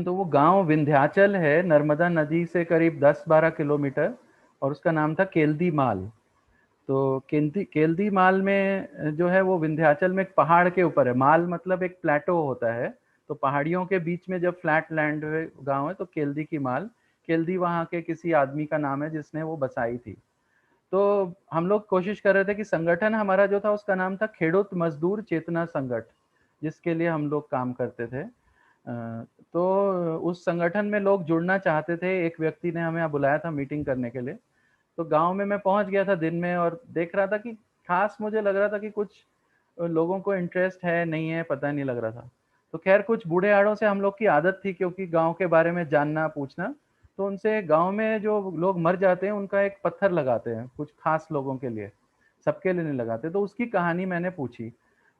तो वो गांव विंध्याचल है, नर्मदा नदी से करीब 10-12 किलोमीटर, और उसका नाम था केल्दी माल. तो केल्दी माल में जो है वो विंध्याचल में एक पहाड़ के ऊपर है. माल मतलब एक प्लेटो होता है, तो पहाड़ियों के बीच में जब फ्लैट लैंड गांव है, तो केल्दी की माल. केल्दी वहाँ के किसी आदमी का नाम है जिसने वो बसाई थी. तो हम लोग कोशिश कर रहे थे कि संगठन हमारा जो था उसका नाम था खेडूत मजदूर चेतना संगठ, जिसके लिए हम लोग काम करते थे. तो उस संगठन में लोग जुड़ना चाहते थे. एक व्यक्ति ने हमें बुलाया था मीटिंग करने के लिए. तो गांव में मैं पहुंच गया था दिन में, और देख रहा था कि खास मुझे लग रहा था कि कुछ लोगों को इंटरेस्ट है नहीं है, पता नहीं लग रहा था. तो खैर, कुछ बूढ़े आड़ों से हम लोग की आदत थी, क्योंकि गांव के बारे में जानना पूछना. तो उनसे गांव में जो लोग मर जाते हैं उनका एक पत्थर लगाते हैं, कुछ खास लोगों के लिए, सबके लिए नहीं लगाते. तो उसकी कहानी मैंने पूछी,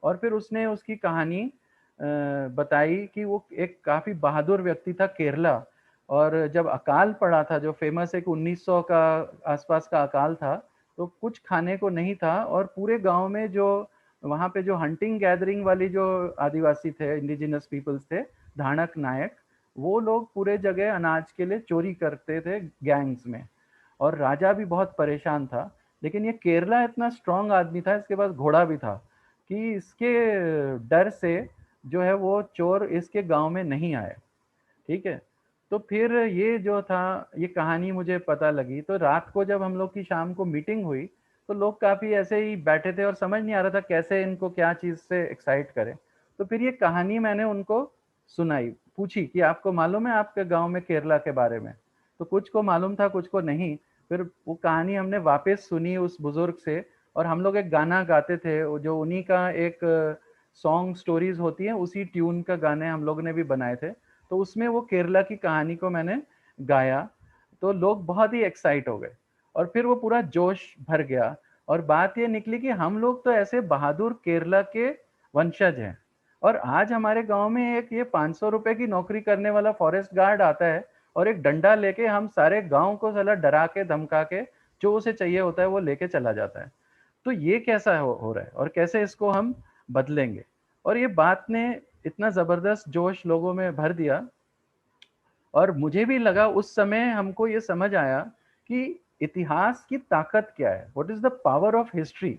और फिर उसने उसकी कहानी बताई कि वो एक काफ़ी बहादुर व्यक्ति था, केरला. और जब अकाल पड़ा था, जो फेमस एक 1900 का आसपास का अकाल था, तो कुछ खाने को नहीं था. और पूरे गांव में जो वहाँ पे जो हंटिंग गैदरिंग वाली जो आदिवासी थे, इंडिजिनस पीपल्स थे, धानक नायक, वो लोग पूरे जगह अनाज के लिए चोरी करते थे गैंग्स में. और राजा भी बहुत परेशान था. लेकिन ये केरला इतना स्ट्रांग आदमी था, इसके पास घोड़ा भी था. कि इसके डर से जो है वो चोर इसके गांव में नहीं आए, ठीक है। तो फिर ये जो था, ये कहानी मुझे पता लगी, तो रात को जब हम लोग की शाम को मीटिंग हुई तो लोग काफ़ी ऐसे ही बैठे थे और समझ नहीं आ रहा था कैसे इनको क्या चीज़ से एक्साइट करें। तो फिर ये कहानी मैंने उनको सुनाई, पूछी कि आपको मालूम है आपके गांव में केरला के बारे में? तो कुछ को मालूम था, कुछ को नहीं। फिर वो कहानी हमने वापस सुनी उस बुजुर्ग से, और हम लोग एक गाना गाते थे जो उन्हीं का एक सॉन्ग स्टोरीज होती है, उसी ट्यून का गाने हम लोग ने भी बनाए थे। तो उसमें वो केरला की कहानी को मैंने गाया, तो लोग बहुत ही एक्साइट हो गए और फिर वो पूरा जोश भर गया। और बात ये निकली कि हम लोग तो ऐसे बहादुर केरला के वंशज हैं, और आज हमारे गांव में एक ये 500 रुपए की नौकरी करने वाला फॉरेस्ट गार्ड आता है और एक डंडा लेके हम सारे गांव को साला डरा के धमका के जो उसे चाहिए होता है वो लेके चला जाता है। तो ये कैसा हो रहा है और कैसे इसको हम बदलेंगे? और ये बात ने इतना जबरदस्त जोश लोगों में भर दिया, और मुझे भी लगा उस समय हमको ये समझ आया कि इतिहास की ताकत क्या है, what is the power of history.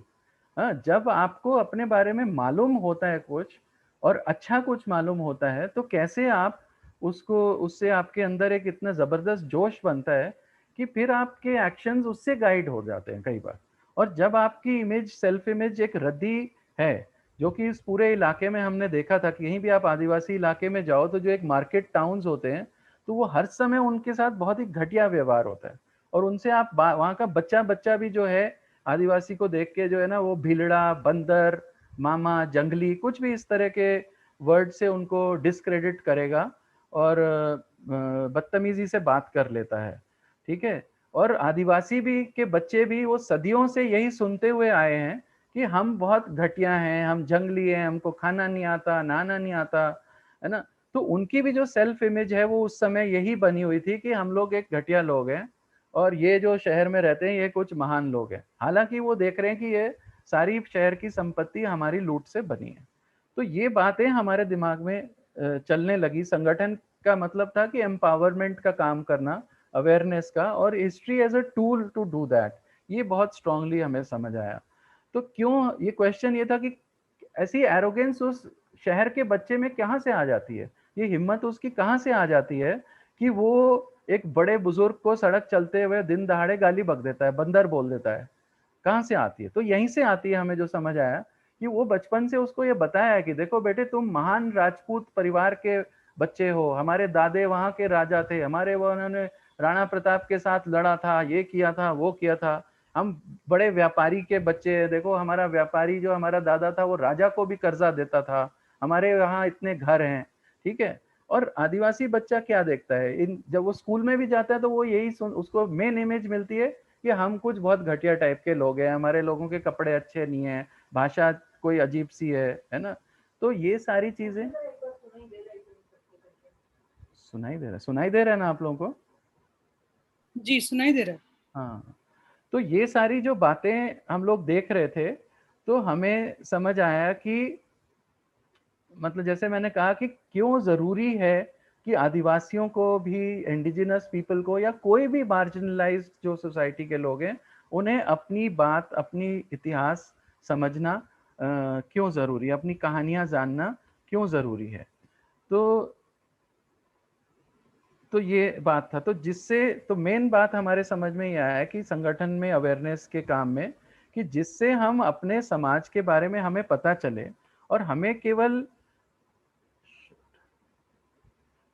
जब आपको अपने बारे में मालूम होता है कुछ, और अच्छा कुछ मालूम होता है, तो कैसे आप उसको, उससे आपके अंदर एक इतना जबरदस्त जोश बनता है कि फिर आपके एक्शंस उससे गाइड हो जाते हैं कई बार। और जब आपकी इमेज, सेल्फ इमेज एक रद्दी है, जो कि इस पूरे इलाके में हमने देखा था कि कहीं भी आप आदिवासी इलाके में जाओ तो जो एक मार्केट टाउन्स होते हैं, तो वो हर समय उनके साथ बहुत ही घटिया व्यवहार होता है, और उनसे आप वहाँ का बच्चा बच्चा भी जो है आदिवासी को देख के जो है ना, वो भीलड़ा, बंदर, मामा, जंगली, कुछ भी इस तरह के वर्ड से उनको डिस्क्रेडिट करेगा और बदतमीजी से बात कर लेता है, ठीक है। और आदिवासी भी के बच्चे भी वो सदियों से यही सुनते हुए आए हैं कि हम बहुत घटिया हैं, हम जंगली हैं, हमको खाना नहीं आता, नहाना नहीं आता, है ना। तो उनकी भी जो सेल्फ इमेज है वो उस समय यही बनी हुई थी कि हम लोग एक घटिया लोग हैं और ये जो शहर में रहते हैं ये कुछ महान लोग हैं। हालांकि वो देख रहे हैं कि ये सारी शहर की संपत्ति हमारी लूट से बनी है। तो ये बातें हमारे दिमाग में चलने लगी। संगठन का मतलब था कि एम्पावरमेंट का काम करना, अवेयरनेस का, और history as a tool to do that, ये बहुत स्ट्रांगली हमें समझ आया। तो क्यों, ये क्वेश्चन ये था कि ऐसी एरोगेंस उस शहर के बच्चे में कहाँ से आ जाती है, ये हिम्मत उसकी कहाँ से आ जाती है कि वो एक बड़े बुजुर्ग को सड़क चलते हुए दिन दहाड़े गाली बक देता है, बंदर बोल देता है, कहाँ से आती है? तो यहीं से आती है। हमें जो समझ आया कि वो बचपन से उसको ये बताया है कि देखो बेटे, तुम महान राजपूत परिवार के बच्चे हो, हमारे दादे वहाँ के राजा थे, हमारे वो उन्होंने राणा प्रताप के साथ लड़ा था, ये किया था, वो किया था, हम बड़े व्यापारी के बच्चे हैं, देखो हमारा व्यापारी जो हमारा दादा था वो राजा को भी कर्जा देता था, हमारे यहाँ इतने घर हैं, ठीक है। और आदिवासी बच्चा क्या देखता है, इन जब वो स्कूल में भी जाता है तो वो यही उसको मेन इमेज मिलती है कि हम कुछ बहुत घटिया टाइप के लोग हैं, हमारे लोगों के कपड़े अच्छे नहीं है, भाषा कोई अजीब सी है ना। तो ये सारी चीजें सुनाई दे रहा है ना आप लोगों को? जी सुनाई दे रहा है। हाँ, तो ये सारी जो बातें हम लोग देख रहे थे, तो हमें समझ आया कि मतलब जैसे मैंने कहा कि क्यों जरूरी है कि आदिवासियों को भी, इंडिजिनस पीपल को, या कोई भी मार्जिनलाइज्ड जो सोसाइटी के लोग हैं, उन्हें अपनी बात, अपनी इतिहास समझना क्यों जरूरी है, अपनी कहानियां जानना क्यों जरूरी है। तो ये बात था। तो जिससे, तो मेन बात हमारे समझ में ये आया है कि संगठन में, अवेयरनेस के काम में, कि जिससे हम अपने समाज के बारे में हमें पता चले, और हमें केवल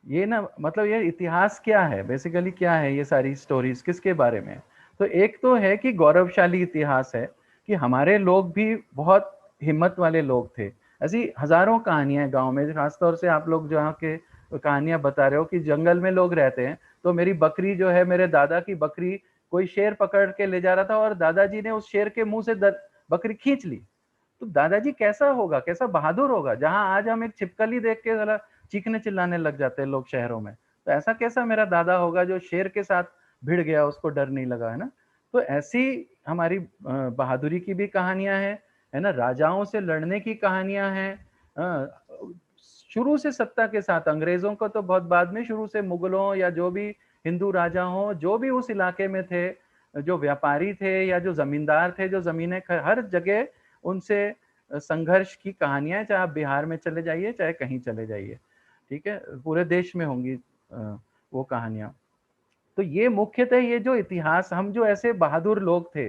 ये ना, मतलब ये इतिहास क्या है, बेसिकली क्या है, ये सारी स्टोरीज किसके बारे में? तो एक तो है कि गौरवशाली इतिहास है कि हमारे लोग भी बहुत हिम्मत वाले लोग थे। ऐसी हजारों कहानियां गांव में, खासतौर से आप लोग जहाँ के कहानियां बता रहे हो कि जंगल में लोग रहते हैं, तो मेरी बकरी जो है, मेरे दादा की बकरी, कोई शेर पकड़ के ले जा रहा था और दादाजी ने उस शेर के मुंह से बकरी खींच ली। तो दादाजी कैसा होगा, कैसा बहादुर होगा, जहां आज हम एक छिपकली देख के जरा चीखने चिल्लाने लग जाते हैं लोग शहरों में, तो ऐसा कैसा मेरा दादा होगा जो शेर के साथ भिड़ गया, उसको डर नहीं लगा, है ना। तो ऐसी हमारी बहादुरी की भी कहानियां हैं, है ना, राजाओं से लड़ने की कहानियां हैं, शुरू से सत्ता के साथ, अंग्रेजों को तो बहुत बाद में, शुरू से मुगलों या जो भी हिंदू राजा हों, जो भी उस इलाके में थे, जो व्यापारी थे या जो जमींदार थे, जो जमीनें हर जगह उनसे संघर्ष की कहानियां, चाहे आप बिहार में चले जाइए चाहे कहीं चले जाइए, ठीक है, पूरे देश में होंगी वो कहानियां। तो ये मुख्यतः ये जो इतिहास, हम जो ऐसे बहादुर लोग थे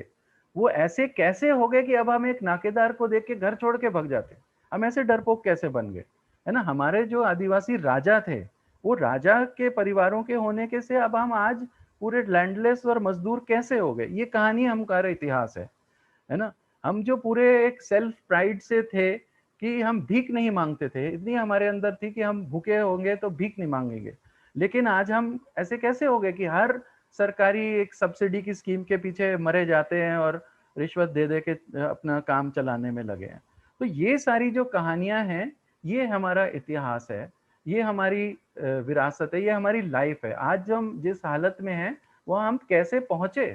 वो ऐसे कैसे हो गए कि अब हम एक नाकेदार को देख के घर छोड़ के भाग जाते, हम ऐसे डरपोक कैसे बन गए, है ना। हमारे जो आदिवासी राजा थे वो राजा के परिवारों के होने के से अब हम आज पूरे लैंडलेस और मजदूर कैसे हो गए, ये कहानी हमारा इतिहास है ना। हम जो पूरे एक सेल्फ प्राइड से थे कि हम भीख नहीं मांगते थे, इतनी हमारे अंदर थी कि हम भूखे होंगे तो भीख नहीं मांगेंगे, लेकिन आज हम ऐसे कैसे हो गए कि हर सरकारी एक सब्सिडी की स्कीम के पीछे मरे जाते हैं और रिश्वत दे दे के अपना काम चलाने में लगे हैं। तो ये सारी जो कहानियां हैं ये हमारा इतिहास है, ये हमारी विरासत है, ये हमारी लाइफ है। आज जो हम जिस हालत में हैं वो हम कैसे पहुंचे,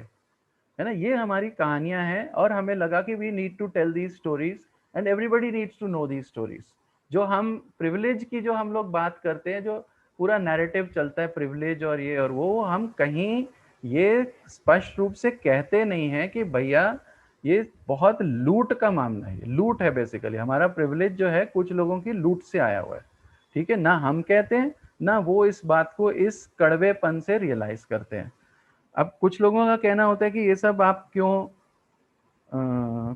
है ना, ये हमारी कहानियां हैं। और हमें लगा कि we need to tell these stories and everybody needs to know these stories. जो हम प्रिविलेज की जो हम लोग बात करते हैं, जो पूरा नैरेटिव चलता है प्रिविलेज और ये और वो, हम कहीं ये स्पष्ट रूप से कहते नहीं हैं कि भैया ये बहुत लूट का मामला है, लूट है बेसिकली। हमारा प्रिविलेज जो है कुछ लोगों की लूट से आया हुआ है, ठीक है ना, हम कहते हैं ना वो इस बात को इस कड़वेपन से रियलाइज करते हैं। अब कुछ लोगों का कहना होता है कि ये सब आप क्यों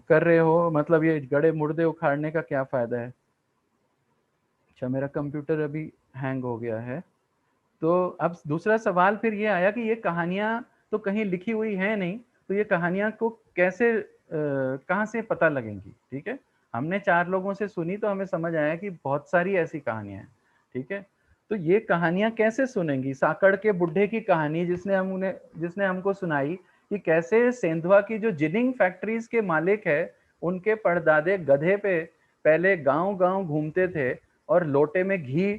कर रहे हो, मतलब ये गड़े मुर्दे उखाड़ने का क्या फायदा है। अच्छा, मेरा कंप्यूटर अभी हैंग हो गया है। तो अब दूसरा सवाल फिर ये आया कि ये कहानियां तो कहीं लिखी हुई है नहीं, तो ये कहानियां को कैसे कहाँ से पता लगेंगी, ठीक है। हमने 4 लोगों से सुनी तो हमें समझ आया कि बहुत सारी ऐसी कहानियां हैं, ठीक है। तो ये कहानियां कैसे सुनेंगी, साकड़ के बुढ़े की कहानी जिसने हमको सुनाई कि कैसे सेंधवा की जो जिनिंग फैक्ट्रीज के मालिक है उनके परदादे गधे पे पहले गांव-गांव घूमते थे और लोटे में घी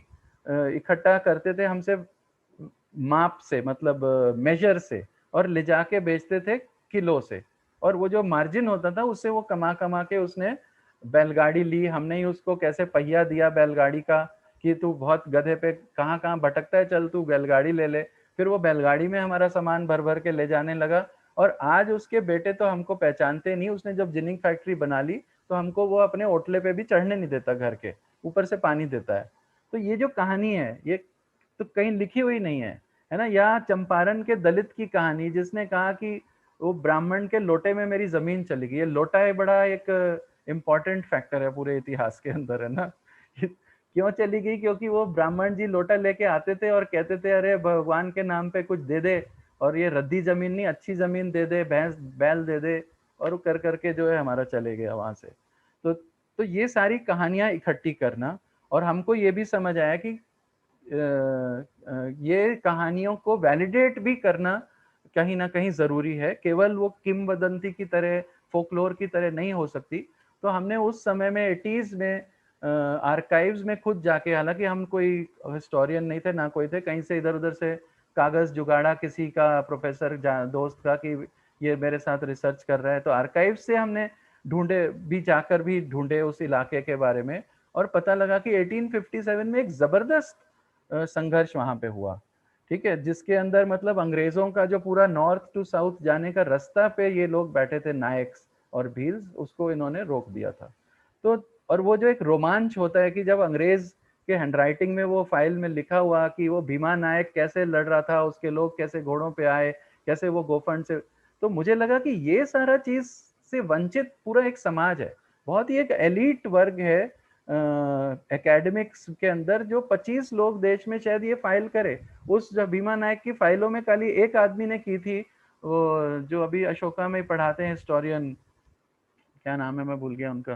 इकट्ठा करते थे हमसे माप से, मतलब मेजर से, और ले जाके बेचते थे किलो से, और वो जो मार्जिन होता था उससे वो कमा कमा के उसने बैलगाड़ी ली। हमने ही उसको कैसे पहिया दिया बैलगाड़ी का कि तू बहुत गधे पे कहाँ कहाँ भटकता है, चल तू बैलगाड़ी ले ले। फिर वो बैलगाड़ी में हमारा सामान भर भर के ले जाने लगा, और आज उसके बेटे तो हमको पहचानते नहीं। उसने जब जिनिंग फैक्ट्री बना ली तो हमको वो अपने ओटले पे भी चढ़ने नहीं देता, घर के ऊपर से पानी देता है। तो ये जो कहानी है ये तो कहीं लिखी हुई नहीं है ना। या चंपारण के दलित की कहानी जिसने कहा कि वो ब्राह्मण के लोटे में मेरी जमीन चली गई। ये लोटा है बड़ा एक इम्पॉर्टेंट फैक्टर है पूरे इतिहास के अंदर, है ना। क्यों चली गई, क्योंकि वो ब्राह्मण जी लोटा लेके आते थे और कहते थे अरे भगवान के नाम पे कुछ दे दे, और ये रद्दी जमीन नहीं अच्छी जमीन दे दे, भैंस बैल दे दे, और वो कर करके जो है हमारा चले गया वहां से। तो ये सारी कहानियां इकट्ठी करना, और हमको ये भी समझ आया कि ये कहानियों को वैलिडेट भी करना कहीं ना कहीं जरूरी है, केवल वो किंवदंती की तरह फोकलोर की तरह नहीं हो सकती। तो हमने उस समय में 80s में आर्काइव्स में खुद जाके, हालांकि हम कोई हिस्टोरियन नहीं थे ना कोई थे, कहीं से इधर उधर से कागज जुगाड़ा किसी का प्रोफेसर दोस्त का कि ये मेरे साथ रिसर्च कर रहा है, तो आर्काइव से हमने जाकर भी ढूंढे उस इलाके के बारे में, और पता लगा कि 1857 में एक जबरदस्त संघर्ष वहां पे हुआ, ठीक है, जिसके अंदर मतलब अंग्रेजों का जो पूरा नॉर्थ टू साउथ जाने का रास्ता पे ये लोग बैठे थे, नायक्स और भील्स, उसको इन्होंने रोक दिया था। तो और वो जो एक रोमांच होता है कि जब अंग्रेज के हैंडराइटिंग में वो फाइल में लिखा हुआ कि वो भीमा नायक कैसे लड़ रहा था, उसके लोग कैसे घोड़ों पे आए, कैसे वो गोफंड से, तो मुझे लगा कि ये सारा चीज से वंचित पूरा एक समाज है, बहुत ही एक एलीट वर्ग है एकेडमिक्स के अंदर, जो 25 लोग देश में शायद ये फाइल करे। उस जो भीमा नायक की फाइलों में खाली एक आदमी ने की थी, वो जो अभी अशोका में पढ़ाते हैं हिस्टोरियन, क्या नाम है मैं भूल गया उनका,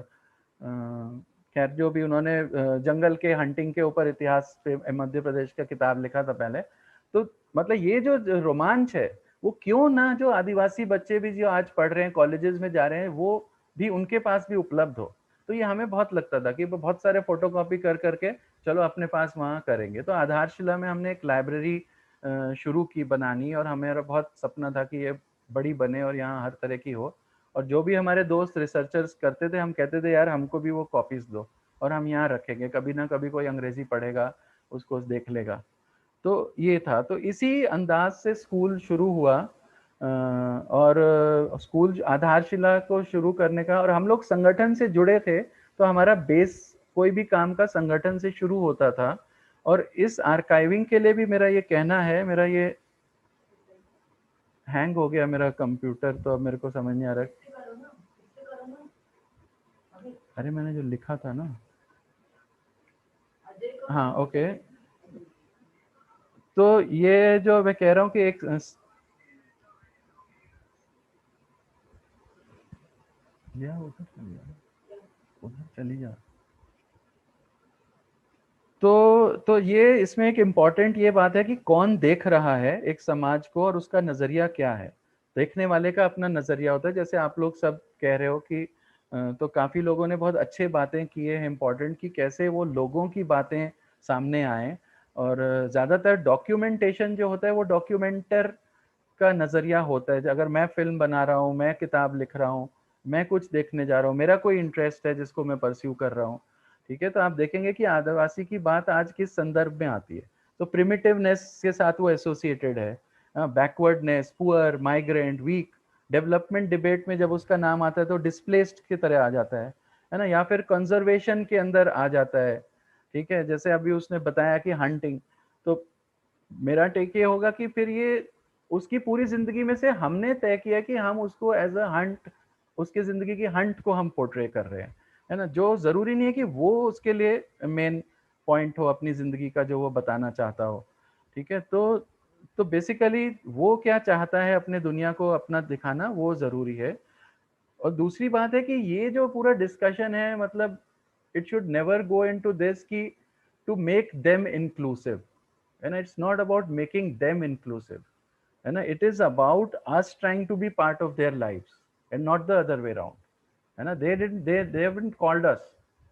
खैर जो भी उन्होंने जंगल के हंटिंग के ऊपर इतिहास पे मध्य प्रदेश का किताब लिखा था पहले। तो मतलब ये जो रोमांच है वो क्यों ना जो आदिवासी बच्चे भी जो आज पढ़ रहे हैं, कॉलेजेस में जा रहे हैं, वो भी उनके पास भी उपलब्ध हो। तो ये हमें बहुत लगता था कि बहुत सारे फोटोकॉपी कर करके चलो अपने पास वहाँ करेंगे। तो आधारशिला में हमने एक लाइब्रेरी शुरू की बनानी, और हमारा बहुत सपना था कि ये बड़ी बने और यहाँ हर तरह की हो। और जो भी हमारे दोस्त रिसर्चर्स करते थे, हम कहते थे यार हमको भी वो कॉपीज दो और हम यहाँ रखेंगे, कभी ना कभी कोई अंग्रेजी पढ़ेगा उसको देख लेगा। तो ये था, तो इसी अंदाज से स्कूल शुरू हुआ, और स्कूल आधारशिला को शुरू करने का, और हम लोग संगठन से जुड़े थे। तो तो हमारा बेस कोई भी काम का संगठन से शुरू होता था। और इस आर्काइविंग के लिए भी मेरा ये कहना है, मेरा ये हैंग हो गया मेरा कंप्यूटर, तो अब मेरे को समझ नहीं आ रहा। अरे मैंने जो लिखा था ना, हाँ ओके। तो ये जो मैं कह रहा हूँ कि एक उधर चली जा। तो ये इसमें एक इम्पॉर्टेंट ये बात है कि कौन देख रहा है एक समाज को और उसका नजरिया क्या है। देखने वाले का अपना नजरिया होता है। जैसे आप लोग सब कह रहे हो कि तो काफी लोगों ने बहुत अच्छे बातें की है इम्पोर्टेंट, कि कैसे वो लोगों की बातें सामने आए। और ज्यादातर डॉक्यूमेंटेशन जो होता है वो डॉक्यूमेंटर का नजरिया होता है। अगर मैं फिल्म बना रहा हूँ, मैं किताब लिख रहा हूँ, मैं कुछ देखने जा रहा हूँ, मेरा कोई इंटरेस्ट है जिसको मैं परस्यू कर रहा हूँ, ठीक है, तो आप देखेंगे कि आदिवासी की बात आज किस संदर्भ में आती है। तो प्रिमिटिवनेस के साथ वो एसोसिएटेड है, backwardness, poor, migrant, weak. Development debate में जब उसका नाम आता है तो डिस्प्लेस्ड की तरह आ जाता है ना, या फिर कंजर्वेशन के अंदर आ जाता है। ठीक है, जैसे अभी उसने बताया कि हंटिंग, तो मेरा टेक ये होगा कि फिर ये उसकी पूरी जिंदगी में से हमने तय किया कि हम उसको एज अ हंट, उसकी जिंदगी की हंट को हम पोर्ट्रे कर रहे हैं, है ना। जो जरूरी नहीं है कि वो उसके लिए मेन पॉइंट हो अपनी जिंदगी का जो वो बताना चाहता हो। ठीक है, तो बेसिकली वो क्या चाहता है अपने दुनिया को अपना दिखाना, वो जरूरी है। और दूसरी बात है कि ये जो पूरा डिस्कशन है, मतलब it should never go into this कि to make them inclusive, and it's not about making them inclusive, and it is about us trying to be part of their lives and not the other way around, है ना। they haven't called us।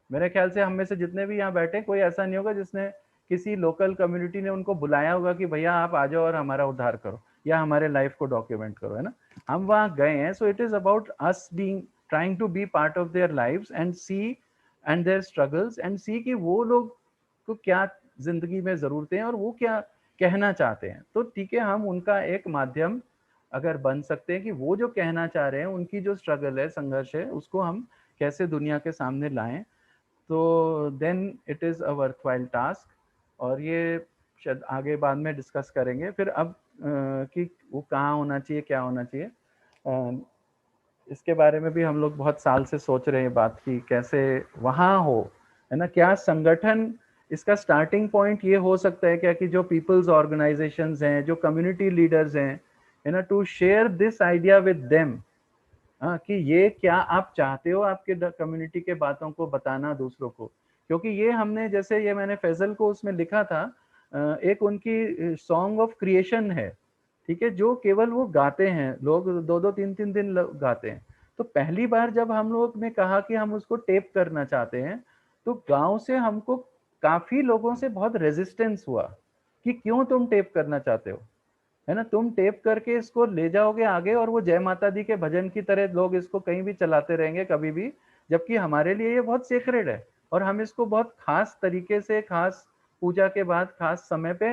मेरे ख्याल से हम में से जितने भी यहाँ बैठे, कोई ऐसा नहीं होगा जिसने किसी लोकल कम्युनिटी ने उनको बुलाया होगा कि भैया आप आ जाओ और हमारा उद्धार करो या हमारे लाइफ को डॉक्यूमेंट करो, है ना। हम वहाँ गए हैं। So it is about us being trying to be part of their lives and see and their struggles and see कि वो लोग को क्या जिंदगी में जरूरतें हैं और वो क्या कहना चाहते हैं। तो ठीक है, हम उनका एक माध्यम अगर बन सकते हैं कि वो जो कहना चाह रहे हैं, उनकी जो स्ट्रगल है, संघर्ष है, उसको हम कैसे दुनिया के सामने लाएं, तो then it is a worthwhile task. और ये शायद आगे बाद में डिस्कस करेंगे फिर। अब कि वो कहाँ होना चाहिए, क्या होना चाहिए, इसके बारे में भी हम लोग बहुत साल से सोच रहे हैं बात की, कैसे वहाँ हो, है ना। क्या संगठन, इसका स्टार्टिंग पॉइंट ये हो सकता है क्या कि जो पीपल्स ऑर्गेनाइजेशंस हैं, जो कम्युनिटी लीडर्स हैं, है ना, to share this idea with them, कि ये क्या आप चाहते हो आपके कम्युनिटी के बातों को बताना दूसरों को। क्योंकि ये हमने, जैसे ये मैंने फैजल को उसमें लिखा था, एक उनकी सॉन्ग ऑफ क्रिएशन है, ठीक है, जो केवल वो गाते हैं, लोग 2-2, 3-3 दिन गाते हैं। तो पहली बार जब हम लोग ने कहा कि हम उसको टेप करना चाहते हैं, तो गांव से हमको काफी लोगों से बहुत रेजिस्टेंस हुआ कि क्यों तुम टेप करना चाहते हो, है ना, तुम टेप करके इसको ले जाओगे आगे और वो जय माता दी के भजन की तरह लोग इसको कहीं भी चलाते रहेंगे कभी भी, जबकि हमारे लिए ये बहुत सेक्रेड है और हम इसको बहुत खास तरीके से, खास पूजा के बाद, खास समय पे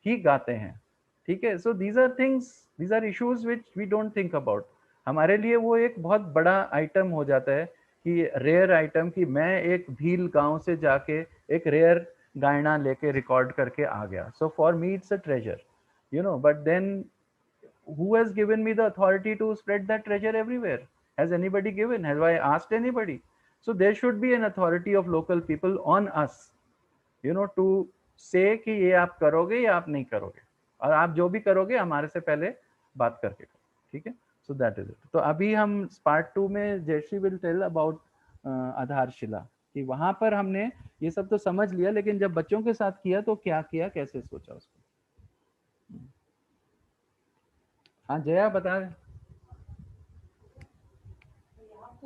ही गाते हैं। ठीक है, so these are things, these are issues which we don't think about. हमारे लिए वो एक बहुत बड़ा आइटम हो जाता है कि रेयर आइटम, कि मैं एक भील गांव से जाके एक रेयर गायना लेके रिकॉर्ड करके आ गया। So for me it's a treasure, you know, but then who has given me the authority to spread that treasure everywhere? Has anybody given? Have I asked anybody? So there should be an authority of local people on us, you know, to say कि ये आप करोगे या आप नहीं करोगे, और आप जो भी करोगे हमारे से पहले बात करके करो। ठीक है, so that is it। तो अभी हम पार्ट 2 में जयश्री विल टेल अबाउट आधारशिला, कि वहां पर हमने ये सब तो समझ लिया, लेकिन जब बच्चों के साथ किया तो क्या किया, कैसे सोचा उसको। हाँ जया बता रहे।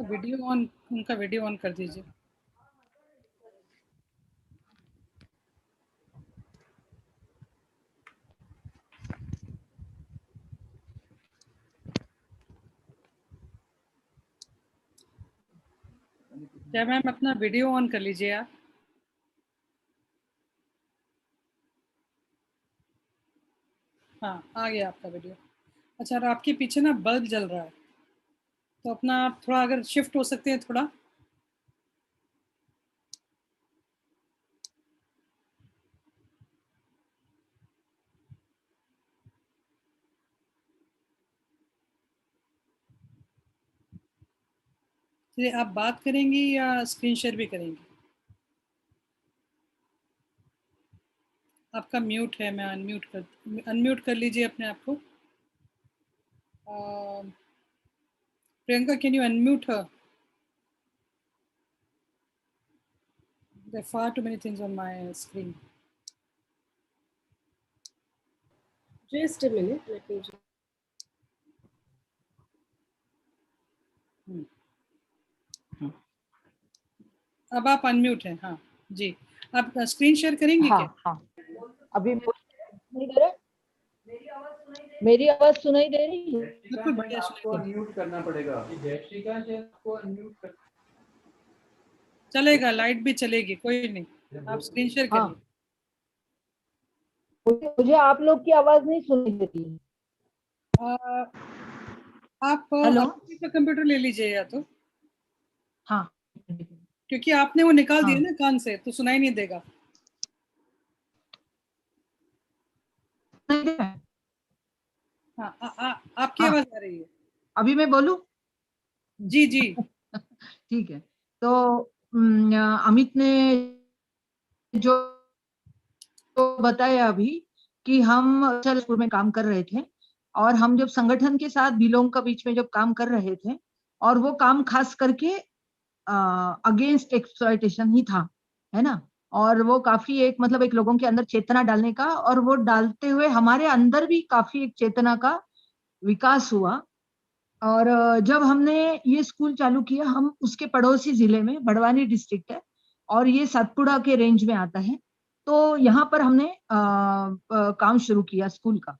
वीडियो ऑन, उनका वीडियो ऑन कर दीजिए। क्या मैम अपना वीडियो ऑन कर लीजिए आप। हाँ आ गया आपका वीडियो। अच्छा, और आपके पीछे ना बल्ब जल रहा है, तो अपना आप थोड़ा अगर शिफ्ट हो सकते हैं थोड़ा। चलिए, आप बात करेंगी या स्क्रीन शेयर भी करेंगी? आपका म्यूट है, मैं अनम्यूट कर लीजिए अपने आप को। Priyanka, can you unmute her? There are far too many things on my screen. Just a minute, let me just... अब आप अनम्यूट हैं। हाँ जी, आप स्क्रीन शेयर करेंगी? हाँ, क्या? हाँ, अभी नहीं दे रहे? मेरी आवाज सुनाई दे रही है? आपको अनम्यूट करना पड़ेगा। आपको अनम्यूट कर... चलेगा, लाइट भी चलेगी, कोई नहीं, आप स्क्रीन शेयर करिए। हाँ। मुझे आप लोग की आवाज नहीं सुनाई दे रही है। आप अपना कंप्यूटर ले लीजिए या तो। हाँ, क्योंकि आपने वो निकाल दिया हाँ। ना कान से, तो सुनाई नहीं देगा। हाँ, आपकी आवाज आ रही है। अभी मैं बोलूं? जी जी। ठीक है, तो अमित ने जो बताया अभी कि हम स्कूल में काम कर रहे थे, और हम जब संगठन के साथ बिलोंग का बीच में जब काम कर रहे थे, और वो काम खास करके अगेंस्ट एक्सप्लॉयटेशन ही था, है ना। और वो काफी एक मतलब एक लोगों के अंदर चेतना डालने का, और वो डालते हुए हमारे अंदर भी काफी एक चेतना का विकास हुआ। और जब हमने ये स्कूल चालू किया, हम उसके पड़ोसी जिले में, बड़वानी डिस्ट्रिक्ट है और ये सातपुड़ा के रेंज में आता है, तो यहाँ पर हमने काम शुरू किया स्कूल का।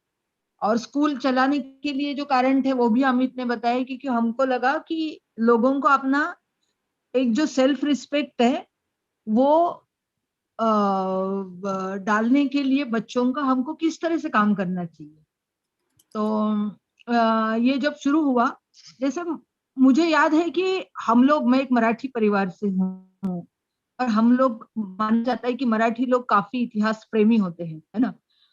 और स्कूल चलाने के लिए जो कारण थे वो भी अमित ने बताया, क्योंकि हमको लगा कि लोगों को अपना एक जो सेल्फ रिस्पेक्ट है वो डालने के लिए बच्चों का हमको किस तरह से काम करना चाहिए। तो ये जब शुरू हुआ, जैसे मुझे याद है कि हम लोग, मैं एक मराठी परिवार से हूँ, और हम लोग माना जाता है कि मराठी लोग काफी इतिहास प्रेमी होते हैं, है ना।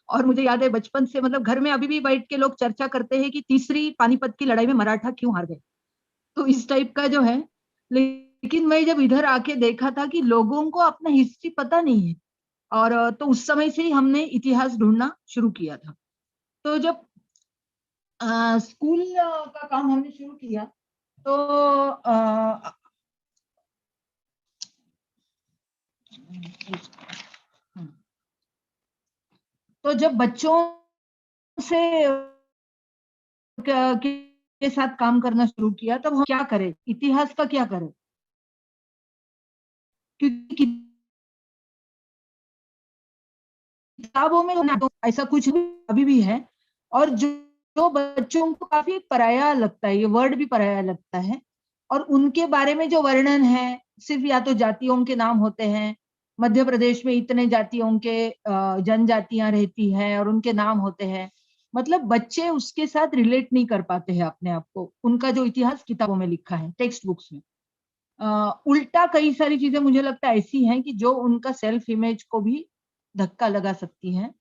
और मुझे याद है बचपन से, मतलब घर में अभी भी बैठ के लोग चर्चा करते हैं कि तीसरी पानीपत की लड़ाई में मराठा क्यों हार गए, तो इस टाइप का जो है। लेकिन मैं जब इधर आके देखा था कि लोगों को अपना हिस्ट्री पता नहीं है, और तो उस समय से ही हमने इतिहास ढूंढना शुरू किया था। तो जब स्कूल का काम हमने शुरू किया, तो जब बच्चों से के साथ काम करना शुरू किया, तब हम क्या करें, इतिहास का क्या करें, क्योंकि किताबों में ऐसा कुछ अभी भी है, और जो बच्चों को काफी पराया लगता है, ये वर्ड भी पराया लगता है, और उनके बारे में जो वर्णन है सिर्फ या तो जातियों के नाम होते हैं, मध्य प्रदेश में इतने जातियों के जनजातियां रहती हैं और उनके नाम होते हैं, मतलब बच्चे उसके साथ रिलेट नहीं कर पाते हैं अपने आप को, उनका जो इतिहास किताबों में लिखा है, टेक्स्ट बुक्स में। उल्टा कई सारी चीजें मुझे लगता है ऐसी हैं कि जो उनका सेल्फ इमेज को भी धक्का लगा सकती हैं।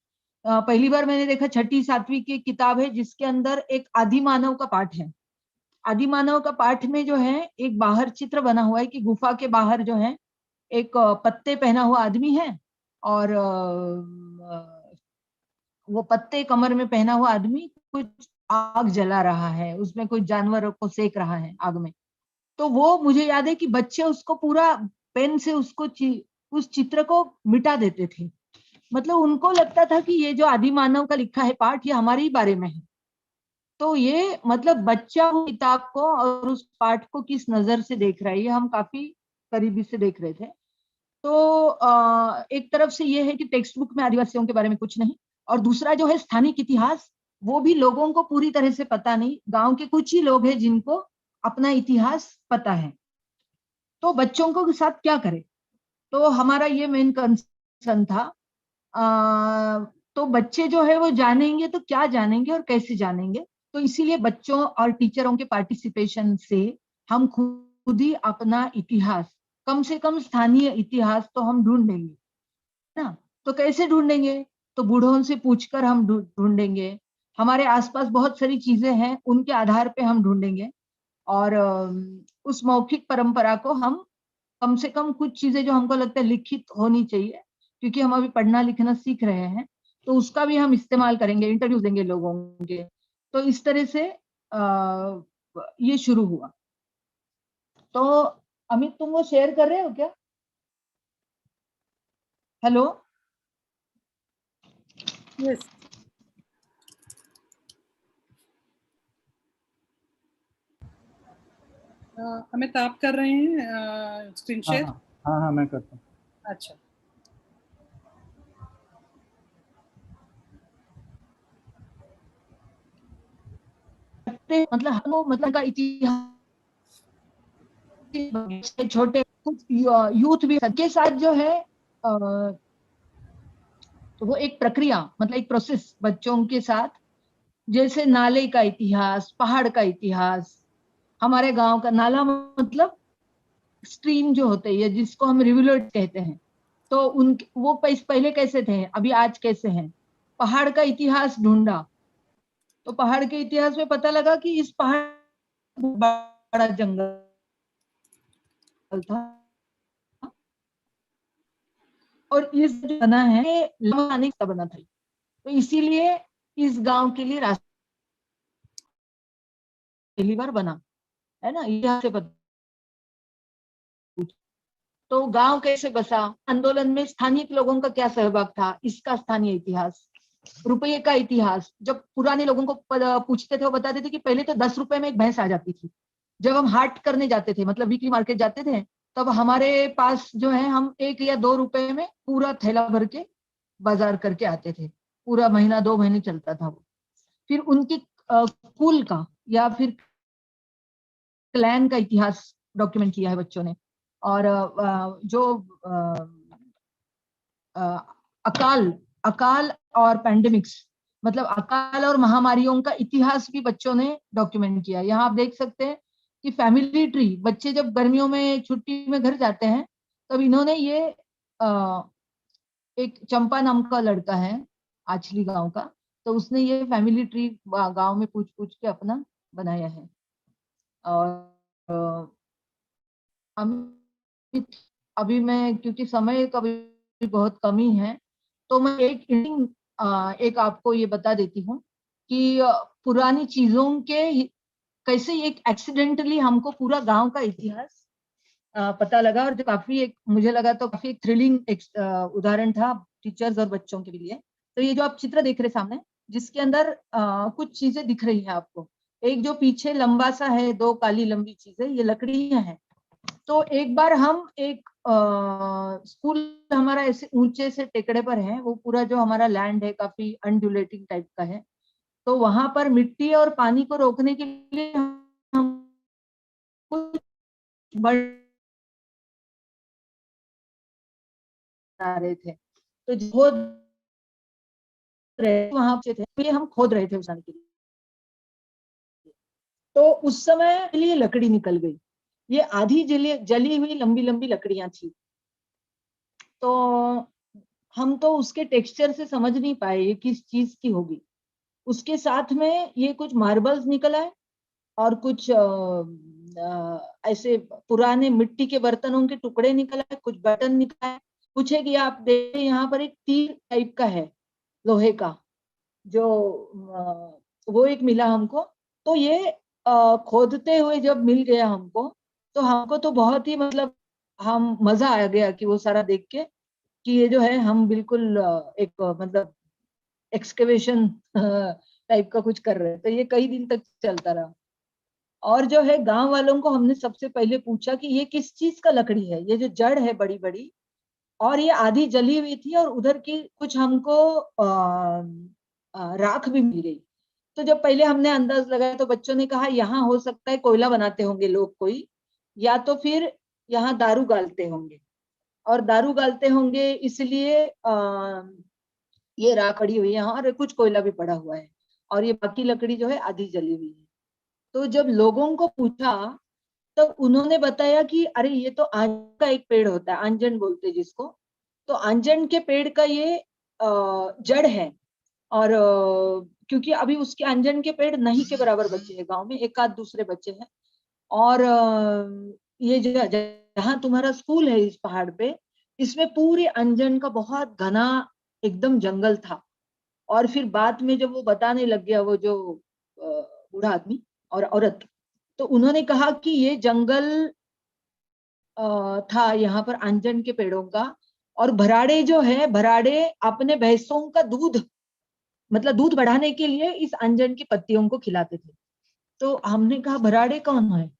पहली बार मैंने देखा 6ठी 7वीं की किताब है जिसके अंदर एक आदि मानव का पाठ है। आदि मानव का पाठ में जो है एक बाहर चित्र बना हुआ है कि गुफा के बाहर जो है एक पत्ते पहना हुआ आदमी है, और वो पत्ते कमर में पहना हुआ आदमी कुछ आग जला रहा है, उसमें कुछ जानवरों को सेक रहा है आग में। तो वो मुझे याद है कि बच्चे उसको पूरा पेन से उस चित्र को मिटा देते थे, मतलब उनको लगता था कि ये जो आदि मानव का लिखा है पाठ, ये हमारे ही बारे में है। तो ये मतलब बच्चा वो किताब को और उस पाठ को किस नजर से देख रहा है, ये हम काफी करीबी से देख रहे थे। तो एक तरफ से ये है कि टेक्स्ट बुक में आदिवासियों के बारे में कुछ नहीं, और दूसरा जो है स्थानिक इतिहास, वो भी लोगों को पूरी तरह से पता नहीं, गांव के कुछ ही लोग हैं जिनको अपना इतिहास पता है। तो बच्चों को के साथ क्या करें, तो हमारा ये मेन कंसर्न था। तो बच्चे जो है वो जानेंगे तो क्या जानेंगे और कैसे जानेंगे, तो इसीलिए बच्चों और टीचरों के पार्टिसिपेशन से हम खुद ही अपना इतिहास, कम से कम स्थानीय इतिहास तो हम ढूंढेंगे ना। तो कैसे ढूंढेंगे, तो बूढ़ों से पूछकर हम ढूंढेंगे, हमारे आसपास बहुत सारी चीजें हैं उनके आधार पे हम ढूंढेंगे, और उस मौखिक परंपरा को हम कम से कम कुछ चीजें जो हमको लगता है लिखित होनी चाहिए, क्योंकि हम अभी पढ़ना लिखना सीख रहे हैं, तो उसका भी हम इस्तेमाल करेंगे, इंटरव्यूज देंगे लोगों के। तो इस तरह से ये शुरू हुआ। तो अमित, तुम वो शेयर कर रहे हो क्या? हेलो? यस, अमित आप कर रहे हैं स्क्रीन शेयर? हाँ मैं करता हूँ। अच्छा, मतलब का इतिहास, छोटे कुछ यूथ भी के साथ जो है तो वो एक प्रक्रिया, मतलब एक प्रोसेस बच्चों के साथ, जैसे नाले का इतिहास, पहाड़ का इतिहास, हमारे गांव का नाला मतलब स्ट्रीम जो होते हैं, जिसको हम रिवुलेट कहते हैं, तो उन वो पहले कैसे थे, अभी आज कैसे हैं। पहाड़ का इतिहास ढूंढा, तो पहाड़ के इतिहास में पता लगा कि इस पहाड़ बड़ा जंगल था और इस बना है लमाने का बना था, तो इसीलिए इस गांव के लिए रास्ता पहली बार बना, है ना, इतिहास से पता। तो गांव कैसे बसा, आंदोलन में स्थानीय लोगों का क्या सहभाग था, इसका स्थानीय इतिहास। रुपये का इतिहास, जब पुराने लोगों को पूछते थे वो बताते थे कि पहले तो 10 रुपए में एक भैंस आ जाती थी। जब हम हाट करने जाते थे, मतलब वीकली मार्केट जाते थे, तब हमारे पास जो है हम 1 या 2 रुपए में पूरा थैला भर के बाजार करके आते थे। पूरा महीना 2 महीने चलता था वो। फिर उनकी कुल का या फिर क्लैन का इतिहास डॉक्यूमेंट किया है बच्चों ने। और जो अकाल और पैंडेमिक्स, मतलब अकाल और महामारियों का इतिहास भी बच्चों ने डॉक्यूमेंट किया। यहाँ आप देख सकते हैं कि फैमिली ट्री, बच्चे जब गर्मियों में छुट्टी में घर जाते हैं तब इन्होंने ये एक चंपा नाम का लड़का है आचली गांव का, तो उसने ये फैमिली ट्री गांव में पूछ पूछ के अपना बनाया है। और अभी मैं, क्योंकि समय का भी बहुत कमी है, तो मैं एक आपको ये बता देती हूँ कि पुरानी चीजों के कैसे एक एक्सीडेंटली हमको पूरा गांव का इतिहास पता लगा, और जो काफी एक मुझे लगा तो काफी थ्रिलिंग उदाहरण था टीचर्स और बच्चों के लिए। तो ये जो आप चित्र देख रहे सामने, जिसके अंदर कुछ चीजें दिख रही है आपको, एक जो पीछे लंबा सा है, 2 काली लंबी चीजें, ये लकड़ियां हैं। तो एक बार हम एक स्कूल हमारा ऐसे ऊंचे से टेकड़े पर है, वो पूरा जो हमारा लैंड है काफी अनड्यूलेटिंग टाइप का है, तो वहां पर मिट्टी और पानी को रोकने के लिए हम कुछ बना रहे थे, तो खोद रहे वहां पे थे, तो ये हम खोद रहे थे उस के लिए। तो उस समय लिए लकड़ी निकल गई, ये आधी जली हुई लंबी लंबी लकड़ियां थी। तो हम तो उसके टेक्सचर से समझ नहीं पाए ये किस चीज की होगी। उसके साथ में ये कुछ मार्बल्स निकल आए और कुछ ऐसे पुराने मिट्टी के बर्तनों के टुकड़े निकल आए, कुछ बटन निकल आए, कुछ है कि आप देखें यहाँ पर एक तीर टाइप का है लोहे का, जो वो एक मिला हमको। तो ये खोदते हुए जब मिल गया हमको, तो हमको तो बहुत ही मतलब हम मजा आ गया कि वो सारा देख के कि ये जो है हम बिल्कुल एक मतलब एक्सकेवेशन टाइप का कुछ कर रहे हैं। तो ये कई दिन तक चलता रहा। और जो है गांव वालों को हमने सबसे पहले पूछा कि ये किस चीज का लकड़ी है, ये जो जड़ है बड़ी बड़ी, और ये आधी जली हुई थी और उधर की कुछ हमको राख भी मिल गई। तो जब पहले हमने अंदाज लगाया तो बच्चों ने कहा यहाँ हो सकता है कोयला बनाते होंगे लोग कोई, या तो फिर यहाँ दारू गालते होंगे, और दारू गालते होंगे इसलिए ये राख पड़ी हुई है यहाँ, और कुछ कोयला भी पड़ा हुआ है, और ये बाकी लकड़ी जो है आधी जली हुई है। तो जब लोगों को पूछा तो उन्होंने बताया कि अरे ये तो आंजन का एक पेड़ होता है, आंजन बोलते जिसको, तो आंजन के पेड़ का ये जड़ है। और क्योंकि अभी उसके आंजन के पेड़ नहीं के बराबर बचे हैं गांव में, एक आध दूसरे बचे हैं, और ये जहाँ तुम्हारा स्कूल है इस पहाड़ पे, इसमें पूरे अंजन का बहुत घना एकदम जंगल था। और फिर बाद में जब वो बताने लग गया, वो जो बूढ़ा आदमी और औरत, तो उन्होंने कहा कि ये जंगल था यहाँ पर अंजन के पेड़ों का, और भराड़े जो है, भराड़े अपने भैंसों का दूध, मतलब दूध बढ़ाने के लिए इस अंजन की पत्तियों को खिलाते थे। तो हमने कहा भराड़े कौन है?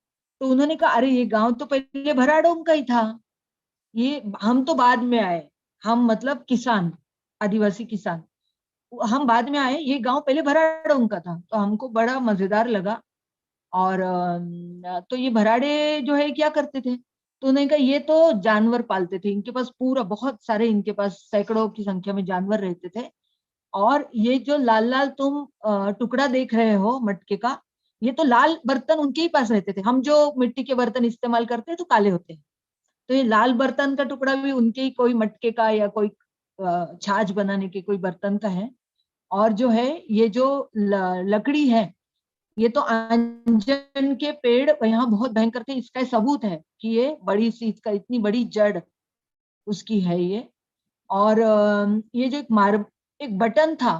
तो उन्होंने कहा अरे ये गांव तो पहले भराड़ों का ही था, ये हम तो बाद में आए, हम मतलब किसान, आदिवासी किसान, हम बाद में आए, ये गांव पहले भराड़ों का था। तो हमको बड़ा मजेदार लगा। और तो ये भराड़े जो है क्या करते थे? तो उन्होंने कहा ये तो जानवर पालते थे, इनके पास पूरा बहुत सारे, इनके पास सैकड़ों की संख्या में जानवर रहते थे। और ये जो लाल लाल तुम टुकड़ा देख रहे हो मटके का, ये तो लाल बर्तन उनके ही पास रहते थे। हम जो मिट्टी के बर्तन इस्तेमाल करते हैं तो काले होते हैं, तो ये लाल बर्तन का टुकड़ा भी उनके ही, कोई मटके का या कोई छाछ बनाने के कोई बर्तन का है। और जो है ये जो लकड़ी है, ये तो अंजन के पेड़ यहाँ बहुत भयंकर थे, इसका मतलब है कि ये बड़ी सी, इसका इतनी बड़ी जड़ उसकी है ये। और ये जो एक बटन था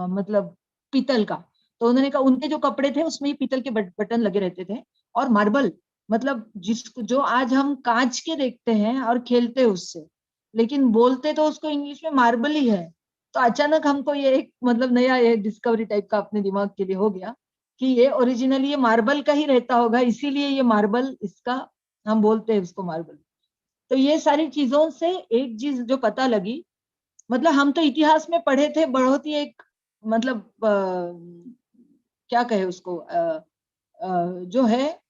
मतलब पीतल का, तो उन्होंने कहा उनके जो कपड़े थे उसमें पीतल के बटन लगे रहते थे। और मार्बल, मतलब जिसको जो आज हम कांच के देखते हैं और खेलते हैं उससे, लेकिन बोलते तो उसको इंग्लिश में मार्बल ही है। तो अचानक हमको ये एक मतलब नया ये डिस्कवरी टाइप का अपने दिमाग के लिए हो गया कि ये ओरिजिनली ये मार्बल का ही रहता होगा, इसीलिए ये मार्बल, इसका हम बोलते हैं उसको मार्बल। तो ये सारी चीजों से एक चीज जो पता लगी, मतलब हम तो इतिहास में पढ़े थे बहुत ही एक, मतलब क्या कहे उसको, जो है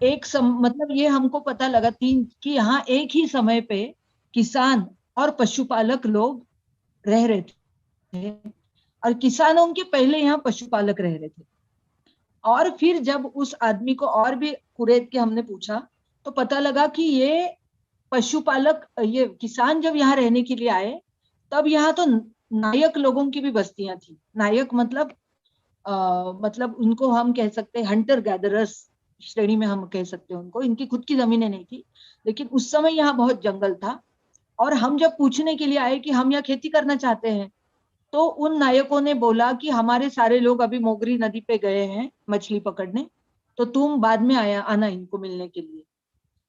एक मतलब ये हमको पता लगा कि यहाँ एक ही समय पे किसान और पशुपालक लोग रह रहे थे, और किसानों के पहले यहाँ पशुपालक रह रहे थे। और फिर जब उस आदमी को और भी कुरेद के हमने पूछा, तो पता लगा कि ये पशुपालक, ये किसान जब यहाँ रहने के लिए आए, तब यहाँ तो नायक लोगों की भी बस्तियां थी। नायक मतलब उनको हम कह सकते हैं हंटर गैदरर्स श्रेणी में हम कह सकते हैं उनको। इनकी खुद की जमीनें नहीं थी, लेकिन उस समय यहाँ बहुत जंगल था। और हम जब पूछने के लिए आए कि हम यहाँ खेती करना चाहते हैं, तो उन नायकों ने बोला कि हमारे सारे लोग अभी मोगरी नदी पे गए हैं मछली पकड़ने, तो तुम बाद में आना इनको मिलने के लिए।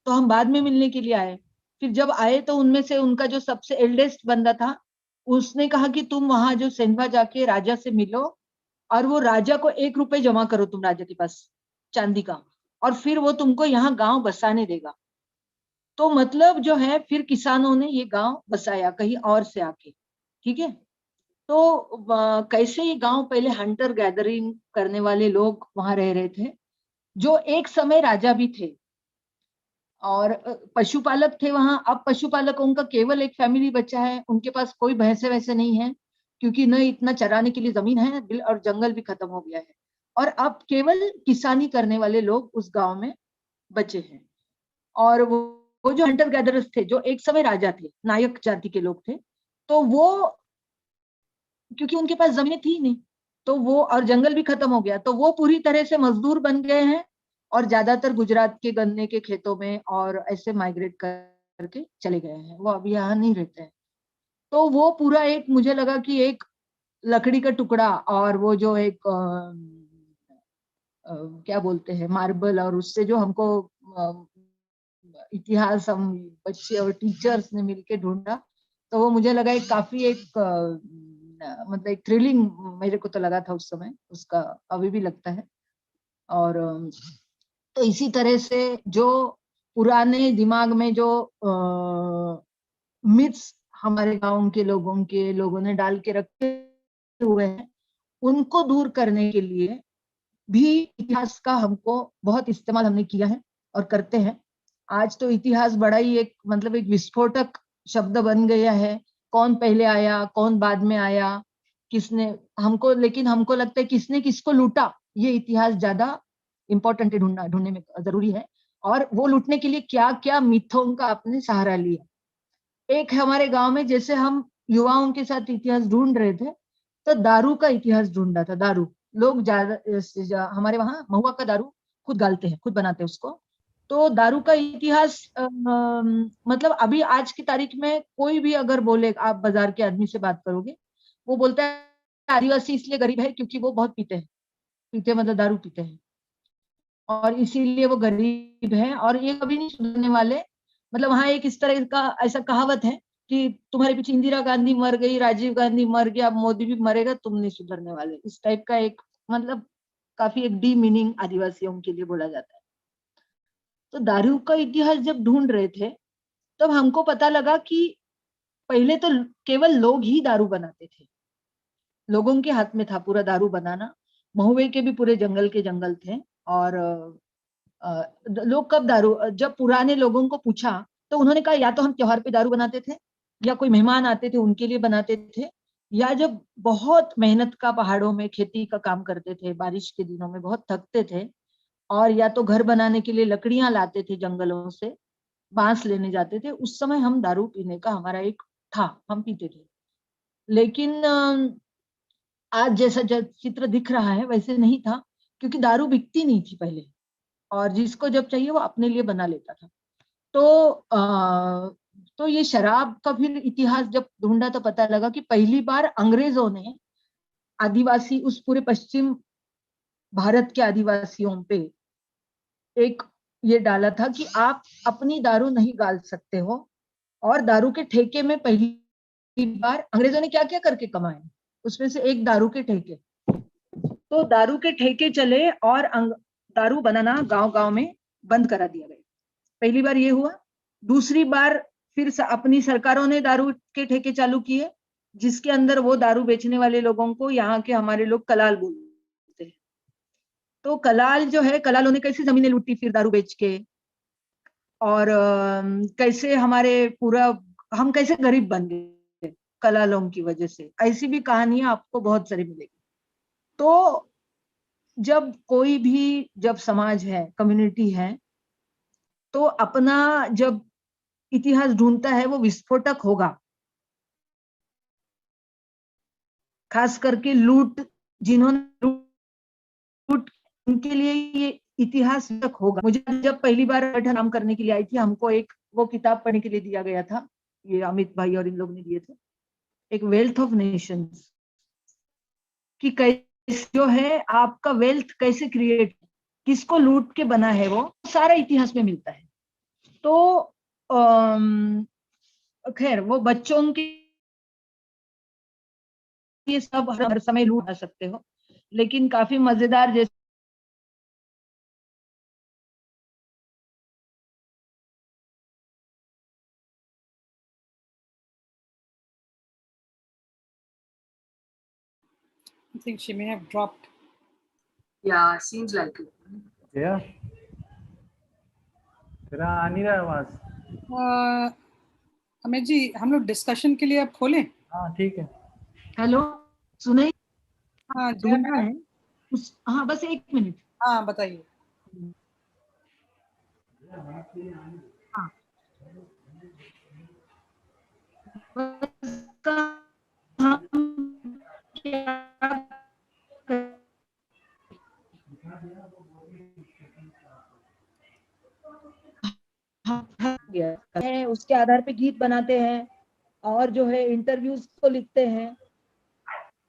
तो हम बाद में मिलने के लिए आए। फिर जब आए तो उनमें से उनका जो सबसे एल्डेस्ट बंदा था, उसने कहा कि तुम वहां जो सेंधवा जाके राजा से मिलो, और वो राजा को 1 रुपए जमा करो तुम राजा के पास, चांदी का, और फिर वो तुमको यहाँ गांव बसाने देगा। तो मतलब जो है फिर किसानों ने ये गांव बसाया कहीं और से आके, ठीक है। तो कैसे ये गांव, पहले हंटर गैदरिंग करने वाले लोग वहां रह रहे थे, जो एक समय राजा भी थे, और पशुपालक थे वहां। अब पशुपालकों का केवल एक फैमिली बचा है, उनके पास कोई भैंसे वैसे नहीं है, क्योंकि न इतना चराने के लिए जमीन है, और जंगल भी खत्म हो गया है। और अब केवल किसानी करने वाले लोग उस गांव में बचे हैं। और वो जो हंटर गैदरर्स थे, जो एक समय राजा थे, नायक जाति के लोग थे, तो वो क्योंकि उनके पास जमीनें थी नहीं, तो वो, और जंगल भी खत्म हो गया, तो वो पूरी तरह से मजदूर बन गए हैं, और ज्यादातर गुजरात के गन्ने के खेतों में और ऐसे माइग्रेट करके चले गए हैं, वो अभी यहाँ नहीं रहते हैं। तो वो पूरा एक, मुझे लगा कि एक लकड़ी का टुकड़ा, और वो जो एक क्या बोलते हैं मार्बल, और उससे जो हमको इतिहास हम बच्चे और टीचर्स ने मिलके ढूंढा, तो वो मुझे लगा एक काफी एक मतलब एक थ्रिलिंग मेरे को तो लगा था उस समय, उसका अभी भी लगता है। और तो इसी तरह से जो पुराने दिमाग में जो मिथ्स हमारे गांव के लोगों ने डाल के रखे हुए हैं, उनको दूर करने के लिए भी इतिहास का हमको बहुत इस्तेमाल हमने किया है और करते हैं। आज तो इतिहास बड़ा ही एक, मतलब एक विस्फोटक शब्द बन गया है। कौन पहले आया, कौन बाद में आया, किसने हमको, लेकिन हमको लगता है किसने किसको लूटा, ये इतिहास ज्यादा इंपॉर्टेंट है, ढूंढने में जरूरी है। और वो लूटने के लिए क्या क्या मिथों का आपने सहारा लिया। एक हमारे गांव में जैसे हम युवाओं के साथ इतिहास ढूंढ रहे थे, तो दारू का इतिहास ढूंढा था। दारू लोग ज्यादा हमारे वहाँ महुआ का दारू खुद गालते हैं, खुद बनाते हैं उसको। तो दारू का इतिहास मतलब अभी आज की तारीख में कोई भी अगर बोले, आप बाजार के आदमी से बात करोगे, वो बोलता है आदिवासी इसलिए गरीब है क्योंकि वो बहुत पीते हैं, पीते मतलब दारू पीते हैं, और इसीलिए वो गरीब है, और ये कभी नहीं सुधरने वाले। मतलब वहाँ एक इस तरह का ऐसा कहावत है कि तुम्हारे पीछे इंदिरा गांधी मर गई, राजीव गांधी मर गया, अब मोदी भी मरेगा, तुम नहीं सुधरने वाले, इस टाइप का एक मतलब काफी एक डी मीनिंग आदिवासियों के लिए बोला जाता है। तो दारू का इतिहास जब ढूंढ रहे थे तब हमको पता लगा कि पहले तो केवल लोग ही दारू बनाते थे, लोगों के हाथ में था पूरा दारू बनाना। महुए के भी पूरे जंगल के जंगल थे। और लोग कब दारू, जब पुराने लोगों को पूछा तो उन्होंने कहा या तो हम त्योहार पे दारू बनाते थे, या कोई मेहमान आते थे उनके लिए बनाते थे, या जब बहुत मेहनत का पहाड़ों में खेती का काम करते थे, बारिश के दिनों में बहुत थकते थे, और या तो घर बनाने के लिए लकड़ियां लाते थे जंगलों से, बांस लेने जाते थे, उस समय हम दारू पीने का हमारा एक था, हम पीते थे। लेकिन आज जैसा चित्र दिख रहा है वैसे नहीं था, क्योंकि दारू बिकती नहीं थी पहले, और जिसको जब चाहिए वो अपने लिए बना लेता था। तो ये शराब का फिर इतिहास जब ढूंढा तो पता लगा कि पहली बार अंग्रेजों ने आदिवासी, उस पूरे पश्चिम भारत के आदिवासियों पे एक ये डाला था कि आप अपनी दारू नहीं गाल सकते हो। और दारू के ठेके में पहली बार अंग्रेजों ने क्या क्या करके कमाए, उसमें से एक दारू के ठेके। तो दारू के ठेके चले और दारू बनाना गांव गांव में बंद करा दिया गया, पहली बार ये हुआ। दूसरी बार फिर अपनी सरकारों ने दारू के ठेके चालू किए, जिसके अंदर वो दारू बेचने वाले लोगों को यहाँ के हमारे लोग कलाल बोलते हैं। तो कलाल जो है, कलालों ने कैसे जमीनें लूटी फिर दारू बेच के, और कैसे हमारे पूरा हम कैसे गरीब बन गए कलालों की वजह से, ऐसी भी कहानियां आपको बहुत सारी मिलेगी। तो जब कोई भी, जब समाज है, कम्युनिटी है, तो अपना जब इतिहास ढूंढता है वो विस्फोटक होगा, खास करके लूट, जिन्होंने लूट, उनके लिए ये इतिहास तक होगा। मुझे जब पहली बार काम करने के लिए आई थी, हमको एक वो किताब पढ़ने के लिए दिया गया था, ये अमित भाई और इन लोग ने दिए थे, एक वेल्थ ऑफ नेशंस, कि कैसे जो है आपका वेल्थ कैसे क्रिएट, किसको लूट के बना है, वो सारा इतिहास में मिलता है। तो खैर वो बच्चों के ये सब हर समय लूट सकते हो, लेकिन काफी मजेदार, जैसे I think she may have dropped. Yeah, seems like it. Yeah. तेरा आ नहीं रहा आवाज। अमित जी, हम लोग डिस्कशन के लिए अब खोलें? हाँ ठीक है। हेलो, सुने? हाँ ढूंढना है हाँ बस एक मिनट। हाँ बताइए। हाँ उसके आधार पे गीत बनाते हैं और जो है इंटरव्यूज को लिखते हैं।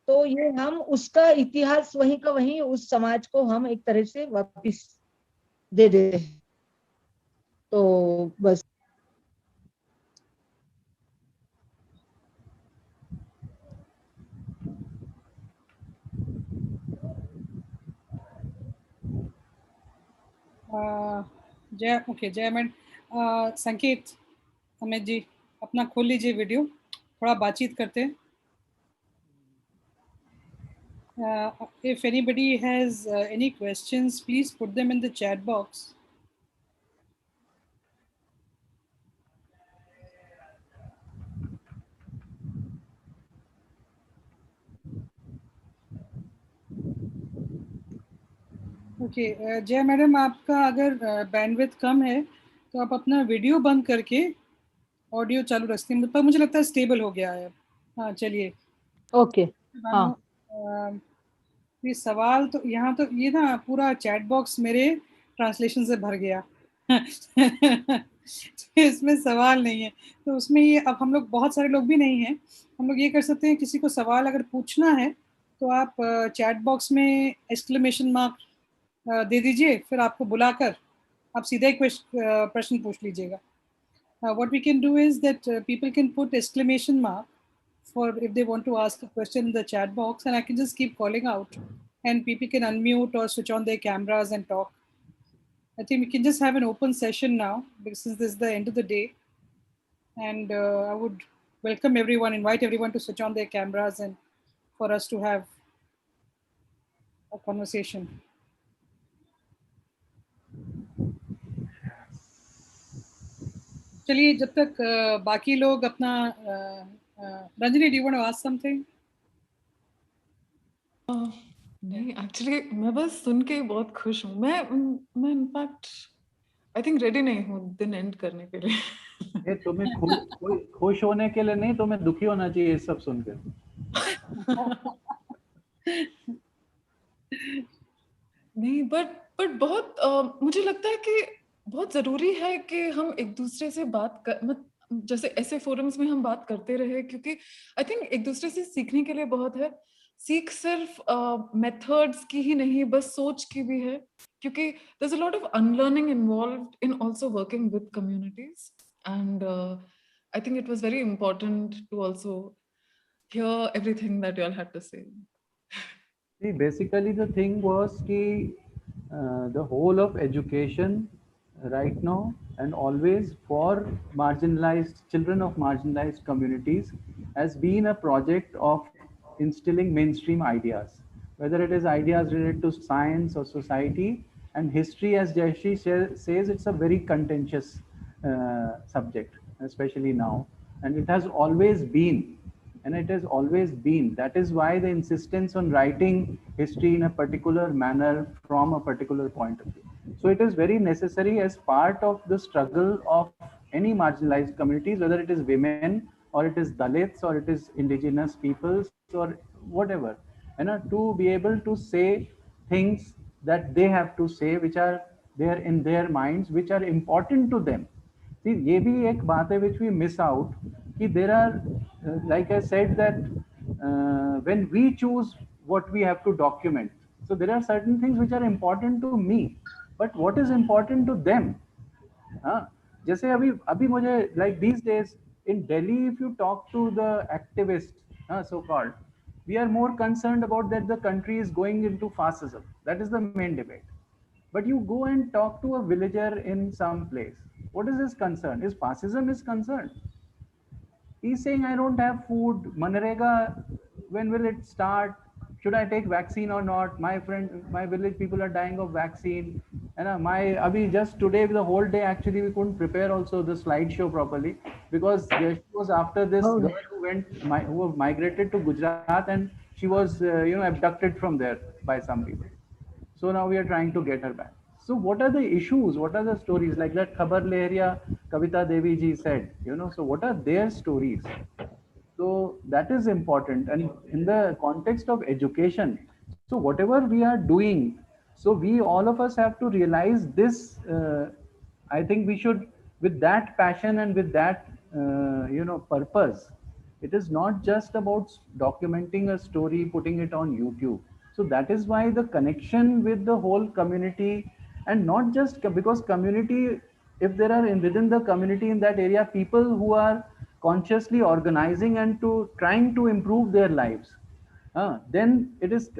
तो ये हम उसका इतिहास वहीं का वहीं उस समाज को हम एक तरह से वापस दे देते हैं। तो बस जय मैडम, संकेत, अमित जी अपना खोल लीजिए वीडियो, थोड़ा बातचीत करते हैं। If anybody has any questions, please put them in the chat box. Okay जय मैडम, आपका अगर बैंडविड्थ कम है तो आप अपना वीडियो बंद करके ऑडियो चालू रखते हैं, पर मुझे लगता है स्टेबल हो गया है। हाँ चलिए। ओके। ये सवाल तो यहाँ तो ये ना पूरा चैट बॉक्स मेरे ट्रांसलेशन से भर गया। इसमें सवाल नहीं है, तो उसमें ये अब हम लोग बहुत सारे लोग भी नहीं हैं, हम लोग ये कर सकते हैं, किसी को सवाल अगर पूछना है तो आप चैट बॉक्स में एक्सक्लेमेशन मार्क दे दीजिए, फिर आपको बुलाकर आप सीधा ही प्रश्न पूछ लीजिएगा। What we can do is that people can put exclamation mark for if they want to ask a question in the chat box, and I can just keep calling out and people can unmute or switch on their cameras and talk. I think we can just have an open session now because since this is the end of the day, and I would welcome everyone, invite everyone to switch on their cameras and for us to have a conversation. चलिए जब तक बाकी लोग अपना Ranjani, do you want to ask something? नहीं, actually मैं बस सुन के बहुत खुश हूँ। मैं इनफैक्ट आई थिंक रेडी नहीं हूँ दिन एंड करने के लिए। ये तुम्हें खुश होने के लिए नहीं, तुम्हें दुखी होना चाहिए ये सब सुनकर। नहीं, बट बहुत मुझे लगता है कि बहुत जरूरी है कि हम एक दूसरे से बात कर, जैसे ऐसे फोरम्स में हम बात करते रहे, क्योंकि आई थिंक एक दूसरे से सीखने के लिए बहुत है। सीख सिर्फ मेथड्स की ही नहीं, बस सोच की भी है, क्योंकि there is a lot of unlearning involved in also working with communities, and I think it was very important to also hear everything that you all had to say. See, basically the thing was कि the whole of education right now and always for marginalized children of marginalized communities has been a project of instilling mainstream ideas, whether it is ideas related to science or society and history. As Jayashi says, it's a very contentious subject, especially now, and it has always been. And it has always been. That is why the insistence on writing history in a particular manner from a particular point of view. So it is very necessary as part of the struggle of any marginalized communities, whether it is women or it is Dalits or it is indigenous peoples or whatever, to be able to say things that they have to say, which are there in their minds, which are important to them. See, ये भी एक बात है which we miss out. There are, like I said, that when we choose what we have to document, so there are certain things which are important to me, but what is important to them? जैसे अभी मुझे, like these days in Delhi, if you talk to the activists, so called, we are more concerned about that the country is going into fascism. That is the main debate. But you go and talk to a villager in some place, what is his concern? Is fascism his concern? He's saying, I don't have food. Manrega, when will it start? Should I take vaccine or not? My friend, my village people are dying of vaccine. And just today, the whole day, actually, we couldn't prepare also the slideshow properly because she was after this girl who migrated to Gujarat, and she was, abducted from there by some people. So now we are trying to get her back. So what are the issues? What are the stories? Like that Khabar Lehriya Kavita Devi ji said, so what are their stories? So that is important. And in the context of education, so whatever we are doing, so we, all of us, have to realize this. I think we should, with that passion and with that, purpose. It is not just about documenting a story, putting it on YouTube. So that is why the connection with the whole community, and not just because community, if there are within the community in that area, people who are consciously organizing and trying to improve their lives, then it is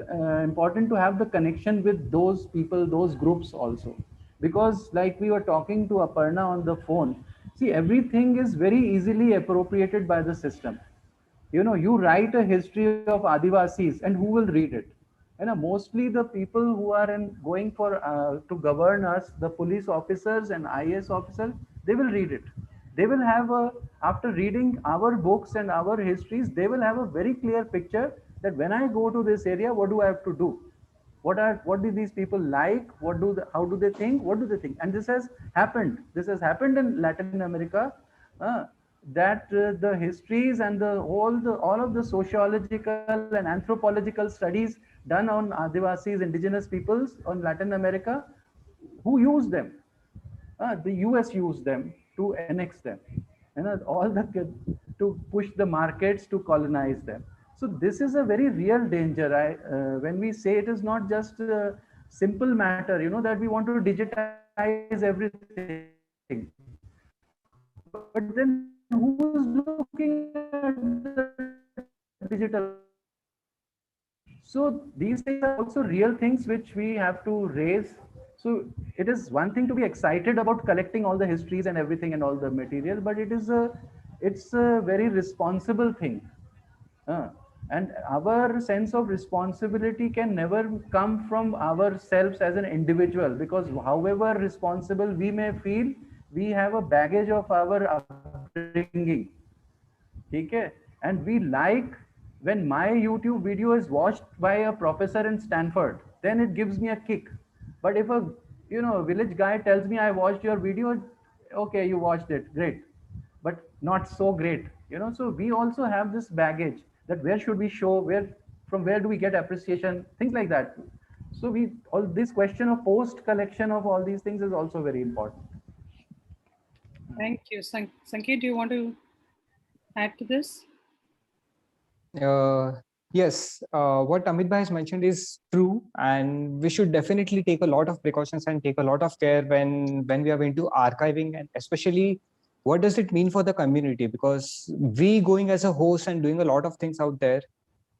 important to have the connection with those people, those groups also. Because like we were talking to Aparna on the phone, see, everything is very easily appropriated by the system. You write a history of Adivasis and who will read it? Mostly the people who are going for to govern us, the police officers and IAS officers, they will read it. They will have after reading our books and our histories, they will have a very clear picture that when I go to this area, what do I have to do? What do these people like? How do they think? What do they think? And this has happened. This has happened in Latin America. That the histories and all of the sociological and anthropological studies done on Adivasis, indigenous peoples on Latin America, who used them? The US used them to annex them, and to push the markets to colonize them. So this is a very real danger. When we say it is not just a simple matter, that we want to digitize everything. But then who is looking at the digital? So these things are also real things which we have to raise. So it is one thing to be excited about collecting all the histories and everything and all the material, but it's a very responsible thing. And our sense of responsibility can never come from ourselves as an individual, because however responsible we may feel, we have a baggage of our upbringing. Okay? And we like when my YouTube video is watched by a professor in Stanford, then it gives me a kick. But if a village guy tells me, I watched your video, okay, you watched it, great, but not so great. So we also have this baggage, that where should we show, from where do we get appreciation, things like that. So all this question of post collection of all these things is also very important. Thank you. Sanket, do you want to add to this? Yes, what Amit Bhai has mentioned is true, and we should definitely take a lot of precautions and take a lot of care when we are into archiving, and especially what does it mean for the community, because we going as a host and doing a lot of things out there.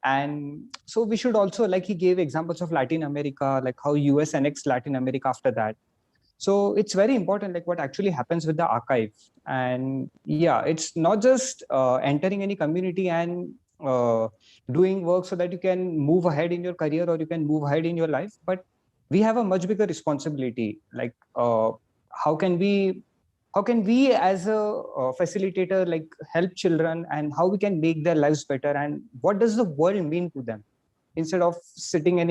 And so we should also, like he gave examples of Latin America, like how US annexed Latin America after that. So it's very important, like what actually happens with the archive. And yeah, it's not just entering any community and doing work so that you can move ahead in your career or you can move ahead in your life, but we have a much bigger responsibility. Like how can we as a facilitator like help children, and how we can make their lives better, and what does the world mean to them, instead of sitting in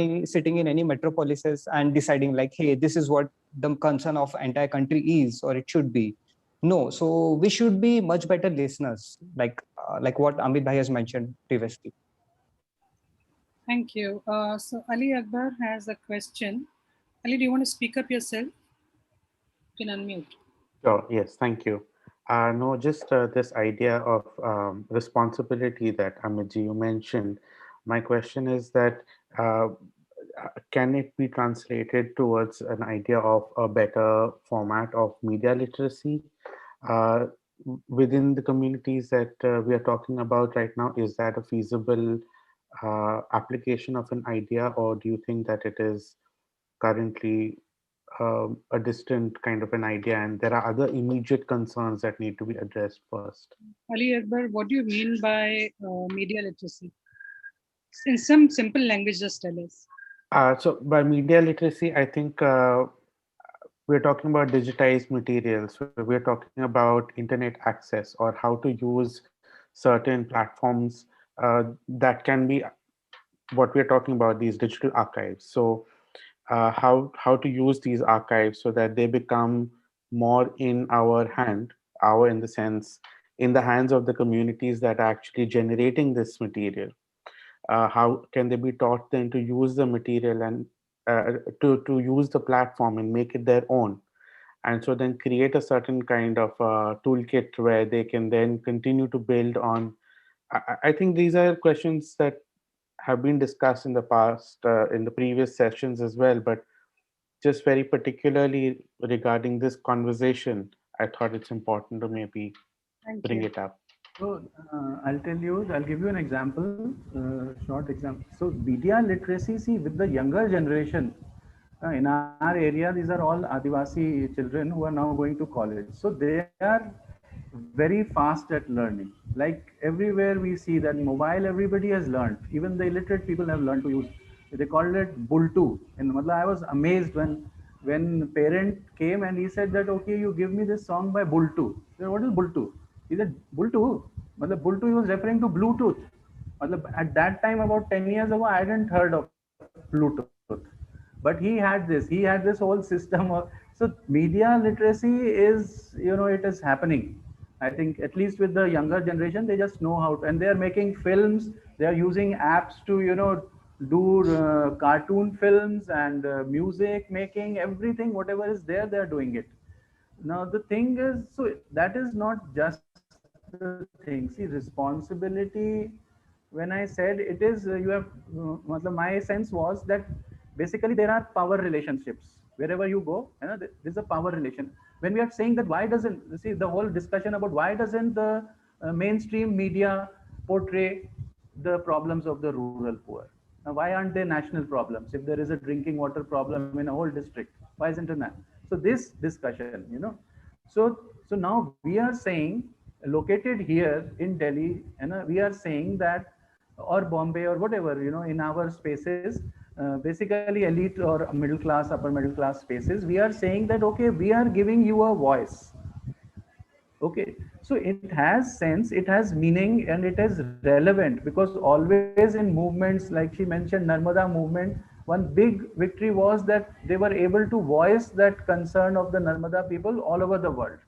any metropolises and deciding like, hey, this is what the concern of entire country is, or it should be. No, so we should be much better listeners, like what Amit Bhai has mentioned previously. Thank you. So Ali Akbar has a question. Ali, do you want to speak up yourself? You can unmute. Sure, yes, thank you. No, just this idea of responsibility that Amitji you mentioned. My question is that can it be translated towards an idea of a better format of media literacy within the communities that we are talking about right now? Is that a feasible application of an idea, or do you think that it is currently a distant kind of an idea, and there are other immediate concerns that need to be addressed first? Ali Akbar, what do you mean by media literacy? In some simple language, just tell us. So by media literacy, I think we're talking about digitized materials. We're talking about internet access, or how to use certain platforms that can be what we're talking about, these digital archives. So how to use these archives so that they become more in our hand, in the sense, in the hands of the communities that are actually generating this material. How can they be taught then to use the material and to use the platform and make it their own? And so then create a certain kind of toolkit where they can then continue to build on. I think these are questions that have been discussed in the past, in the previous sessions as well, but just very particularly regarding this conversation, I thought it's important to maybe bring it up. So I'll give you an example, short example. So media literacy, see, with the younger generation, in our area, these are all Adivasi children who are now going to college. So they are very fast at learning. Like everywhere we see that mobile, everybody has learned. Even the illiterate people have learned to use. They called it Bultu. And I was amazed when parent came and he said that, okay, you give me this song by Bultu. I said, what is Bultu? He said, Bultu? Bultu, he was referring to Bluetooth. At that time, about 10 years ago, I hadn't heard of Bluetooth. But he had this whole system of, so media literacy is, it is happening. I think at least with the younger generation, they just know how to, and they are making films, they are using apps to, do cartoon films and music making, everything, whatever is there, they are doing it. Now the thing is, so that is not just the thing. See, responsibility, when I said it is, you have, my sense was that basically there are power relationships. Wherever you go, you know, there's a power relation. When we are saying that, why doesn't, see the whole discussion about why doesn't the mainstream media portray the problems of the rural poor? Now, why aren't they national problems? If there is a drinking water problem in a whole district, why isn't it that? So this discussion, you know, so now we are saying, located here in Delhi, and we are saying that, or Bombay or whatever, you know, in our spaces, basically elite or middle class, upper middle class spaces, we are saying that, okay, we are giving you a voice. Okay, so it has sense, it has meaning, and it is relevant, because always in movements, like she mentioned, Narmada movement, one big victory was that they were able to voice that concern of the Narmada people all over the world.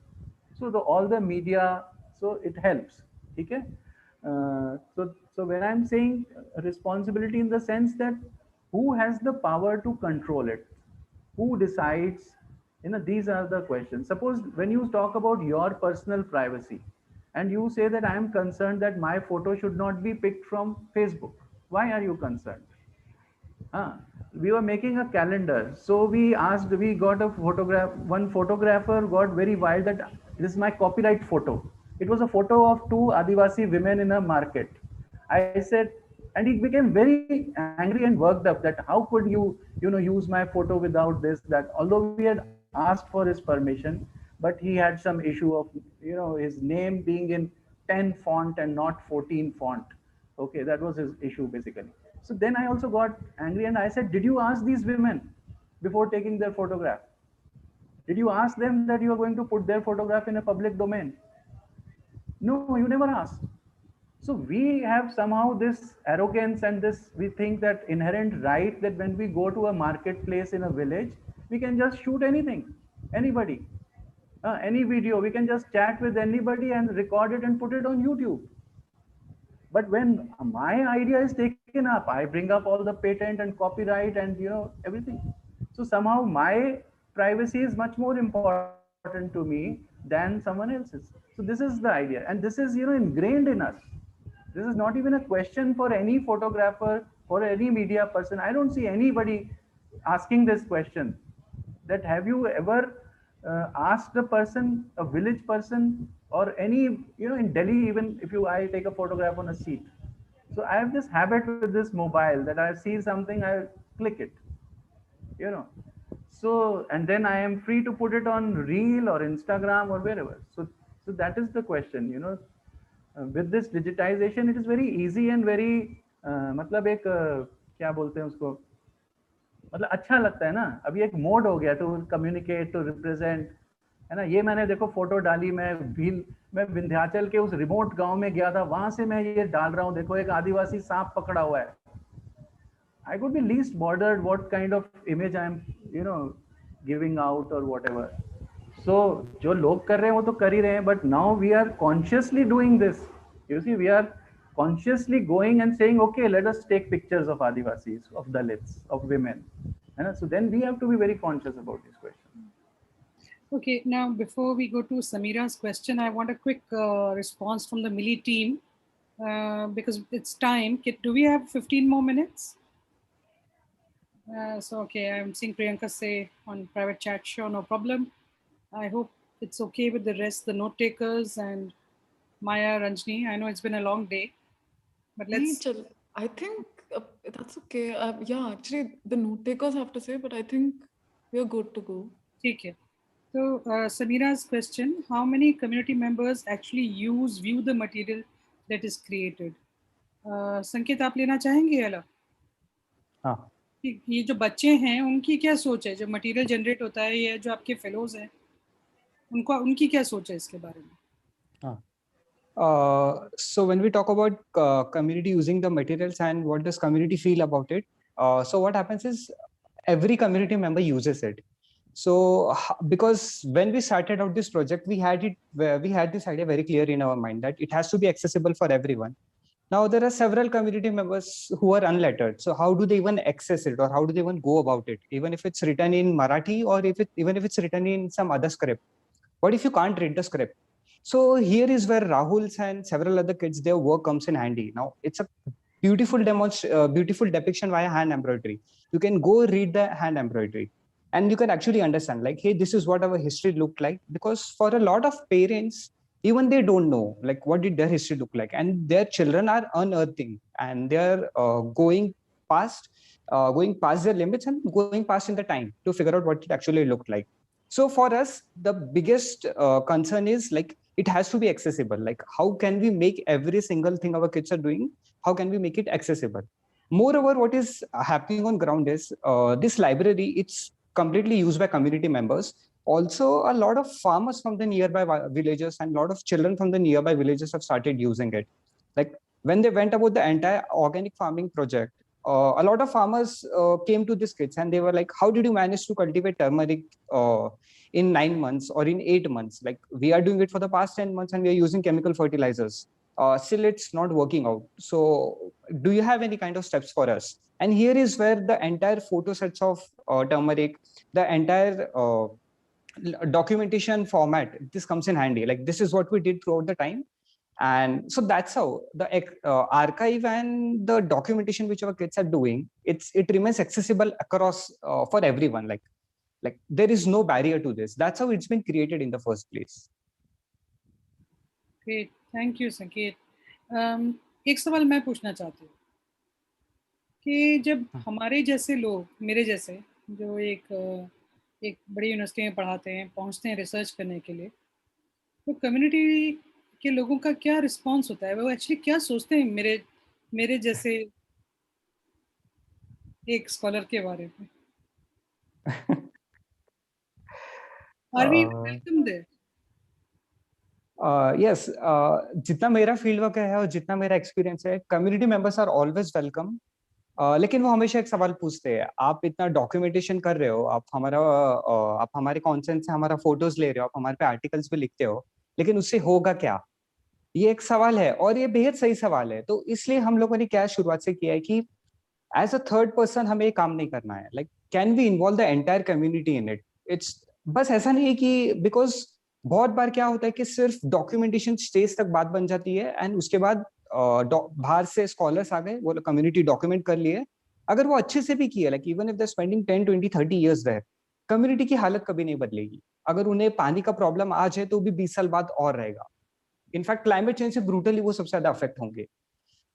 So all the media, so it helps. Okay? So when I'm saying responsibility in the sense that who has the power to control it? Who decides? You know, these are the questions. Suppose when you talk about your personal privacy and you say that I am concerned that my photo should not be picked from Facebook. Why are you concerned? We were making a calendar. So we got a photograph, one photographer got very wild that this is my copyright photo. It was a photo of two Adivasi women in a market. I said, and he became very angry and worked up that how could you, use my photo without this, that, although we had asked for his permission, but he had some issue of, his name being in 10 font and not 14 font. Okay, that was his issue basically. So then I also got angry and I said, did you ask these women before taking their photograph? Did you ask them that you are going to put their photograph in a public domain? No, you never asked. So we have somehow this arrogance and this, we think that inherent right that when we go to a marketplace in a village, we can just shoot anything, anybody, any video, we can just chat with anybody and record it and put it on YouTube. But when my idea is taken up, I bring up all the patent and copyright and everything. So somehow my privacy is much more important to me than someone else's. So this is the idea, and this is ingrained in us. This is not even a question for any photographer or any media person. I don't see anybody asking this question. That have you ever asked a person, a village person, or any, in Delhi, even if I take a photograph on a seat. So I have this habit with this mobile that I see something, I click it, So, and then I am free to put it on Reel or Instagram or wherever. So that is the question, with this digitization, it is very easy and very, मतलब एक क्या बोलते हैं उसको, मतलब अच्छा लगता है ना. अभी एक मोड हो गया, to communicate, to represent, है ना. ये मैंने देखो फोटो डाली, मैं विंध्याचल के उस रिमोट गांव में गया था, वहां से मैं ये डाल रहा हूँ, देखो एक आदिवासी सांप पकड़ा हुआ है. I could be least bothered what kind of image I am, giving out or whatever. So जो लोग कर रहे हैं वो तो कर ही रहे हैं, but now we are consciously doing this. You see, we are consciously going and saying, okay, let us take pictures of Adivasis, of Dalits, of women. And so then we have to be very conscious about this question. Okay, now before we go to Samira's question, I want a quick response from the Milli team because it's time. Do we have 15 more minutes? So, okay, I'm seeing Priyanka say on private chat, sure, no problem. I hope it's okay with the rest, the note takers and Maya, Ranjani. I know it's been a long day, but let's... I think that's okay. Yeah, actually, the note takers have to say, but I think we're good to go. Okay. So, Samira's question, how many community members actually view the material that is created? Sanket, आप लेना चाहेंगे याला? हाँ. ये जो बच्चे हैं उनकी क्या सोच है, जो मटेरियल जनरेट होता है, ये जो आपके फेलोज हैं उनकी क्या सोच है इसके बारे में? So when we talk about community using the materials and what does community feel about it, so what happens is every community member uses it. So because when we started out this project, we had this idea very clear in our mind that it has to be accessible for everyone. Now there are several community members who are unlettered. So how do they even access it, or how do they even go about it? Even if it's written in Marathi, or even if it's written in some other script. What if you can't read the script? So here is where Rahul's and several other kids, their work comes in handy. Now it's a beautiful beautiful depiction via hand embroidery. You can go read the hand embroidery, and you can actually understand, like, hey, this is what our history looked like. Because for a lot of parents, even they don't know, like, what did their history look like, and their children are unearthing, and they're going past their limits and going past in the time to figure out what it actually looked like. So for us, the biggest concern is, like, it has to be accessible. Like, how can we make every single thing our kids are doing, how can we make it accessible? Moreover, what is happening on ground is this library, it's completely used by community members. Also, a lot of farmers from the nearby villages and a lot of children from the nearby villages have started using it. Like, when they went about the entire organic farming project, a lot of farmers came to these kids and they were like, how did you manage to cultivate turmeric in 9 months or in 8 months? Like, we are doing it for the past 10 months and we are using chemical fertilizers. Still it's not working out. So do you have any kind of steps for us? And here is where the entire photo sets of turmeric, the entire documentation format, this comes in handy. Like, this is what we did throughout the time. And so that's how the archive and the documentation which our kids are doing, it remains accessible across for everyone. Like there is no barrier to this. That's how it's been created in the first place. Great, thank you, Sanket. एक सवाल मैं पूछना चाहती हूँ कि जब हमारे जैसे लोग, मेरे जैसे, जो एक बड़ी यूनिवर्सिटी में पढ़ाते हैं, पहुँचते हैं रिसर्च करने के लिए, तो कम्युनिटी के लोगों का क्या रिस्पांस होता है? वो एक्चुअली क्या सोचते हैं मेरे जैसे एक स्कॉलर के बारे में? Are we welcome there? Yes, जितना मेरा फील्ड वर्क है और जितना मेरा एक्सपीरियंस है, community members are always welcome. लेकिन वो हमेशा एक सवाल पूछते हैं, आप इतना डॉक्यूमेंटेशन कर रहे हो, आप हमारे कॉन्सेंट से हमारा फोटोज ले रहे हो, आप हमारे पे आर्टिकल्स भी लिखते हो, लेकिन उससे होगा क्या? ये एक सवाल है और ये बेहद सही सवाल है. तो इसलिए हम लोगों ने क्या शुरुआत से किया है कि एज अ थर्ड पर्सन हमें ये काम नहीं करना है. Like, can we involve the entire community in it? It's बस ऐसा नहीं है कि, बिकॉज बहुत बार क्या होता है कि सिर्फ डॉक्यूमेंटेशन स्टेज तक बात बन जाती है एंड उसके बाद बाहर से स्कॉलर्स आ गए, वो कम्युनिटी डॉक्यूमेंट कर लिए. अगर वो अच्छे से भी किया, like even if they spending 10, 20, 30 years there, community की हालत कभी नहीं बदलेगी. अगर उन्हें पानी का प्रॉब्लम आज है तो भी 20 साल बाद और रहेगा. इनफैक्ट क्लाइमेट चेंज से ब्रूटली वो सबसे ज्यादा अफेक्ट होंगे.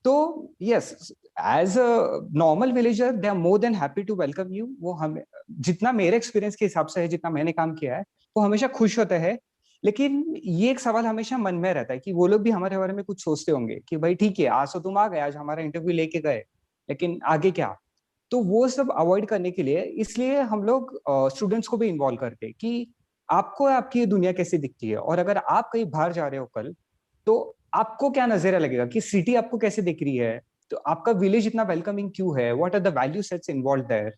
तो yes, as a normal villager they are more than happy to welcome you. वो हमें, जितना मेरे एक्सपीरियंस के हिसाब से है, जितना मैंने काम किया है, वो हमेशा खुश होते हैं. लेकिन ये एक सवाल हमेशा मन में रहता है कि वो लोग भी हमारे बारे में कुछ सोचते होंगे कि भाई ठीक है, आज तो तुम आ गए, आज हमारा इंटरव्यू लेके गए, लेकिन आगे क्या? तो वो सब अवॉइड करने के लिए, इसलिए हम लोग स्टूडेंट्स को भी इन्वॉल्व करते हैं कि आपको आपकी दुनिया कैसी दिखती है, और अगर आप कहीं बाहर जा रहे हो कल, तो आपको क्या नजरिया लगेगा कि सिटी आपको कैसे दिख रही है, तो आपका विलेज इतना वेलकमिंग क्यों है, what are the value sets involve there.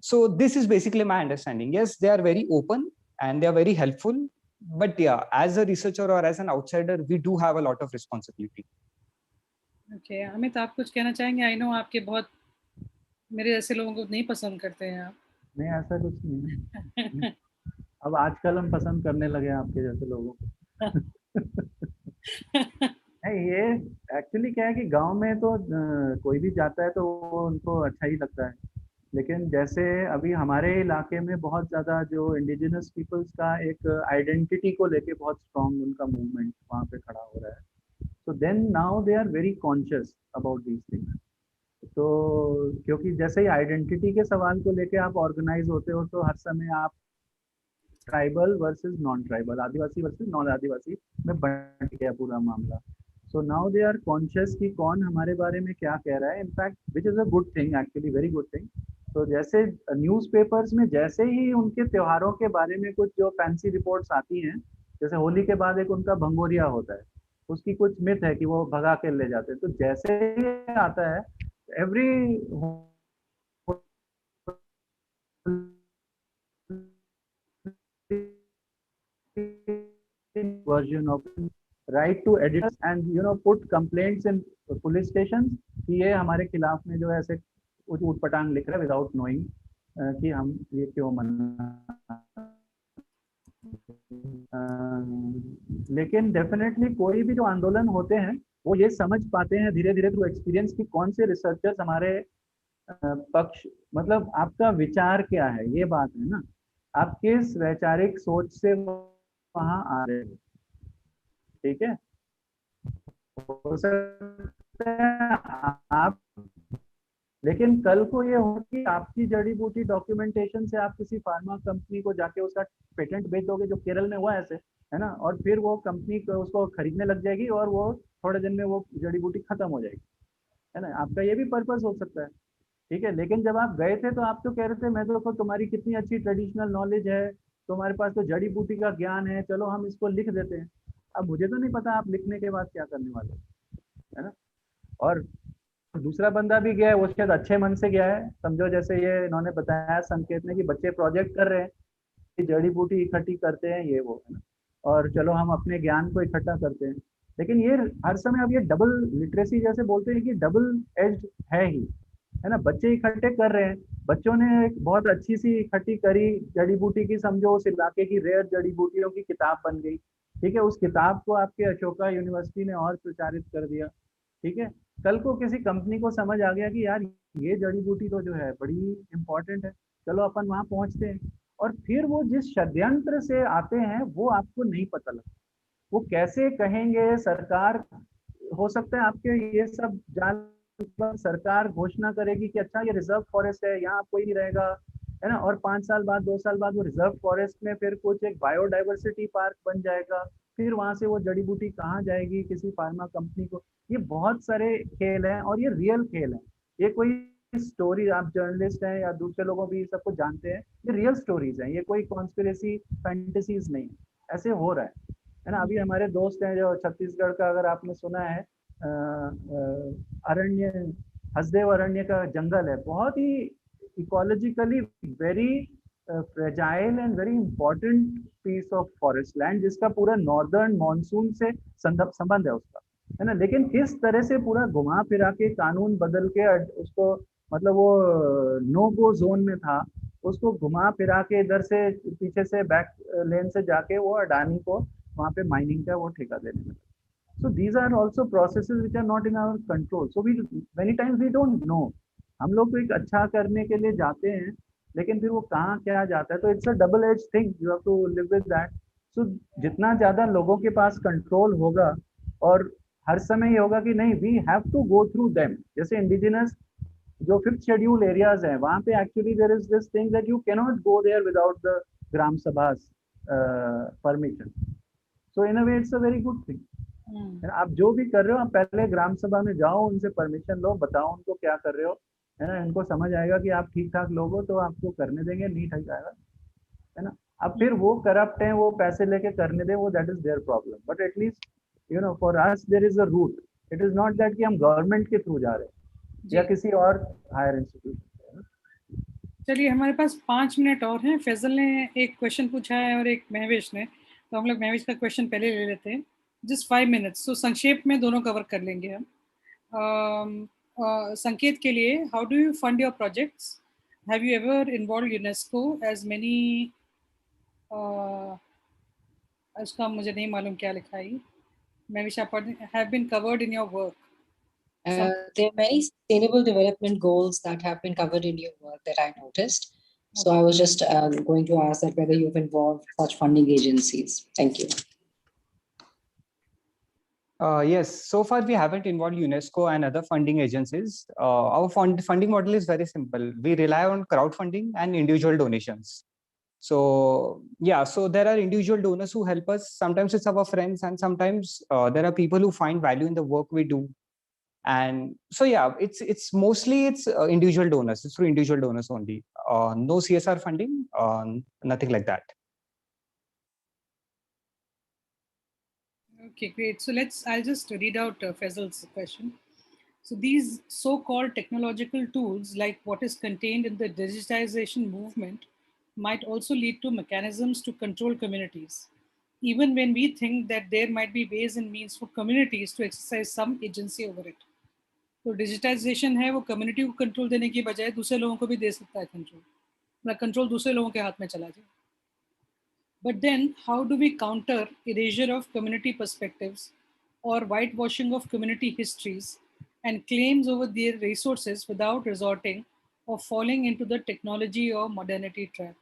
So this is basically my understanding. Yes, they are very open and they are very helpful, but yeah, as a researcher or as an outsider, we do have a lot of responsibility. Okay, Amit, आप कुछ कहना चाहेंगे? I know आपके बहुत, मेरे जैसे लोगों को नहीं पसंद करते हैं आप. नहीं, ऐसा कुछ नहीं है. अब आजकल हम पसंद करने लगे हैं आपके जैसे लोगों को. नहीं, ये एक्चुअली क्या है कि गांव में तो कोई भी जाता है तो वो उनको अच्छा ही लगता है. लेकिन जैसे अभी हमारे इलाके में बहुत ज़्यादा जो इंडिजिनस पीपल्स का एक आइडेंटिटी को लेके बहुत स्ट्रॉन्ग उनका मूवमेंट वहाँ पे खड़ा हो रहा है. तो then now they are very conscious about these things. तो क्योंकि जैसे ही आइडेंटिटी के सवाल को लेके आप ऑर्गेनाइज होते हो, तो हर समय आप tribal versus non tribal, Adivasi versus non Adivasi में बंट गया पूरा मामला. So now they are conscious कि कौन हमारे बारे में क्या कह रहा है. In fact which is a good thing, actually very good thing. तो जैसे न्यूज़पेपर्स में जैसे ही उनके त्योहारों के बारे में कुछ जो फैंसी रिपोर्ट्स आती हैं, जैसे होली के बाद एक उनका भंगोरिया होता है, उसकी कुछ मिथ है कि वो भगा के ले जाते हैं. तो जैसे ही आता है, every version of write to editors and put complaints in police stations कि ये हमारे खिलाफ में जो है ऐसे ऊटपटांग लिख रहे without knowing कि हम ये क्यों मना। लेकिन डेफिनेटली कोई भी जो आंदोलन होते हैं वो ये समझ पाते हैं धीरे धीरे थ्रू एक्सपीरियंस कि कौन से रिसर्चर्स हमारे पक्ष, मतलब आपका विचार क्या है, ये बात है ना, आप किस वैचारिक सोच से वहां आ रहे हो। ठीक है, हो सकता है आप, लेकिन कल को ये हो कि आपकी जड़ी बूटी डॉक्यूमेंटेशन से आप किसी फार्मा कंपनी को जाके उसका पेटेंट बेच दोगे, जो केरल में हुआ ऐसे, है ना, और फिर वो कंपनी उसको खरीदने लग जाएगी और वो थोड़े दिन में वो जड़ी बूटी खत्म हो जाएगी, है ना, आपका ये भी पर्पस हो सकता है। ठीक है, लेकिन जब आप गए थे तो आप तो कह रहे थे, मैं तो तुम्हारी कितनी अच्छी ट्रेडिशनल नॉलेज है, तुम्हारे पास तो जड़ी बूटी का ज्ञान है, चलो हम इसको लिख देते हैं। अब मुझे तो नहीं पता आप लिखने के बाद क्या करने वाले, है ना। और दूसरा बंदा भी गया है, वो शायद अच्छे मन से गया है, समझो जैसे ये इन्होंने बताया संकेत ने कि बच्चे प्रोजेक्ट कर रहे हैं कि जड़ी बूटी इकट्ठी करते हैं ये वो, है ना, और चलो हम अपने ज्ञान को इकट्ठा करते हैं। लेकिन ये हर समय अब ये डबल लिटरेसी जैसे बोलते हैं कि डबल एज्ड है ही, है ना। बच्चे इकट्ठे कर रहे हैं, बच्चों ने एक बहुत अच्छी सी इकट्ठी करी जड़ी बूटी की, समझो उस इलाके की रेयर जड़ी बूटियों की किताब बन गई। ठीक है, उस किताब को आपके अशोका यूनिवर्सिटी ने और प्रचारित कर दिया। ठीक है, कल को किसी कंपनी को समझ आ गया कि यार ये जड़ी बूटी तो जो है बड़ी इंपॉर्टेंट है, चलो अपन वहां पहुंचते हैं, और फिर वो जिस षड्यंत्र से आते हैं वो आपको नहीं पता लगता, वो कैसे कहेंगे। सरकार, हो सकता है आपके ये सब जाल, सरकार घोषणा करेगी कि अच्छा ये रिजर्व फॉरेस्ट है, यहाँ कोई नहीं रहेगा, है ना, और 5 साल बाद 2 साल बाद वो रिजर्व फॉरेस्ट में फिर कुछ एक बायोडाइवर्सिटी पार्क बन जाएगा, फिर वहां से वो जड़ी बूटी कहाँ जाएगी, किसी फार्मा कंपनी को। ये बहुत सारे खेल हैं और ये रियल खेल है, ये कोई स्टोरी, आप जर्नलिस्ट हैं या दूसरे लोगों भी सबको जानते हैं, ये रियल स्टोरीज हैं, ये कोई कॉन्स्पिरेसी फैंटेसीज नहीं, ऐसे हो रहा है ना। अभी हमारे दोस्त हैं जो छत्तीसगढ़ का, अगर आपने सुना है अरण्य, हसदेव अरण्य का जंगल है, बहुत ही ecologically very fragile and very important piece of forest land, जिसका पूरा नॉर्दर्न मॉनसून से संबंध है उसका, है ना। लेकिन किस तरह से पूरा घुमा फिरा के कानून बदल के उसको, मतलब वो नो गो जोन में था, उसको घुमा फिरा के इधर से पीछे से बैक लेन से जाके वो अडानी को वहाँ पे माइनिंग का वो ठेका देने लगा। So these are also processes which are not in our control. So we many times we don't know. हम लोग तो एक अच्छा करने के लिए जाते हैं, लेकिन फिर वो कहाँ क्या जाता है, तो it's a double edge thing, you have to live with that. So जितना ज्यादा लोगों के पास कंट्रोल होगा, और हर समय ये होगा कि नहीं, we have to go through them. जैसे इंडिजिनस जो 5th शेड्यूल एरियाज हैं, वहाँ पे actually there is this thing that you cannot go there without the gram sabha permission. So in a way it's a very good thing. आप जो भी कर रहे हो, आप पहले ग्राम सभा में जाओ, उनसे परमिशन लो, बताओ उनको क्या कर रहे हो, है ना। इनको समझ आएगा कि आप ठीक ठाक लोग हो तो आपको करने देंगे, नहीं ठीक आएगा, है ना। अब फिर वो करप्ट हैं, वो पैसे लेके करने दे, वो that is their problem, but at least you know for us there is a route. It is not that कि हम गवर्नमेंट के थ्रू जा रहे हैं या किसी और हायर इंस्टीट्यूशन। चलिए, हमारे पास 5 मिनट और हैं। फैजल ने एक क्वेश्चन पूछा है और एक महवेश ने, तो हम लोग महवेश का क्वेश्चन पहले ले लेते हैं। जस्ट 5 मिनट्स, तो संक्षेप में दोनों कवर कर लेंगे हम। संकेत के लिए, how do you fund your projects? Have you ever involve UNESCO as many, उसका मुझे नहीं मालूम क्या लिखा है, Mahvesh, have been covered in your work? There are many sustainable development goals that have been covered in your work that I noticed. So I was just going to ask that whether you've involved such funding agencies. Thank you. Yes, so far we haven't involved UNESCO and other funding agencies. Our funding model is very simple. We rely on crowdfunding and individual donations. So yeah, so there are individual donors who help us. Sometimes it's our friends, and sometimes there are people who find value in the work we do. And so yeah, it's mostly individual donors. It's through individual donors only. No CSR funding, nothing like that. Okay, great. So I'll just read out Faisal's question. So these so-called technological tools, like what is contained in the digitization movement, might also lead to mechanisms to control communities. even when we think that there might be ways and means for communities to exercise some agency over it. तो digitisation है वो community को control देने की बजाय दूसरे लोगों को भी दे सकता है कंट्रोल, मतलब कंट्रोल दूसरे लोगों के हाथ में चला जाए. But then how do we counter erasure of community perspectives or whitewashing of community histories and claims over their resources without resorting or falling into the technology or modernity trap?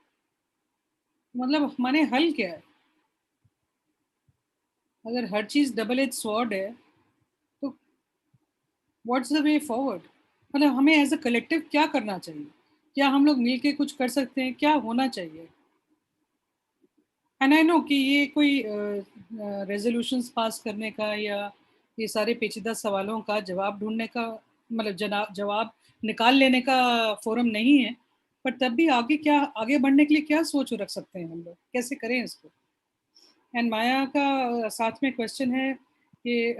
मतलब हमारे हल क्या है? अगर हर चीज डबल एज स्वॉर्ड है तो what's the way forward? मतलब हमें एज अ कलेक्टिव क्या करना चाहिए? क्या हम लोग मिलके कुछ कर सकते हैं? क्या होना चाहिए? एंड आई नो कि ये कोई रेजोल्यूशंस पास करने का या ये सारे पेचीदा सवालों का जवाब ढूंढने का, मतलब जवाब निकाल लेने का फोरम नहीं है, पर तब भी आगे बढ़ने के लिए क्या सोच रख सकते हैं हम लोग, कैसे करें इसको? एंड माया का साथ में क्वेश्चन है कि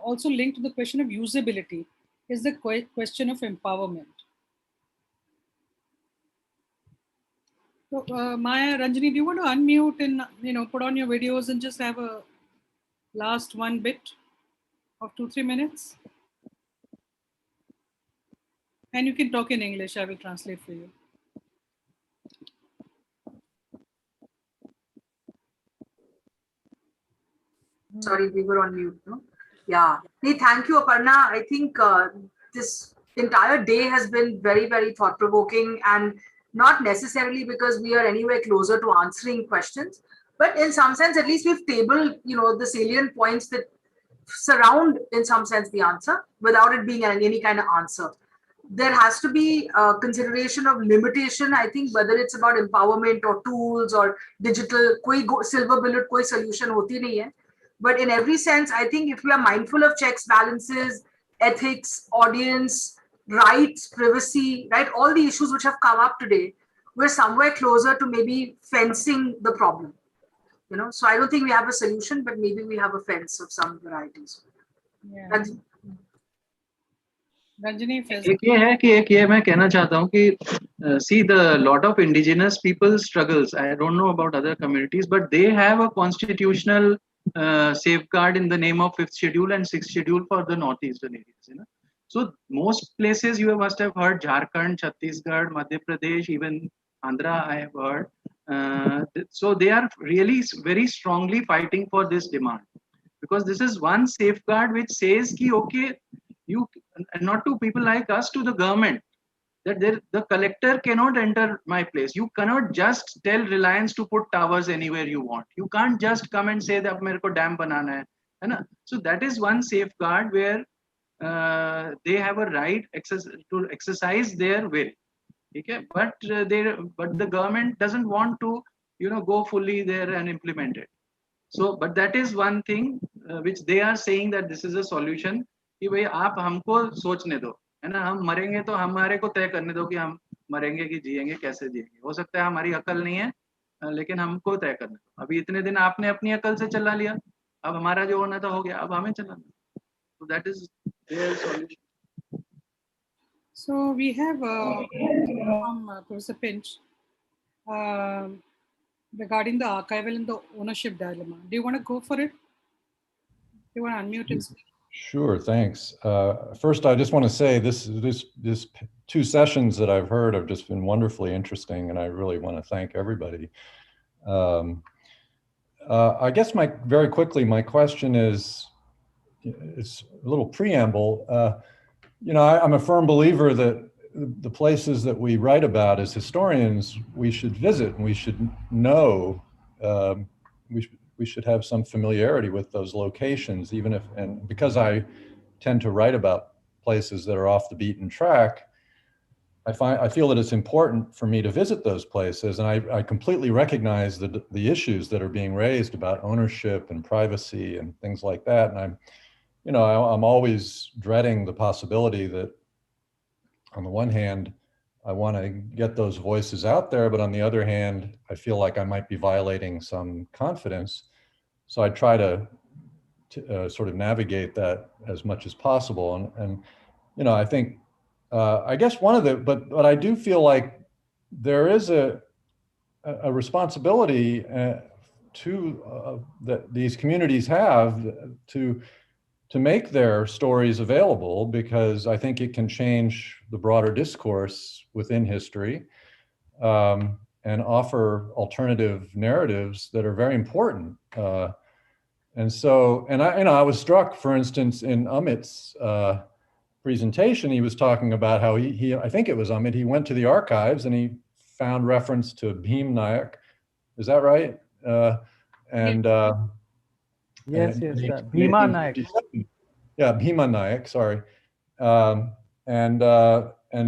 also link to the question of usability is the question of empowerment. So, Maya, Ranjani, do you want to unmute and put on your videos and just have a last one bit of 2-3 minutes? And you can talk in English. I will translate for you. Sorry, we were on mute. No? Yeah. Hey, thank you, Aparna. I think this entire day has been very, very thought-provoking, and not necessarily because we are anywhere closer to answering questions, but in some sense, at least we've tabled, the salient points that surround, in some sense, the answer without it being any kind of answer. There has to be a consideration of limitation, I think, whether it's about empowerment or tools or digital, koi silver bullet, koi solution hoti nahi hai. But in every sense, I think if we are mindful of checks, balances, ethics, audience, rights, privacy, right, all the issues which have come up today, we're somewhere closer to maybe fencing the problem. So I don't think we have a solution, but maybe we have a fence of some varieties. Yeah. Ranjani, एक ये मैं कहना चाहता हूँ कि see the lot of indigenous people struggles. I don't know about other communities, but they have a constitutional safeguard in the name of 5th schedule and 6th schedule for the northeastern areas. So most places you must have heard Jharkhand, Chhattisgarh, Madhya Pradesh, even Andhra I have heard. So they are really very strongly fighting for this demand, because this is one safeguard which says ki okay, you, not to people like us, to the government, that the collector cannot enter my place. You cannot just tell Reliance to put towers anywhere you want. You can't just come and say that mere ko dam banana hai. So that is one safeguard where they have a right to exercise their will. Okay? But the government doesn't want to go fully there and implement it. So, but that is one thing which they are saying that this is a solution. कि भाई आप हमको सोचने दो, है ना, हम मरेंगे तो हमारे को तय करने दो कि हम मरेंगे कि जिएंगे, कैसे जिएंगे. हो सकता है हमारी अकल नहीं है, लेकिन हमको तय करने दो. अभी इतने दिन आपने अपनी अकल से चला लिया, अब हमारा जो होना था हो गया, अब हमें चलाना. So that is their solution. So we have from Professor Pinch regarding the archival and the ownership dilemma. Do you want to go for it? Do you want to unmute and speak? Sure, thanks. First, I just want to say this 2 sessions that I've heard have just been wonderfully interesting, and I really want to thank everybody. I guess very quickly, my question is, it's a little preamble. I'm a firm believer that the places that we write about as historians, we should visit and we should know, we should have some familiarity with those locations, even if, and because I tend to write about places that are off the beaten track, I feel that it's important for me to visit those places, and I completely recognize the issues that are being raised about ownership and privacy and things like that. And I'm always dreading the possibility that, on the one hand, I want to get those voices out there, but on the other hand, I feel like I might be violating some confidence. So I try to sort of navigate that as much as possible. And I think, I guess but I do feel like there is a responsibility that these communities have to make their stories available, because I think it can change the broader discourse within history, and offer alternative narratives that are very important. And I was struck, for instance, in Amit's presentation, he was talking about how he I think it was Amit, he went to the archives and he found reference to Bhim Nayak. Is that right? Yes, Bhima Nayak. Yeah, Bhima Nayak, sorry. And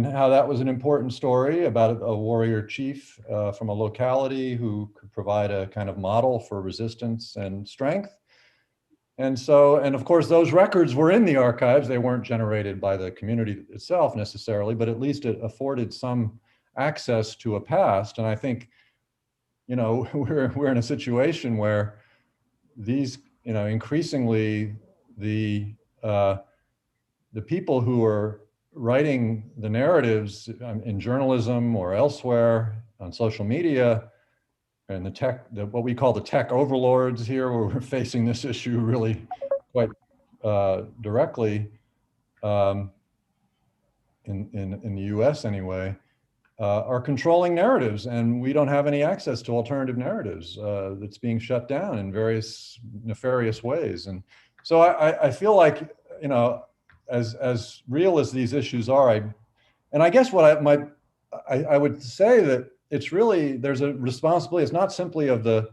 how that was an important story about a warrior chief from a locality who could provide a kind of model for resistance and strength. And of course, those records were in the archives. They weren't generated by the community itself necessarily, but at least it afforded some access to a past. And I think, we're in a situation where these, increasingly the people who are writing the narratives in journalism or elsewhere on social media, and what we call the tech overlords here, where we're facing this issue really quite directly in the US anyway, are controlling narratives, and we don't have any access to alternative narratives. That's being shut down in various nefarious ways. And so I feel like, as real as these issues are, I guess what I would say that it's really, there's a responsibility. It's not simply of the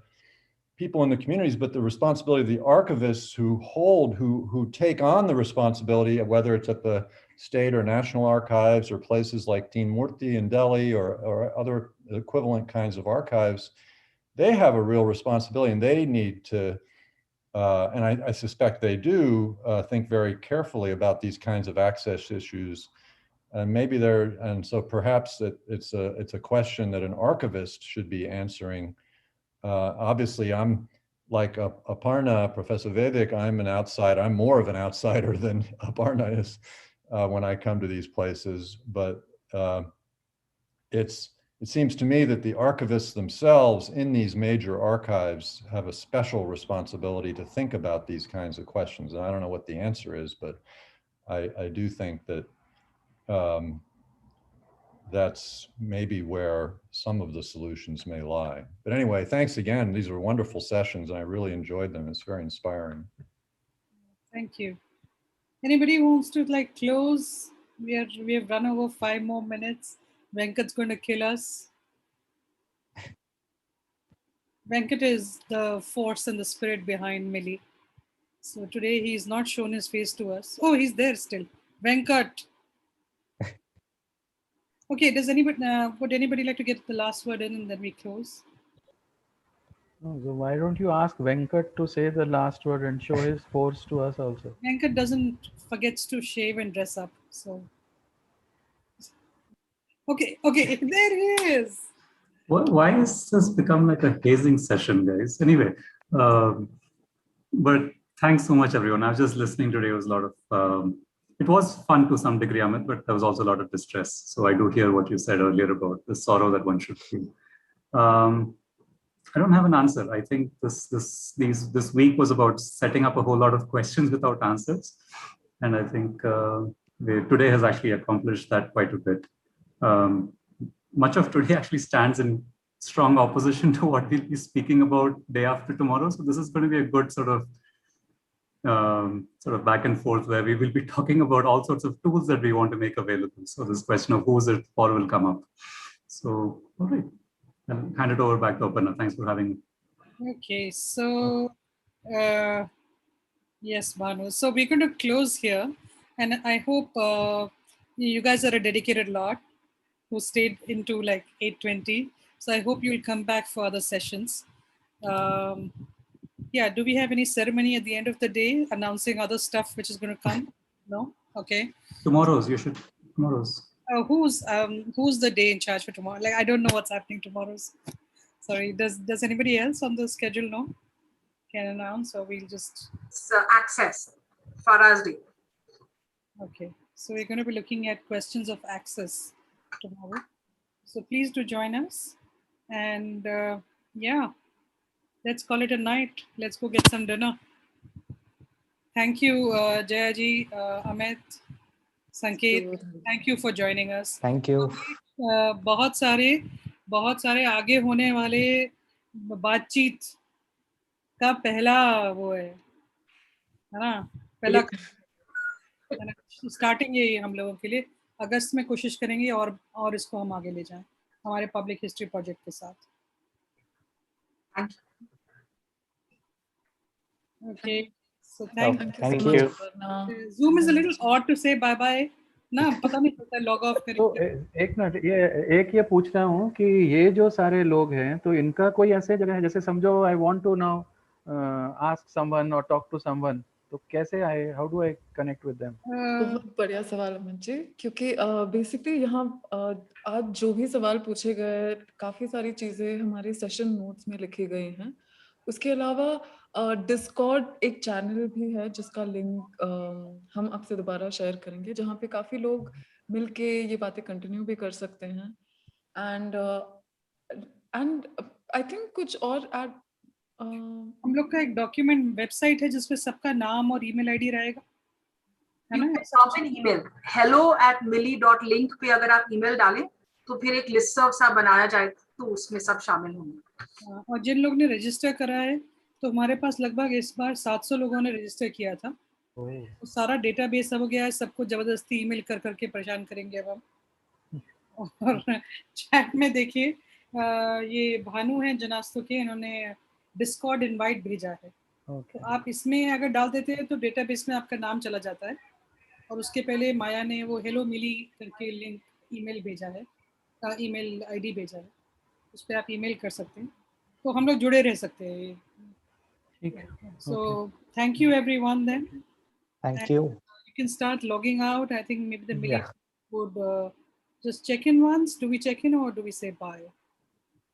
people in the communities, but the responsibility of the archivists who take on the responsibility, whether it's at the state or national archives or places like Teen Murti in Delhi or other equivalent kinds of archives. They have a real responsibility, and they need to, and I suspect they do, think very carefully about these kinds of access issues. And so perhaps it's a question that an archivist should be answering. Obviously, I'm like Aparna, Professor Vedic, I'm an outsider. I'm more of an outsider than Aparna is when I come to these places. But it seems to me that the archivists themselves in these major archives have a special responsibility to think about these kinds of questions. And I don't know what the answer is, but I do think that that's maybe where some of the solutions may lie. But anyway, thanks again. These were wonderful sessions, and I really enjoyed them. It's very inspiring. Thank you. Anybody who wants to close? We have run over 5 more minutes. Venkat's going to kill us. Venkat is the force and the spirit behind Milli. So today he's not shown his face to us. Oh, he's there still. Venkat. Okay, does anybody would anybody like to get the last word in and then we close? No, so why don't you ask Venkat to say the last word and show his force to us also? Venkat forgets to shave and dress up. So okay, there he is. Why has this become like a hazing session, guys? Anyway, but thanks so much, everyone. I was just listening today. It was a lot of, it was fun to some degree, Amit, but there was also a lot of distress. So I do hear what you said earlier about the sorrow that one should feel. I don't have an answer. I think this week was about setting up a whole lot of questions without answers. And I think today has actually accomplished that quite a bit. Much of today actually stands in strong opposition to what we'll be speaking about day after tomorrow. So this is going to be a good sort of back and forth where we will be talking about all sorts of tools that we want to make available. So this question of who's it for will come up. So, all right. I'll hand it over back to Aparna. Thanks for having me. Okay, so yes, Banu. So we're going to close here. And I hope you guys are a dedicated lot who stayed into 8:20. So I hope you'll come back for other sessions. Yeah, do we have any ceremony at the end of the day announcing other stuff which is going to come? No? Okay. Tomorrow's. Who's the day in charge for tomorrow? I don't know what's happening tomorrow's. Sorry, does anybody else on the schedule know? Can announce, or we'll just... access, Faraz Day. Okay, so we're going to be looking at questions of access tomorrow. So please do join us. And yeah, let's call it a night. Let's go get some dinner. Thank you, Jayaji, Amit, Sanket. Thank you for joining us. Thank you. बहुत सारे आगे होने वाले बातचीत का पहला वो है ना, पहला स्टार्टिंग यही हम लोगों के लिए। अगस्त में कोशिश करेंगे और इसको हम आगे ले जाएं हमारे पब्लिक हिस्ट्री प्रोजेक्ट के साथ। Okay, so thank you. Zoom is a little odd to say bye bye ना, पता नहीं चलता लॉग ऑफ करेंगे। तो एक मिनट, ये पूछ रहा हूँ कि ये जो सारे लोग हैं तो इनका कोई ऐसे जगह है, जैसे समझो I want to now ask someone और टॉक टू समवन, तो कैसे how do I connect with them? बहुत बढ़िया सवाल अमन जी, क्योंकि बेसिकली यहाँ आज जो भी सवाल पूछे गए, काफी सारी चीजें हमारे सेशन नोट्स में लिखी गई हैं। उसके अलावा डिस्कॉर्ड एक चैनल भी है जिसका लिंक हम आपसे दोबारा शेयर करेंगे, जहाँ पे काफी लोग मिलके ये बातें कंटिन्यू भी कर सकते हैं। एंड आई थिंक कुछ और हम लोग का एक डॉक्यूमेंट वेबसाइट है जिसपे सबका नाम और ईमेल आईडी रहेगा, है ना? drop an email hello@milli.link पे अगर आप ईमेल डालें तो फिर एक लिस्टसर्व सा बनाया जाएगा, तो उसमें सब शामिल होंगे। और जिन लोग ने रजिस्टर करा है, तो हमारे पास लगभग इस बार 700 लोगों ने रजिस्टर किया था। तो सारा डेटाबेस हो गया है, सबको जबरदस्ती ईमेल कर करके परेशान करेंगे अब हम। और चैट में देखिए ये भानु हैं जनास्तों के, इन्होंने डिस्कॉर्ड इनवाइट भेजा है। तो आप इसमें अगर डाल देते हैं तो डेटाबेस में आपका नाम चला जाता है। और उसके पहले माया ने वो हेलो मिली करके लिंक ईमेल भेजा है, ईमेल आईडी भेजा है, उस पर आप ईमेल कर सकते हैं, तो हम लोग जुड़े रह सकते हैं। ठीक है। So thank you everyone then. Thank you. You can start logging out. I think maybe the Milli would just check in once. Do we check in or do we say bye?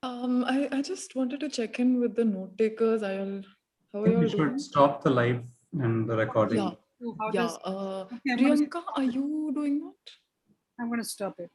I just wanted to check in with the note takers. How are you We all doing? should stop the live and the recording. Yeah. Priyanka, are you doing that? I'm going to stop it.